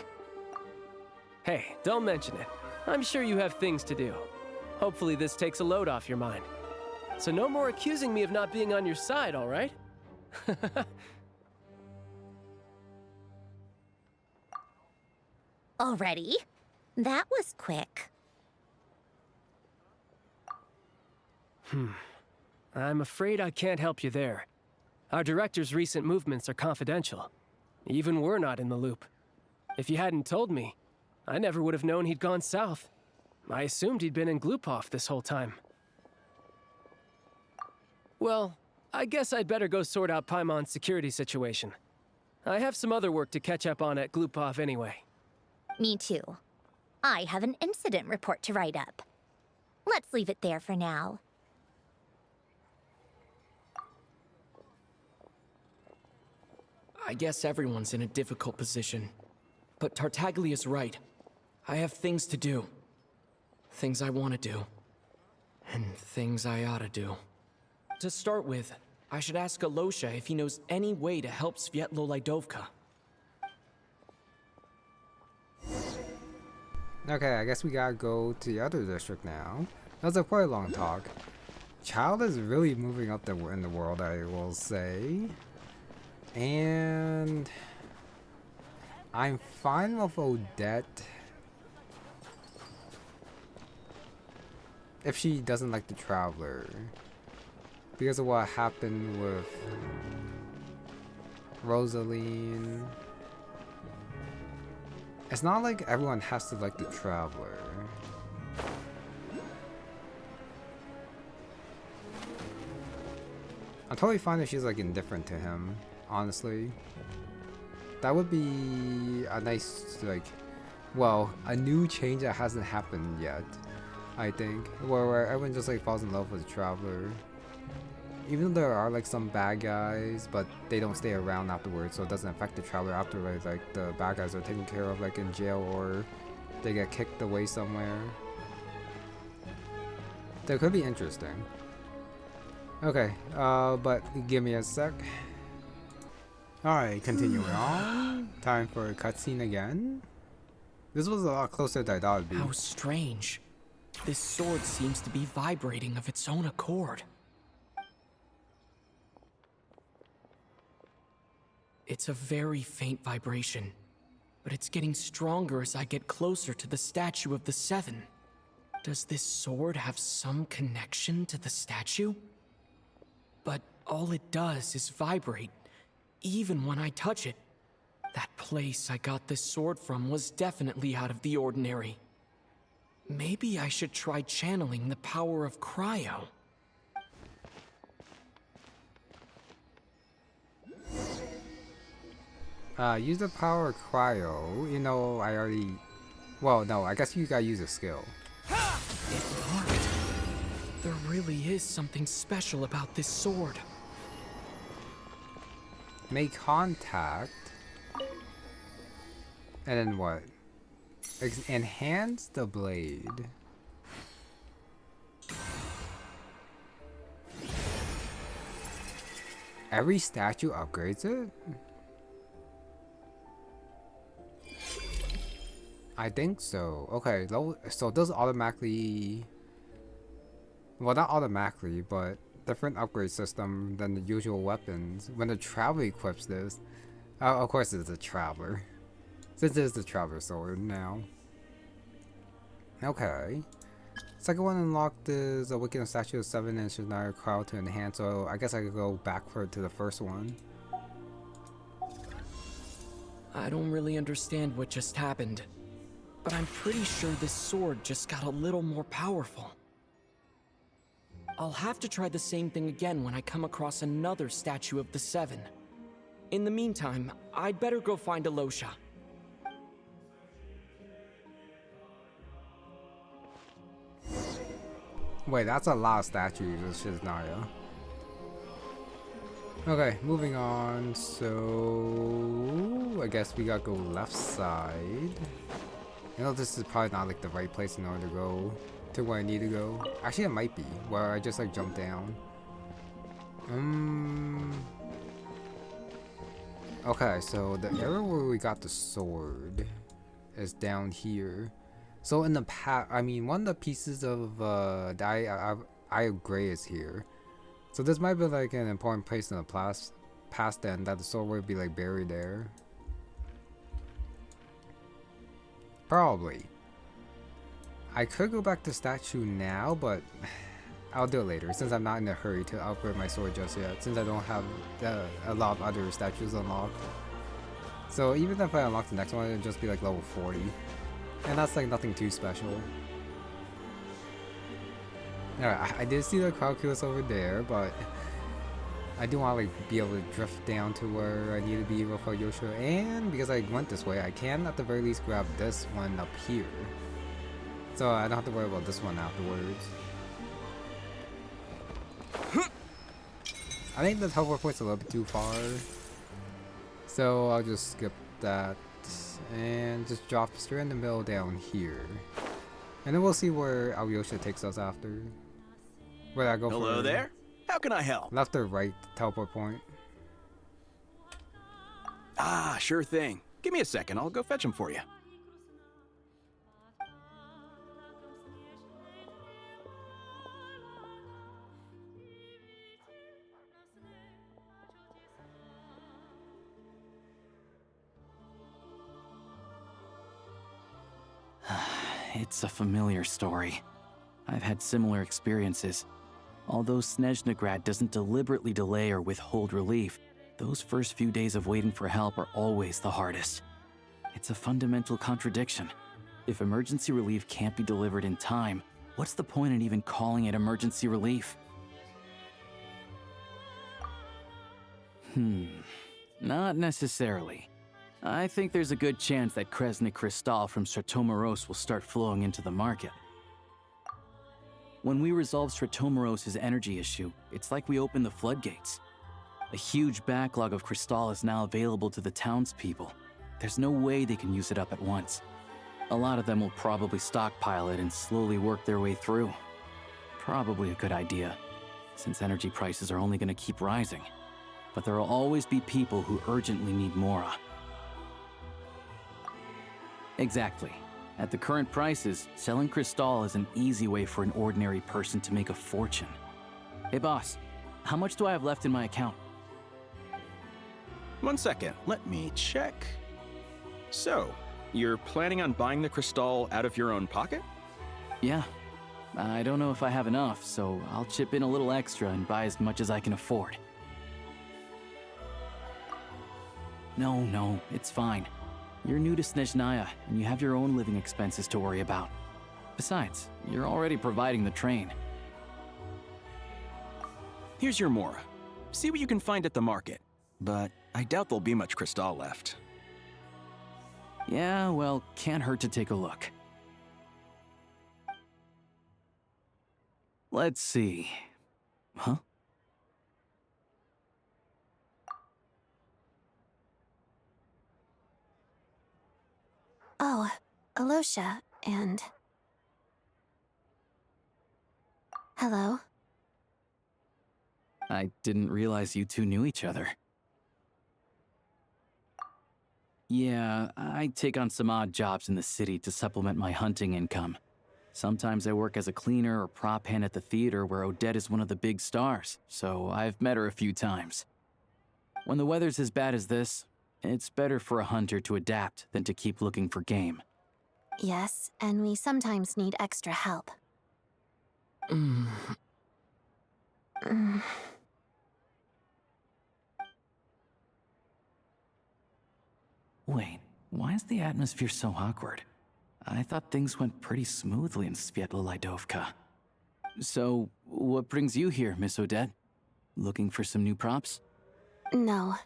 Hey, don't mention it. I'm sure you have things to do. Hopefully this takes a load off your mind. So no more accusing me of not being on your side, all right? Already? That was quick. I'm afraid I can't help you there. Our director's recent movements are confidential. Even we're not in the loop. If you hadn't told me, I never would have known he'd gone south. I assumed he'd been in Glupov this whole time. Well, I guess I'd better go sort out Paimon's security situation. I have some other work to catch up on at Glupov anyway. Me too. I have an incident report to write up. Let's leave it there for now. I guess everyone's in a difficult position. But Tartaglia's right. I have things to do. Things I want to do. And things I ought to do. To start with, I should ask Alyosha if he knows any way to help Svietlo Lydovka. Okay, I guess we gotta go to the other district now. That was a quite long talk. Child is really moving up in the world, I will say. And I'm fine with Odette if she doesn't like the Traveler, because of what happened with Rosaline. It's not like everyone has to like the Traveler. I'm totally fine if she's like indifferent to him, honestly. That would be a nice, like, well, a new change that hasn't happened yet, I think. Where everyone just like falls in love with the Traveler. Even though there are like some bad guys, but they don't stay around afterwards, so it doesn't affect the Traveler afterwards. Like the bad guys are taken care of like in jail, or they get kicked away somewhere. That could be interesting. Okay, but give me a sec. Alright, continuing on. Time for a cutscene again. This was a lot closer than I thought it'd be. How strange. This sword seems to be vibrating of its own accord. It's a very faint vibration, but it's getting stronger as I get closer to the statue of the Seven. Does this sword have some connection to the statue? But all it does is vibrate, even when I touch it. That place I got this sword from was definitely out of the ordinary. Maybe I should try channeling the power of cryo. Use the power of cryo. You know, I already... Well, no, I guess you gotta use a skill. It worked. There really is something special about this sword. Make contact. And then what? Enhance the blade. Every statue upgrades it? I think so. Okay, so it does automatically... Well, not automatically, but different upgrade system than the usual weapons. When the Traveler equips this... of course it's a Traveler. Since it is the Traveler sword now. Okay. Second one unlocked is a Wicked Statue of 7 and Snezhnaya Crowd to enhance, so I guess I could go back to the first one. I don't really understand what just happened, but I'm pretty sure this sword just got a little more powerful. I'll have to try the same thing again when I come across another statue of the Seven. In the meantime, I'd better go find Alyosha. Wait, that's a lot of statues of Snezhnaya. Okay, moving on. So I guess we gotta go left side. You know, this is probably not like the right place in order to go to where I need to go. Actually, it might be, where I just like jump down. Okay, so the area where we got the sword is down here. So in the past, I mean, one of the pieces of the Eye of Grey is here. So this might be like an important place in the past then, that the sword would be like buried there. Probably. I could go back to statue now, but I'll do it later since I'm not in a hurry to upgrade my sword just yet, since I don't have a lot of other statues unlocked. So even if I unlock the next one, it'll just be like level 40. And that's like nothing too special. Alright, I did see the calculus over there, but I do want to like be able to drift down to where I need to be with Alyosha, and because I went this way, I can at the very least grab this one up here. So I don't have to worry about this one afterwards. I think the teleport point's a little bit too far. So I'll just skip that and just drop straight in the middle down here. And then we'll see where Alyosha takes us after. Where I go Hello for there. How can I help? left or right teleport point. Ah, sure thing. Give me a second. I'll go fetch him for you. It's a familiar story. I've had similar experiences. Although Snezhnagrad doesn't deliberately delay or withhold relief, those first few days of waiting for help are always the hardest. It's a fundamental contradiction. If emergency relief can't be delivered in time, what's the point in even calling it emergency relief? Not necessarily. I think there's a good chance that Kresnik Crystal from Stratomeros will start flowing into the market. When we resolve Stratomeros' energy issue, it's like we open the floodgates. A huge backlog of Crystal is now available to the townspeople. There's no way they can use it up at once. A lot of them will probably stockpile it and slowly work their way through. Probably a good idea, since energy prices are only going to keep rising. But there will always be people who urgently need Mora. Exactly. At the current prices, selling Crystal is an easy way for an ordinary person to make a fortune. Hey boss, how much do I have left in my account? 1 second, let me check. So, you're planning on buying the Crystal out of your own pocket? Yeah. I don't know if I have enough, so I'll chip in a little extra and buy as much as I can afford. No, it's fine. You're new to Snezhnaya, and you have your own living expenses to worry about. Besides, you're already providing the train. Here's your Mora. See what you can find at the market. But I doubt there'll be much Crystal left. Yeah, well, can't hurt to take a look. Let's see. Huh? Oh, Alyosha and... Hello? I didn't realize you two knew each other. Yeah, I take on some odd jobs in the city to supplement my hunting income. Sometimes I work as a cleaner or prop hand at the theater where Odette is one of the big stars, so I've met her a few times. When the weather's as bad as this, it's better for a hunter to adapt than to keep looking for game. Yes, and we sometimes need extra help. Wait, why is the atmosphere so awkward? I thought things went pretty smoothly in Sviatla Lydovka. So, what brings you here, Miss Odette? Looking for some new props? No.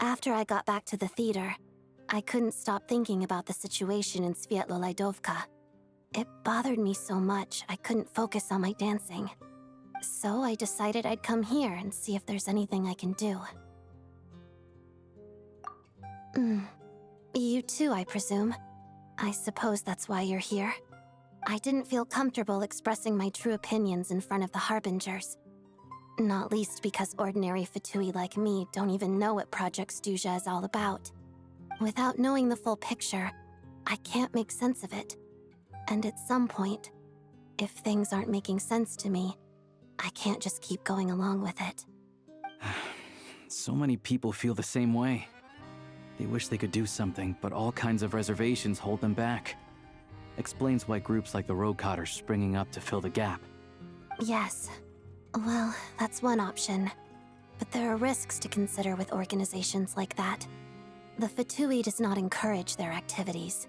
After I got back to the theater, I couldn't stop thinking about the situation in Sviatla Lydovka. It bothered me so much I couldn't focus on my dancing. So I decided I'd come here and see if there's anything I can do. You too, I presume. I suppose that's why you're here. I didn't feel comfortable expressing my true opinions in front of the Harbingers. Not least because ordinary Fatui like me don't even know what Project Stuja is all about. Without knowing the full picture, I can't make sense of it. And at some point, if things aren't making sense to me, I can't just keep going along with it. So many people feel the same way. They wish they could do something, but all kinds of reservations hold them back. Explains why groups like the Roadcott are springing up to fill the gap. Yes. Well, that's one option. But there are risks to consider with organizations like that. The Fatui does not encourage their activities.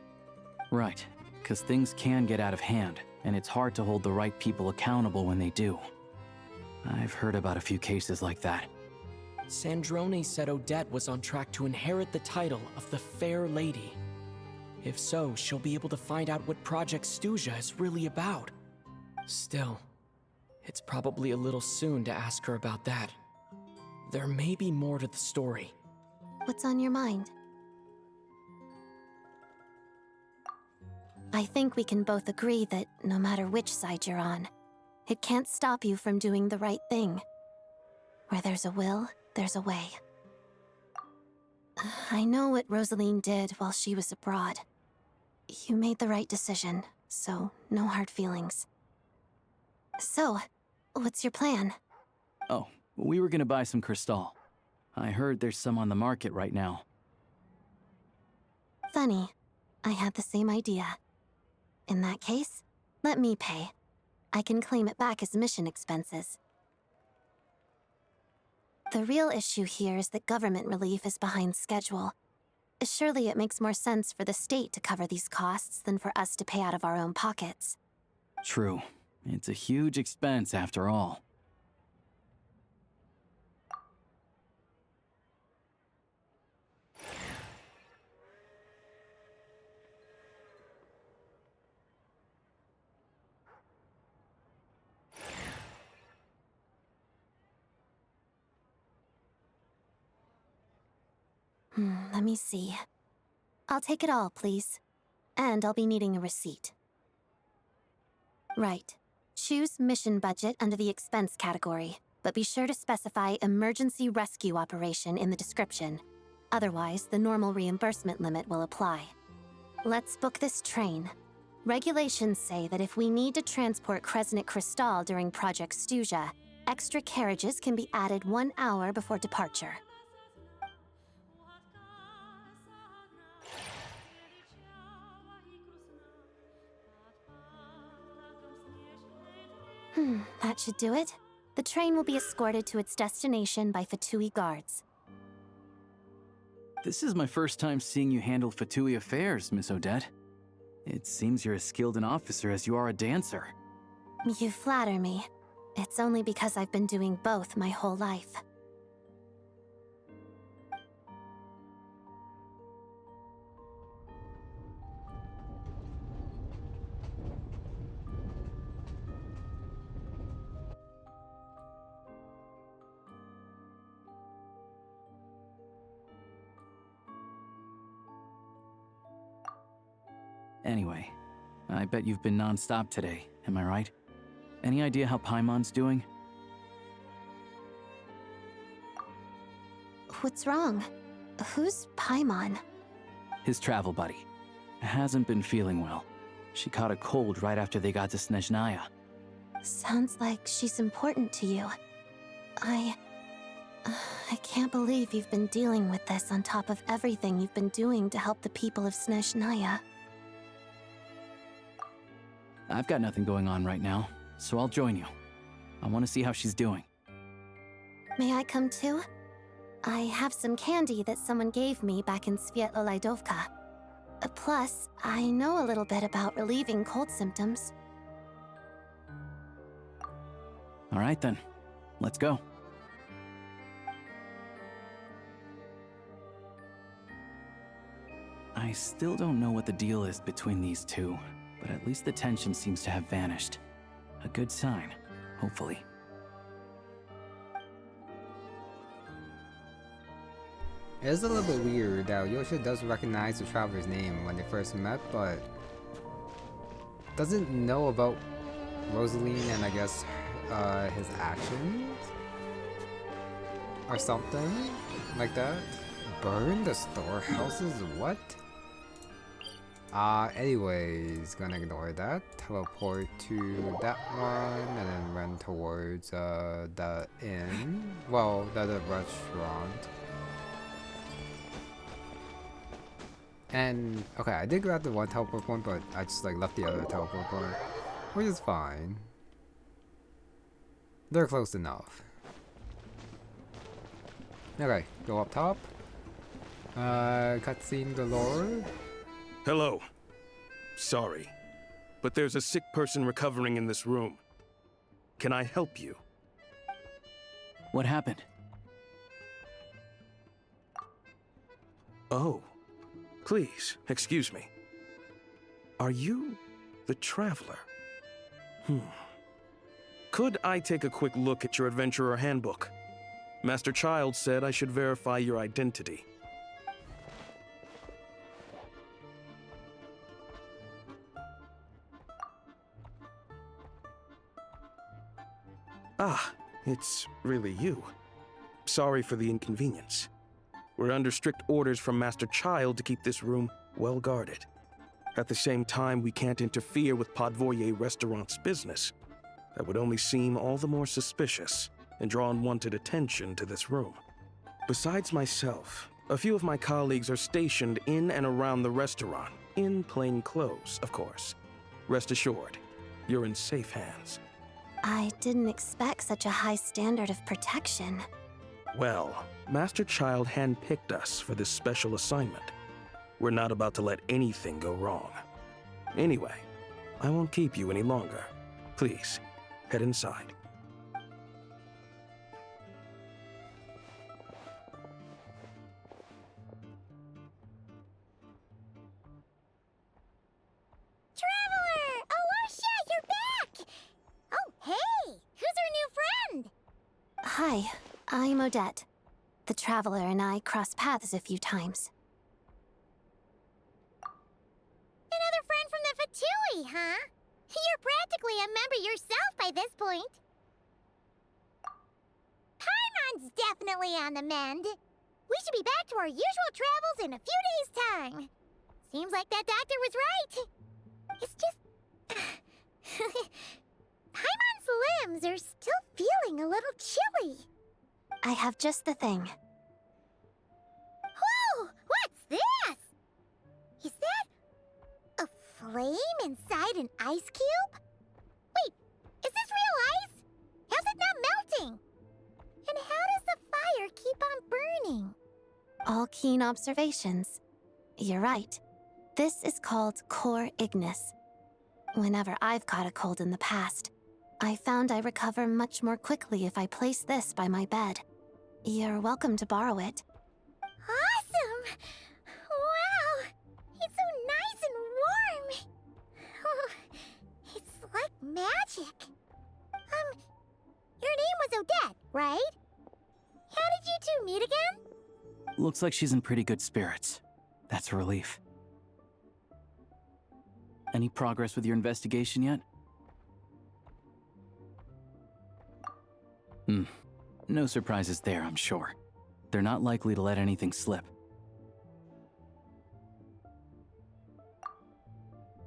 Right, because things can get out of hand, and it's hard to hold the right people accountable when they do. I've heard about a few cases like that. Sandrone said Odette was on track to inherit the title of the Fair Lady. If so, she'll be able to find out what Project Stuja is really about. Still, it's probably a little soon to ask her about that. There may be more to the story. What's on your mind? I think we can both agree that no matter which side you're on, it can't stop you from doing the right thing. Where there's a will, there's a way. I know what Rosaline did while she was abroad. You made the right decision, so no hard feelings. So, what's your plan? Oh, we were gonna buy some Crystal. I heard there's some on the market right now. Funny. I had the same idea. In that case, let me pay. I can claim it back as mission expenses. The real issue here is that government relief is behind schedule. Surely it makes more sense for the state to cover these costs than for us to pay out of our own pockets. True. It's a huge expense after all. Let me see. I'll take it all, please. And I'll be needing a receipt. Right. Choose mission budget under the expense category, but be sure to specify emergency rescue operation in the description. Otherwise, the normal reimbursement limit will apply. Let's book this train. Regulations say that if we need to transport Kresnik Crystal during Project Stuja, extra carriages can be added 1 hour before departure. That should do it. The train will be escorted to its destination by Fatui guards. This is my first time seeing you handle Fatui affairs, Miss Odette. It seems you're as skilled an officer as you are a dancer. You flatter me. It's only because I've been doing both my whole life. Anyway, I bet you've been non-stop today, am I right? Any idea how Paimon's doing? What's wrong? Who's Paimon? His travel buddy. Hasn't been feeling well. She caught a cold right after they got to Snezhnaya. Sounds like she's important to you. I can't believe you've been dealing with this on top of everything you've been doing to help the people of Snezhnaya. I've got nothing going on right now, so I'll join you. I want to see how she's doing. May I come too? I have some candy that someone gave me back in Svietlo-Laidovka. Plus, I know a little bit about relieving cold symptoms. All right then, let's go. I still don't know what the deal is between these two, but at least the tension seems to have vanished. A good sign, hopefully. It is a little bit weird that Alyosha does recognize the traveler's name when they first met, but doesn't know about Rosaline and I guess his actions or something like that. Burn the storehouses? What? Anyways, gonna ignore that. Teleport to that one and then run towards the inn. Well, the restaurant. And okay, I did grab the one teleport point, but I just like left the other teleport point, which is fine. They're close enough. Okay, go up top. Cutscene galore. Hello. Sorry, but there's a sick person recovering in this room. Can I help you? What happened? Oh, please, excuse me. Are you the Traveler? Could I take a quick look at your Adventurer Handbook? Master Child said I should verify your identity. Ah, it's really you. Sorry for the inconvenience. We're under strict orders from Master Child to keep this room well guarded. At the same time, we can't interfere with Podvoye Restaurant's business. That would only seem all the more suspicious and draw unwanted attention to this room. Besides myself, a few of my colleagues are stationed in and around the restaurant, in plain clothes, of course. Rest assured, you're in safe hands. I didn't expect such a high standard of protection. Well, Master Child handpicked us for this special assignment. We're not about to let anything go wrong. Anyway, I won't keep you any longer. Please, head inside. Traveler! Alyosha, you're back! Oh, hey! Who's our new friend? Hi, I'm Odette. The Traveler and I crossed paths a few times. Another friend from the Fatui, huh? You're practically a member yourself by this point. Paimon's definitely on the mend. We should be back to our usual travels in a few days' time. Seems like that doctor was right. It's just... Paimon's limbs are still feeling a little chilly. I have just the thing. Whoa! What's this? Is that a flame inside an ice cube? Wait, is this real ice? How's it not melting? And how does the fire keep on burning? All keen observations. You're right. This is called Core Ignis. Whenever I've caught a cold in the past, I found I recover much more quickly if I place this by my bed. You're welcome to borrow it. Awesome! Wow! It's so nice and warm! Oh, it's like magic. Your name was Odette, right? How did you two meet again? Looks like she's in pretty good spirits. That's a relief. Any progress with your investigation yet? No surprises there, I'm sure. They're not likely to let anything slip.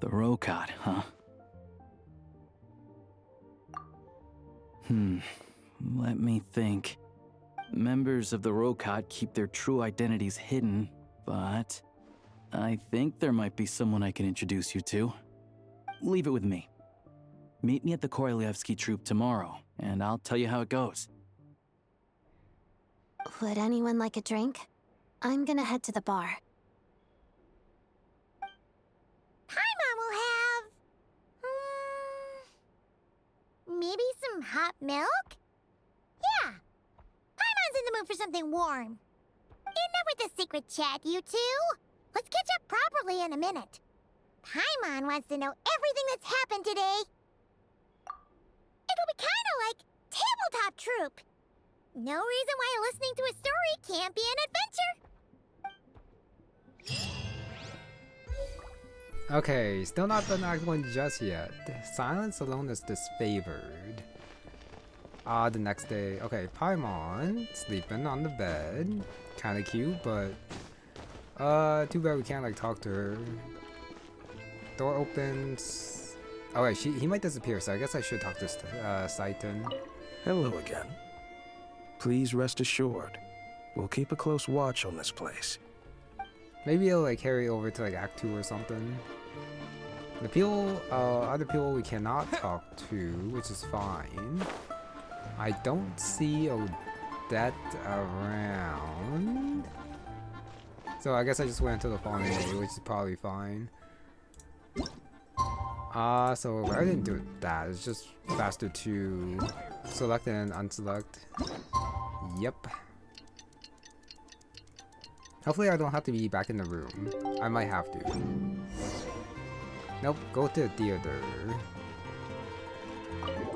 The Rokad, huh? Let me think. Members of the Rokad keep their true identities hidden, but I think there might be someone I can introduce you to. Leave it with me. Meet me at the Korolyevsky Troop tomorrow, and I'll tell you how it goes. Would anyone like a drink? I'm gonna head to the bar. Paimon will have... maybe some hot milk? Yeah. Paimon's in the mood for something warm. Enough with the secret chat, you two. Let's catch up properly in a minute. Paimon wants to know everything that's happened today. It'll be kinda like Tabletop Troop. No reason why listening to a story can't be an adventure. Okay, still not done Act 1 just yet. Silence alone is disfavored. The next day. Okay, Paimon sleeping on the bed. Kinda cute, but too bad we can't like talk to her. Door opens. Oh wait, he might disappear, so I guess I should talk to Saiten. Hello again. Please rest assured, we'll keep a close watch on this place. Maybe it'll like carry over to like Act 2 or something. The people, other people we cannot talk to, which is fine. I don't see Odette around. So I guess I just went into the following day, which is probably fine. So I didn't do that. It's just faster to select and unselect. Yep. Hopefully I don't have to be back in the room. I might have to. Nope, go to the theater.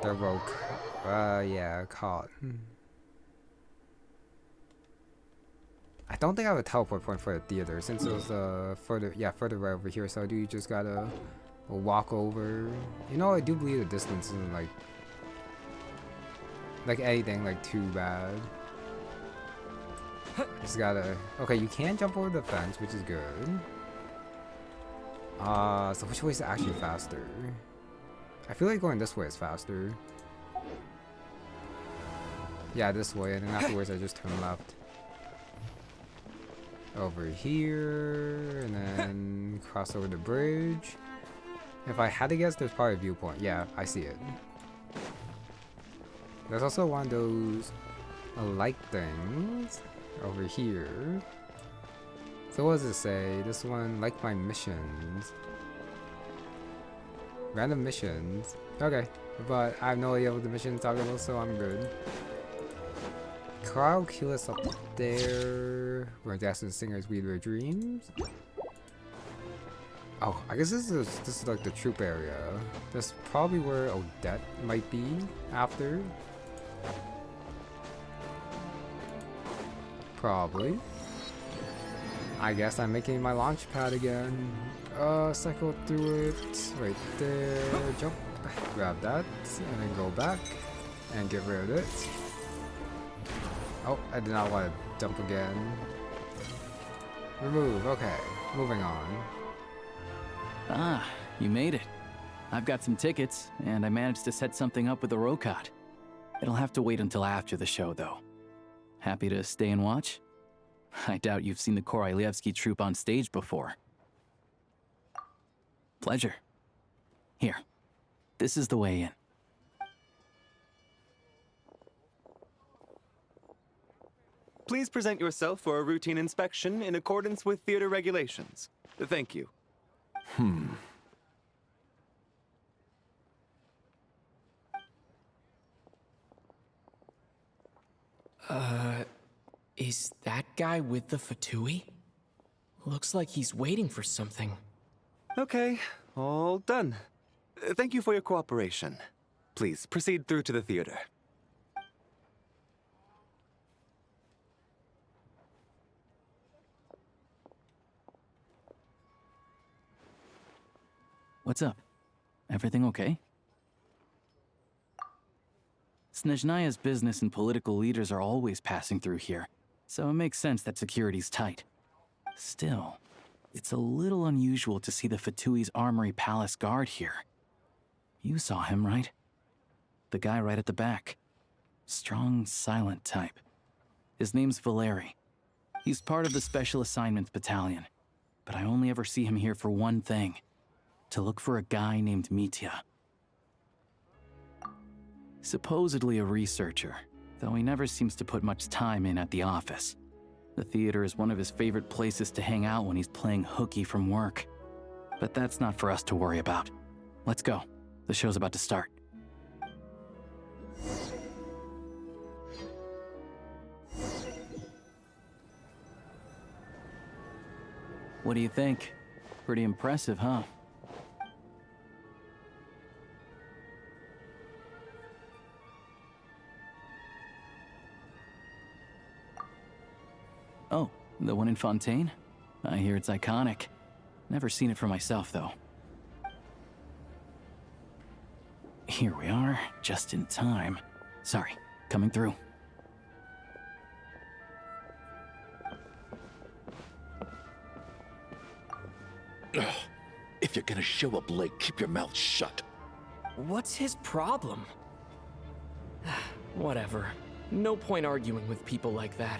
The Roke. Yeah, caught. I don't think I have a teleport point for the theater since it was further right over here, so I do just gotta walk over. You know, I do believe the distance isn't like anything like too bad. Just gotta. Okay, you can jump over the fence, which is good. So which way is actually faster? I feel like going this way is faster. Yeah, this way, and then afterwards I just turn left. Over here, and then cross over the bridge. If I had to guess, there's probably a viewpoint. Yeah, I see it. There's also one of those light things over here. So what does it say? This one, like my missions. Random missions. Okay, but I have no idea what the mission's talking about, so I'm good. Cryoculus up there, where Jackson Singer's Weed Their Dreams. Oh, I guess this is like the troop area. That's probably where Odette might be after. Probably. I guess I'm making my launch pad again. Cycle through it. Right there. Jump. Grab that. And then go back. And get rid of it. Oh, I did not want to jump again. Remove. Okay. Moving on. Ah, you made it. I've got some tickets, and I managed to set something up with the Rokot. It'll have to wait until after the show, though. Happy to stay and watch? I doubt you've seen the Korolyevsky troupe on stage before. Pleasure. Here. This is the way in. Please present yourself for a routine inspection in accordance with theater regulations. Thank you. Is that guy with the Fatui? Looks like he's waiting for something. Okay, all done. Thank you for your cooperation. Please proceed through to the theater. What's up? Everything okay? Snezhnaya's business and political leaders are always passing through here, so it makes sense that security's tight. Still, it's a little unusual to see the Fatui's Armory Palace guard here. You saw him, right? The guy right at the back. Strong, silent type. His name's Valeri. He's part of the Special Assignments Battalion, but I only ever see him here for one thing. To look for a guy named Mitya. Supposedly a researcher, though he never seems to put much time in at the office. The theater is one of his favorite places to hang out when he's playing hooky from work. But that's not for us to worry about. Let's go. The show's about to start. What do you think? Pretty impressive, huh? Oh, the one in Fontaine? I hear it's iconic. Never seen it for myself, though. Here we are, just in time. Sorry, coming through. Ugh. If you're gonna show up late, keep your mouth shut. What's his problem? Whatever. No point arguing with people like that.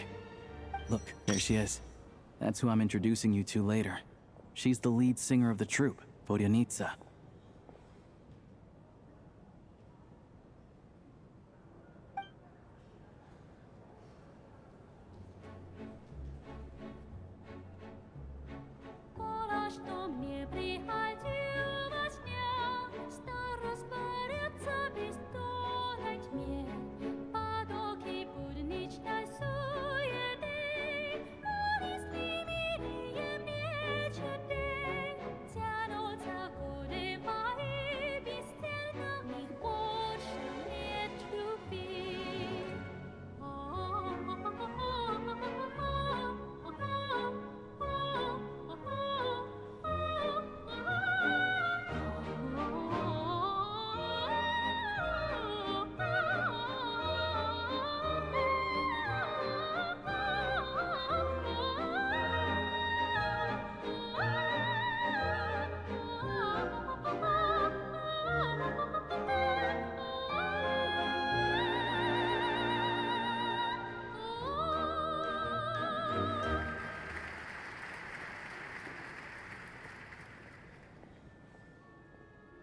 Look, there she is. That's who I'm introducing you to later. She's the lead singer of the troupe, Vodyanitsa.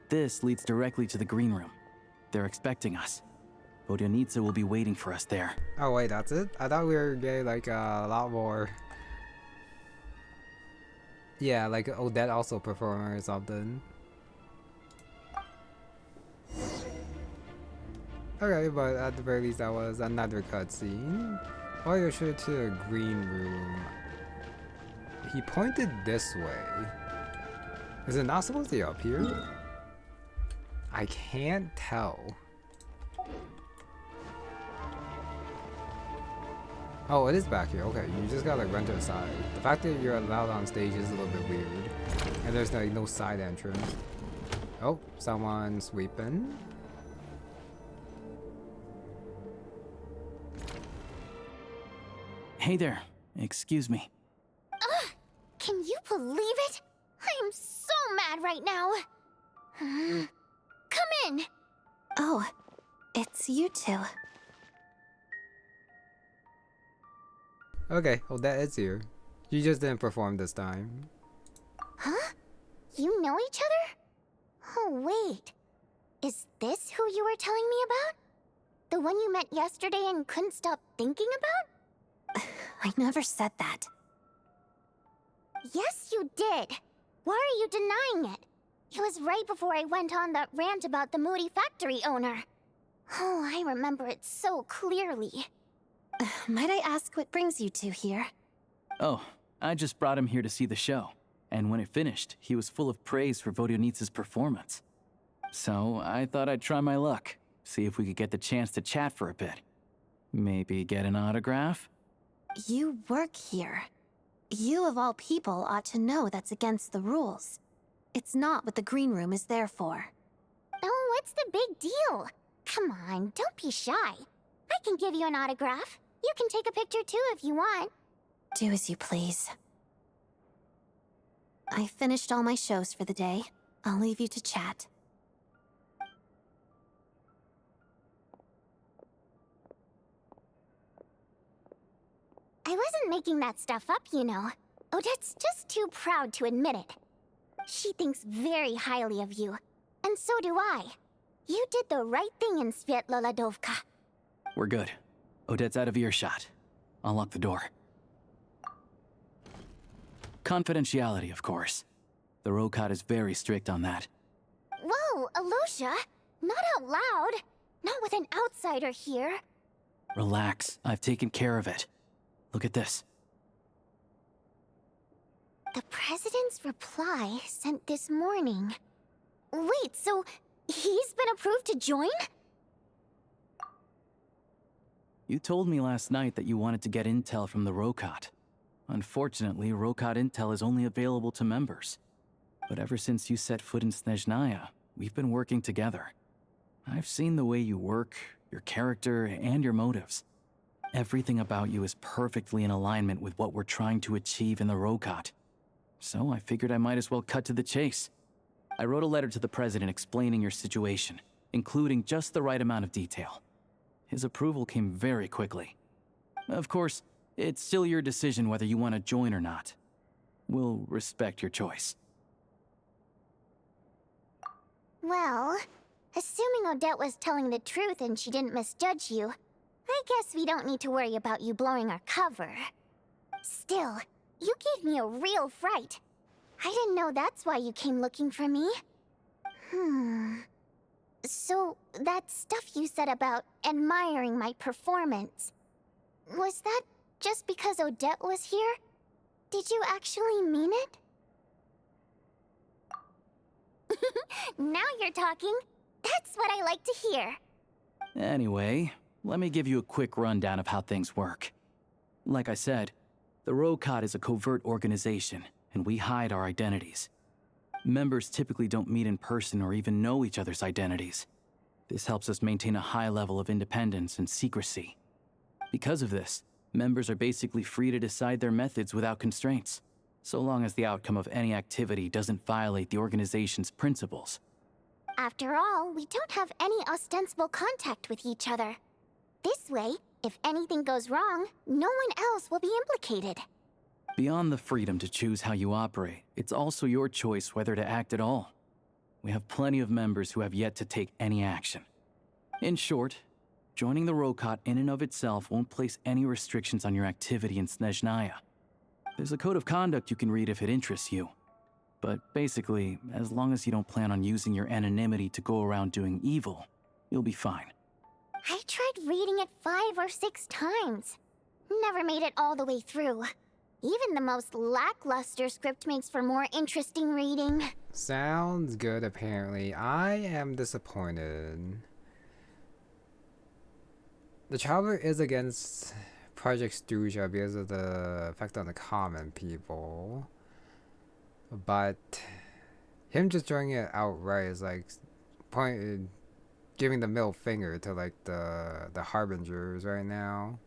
This leads directly to the green room. They're expecting us. Vodyanitsa will be waiting for us there. Oh wait, that's it? I thought we were getting like a lot more. Yeah, like Odette also performer or something. Okay, but at the very least that was another cutscene. Alyosha to the green room. He pointed this way. Is it not supposed to be up here? I can't tell. Oh, it is back here. Okay, you just gotta run to the side. The fact that you're allowed on stage is a little bit weird. And there's like no side entrance. Oh, someone's sweeping. Hey there. Excuse me. Ugh! Can you believe it? I am so mad right now. Come in! Oh, it's you two. Okay, Odette is here. You just didn't perform this time. Huh? You know each other? Oh, wait. Is this who you were telling me about? The one you met yesterday and couldn't stop thinking about? I never said that. Yes, you did. Why are you denying it? It was right before I went on that rant about the moody factory owner. Oh, I remember it so clearly. Might I ask what brings you two here? Oh, I just brought him here to see the show. And when it finished, he was full of praise for Vodyanitsa's performance. So I thought I'd try my luck, see if we could get the chance to chat for a bit. Maybe get an autograph? You work here. You of all people ought to know that's against the rules. It's not what the green room is there for. Oh, what's the big deal? Come on, don't be shy. I can give you an autograph. You can take a picture too if you want. Do as you please. I finished all my shows for the day. I'll leave you to chat. I wasn't making that stuff up, you know. Odette's just too proud to admit it. She thinks very highly of you. And so do I. You did the right thing in Svietloladovka. We're good. Odette's out of earshot. I'll lock the door. Confidentiality, of course. The Rokat is very strict on that. Whoa, Alyosha! Not out loud! Not with an outsider here! Relax, I've taken care of it. Look at this. The President's reply sent this morning. Wait, so he's been approved to join? You told me last night that you wanted to get intel from the Rokat. Unfortunately, Rokat intel is only available to members. But ever since you set foot in Snezhnaya, we've been working together. I've seen the way you work, your character, and your motives. Everything about you is perfectly in alignment with what we're trying to achieve in the Rokot. So I figured I might as well cut to the chase. I wrote a letter to the president explaining your situation, including just the right amount of detail. His approval came very quickly. Of course, it's still your decision whether you want to join or not. We'll respect your choice. Well, assuming Odette was telling the truth and she didn't misjudge you, I guess we don't need to worry about you blowing our cover. Still, you gave me a real fright. I didn't know that's why you came looking for me. So, that stuff you said about admiring my performance, was that just because Odette was here? Did you actually mean it? Now you're talking. That's what I like to hear. Anyway, let me give you a quick rundown of how things work. Like I said, the Rokot is a covert organization, and we hide our identities. Members typically don't meet in person or even know each other's identities. This helps us maintain a high level of independence and secrecy. Because of this, members are basically free to decide their methods without constraints, so long as the outcome of any activity doesn't violate the organization's principles. After all, we don't have any ostensible contact with each other. This way, if anything goes wrong, no one else will be implicated. Beyond the freedom to choose how you operate, it's also your choice whether to act at all. We have plenty of members who have yet to take any action. In short, joining the Rokot in and of itself won't place any restrictions on your activity in Snezhnaya. There's a code of conduct you can read if it interests you. But basically, as long as you don't plan on using your anonymity to go around doing evil, you'll be fine. I tried reading it 5 or 6 times. Never made it all the way through. Even the most lackluster script makes for more interesting reading. Sounds good, apparently. I am disappointed. The Traveler is against Project Stuja because of the effect on the common people. But him just joining it outright is like giving the middle finger to like the Harbingers right now.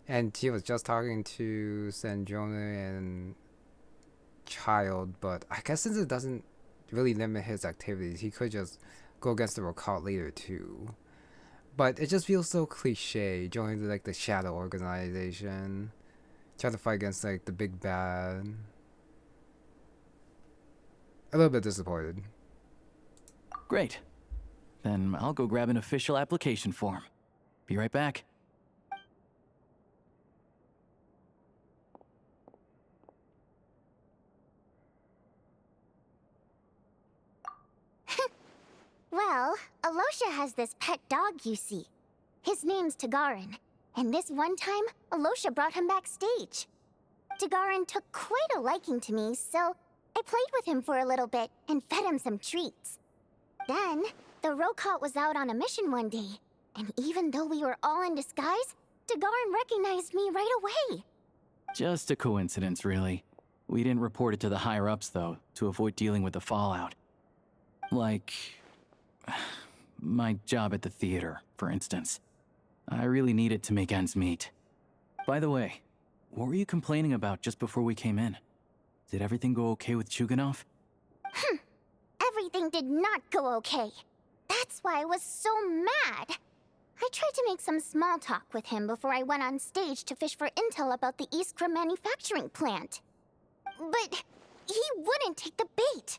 And he was just talking to Snezhnaya and Child, but I guess since it doesn't really limit his activities, he could just go against the Rokot later too. But it just feels so cliche, joining like the shadow organization, trying to fight against like the big bad. A little bit disappointed. Great. Then I'll go grab an official application form. Be right back. Well, Alyosha has this pet dog, you see. His name's Tagarin, and this one time, Alyosha brought him backstage. Tagarin took quite a liking to me, so I played with him for a little bit and fed him some treats. Then, the Rokot was out on a mission one day, and even though we were all in disguise, Tagarin recognized me right away. Just a coincidence, really. We didn't report it to the higher-ups, though, to avoid dealing with the fallout. Like my job at the theater, for instance. I really needed to make ends meet. By the way, what were you complaining about just before we came in? Did everything go okay with Chuganov? Everything did not go okay. That's why I was so mad. I tried to make some small talk with him before I went on stage to fish for intel about the Iskra manufacturing plant. But he wouldn't take the bait.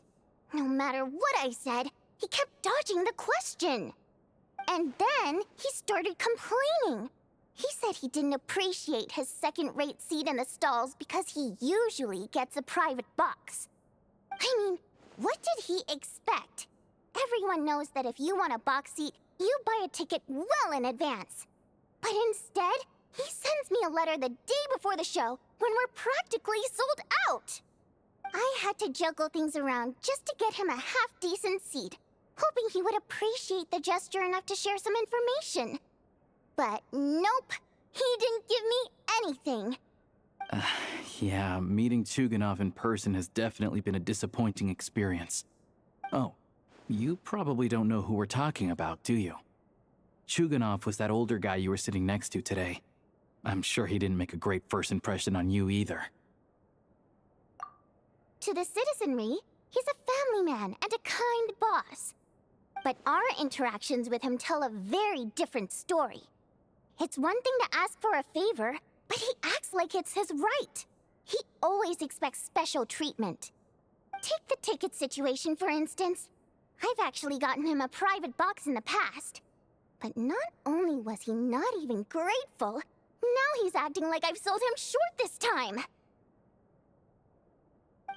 No matter what I said, he kept dodging the question. And then he started complaining. He said he didn't appreciate his second-rate seat in the stalls because he usually gets a private box. I mean, what did he expect? Everyone knows that if you want a box seat, you buy a ticket well in advance. But instead, he sends me a letter the day before the show when we're practically sold out. I had to juggle things around just to get him a half-decent seat, hoping he would appreciate the gesture enough to share some information. But nope, he didn't give me anything. Yeah, meeting Chuganov in person has definitely been a disappointing experience. Oh, You probably don't know who we're talking about, do you? Chuganov was that older guy you were sitting next to today. I'm sure he didn't make a great first impression on you either. To the citizenry, he's a family man and a kind boss. But our interactions with him tell a very different story. It's one thing to ask for a favor, but he acts like it's his right. He always expects special treatment. Take the ticket situation, for instance. I've actually gotten him a private box in the past. But not only was he not even grateful, now he's acting like I've sold him short this time.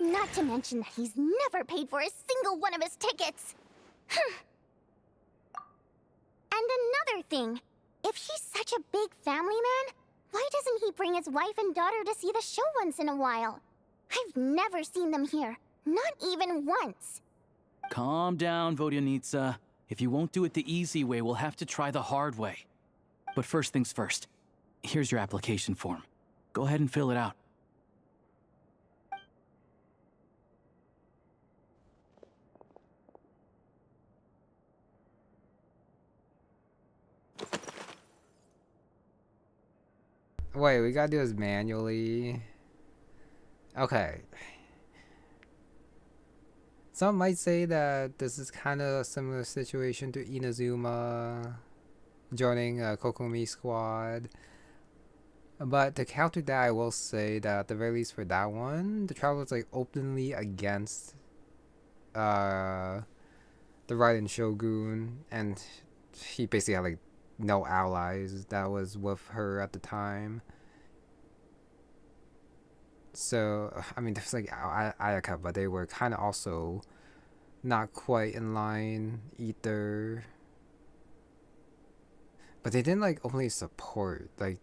Not to mention that he's never paid for a single one of his tickets. And another thing, if he's such a big family man, why doesn't he bring his wife and daughter to see the show once in a while? I've never seen them here, not even once. Calm down, Vodyanitsa. If you won't do it the easy way, we'll have to try the hard way. But first things first. Here's your application form. Go ahead and fill it out. Wait, we gotta do this manually. Okay. Some might say that this is kind of a similar situation to Inazuma joining a Kokomi squad. But to counter that, I will say that at the very least for that one, the Traveler's like openly against the Raiden Shogun, and he basically had like no allies that was with her at the time. So, I mean, there's like Ayaka, but they were kind of also not quite in line either. But they didn't like only support like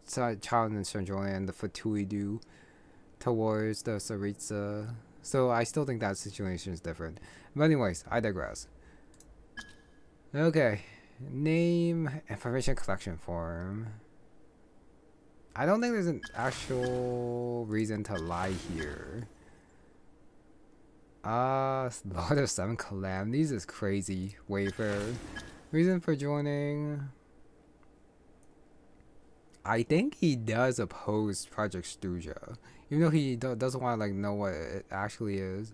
Child and Snezhnaya and the Fatui do towards the Tsaritsa. So I still think that situation is different. But anyways, I digress. Okay. Name, information collection form. I don't think there's an actual reason to lie here. Lord of Seven Calamities is crazy. Wayfarer. Reason for joining. I think he does oppose Project Stuja. Even though he doesn't want to like know what it actually is.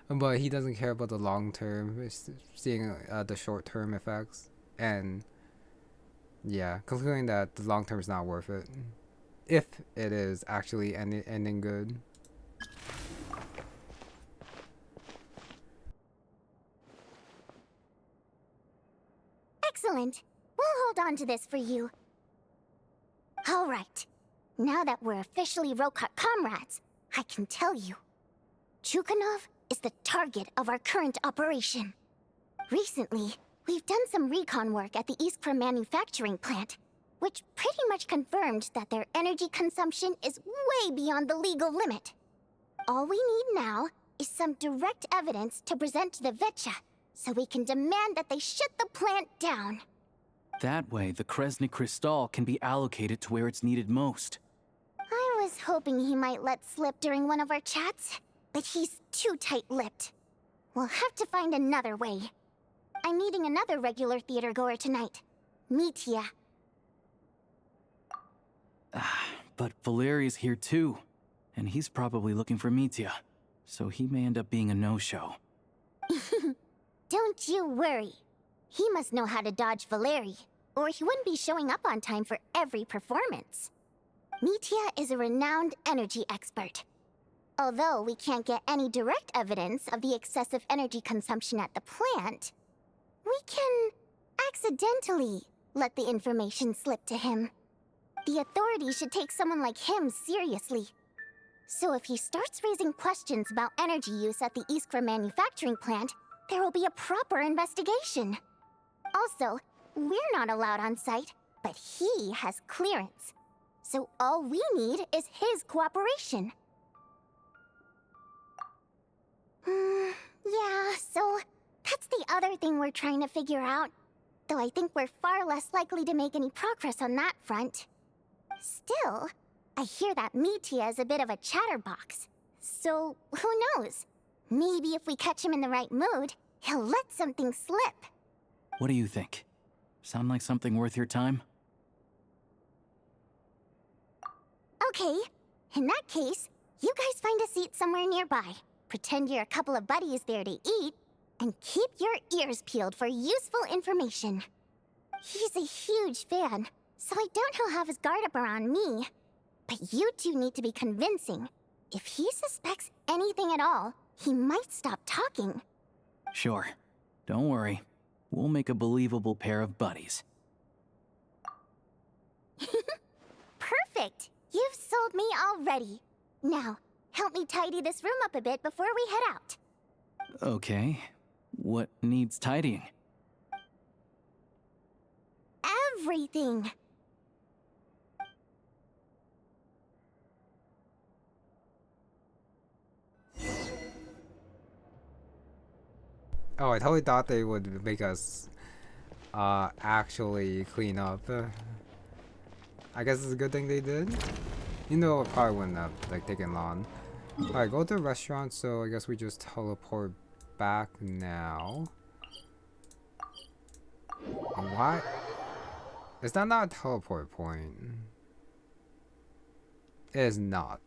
But he doesn't care about the long term, seeing the short term effects. And yeah, concluding that the long term is not worth it. If it is actually ending good. Excellent. We'll hold on to this for you. All right. Now that we're officially Rokot comrades, I can tell you. Chukhanov is the target of our current operation. Recently, we've done some recon work at the Iskra manufacturing plant, which pretty much confirmed that their energy consumption is way beyond the legal limit. All we need now is some direct evidence to present to the VII, so we can demand that they shut the plant down. That way, the Kresnik Crystal can be allocated to where it's needed most. I was hoping he might let slip during one of our chats, but he's too tight-lipped. We'll have to find another way. I'm meeting another regular theater goer tonight, Mitya. But Valeri's here too, and he's probably looking for Mitya, so he may end up being a no-show. Don't you worry. He must know how to dodge Valeri, or he wouldn't be showing up on time for every performance. Mitya is a renowned energy expert. Although we can't get any direct evidence of the excessive energy consumption at the plant, we can accidentally let the information slip to him. The authorities should take someone like him seriously. So if he starts raising questions about energy use at the Iskra manufacturing plant, there will be a proper investigation. Also, we're not allowed on site, but he has clearance. So all we need is his cooperation. Yeah, so that's the other thing we're trying to figure out. Though I think we're far less likely to make any progress on that front. Still, I hear that Mitya is a bit of a chatterbox. So, who knows? Maybe if we catch him in the right mood, he'll let something slip. What do you think? Sound like something worth your time? Okay, in that case, you guys find a seat somewhere nearby. Pretend you're a couple of buddies there to eat, and keep your ears peeled for useful information. He's a huge fan, so I doubt he'll have his guard up around me. But you two need to be convincing. If he suspects anything at all, he might stop talking. Sure. Don't worry. We'll make a believable pair of buddies. Perfect! You've sold me already. Now, help me tidy this room up a bit before we head out. Okay. What needs tidying? Everything! Oh, I totally thought they would make us actually clean up. I guess it's a good thing they did. You know, it probably wouldn't have like taken long. Alright, go to the restaurant, so I guess we just teleport back now. What? Is that not a teleport point? It is not.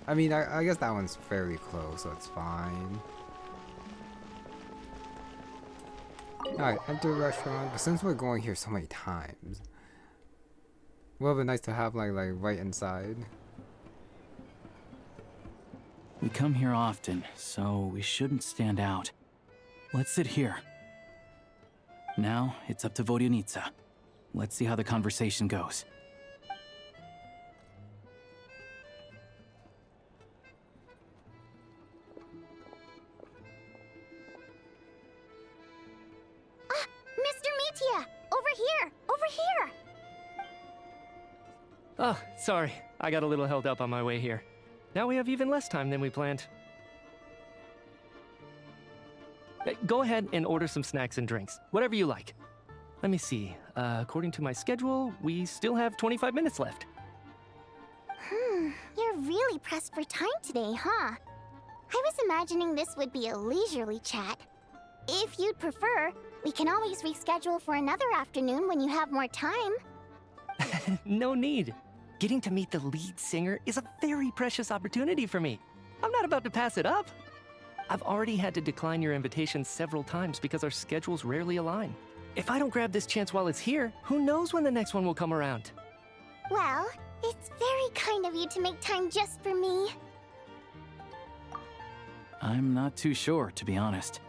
I mean, I guess that one's fairly close, so it's fine. Alright, enter the restaurant. But since we're going here so many times, it would have been nice to have like right inside. We come here often, so we shouldn't stand out. Let's sit here. Now, it's up to Vodyanica. Let's see how the conversation goes. Mr. Mitya! Over here! Over here! Oh, sorry. I got a little held up on my way here. Now we have even less time than we planned. Go ahead and order some snacks and drinks. Whatever you like. Let me see. According to my schedule, we still have 25 minutes left. You're really pressed for time today, huh? I was imagining this would be a leisurely chat. If you'd prefer, we can always reschedule for another afternoon when you have more time. No need. Getting to meet the lead singer is a very precious opportunity for me. I'm not about to pass it up. I've already had to decline your invitation several times because our schedules rarely align. If I don't grab this chance while it's here, who knows when the next one will come around? Well, it's very kind of you to make time just for me. I'm not too sure, to be honest.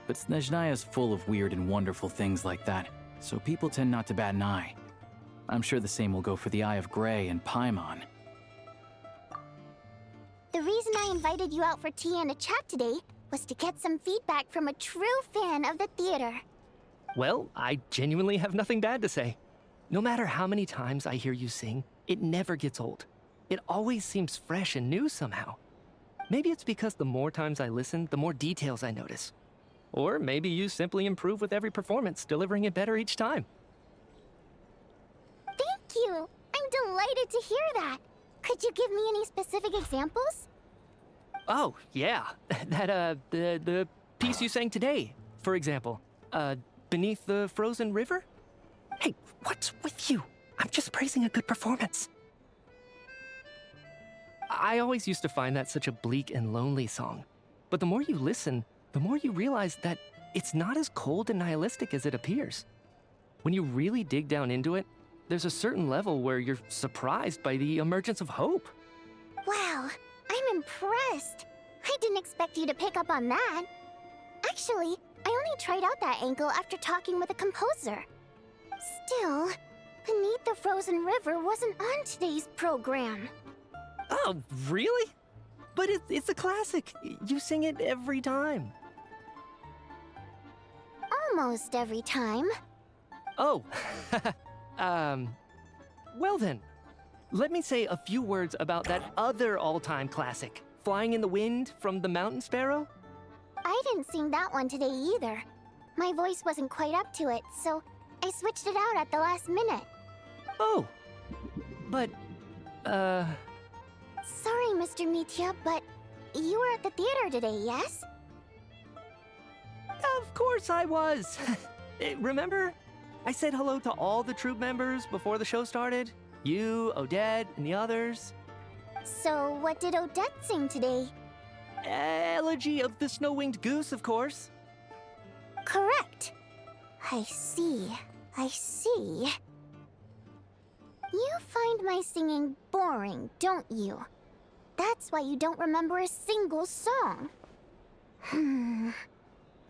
But Snezhnaya's full of weird and wonderful things like that, so people tend not to bat an eye. I'm sure the same will go for the Eye of Grey and Paimon. The reason I invited you out for tea and a chat today was to get some feedback from a true fan of the theater. Well, I genuinely have nothing bad to say. No matter how many times I hear you sing, it never gets old. It always seems fresh and new somehow. Maybe it's because the more times I listen, the more details I notice. Or maybe you simply improve with every performance, delivering it better each time. Thank you! I'm delighted to hear that! Could you give me any specific examples? Oh, yeah. The piece you sang today, for example. Beneath the Frozen River? Hey, what's with you? I'm just praising a good performance. I always used to find that such a bleak and lonely song. But the more you listen, the more you realize that it's not as cold and nihilistic as it appears. When you really dig down into it, there's a certain level where you're surprised by the emergence of hope. Wow, I'm impressed. I didn't expect you to pick up on that. Actually, I only tried out that angle after talking with a composer. Still, Beneath the Frozen River wasn't on today's program. Oh, really? But it's a classic. You sing it every time. Almost every time. Oh, well then. Let me say a few words about that other all-time classic, Flying in the Wind from the Mountain Sparrow. I didn't sing that one today either. My voice wasn't quite up to it, so I switched it out at the last minute. Oh, but, Sorry, Mr. Mitya, but you were at the theater today, yes? Of course I was. Remember? I said hello to all the troop members before the show started. You, Odette, and the others. So, what did Odette sing today? Elegy of the Snow-Winged Goose, of course. Correct. I see. I see. You find my singing boring, don't you? That's why you don't remember a single song.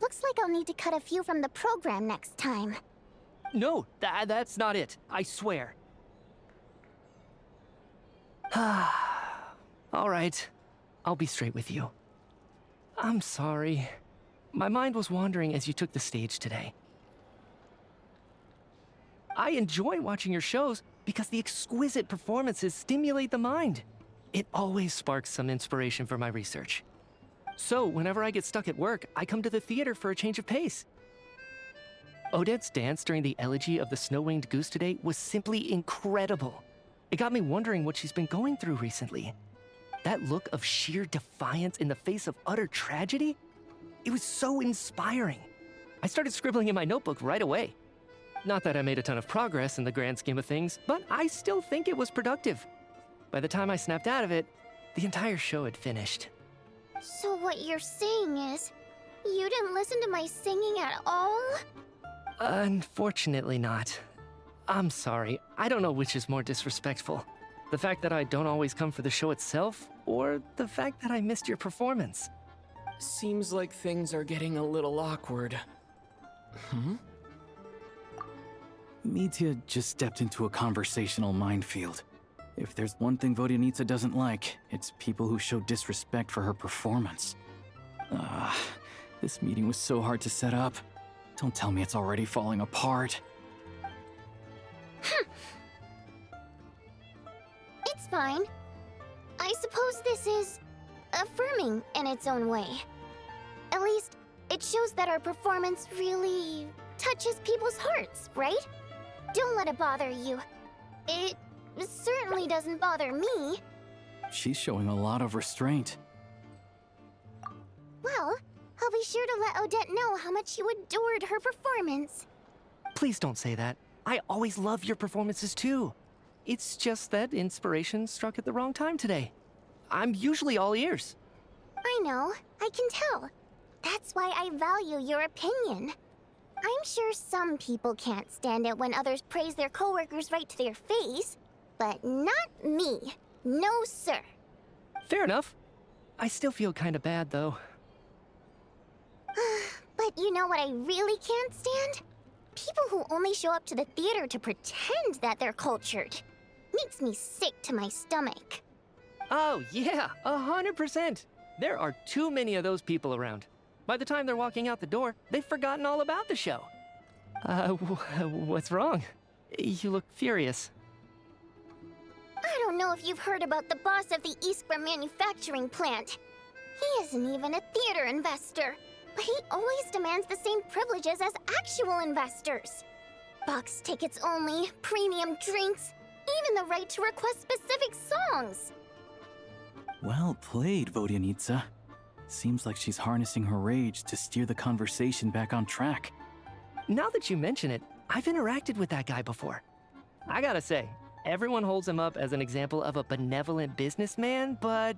Looks like I'll need to cut a few from the program next time. No, that's not it. I swear. All right. I'll be straight with you. I'm sorry. My mind was wandering as you took the stage today. I enjoy watching your shows because the exquisite performances stimulate the mind. It always sparks some inspiration for my research. So, whenever I get stuck at work, I come to the theater for a change of pace. Odette's dance during the Elegy of the Snow-Winged Goose today was simply incredible. It got me wondering what she's been going through recently. That look of sheer defiance in the face of utter tragedy? It was so inspiring. I started scribbling in my notebook right away. Not that I made a ton of progress in the grand scheme of things, but I still think it was productive. By the time I snapped out of it, the entire show had finished. So what you're saying is, you didn't listen to my singing at all? Unfortunately not. I'm sorry, I don't know which is more disrespectful. The fact that I don't always come for the show itself, or the fact that I missed your performance. Seems like things are getting a little awkward. Mitya just stepped into a conversational minefield. If there's one thing Vodyanitsa doesn't like, it's people who show disrespect for her performance. This meeting was so hard to set up. Don't tell me it's already falling apart. It's fine. I suppose this is affirming in its own way. At least, it shows that our performance really touches people's hearts, right? Don't let it bother you. It certainly doesn't bother me. She's showing a lot of restraint. Well, I'll be sure to let Odette know how much you adored her performance. Please don't say that. I always love your performances too. It's just that inspiration struck at the wrong time today. I'm usually all ears. I know, I can tell. That's why I value your opinion. I'm sure some people can't stand it when others praise their coworkers right to their face, but not me. No, sir. Fair enough. I still feel kinda bad, though. But you know what I really can't stand? People who only show up to the theater to pretend that they're cultured. Makes me sick to my stomach. Oh, yeah, 100%. There are too many of those people around. By the time they're walking out the door, they've forgotten all about the show. What's wrong? You look furious. I don't know if you've heard about the boss of the Eastborough manufacturing plant. He isn't even a theater investor, but he always demands the same privileges as actual investors. Box tickets only, premium drinks, even the right to request specific songs. Well played, Vodyanitsa. Seems like she's harnessing her rage to steer the conversation back on track. Now that you mention it, I've interacted with that guy before. I gotta say, everyone holds him up as an example of a benevolent businessman, but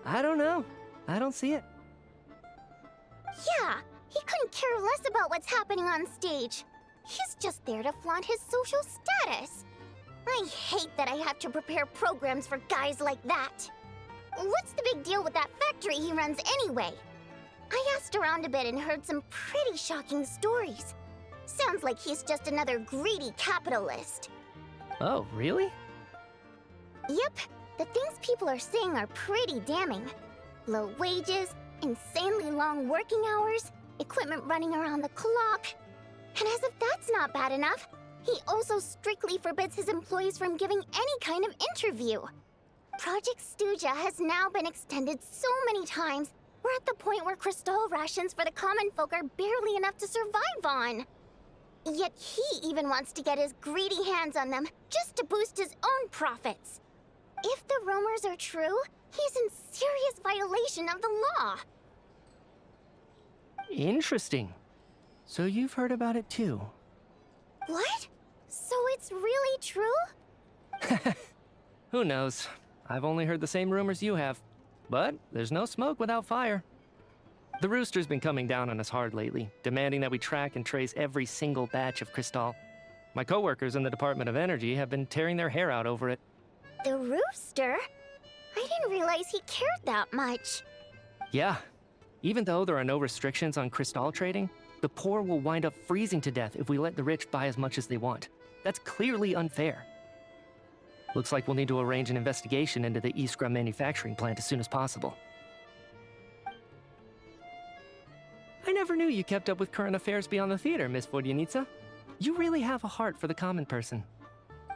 I don't know. I don't see it. Yeah, he couldn't care less about what's happening on stage. He's just there to flaunt his social status. I hate that I have to prepare programs for guys like that. What's the big deal with that factory he runs anyway? I asked around a bit and heard some pretty shocking stories. Sounds like he's just another greedy capitalist. Oh, really? Yep, the things people are saying are pretty damning. Low wages, insanely long working hours, equipment running around the clock. And as if that's not bad enough, he also strictly forbids his employees from giving any kind of interview. Project Stuja has now been extended so many times, we're at the point where crystal rations for the common folk are barely enough to survive on. Yet he even wants to get his greedy hands on them just to boost his own profits. If the rumors are true, he's in serious violation of the law. Interesting. So you've heard about it too. What? So it's really true? Who knows? I've only heard the same rumors you have. But there's no smoke without fire. The Rooster's been coming down on us hard lately, demanding that we track and trace every single batch of Crystal. My coworkers in the Department of Energy have been tearing their hair out over it. The Rooster? I didn't realize he cared that much. Yeah. Even though there are no restrictions on Crystal trading, the poor will wind up freezing to death if we let the rich buy as much as they want. That's clearly unfair. Looks like we'll need to arrange an investigation into the Iskra manufacturing plant as soon as possible. I never knew you kept up with current affairs beyond the theater, Miss Vodyanica. You really have a heart for the common person.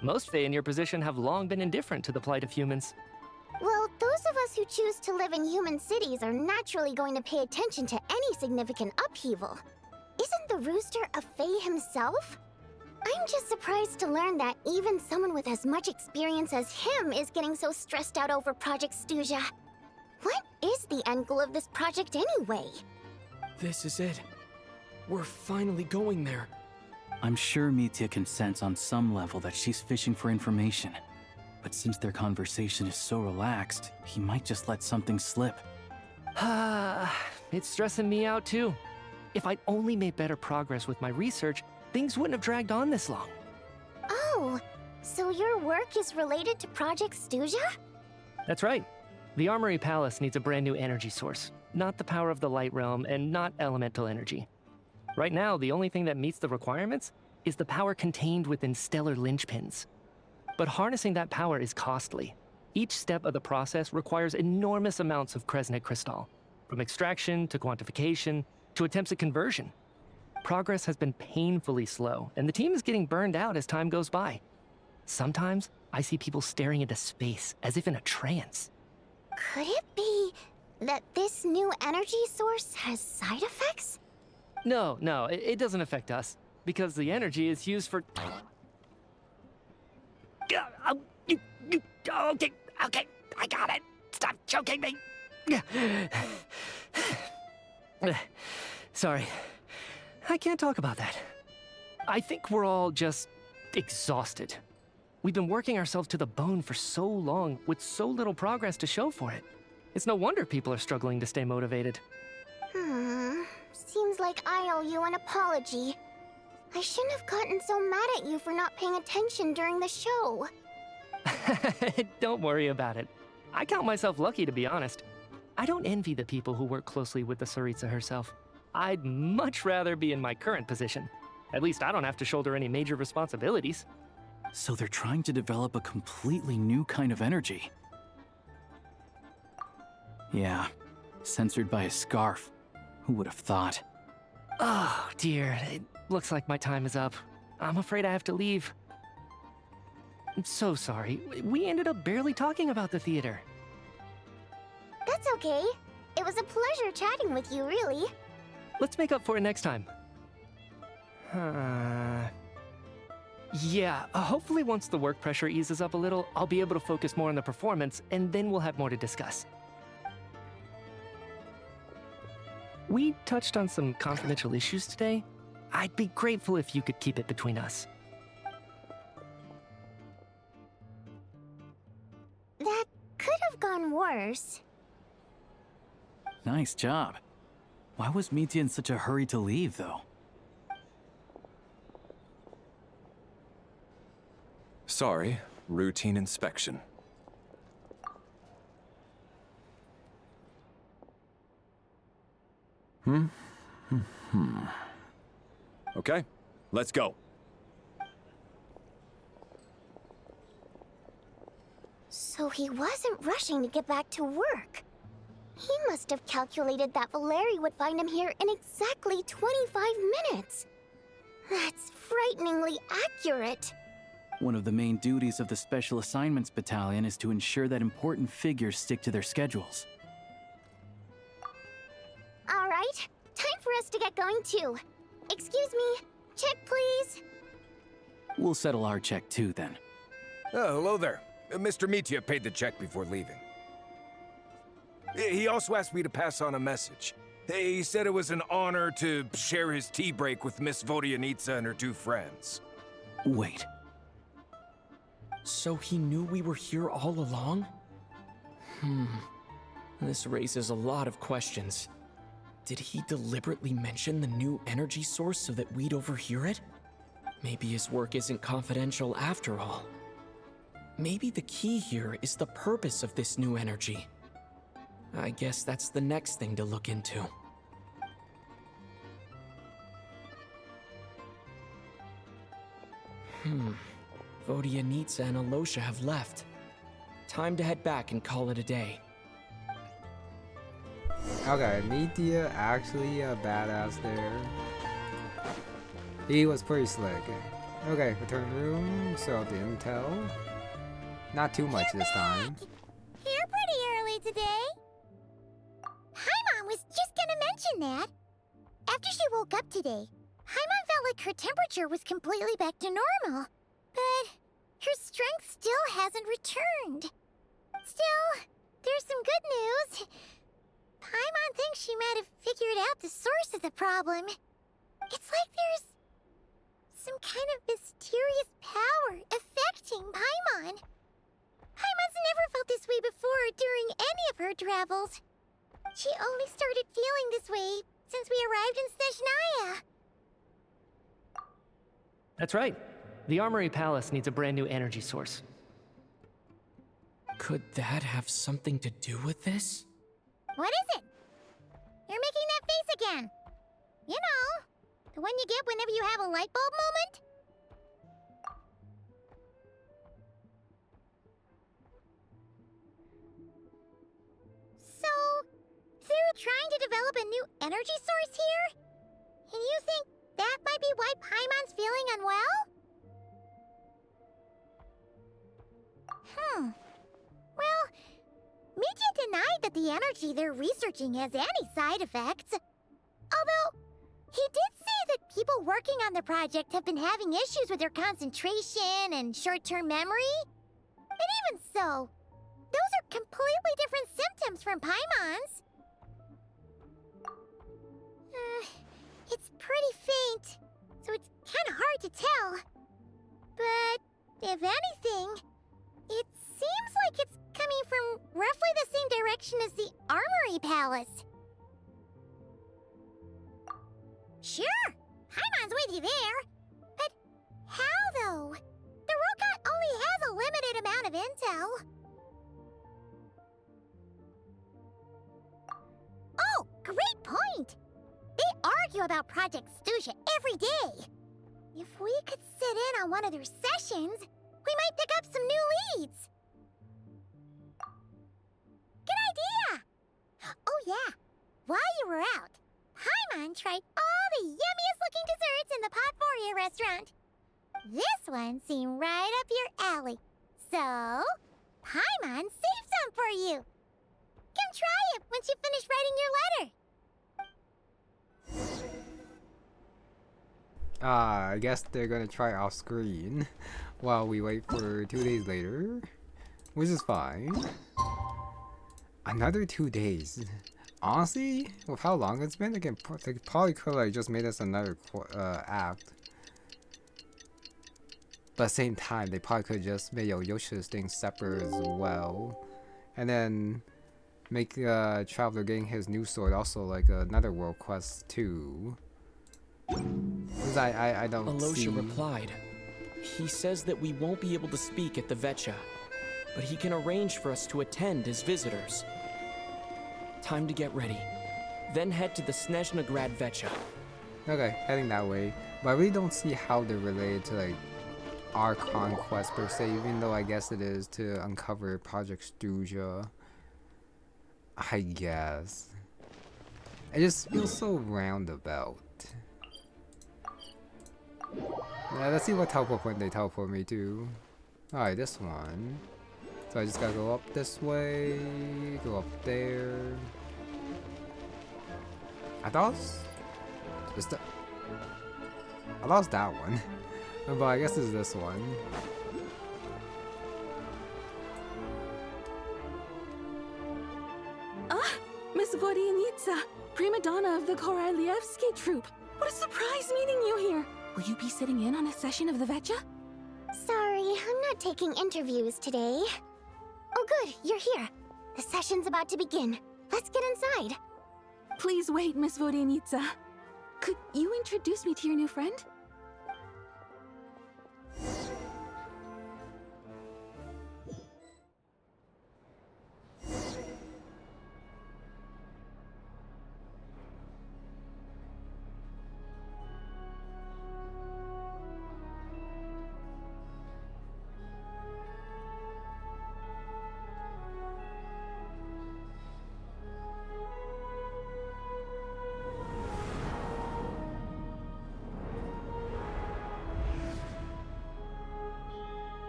Most Fae in your position have long been indifferent to the plight of humans. Well, those of us who choose to live in human cities are naturally going to pay attention to any significant upheaval. Isn't the Rooster a Fae himself? I'm just surprised to learn that even someone with as much experience as him is getting so stressed out over Project Stuja. What is the end goal of this project anyway? This is it. We're finally going there. I'm sure Mitya can sense on some level that she's fishing for information. But since their conversation is so relaxed, he might just let something slip. It's stressing me out too. If I'd only made better progress with my research, things wouldn't have dragged on this long. Oh, so your work is related to Project Stuja? That's right. The Armory Palace needs a brand new energy source. Not the power of the Light Realm and not elemental energy. Right now, the only thing that meets the requirements is the power contained within stellar linchpins. But harnessing that power is costly. Each step of the process requires enormous amounts of Kresnik crystal, from extraction to quantification to attempts at conversion. Progress has been painfully slow, and the team is getting burned out as time goes by. Sometimes, I see people staring into space as if in a trance. Could it be that this new energy source has side effects? No, it doesn't affect us, because the energy is used for... Okay, I got it. Stop choking me. Sorry, I can't talk about that. I think we're all just exhausted. We've been working ourselves to the bone for so long with so little progress to show for it. It's no wonder people are struggling to stay motivated. Seems like I owe you an apology. I shouldn't have gotten so mad at you for not paying attention during the show. Don't worry about it. I count myself lucky, to be honest. I don't envy the people who work closely with the Tsaritsa herself. I'd much rather be in my current position. At least I don't have to shoulder any major responsibilities. So they're trying to develop a completely new kind of energy. Yeah, censored by a scarf. Who would have thought? Oh, dear. It looks like my time is up. I'm afraid I have to leave. I'm so sorry. We ended up barely talking about the theater. That's okay. It was a pleasure chatting with you, really. Let's make up for it next time. Yeah, hopefully once the work pressure eases up a little, I'll be able to focus more on the performance, and then we'll have more to discuss. We touched on some confidential issues today. I'd be grateful if you could keep it between us. That could have gone worse. Nice job. Why was Mitya in such a hurry to leave, though? Sorry, routine inspection. Okay, let's go. So he wasn't rushing to get back to work. He must have calculated that Valeri would find him here in exactly 25 minutes. That's frighteningly accurate. One of the main duties of the Special Assignments Battalion is to ensure that important figures stick to their schedules. All right, time for us to get going too. Excuse me, check please. We'll settle our check too, then. Oh, hello there. Mr. Mitya paid the check before leaving. He also asked me to pass on a message. He said it was an honor to share his tea break with Miss Vodyanitsa and her two friends. Wait. So he knew we were here all along? This raises a lot of questions. Did he deliberately mention the new energy source so that we'd overhear it? Maybe his work isn't confidential after all. Maybe the key here is the purpose of this new energy. I guess that's the next thing to look into. Vodyanitsa and Alyosha have left. Time to head back and call it a day. Okay, Nithya actually a badass there. He was pretty slick. Okay, return room, so the intel. Not too much this time. Here pretty early today. Paimon was just gonna mention that. After she woke up today, Paimon felt like her temperature was completely back to normal. But her strength still hasn't returned. Still, there's some good news. Paimon thinks she might have figured out the source of the problem. It's like there's some kind of mysterious power affecting Paimon. Paimon's never felt this way before during any of her travels. She only started feeling this way since we arrived in Snezhnaya. That's right. The Armory Palace needs a brand new energy source. Could that have something to do with this? What is it? You're making that face again. You know, the one you get whenever you have a light bulb moment? So, they're trying to develop a new energy source here? And you think that might be why Paimon's feeling unwell? Well, Mithya denied that the energy they're researching has any side effects. Although, he did say that people working on the project have been having issues with their concentration and short-term memory. And even so, those are completely different symptoms from Paimon's. It's pretty faint, so it's kinda hard to tell. But, if anything, it seems like it's coming from roughly the same direction as the Armory Palace. Sure, Paimon's with you there. But how, though? The robot only has a limited amount of intel. Oh, great point! They argue about Project Stuja every day. If we could sit in on one of their sessions, we might pick up some new leads. Good idea! Oh yeah, while you were out, Paimon tried all the yummiest looking desserts in the Potforia restaurant. This one seemed right up your alley. So, Paimon saved some for you. Come try it once you finish writing your letter. I guess they're gonna try off screen while we wait for 2 days later, which is fine. Another 2 days. Honestly, with how long it's been, they probably could like just made us another act. But at the same time, they probably could just made Alyosha's thing separate as well, and then make Traveler getting his new sword also like another world quest too. Because I don't see. Alyosha replied. He says that we won't be able to speak at the VII, but he can arrange for us to attend as visitors. Time to get ready. Then head to the Snezhnaya VII. Okay, heading that way. But I really don't see how they're related to like Archon Quest per se, even though I guess it is to uncover Project Stuja. I guess. It just feels so roundabout. Yeah, let's see what teleport point they teleport me to. Alright, this one. So I just gotta go up this way, go up there. I thought it was I lost that one. But I guess it's this one. Ah, Miss Vodyanitsa, prima donna of the Korolievsky troupe. What a surprise meeting you here. Will you be sitting in on a session of the VII? Sorry, I'm not taking interviews today. Oh good, you're here. The session's about to begin. Let's get inside. Please wait, Miss Vodyanitsa. Could you introduce me to your new friend?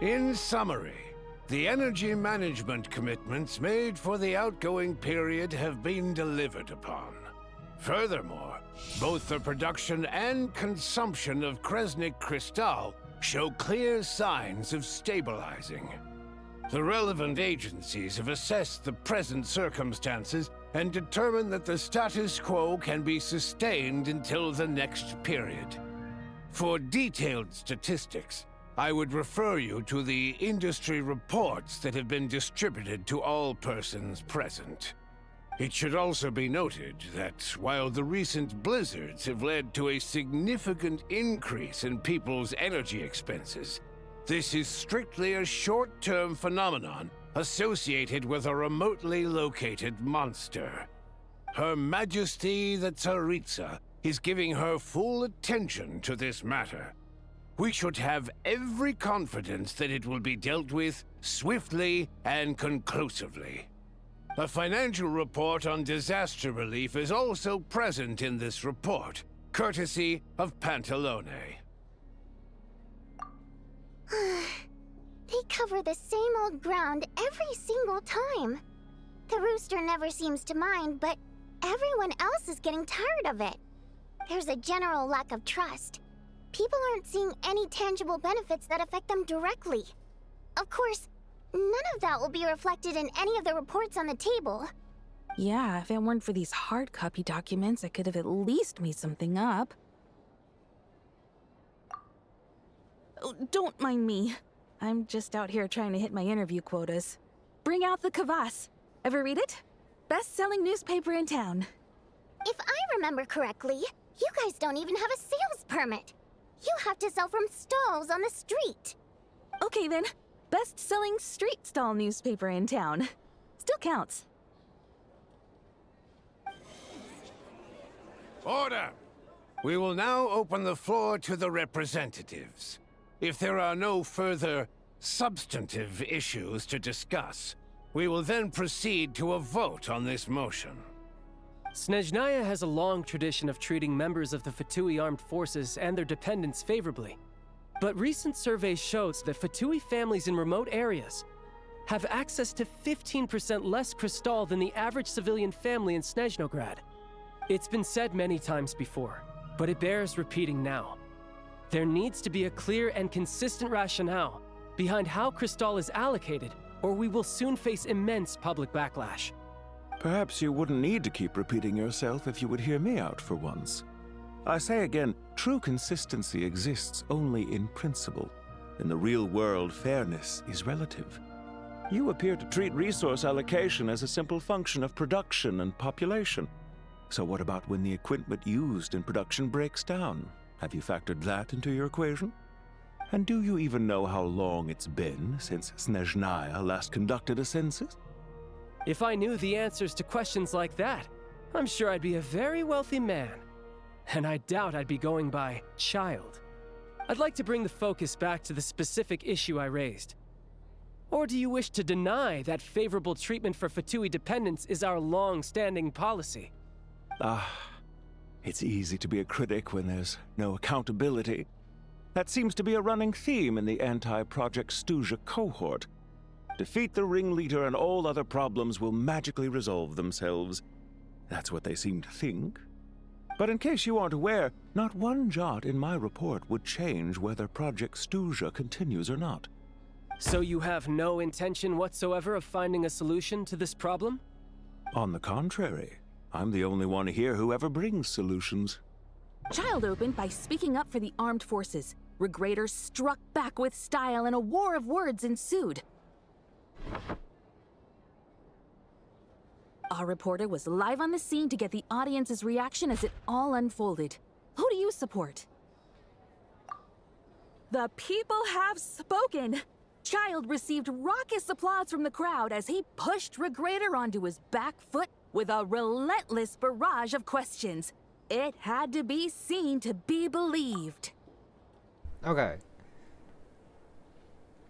In summary, the energy management commitments made for the outgoing period have been delivered upon. Furthermore, both the production and consumption of Kresnik Crystal show clear signs of stabilizing. The relevant agencies have assessed the present circumstances and determined that the status quo can be sustained until the next period. For detailed statistics, I would refer you to the industry reports that have been distributed to all persons present. It should also be noted that while the recent blizzards have led to a significant increase in people's energy expenses, this is strictly a short-term phenomenon associated with a remotely located monster. Her Majesty the Tsaritsa is giving her full attention to this matter. We should have every confidence that it will be dealt with swiftly and conclusively. A financial report on disaster relief is also present in this report, courtesy of Pantalone. They cover the same old ground every single time. The rooster never seems to mind, but everyone else is getting tired of it. There's a general lack of trust. People aren't seeing any tangible benefits that affect them directly. Of course, none of that will be reflected in any of the reports on the table. Yeah, if it weren't for these hard copy documents, I could have at least made something up. Oh, don't mind me. I'm just out here trying to hit my interview quotas. Bring out the kvass. Ever read it? Best-selling newspaper in town. If I remember correctly, you guys don't even have a sales permit. You have to sell from stalls on the street. Okay then, best-selling street stall newspaper in town. Still counts. Order! We will now open the floor to the representatives. If there are no further substantive issues to discuss, we will then proceed to a vote on this motion. Snezhnaya has a long tradition of treating members of the Fatui armed forces and their dependents favorably. But recent surveys shows that Fatui families in remote areas have access to 15% less crystal than the average civilian family in Snezhnograd. It's been said many times before, but it bears repeating now. There needs to be a clear and consistent rationale behind how crystal is allocated, or we will soon face immense public backlash. Perhaps you wouldn't need to keep repeating yourself if you would hear me out for once. I say again, true consistency exists only in principle. In the real world, fairness is relative. You appear to treat resource allocation as a simple function of production and population. So what about when the equipment used in production breaks down? Have you factored that into your equation? And do you even know how long it's been since Snezhnaya last conducted a census? If I knew the answers to questions like that, I'm sure I'd be a very wealthy man. And I doubt I'd be going by child. I'd like to bring the focus back to the specific issue I raised. Or do you wish to deny that favorable treatment for Fatui dependents is our long-standing policy? It's easy to be a critic when there's no accountability. That seems to be a running theme in the anti-Project Stuzha cohort. Defeat the ringleader and all other problems will magically resolve themselves. That's what they seem to think. But in case you aren't aware, not one jot in my report would change whether Project Stuzha continues or not. So you have no intention whatsoever of finding a solution to this problem? On the contrary, I'm the only one here who ever brings solutions. Child opened by speaking up for the armed forces. Regraders struck back with style and a war of words ensued. Our reporter was live on the scene to get the audience's reaction as it all unfolded. Who do you support? The people have spoken! Child received raucous applause from the crowd as he pushed Regrader onto his back foot with a relentless barrage of questions. It had to be seen to be believed. Okay.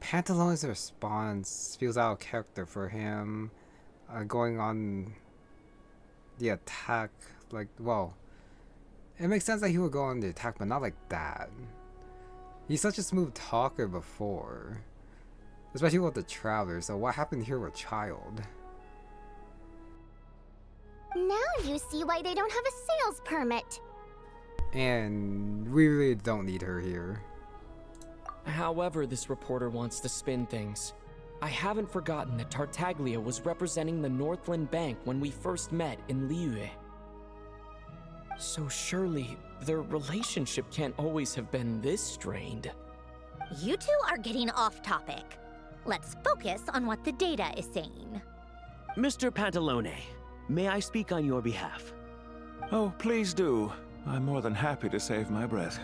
Pantalone's response feels out of character for him. Going on the attack, like, well, it makes sense that he would go on the attack, but not like that. He's such a smooth talker before, especially with the Traveler, so what happened here with Child? Now you see why they don't have a sales permit. And we really don't need her here. However, this reporter wants to spin things. I haven't forgotten that Tartaglia was representing the Northland Bank when we first met in Liyue. So surely, their relationship can't always have been this strained. You two are getting off topic. Let's focus on what the data is saying. Mr. Pantalone, may I speak on your behalf? Oh, please do. I'm more than happy to save my breath.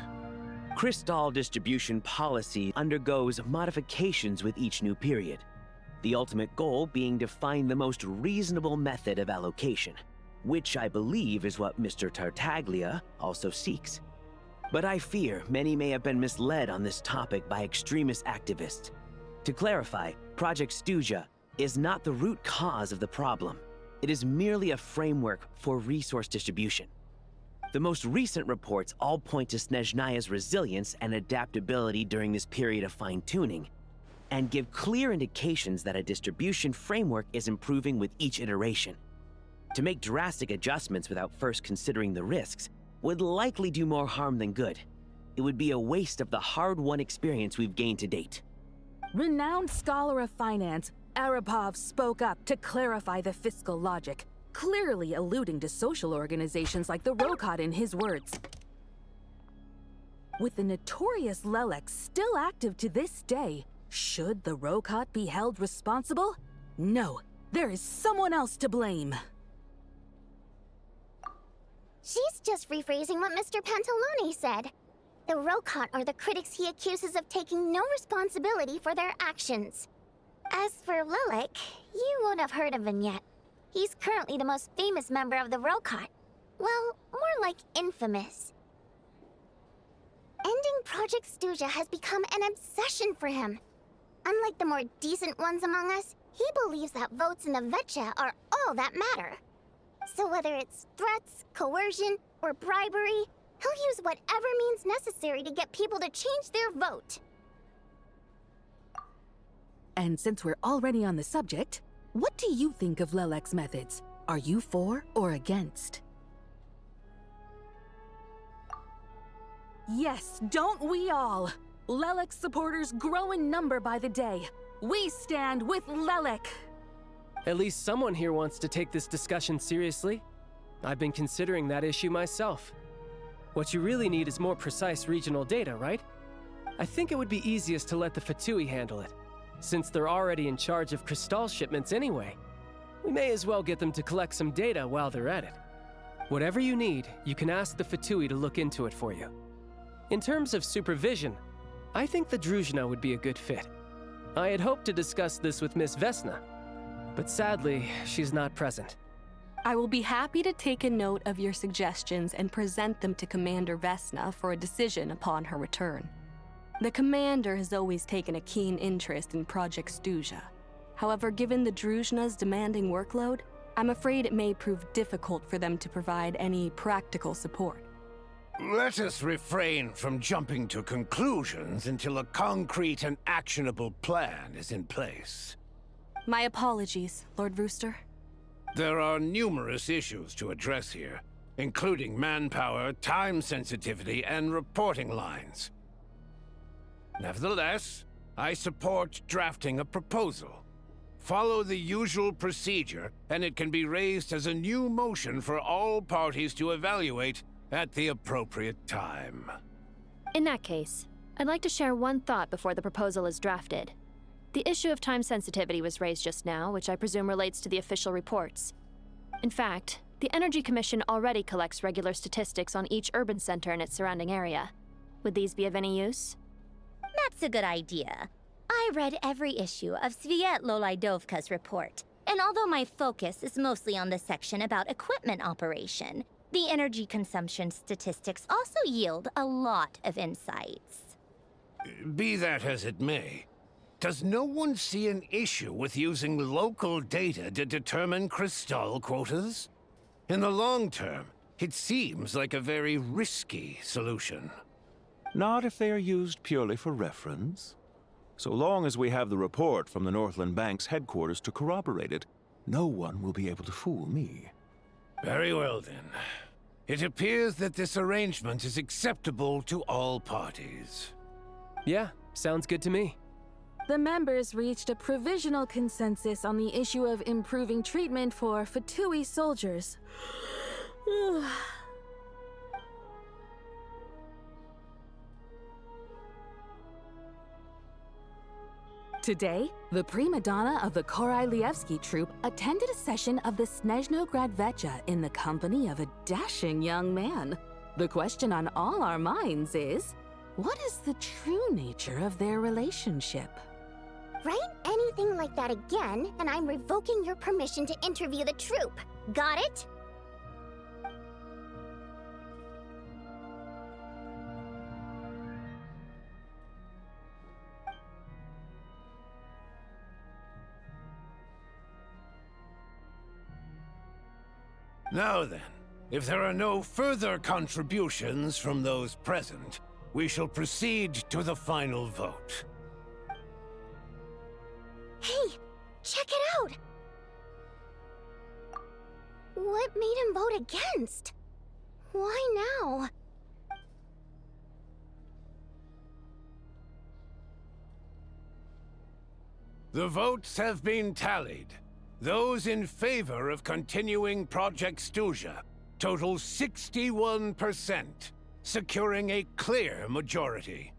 Crystal distribution policy undergoes modifications with each new period. The ultimate goal being to find the most reasonable method of allocation, which I believe is what Mr. Tartaglia also seeks. But I fear many may have been misled on this topic by extremist activists. To clarify, Project Stuja is not the root cause of the problem. It is merely a framework for resource distribution. The most recent reports all point to Snezhnaya's resilience and adaptability during this period of fine-tuning, and give clear indications that a distribution framework is improving with each iteration. To make drastic adjustments without first considering the risks would likely do more harm than good. It would be a waste of the hard-won experience we've gained to date. Renowned scholar of finance, Arapov spoke up to clarify the fiscal logic, clearly alluding to social organizations like the Rokot in his words. With the notorious Lelek still active to this day, should the Rokot be held responsible? No, there is someone else to blame. She's just rephrasing what Mr. Pantalone said. The Rokot are the critics he accuses of taking no responsibility for their actions. As for Lilik, you won't have heard of him yet. He's currently the most famous member of the Rokot. Well, more like infamous. Ending Project Stuja has become an obsession for him. Unlike the more decent ones among us, he believes that votes in the Vetcha are all that matter. So whether it's threats, coercion, or bribery, he'll use whatever means necessary to get people to change their vote. And since we're already on the subject, what do you think of Lelek's methods? Are you for or against? Yes, don't we all? Lelek's supporters grow in number by the day. We stand with Lelek. At least someone here wants to take this discussion seriously. I've been considering that issue myself. What you really need is more precise regional data, right? I think it would be easiest to let the Fatui handle it, since they're already in charge of Crystal shipments anyway. We may as well get them to collect some data while they're at it. Whatever you need, you can ask the Fatui to look into it for you. In terms of supervision, I think the Druzhna would be a good fit. I had hoped to discuss this with Miss Vesna, but sadly, she's not present. I will be happy to take a note of your suggestions and present them to Commander Vesna for a decision upon her return. The Commander has always taken a keen interest in Project Stuja. However, given the Druzhna's demanding workload, I'm afraid it may prove difficult for them to provide any practical support. Let us refrain from jumping to conclusions until a concrete and actionable plan is in place. My apologies, Lord Rooster. There are numerous issues to address here, including manpower, time sensitivity, and reporting lines. Nevertheless, I support drafting a proposal. follow the usual procedure, and it can be raised as a new motion for all parties to evaluate at the appropriate time. In that case, I'd like to share one thought before the proposal is drafted. The issue of time sensitivity was raised just now, which I presume relates to the official reports. In fact, the Energy Commission already collects regular statistics on each urban center and its surrounding area. Would these be of any use? That's a good idea. I read every issue of Sviet Lolaidovka's report, and although my focus is mostly on the section about equipment operation, the energy consumption statistics also yield a lot of insights. Be that as it may, does no one see an issue with using local data to determine crystal quotas? In the long term, it seems like a very risky solution. Not if they are used purely for reference. So long as we have the report from the Northland Bank's headquarters to corroborate it, no one will be able to fool me. Very well then. It appears that this arrangement is acceptable to all parties. Yeah, sounds good to me. The members reached a provisional consensus on the issue of improving treatment for Fatui soldiers. Today, the prima donna of the Korailievsky troupe attended a session of the Snezhnograd Vecha in the company of a dashing young man. The question on all our minds is, what is the true nature of their relationship? Write anything like that again, and I'm revoking your permission to interview the troupe. Got it? Now then, if there are no further contributions from those present, we shall proceed to the final vote. Hey, check it out! What made him vote against? Why now? The votes have been tallied. Those in favor of continuing Project Stuja total 61%, securing a clear majority.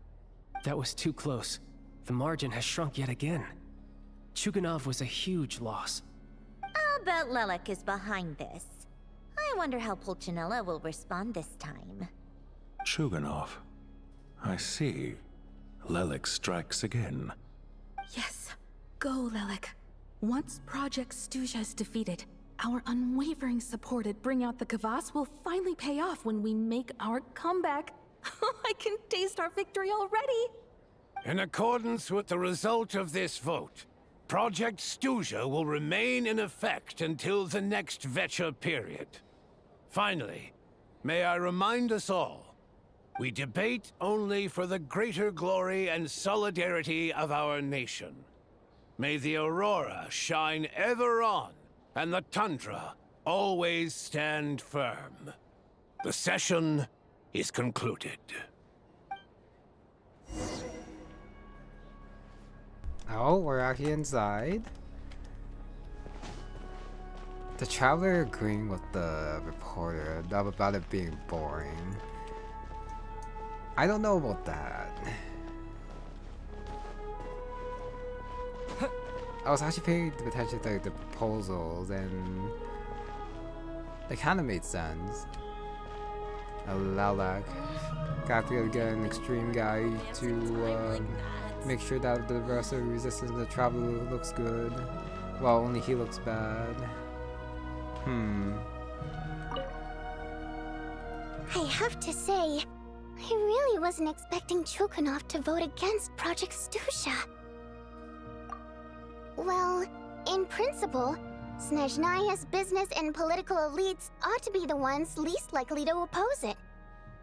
That was too close. The margin has shrunk yet again. Chuganov was a huge loss. I'll bet Lelek is behind this. I wonder how Pulcinella will respond this time. Chuganov. I see. Lelek strikes again. Yes, go, Lelek. Once Project Stuja is defeated, our unwavering support at Bring Out the Kvass will finally pay off when we make our comeback. I can taste our victory already! In accordance with the result of this vote, Project Stuja will remain in effect until the next Vecha period. Finally, may I remind us all, we debate only for the greater glory and solidarity of our nation. May the aurora shine ever on, and the tundra always stand firm. The session is concluded. Oh, we're actually inside. The Traveler agreeing with the reporter about it being boring. I don't know about that. I was actually paying attention to the proposals, and they kind of made sense. A Lalak. Got to get an extreme guy to make sure that the rest of the resistance of the Traveler looks good. Well, only he looks bad. I have to say, I really wasn't expecting Chuganov to vote against Project Stuja. Well, in principle, Snezhnaya's business and political elites ought to be the ones least likely to oppose it.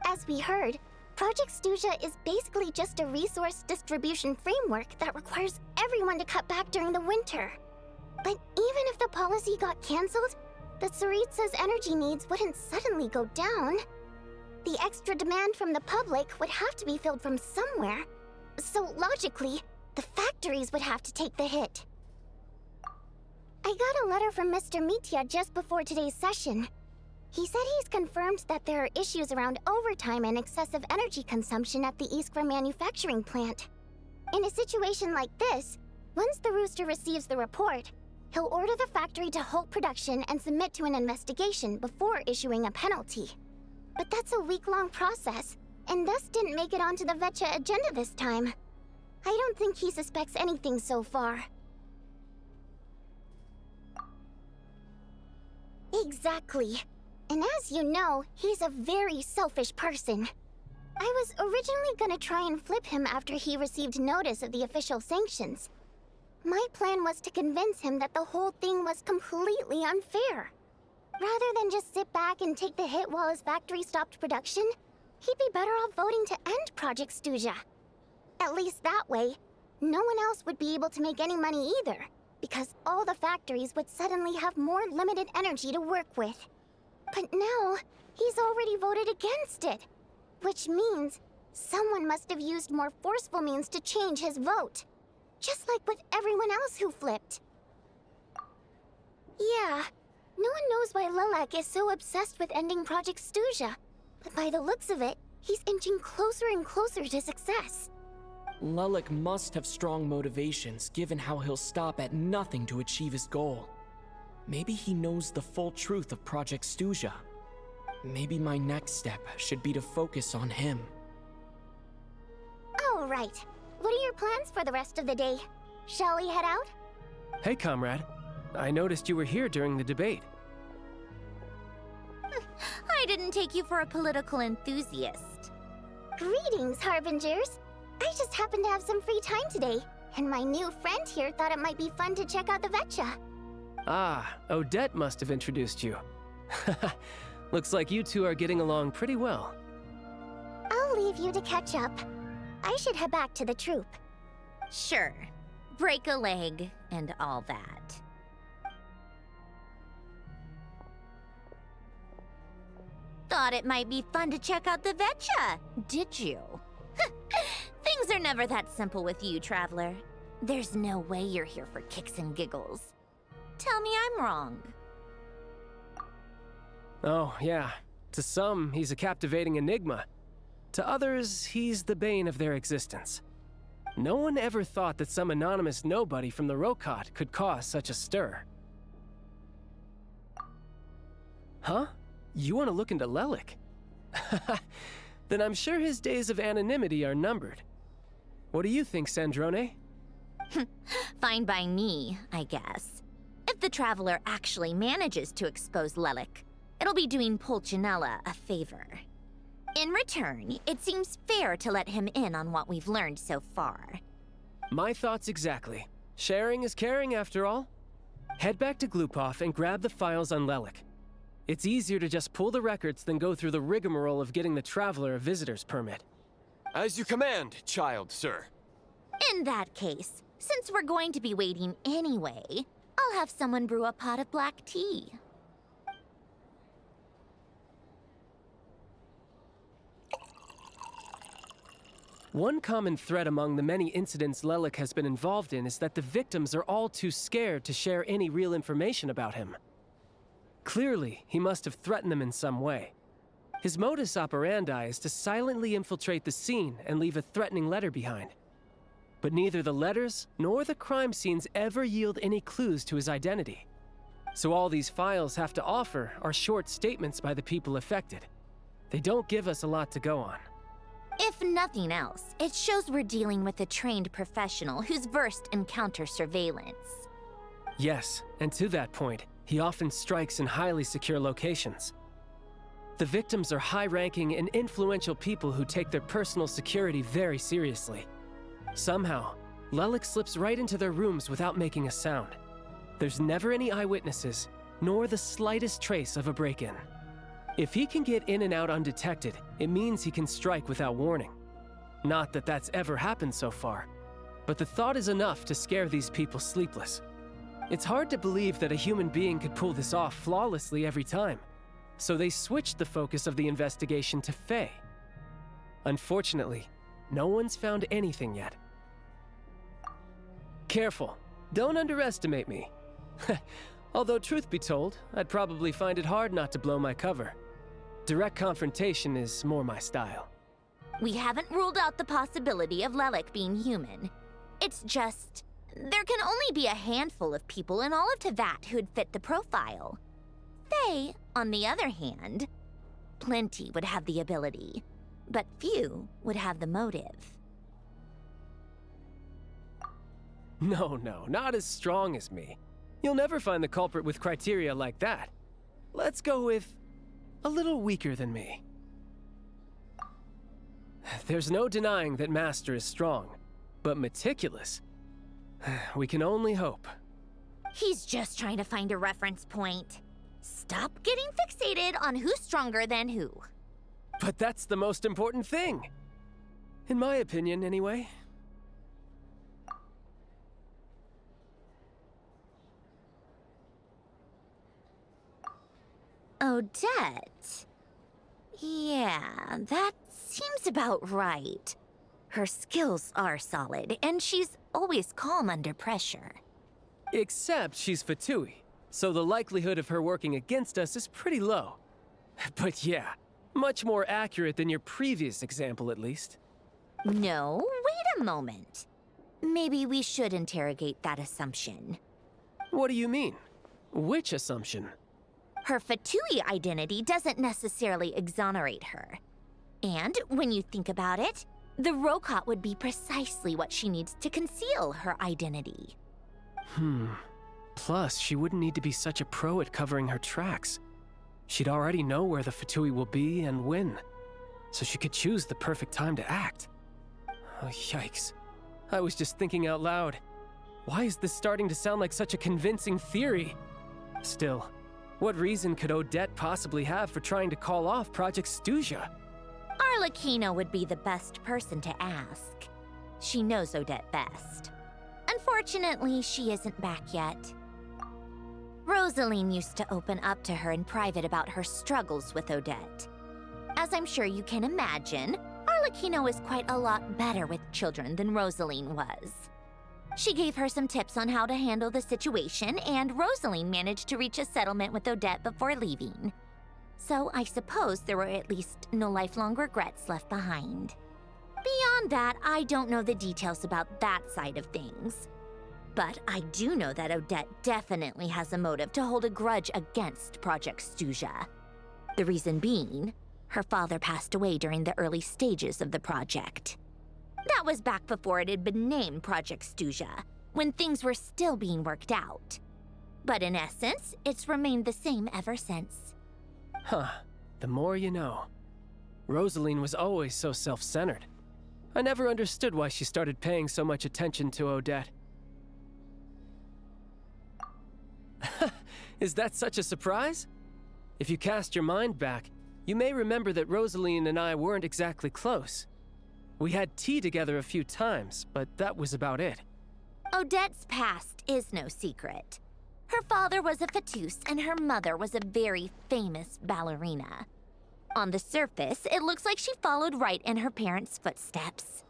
As we heard, Project Stuja is basically just a resource distribution framework that requires everyone to cut back during the winter. But even if the policy got cancelled, the Tsaritsa's energy needs wouldn't suddenly go down. The extra demand from the public would have to be filled from somewhere. So logically, the factories would have to take the hit. I got a letter from Mr. Mitya just before today's session. He said he's confirmed that there are issues around overtime and excessive energy consumption at the Iskra manufacturing plant. In a situation like this, once the Rooster receives the report, he'll order the factory to halt production and submit to an investigation before issuing a penalty. But that's a week-long process, and thus didn't make it onto the VII agenda this time. I don't think he suspects anything so far. Exactly. And as you know, he's a very selfish person. I was originally gonna try and flip him after he received notice of the official sanctions. My plan was to convince him that the whole thing was completely unfair. Rather than just sit back and take the hit while his factory stopped production, he'd be better off voting to end Project Stuja. At least that way, no one else would be able to make any money either, because all the factories would suddenly have more limited energy to work with. But now, he's already voted against it, which means someone must have used more forceful means to change his vote. Just like with everyone else who flipped. Yeah, no one knows why Lilac is so obsessed with ending Project Stuja, but by the looks of it, he's inching closer and closer to success. Lilac must have strong motivations, given how he'll stop at nothing to achieve his goal. Maybe he knows the full truth of Project Stuja. Maybe my next step should be to focus on him. Oh, right. What are your plans for the rest of the day? Shall we head out? Hey, comrade. I noticed you were here during the debate. I didn't take you for a political enthusiast. Greetings, Harbingers. I just happened to have some free time today, and my new friend here thought it might be fun to check out the VII. Ah, Odette must have introduced you. Looks like you two are getting along pretty well. I'll leave you to catch up. I should head back to the troop. Sure. Break a leg and all that. Thought it might be fun to check out the VII, did you? Things are never that simple with you, Traveler. There's no way you're here for kicks and giggles. Tell me I'm wrong. Oh, yeah. To some, he's a captivating enigma. To others, he's the bane of their existence. No one ever thought that some anonymous nobody from the Rokot could cause such a stir. Huh? You want to look into Lelik? Then I'm sure his days of anonymity are numbered. What do you think, Sandrone? Fine by me, I guess. If the Traveler actually manages to expose Lelik, it'll be doing Pulcinella a favor. In return, it seems fair to let him in on what we've learned so far. My thoughts exactly. Sharing is caring, after all. Head back to Glupov and grab the files on Lelik. It's easier to just pull the records than go through the rigmarole of getting the Traveler a visitor's permit. As you command, child, sir. In that case, since we're going to be waiting anyway, I'll have someone brew a pot of black tea. One common thread among the many incidents Lelik has been involved in is that the victims are all too scared to share any real information about him. Clearly, he must have threatened them in some way. His modus operandi is to silently infiltrate the scene and leave a threatening letter behind. But neither the letters nor the crime scenes ever yield any clues to his identity. So all these files have to offer are short statements by the people affected. They don't give us a lot to go on. If nothing else, it shows we're dealing with a trained professional who's versed in counter-surveillance. Yes, and to that point, he often strikes in highly secure locations. The victims are high-ranking and influential people who take their personal security very seriously. Somehow, Lelik slips right into their rooms without making a sound. There's never any eyewitnesses, nor the slightest trace of a break-in. If he can get in and out undetected, it means he can strike without warning. Not that that's ever happened so far, but the thought is enough to scare these people sleepless. It's hard to believe that a human being could pull this off flawlessly every time, so they switched the focus of the investigation to Faye. Unfortunately, no one's found anything yet. Careful, don't underestimate me. Although, truth be told, I'd probably find it hard not to blow my cover. Direct confrontation is more my style. We haven't ruled out the possibility of Lelik being human. It's just, there can only be a handful of people in all of Teyvat who'd fit the profile. They, on the other hand, plenty would have the ability, but few would have the motive. No, not as strong as me. You'll never find the culprit with criteria like that. Let's go with a little weaker than me. There's no denying that Master is strong, but meticulous. We can only hope. He's just trying to find a reference point. Stop getting fixated on who's stronger than who. But that's the most important thing. In my opinion, anyway. Odette. Yeah, that seems about right. Her skills are solid, and she's always calm under pressure. Except she's Fatui, so the likelihood of her working against us is pretty low. But yeah, much more accurate than your previous example, at least. No, wait a moment. Maybe we should interrogate that assumption. What do you mean? Which assumption? Her Fatui identity doesn't necessarily exonerate her. And when you think about it, the Rokot would be precisely what she needs to conceal her identity. Plus, she wouldn't need to be such a pro at covering her tracks. She'd already know where the Fatui will be and when, so she could choose the perfect time to act. Oh, yikes. I was just thinking out loud. Why is this starting to sound like such a convincing theory? Still, what reason could Odette possibly have for trying to call off Project Stuzha? Arlecchino would be the best person to ask. She knows Odette best. Unfortunately, she isn't back yet. Rosaline used to open up to her in private about her struggles with Odette. As I'm sure you can imagine, Arlecchino is quite a lot better with children than Rosaline was. She gave her some tips on how to handle the situation, and Rosaline managed to reach a settlement with Odette before leaving. So I suppose there were at least no lifelong regrets left behind. Beyond that, I don't know the details about that side of things. But I do know that Odette definitely has a motive to hold a grudge against Project Stuzha. The reason being, her father passed away during the early stages of the project. That was back before it had been named Project Stuzha, when things were still being worked out. But in essence, it's remained the same ever since. Huh. The more you know. Rosaline was always so self-centered. I never understood why she started paying so much attention to Odette. Is that such a surprise? If you cast your mind back, you may remember that Rosaline and I weren't exactly close. We had tea together a few times, but that was about it. Odette's past is no secret. Her father was a Fatus and her mother was a very famous ballerina. On the surface, it looks like she followed right in her parents' footsteps.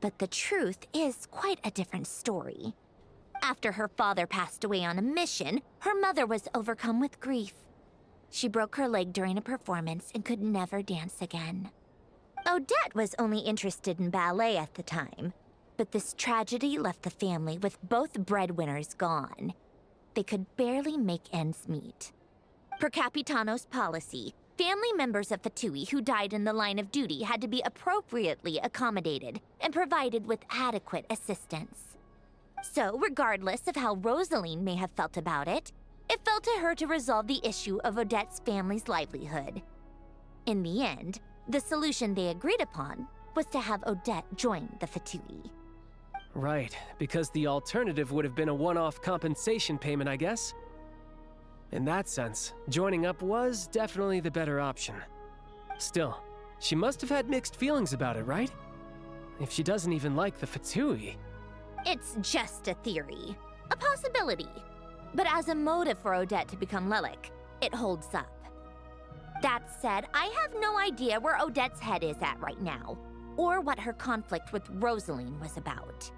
But the truth is quite a different story. After her father passed away on a mission, her mother was overcome with grief. She broke her leg during a performance and could never dance again. Odette was only interested in ballet at the time, but this tragedy left the family with both breadwinners gone. They could barely make ends meet. Per Capitano's policy, family members of Fatui who died in the line of duty had to be appropriately accommodated and provided with adequate assistance. So, regardless of how Rosaline may have felt about it, it fell to her to resolve the issue of Odette's family's livelihood. In the end, the solution they agreed upon was to have Odette join the Fatui. Right, because the alternative would have been a one-off compensation payment, I guess. In that sense, joining up was definitely the better option. Still, she must have had mixed feelings about it, right? If she doesn't even like the Fatui. It's just a theory, a possibility. But as a motive for Odette to become Lelik, it holds up. That said, I have no idea where Odette's head is at right now, or what her conflict with Rosaline was about.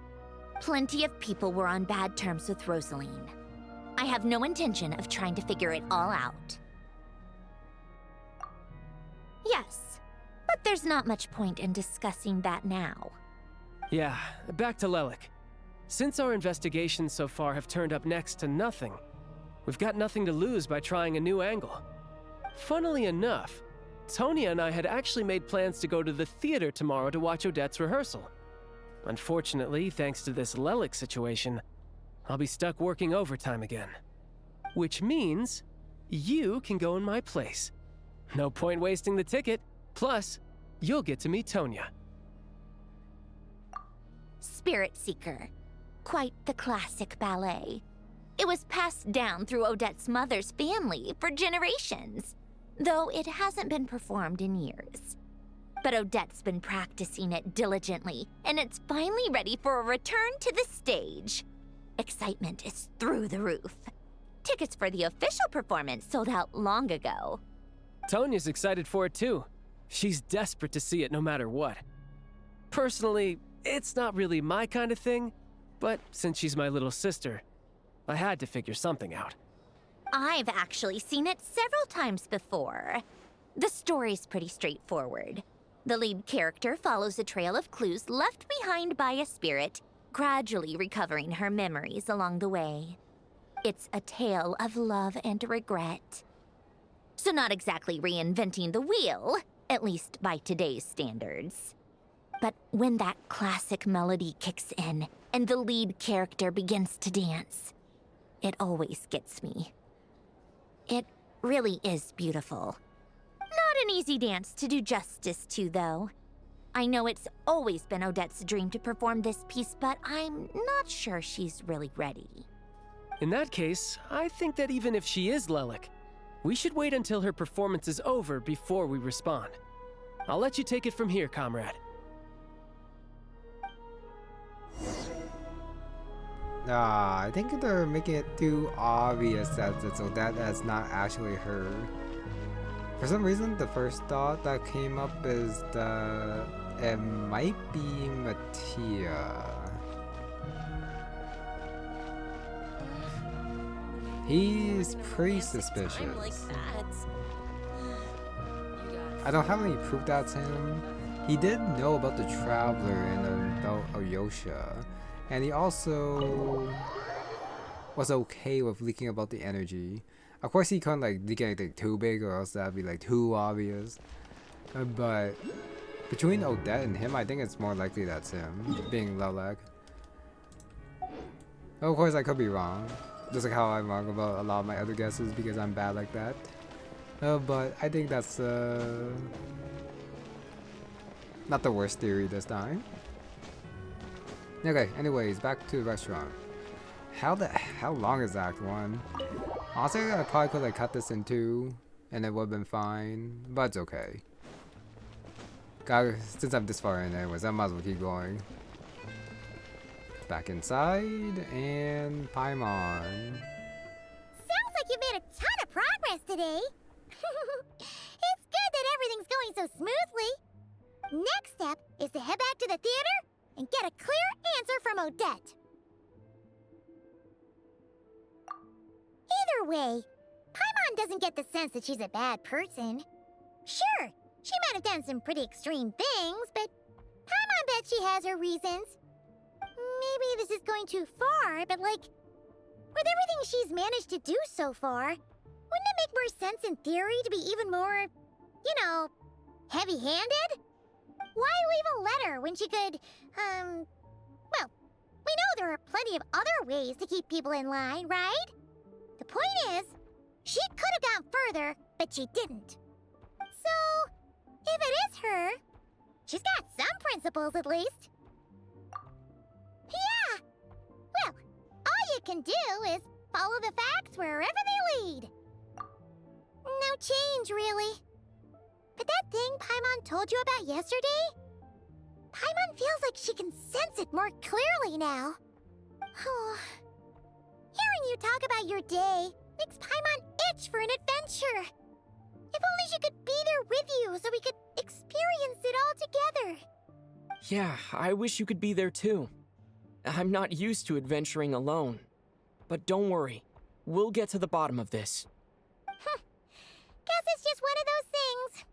Plenty of people were on bad terms with Rosaline. I have no intention of trying to figure it all out. Yes, but there's not much point in discussing that now. Yeah, back to Lelik. Since our investigations so far have turned up next to nothing, we've got nothing to lose by trying a new angle. Funnily enough, Tonya and I had actually made plans to go to the theater tomorrow to watch Odette's rehearsal. Unfortunately, thanks to this Lelik situation, I'll be stuck working overtime again. Which means you can go in my place. No point wasting the ticket, plus you'll get to meet Tonya. Spirit Seeker. Quite the classic ballet. It was passed down through Odette's mother's family for generations, though it hasn't been performed in years. But Odette's been practicing it diligently, and it's finally ready for a return to the stage. Excitement is through the roof. Tickets for the official performance sold out long ago. Tonya's excited for it too. She's desperate to see it no matter what. Personally, it's not really my kind of thing, but since she's my little sister, I had to figure something out. I've actually seen it several times before. The story's pretty straightforward. The lead character follows a trail of clues left behind by a spirit, gradually recovering her memories along the way. It's a tale of love and regret. So not exactly reinventing the wheel, at least by today's standards. But when that classic melody kicks in and the lead character begins to dance, it always gets me. It really is beautiful. Not an easy dance to do justice to, though. I know it's always been Odette's dream to perform this piece, but I'm not sure she's really ready. In that case, I think that even if she is Lelik, we should wait until her performance is over before we respond. I'll let you take it from here, comrade. I think they're making it too obvious that it's Odette that's not actually her. For some reason, the first thought that came up is that it might be Mattia. He's pretty suspicious. I don't have any proof that's him. He did know about the Traveler and about Alyosha. And he also was okay with leaking about the energy. Of course he couldn't like leak anything too big or else that'd be like too obvious. But between Odette and him, I think it's more likely that's him, being Lelik. Of course I could be wrong. Just like how I'm wrong about a lot of my other guesses because I'm bad like that. But I think that's not the worst theory this time. Okay, anyways, back to the restaurant. How long is Act 1? Honestly, I probably could like cut this in two and it would have been fine, but it's okay. God, since I'm this far in anyways, I might as well keep going. Back inside and Paimon. Sounds like you made a ton of progress today. It's good that everything's going so smoothly. Next step is to head back to the theater and get a clear answer from Odette. Either way, Paimon doesn't get the sense that she's a bad person. Sure, she might have done some pretty extreme things, but Paimon bets she has her reasons. Maybe this is going too far, but like, with everything she's managed to do so far, wouldn't it make more sense in theory to be even more, you know, heavy-handed? Why leave a letter when she could, well, we know there are plenty of other ways to keep people in line, right? The point is, she could have gone further, but she didn't. So, if it is her, she's got some principles at least. Yeah! Well, all you can do is follow the facts wherever they lead. No change, really. But that thing Paimon told you about yesterday? Paimon feels like she can sense it more clearly now. Hearing you talk about your day makes Paimon itch for an adventure. If only she could be there with you so we could experience it all together. Yeah, I wish you could be there too. I'm not used to adventuring alone. But don't worry, We'll get to the bottom of this. Guess it's just one of those things.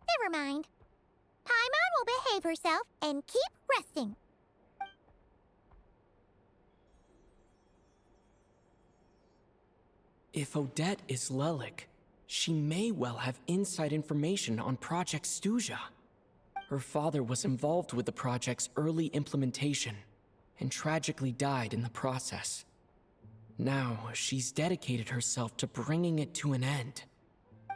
Never mind. Paimon will behave herself and keep resting. If Odette is Lelik, she may well have inside information on Project Stuja. Her father was involved with the project's early implementation and tragically died in the process. Now, she's dedicated herself to bringing it to an end.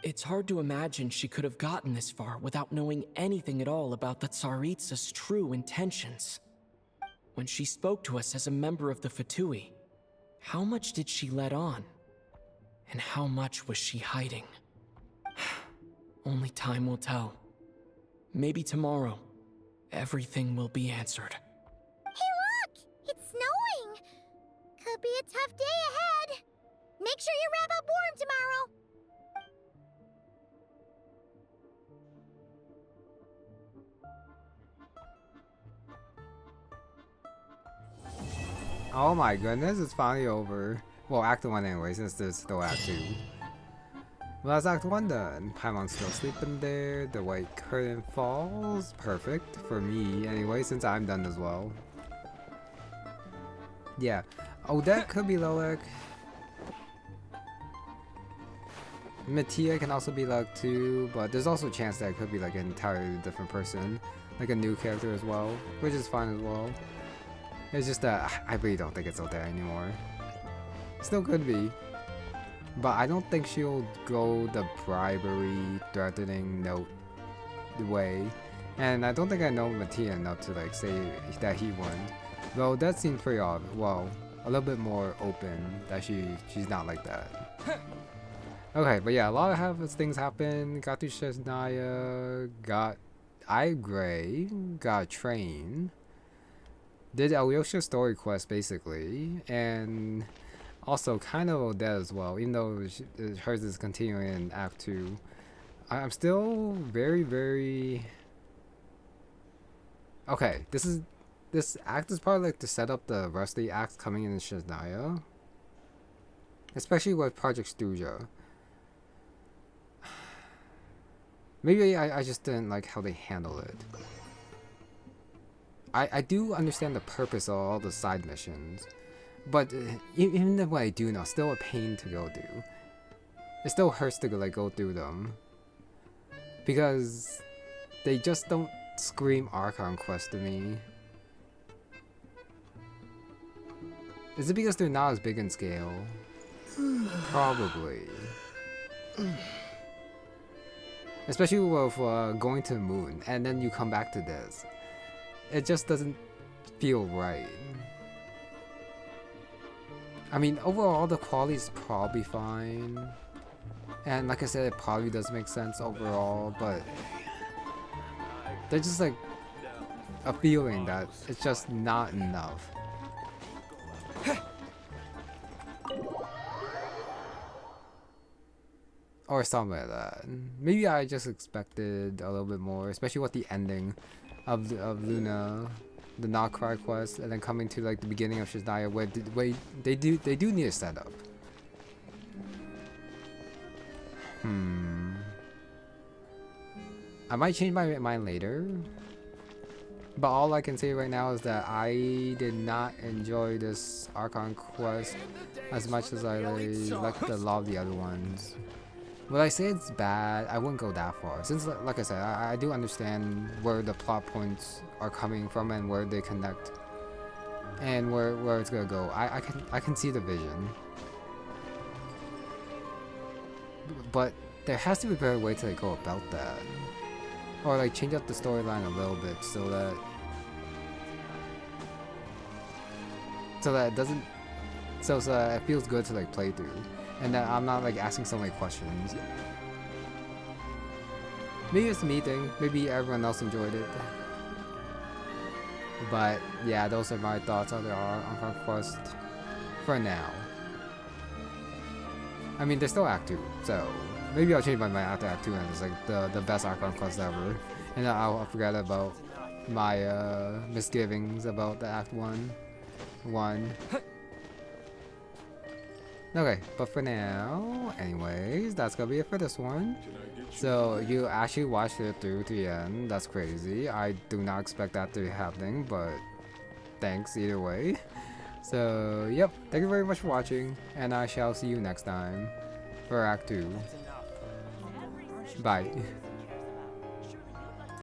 It's hard to imagine she could have gotten this far without knowing anything at all about the Tsaritsa's true intentions. When she spoke to us as a member of the Fatui, how much did she let on? And how much was she hiding? Only time will tell. Maybe tomorrow, everything will be answered. Hey look! It's snowing! Could be a tough day ahead. Make sure you wrap up warm tomorrow. Oh my goodness, it's finally over. Well, Act 1 anyway, since there's still Act 2. Well, that's Act 1 done. Paimon's still sleeping there. The white curtain falls. Perfect. For me, anyway, since I'm done as well. Yeah. Odette could be Lelik. Mattia can also be Lelik too, but there's also a chance that it could be like an entirely different person. Like a new character as well, which is fine as well. It's just that I really don't think it's Odette anymore. Still could be. But I don't think she'll go the bribery, threatening note way. And I don't think I know Mattia enough to like say that he won. Though that seems pretty odd. Well, a little bit more open that she's not like that. Okay, but yeah, a lot of things happen. Got to Snezhnaya, got Gray, got Train. Did Alyosha story quest basically, and also kind of Odette as well, even though hers is continuing in Act 2. I'm still very... Okay, this act is probably like to set up the rest of the acts coming in Snezhnaya. Especially with Project Stuja. Maybe I just didn't like how they handle it. I do understand the purpose of all the side missions. But even what I do know, still a pain to go do. It still hurts to like go through them. Because they just don't scream Archon Quest to me. Is it because they're not as big in scale? Probably. Especially with going to the moon, and then you come back to this. It just doesn't feel right. I mean, overall the quality is probably fine. And like I said, it probably does make sense overall, but there's just like a feeling that it's just not enough. Or something like that. Maybe I just expected a little bit more, especially with the ending of Luna, the Not Cry quest, and then coming to like the beginning of Snezhnaya, where they do need a setup. I might change my mind later, but all I can say right now is that I did not enjoy this Archon quest as much as I liked a lot of the other ones. Would I say it's bad? I wouldn't go that far. Since, like I said, I do understand where the plot points are coming from and where they connect, and where it's gonna go. I can see the vision, but there has to be a better way to like go about that, or like change up the storyline a little bit so that it doesn't, so it feels good to like play through. And that I'm not like asking so many questions. Maybe it's a me thing. Maybe everyone else enjoyed it. But yeah, those are my thoughts on the Archon Quest for now. I mean, there's still Act 2, so maybe I'll change my mind after Act 2 and it's like the best Archon Quest ever. And I'll forget about my misgivings about the Act 1. Okay, but for now, anyways, that's gonna be it for this one. So you actually watched it through to the end. That's crazy. I do not expect that to be happening, but thanks either way. So yep, thank you very much for watching, and I shall see you next time for Act 2. Bye.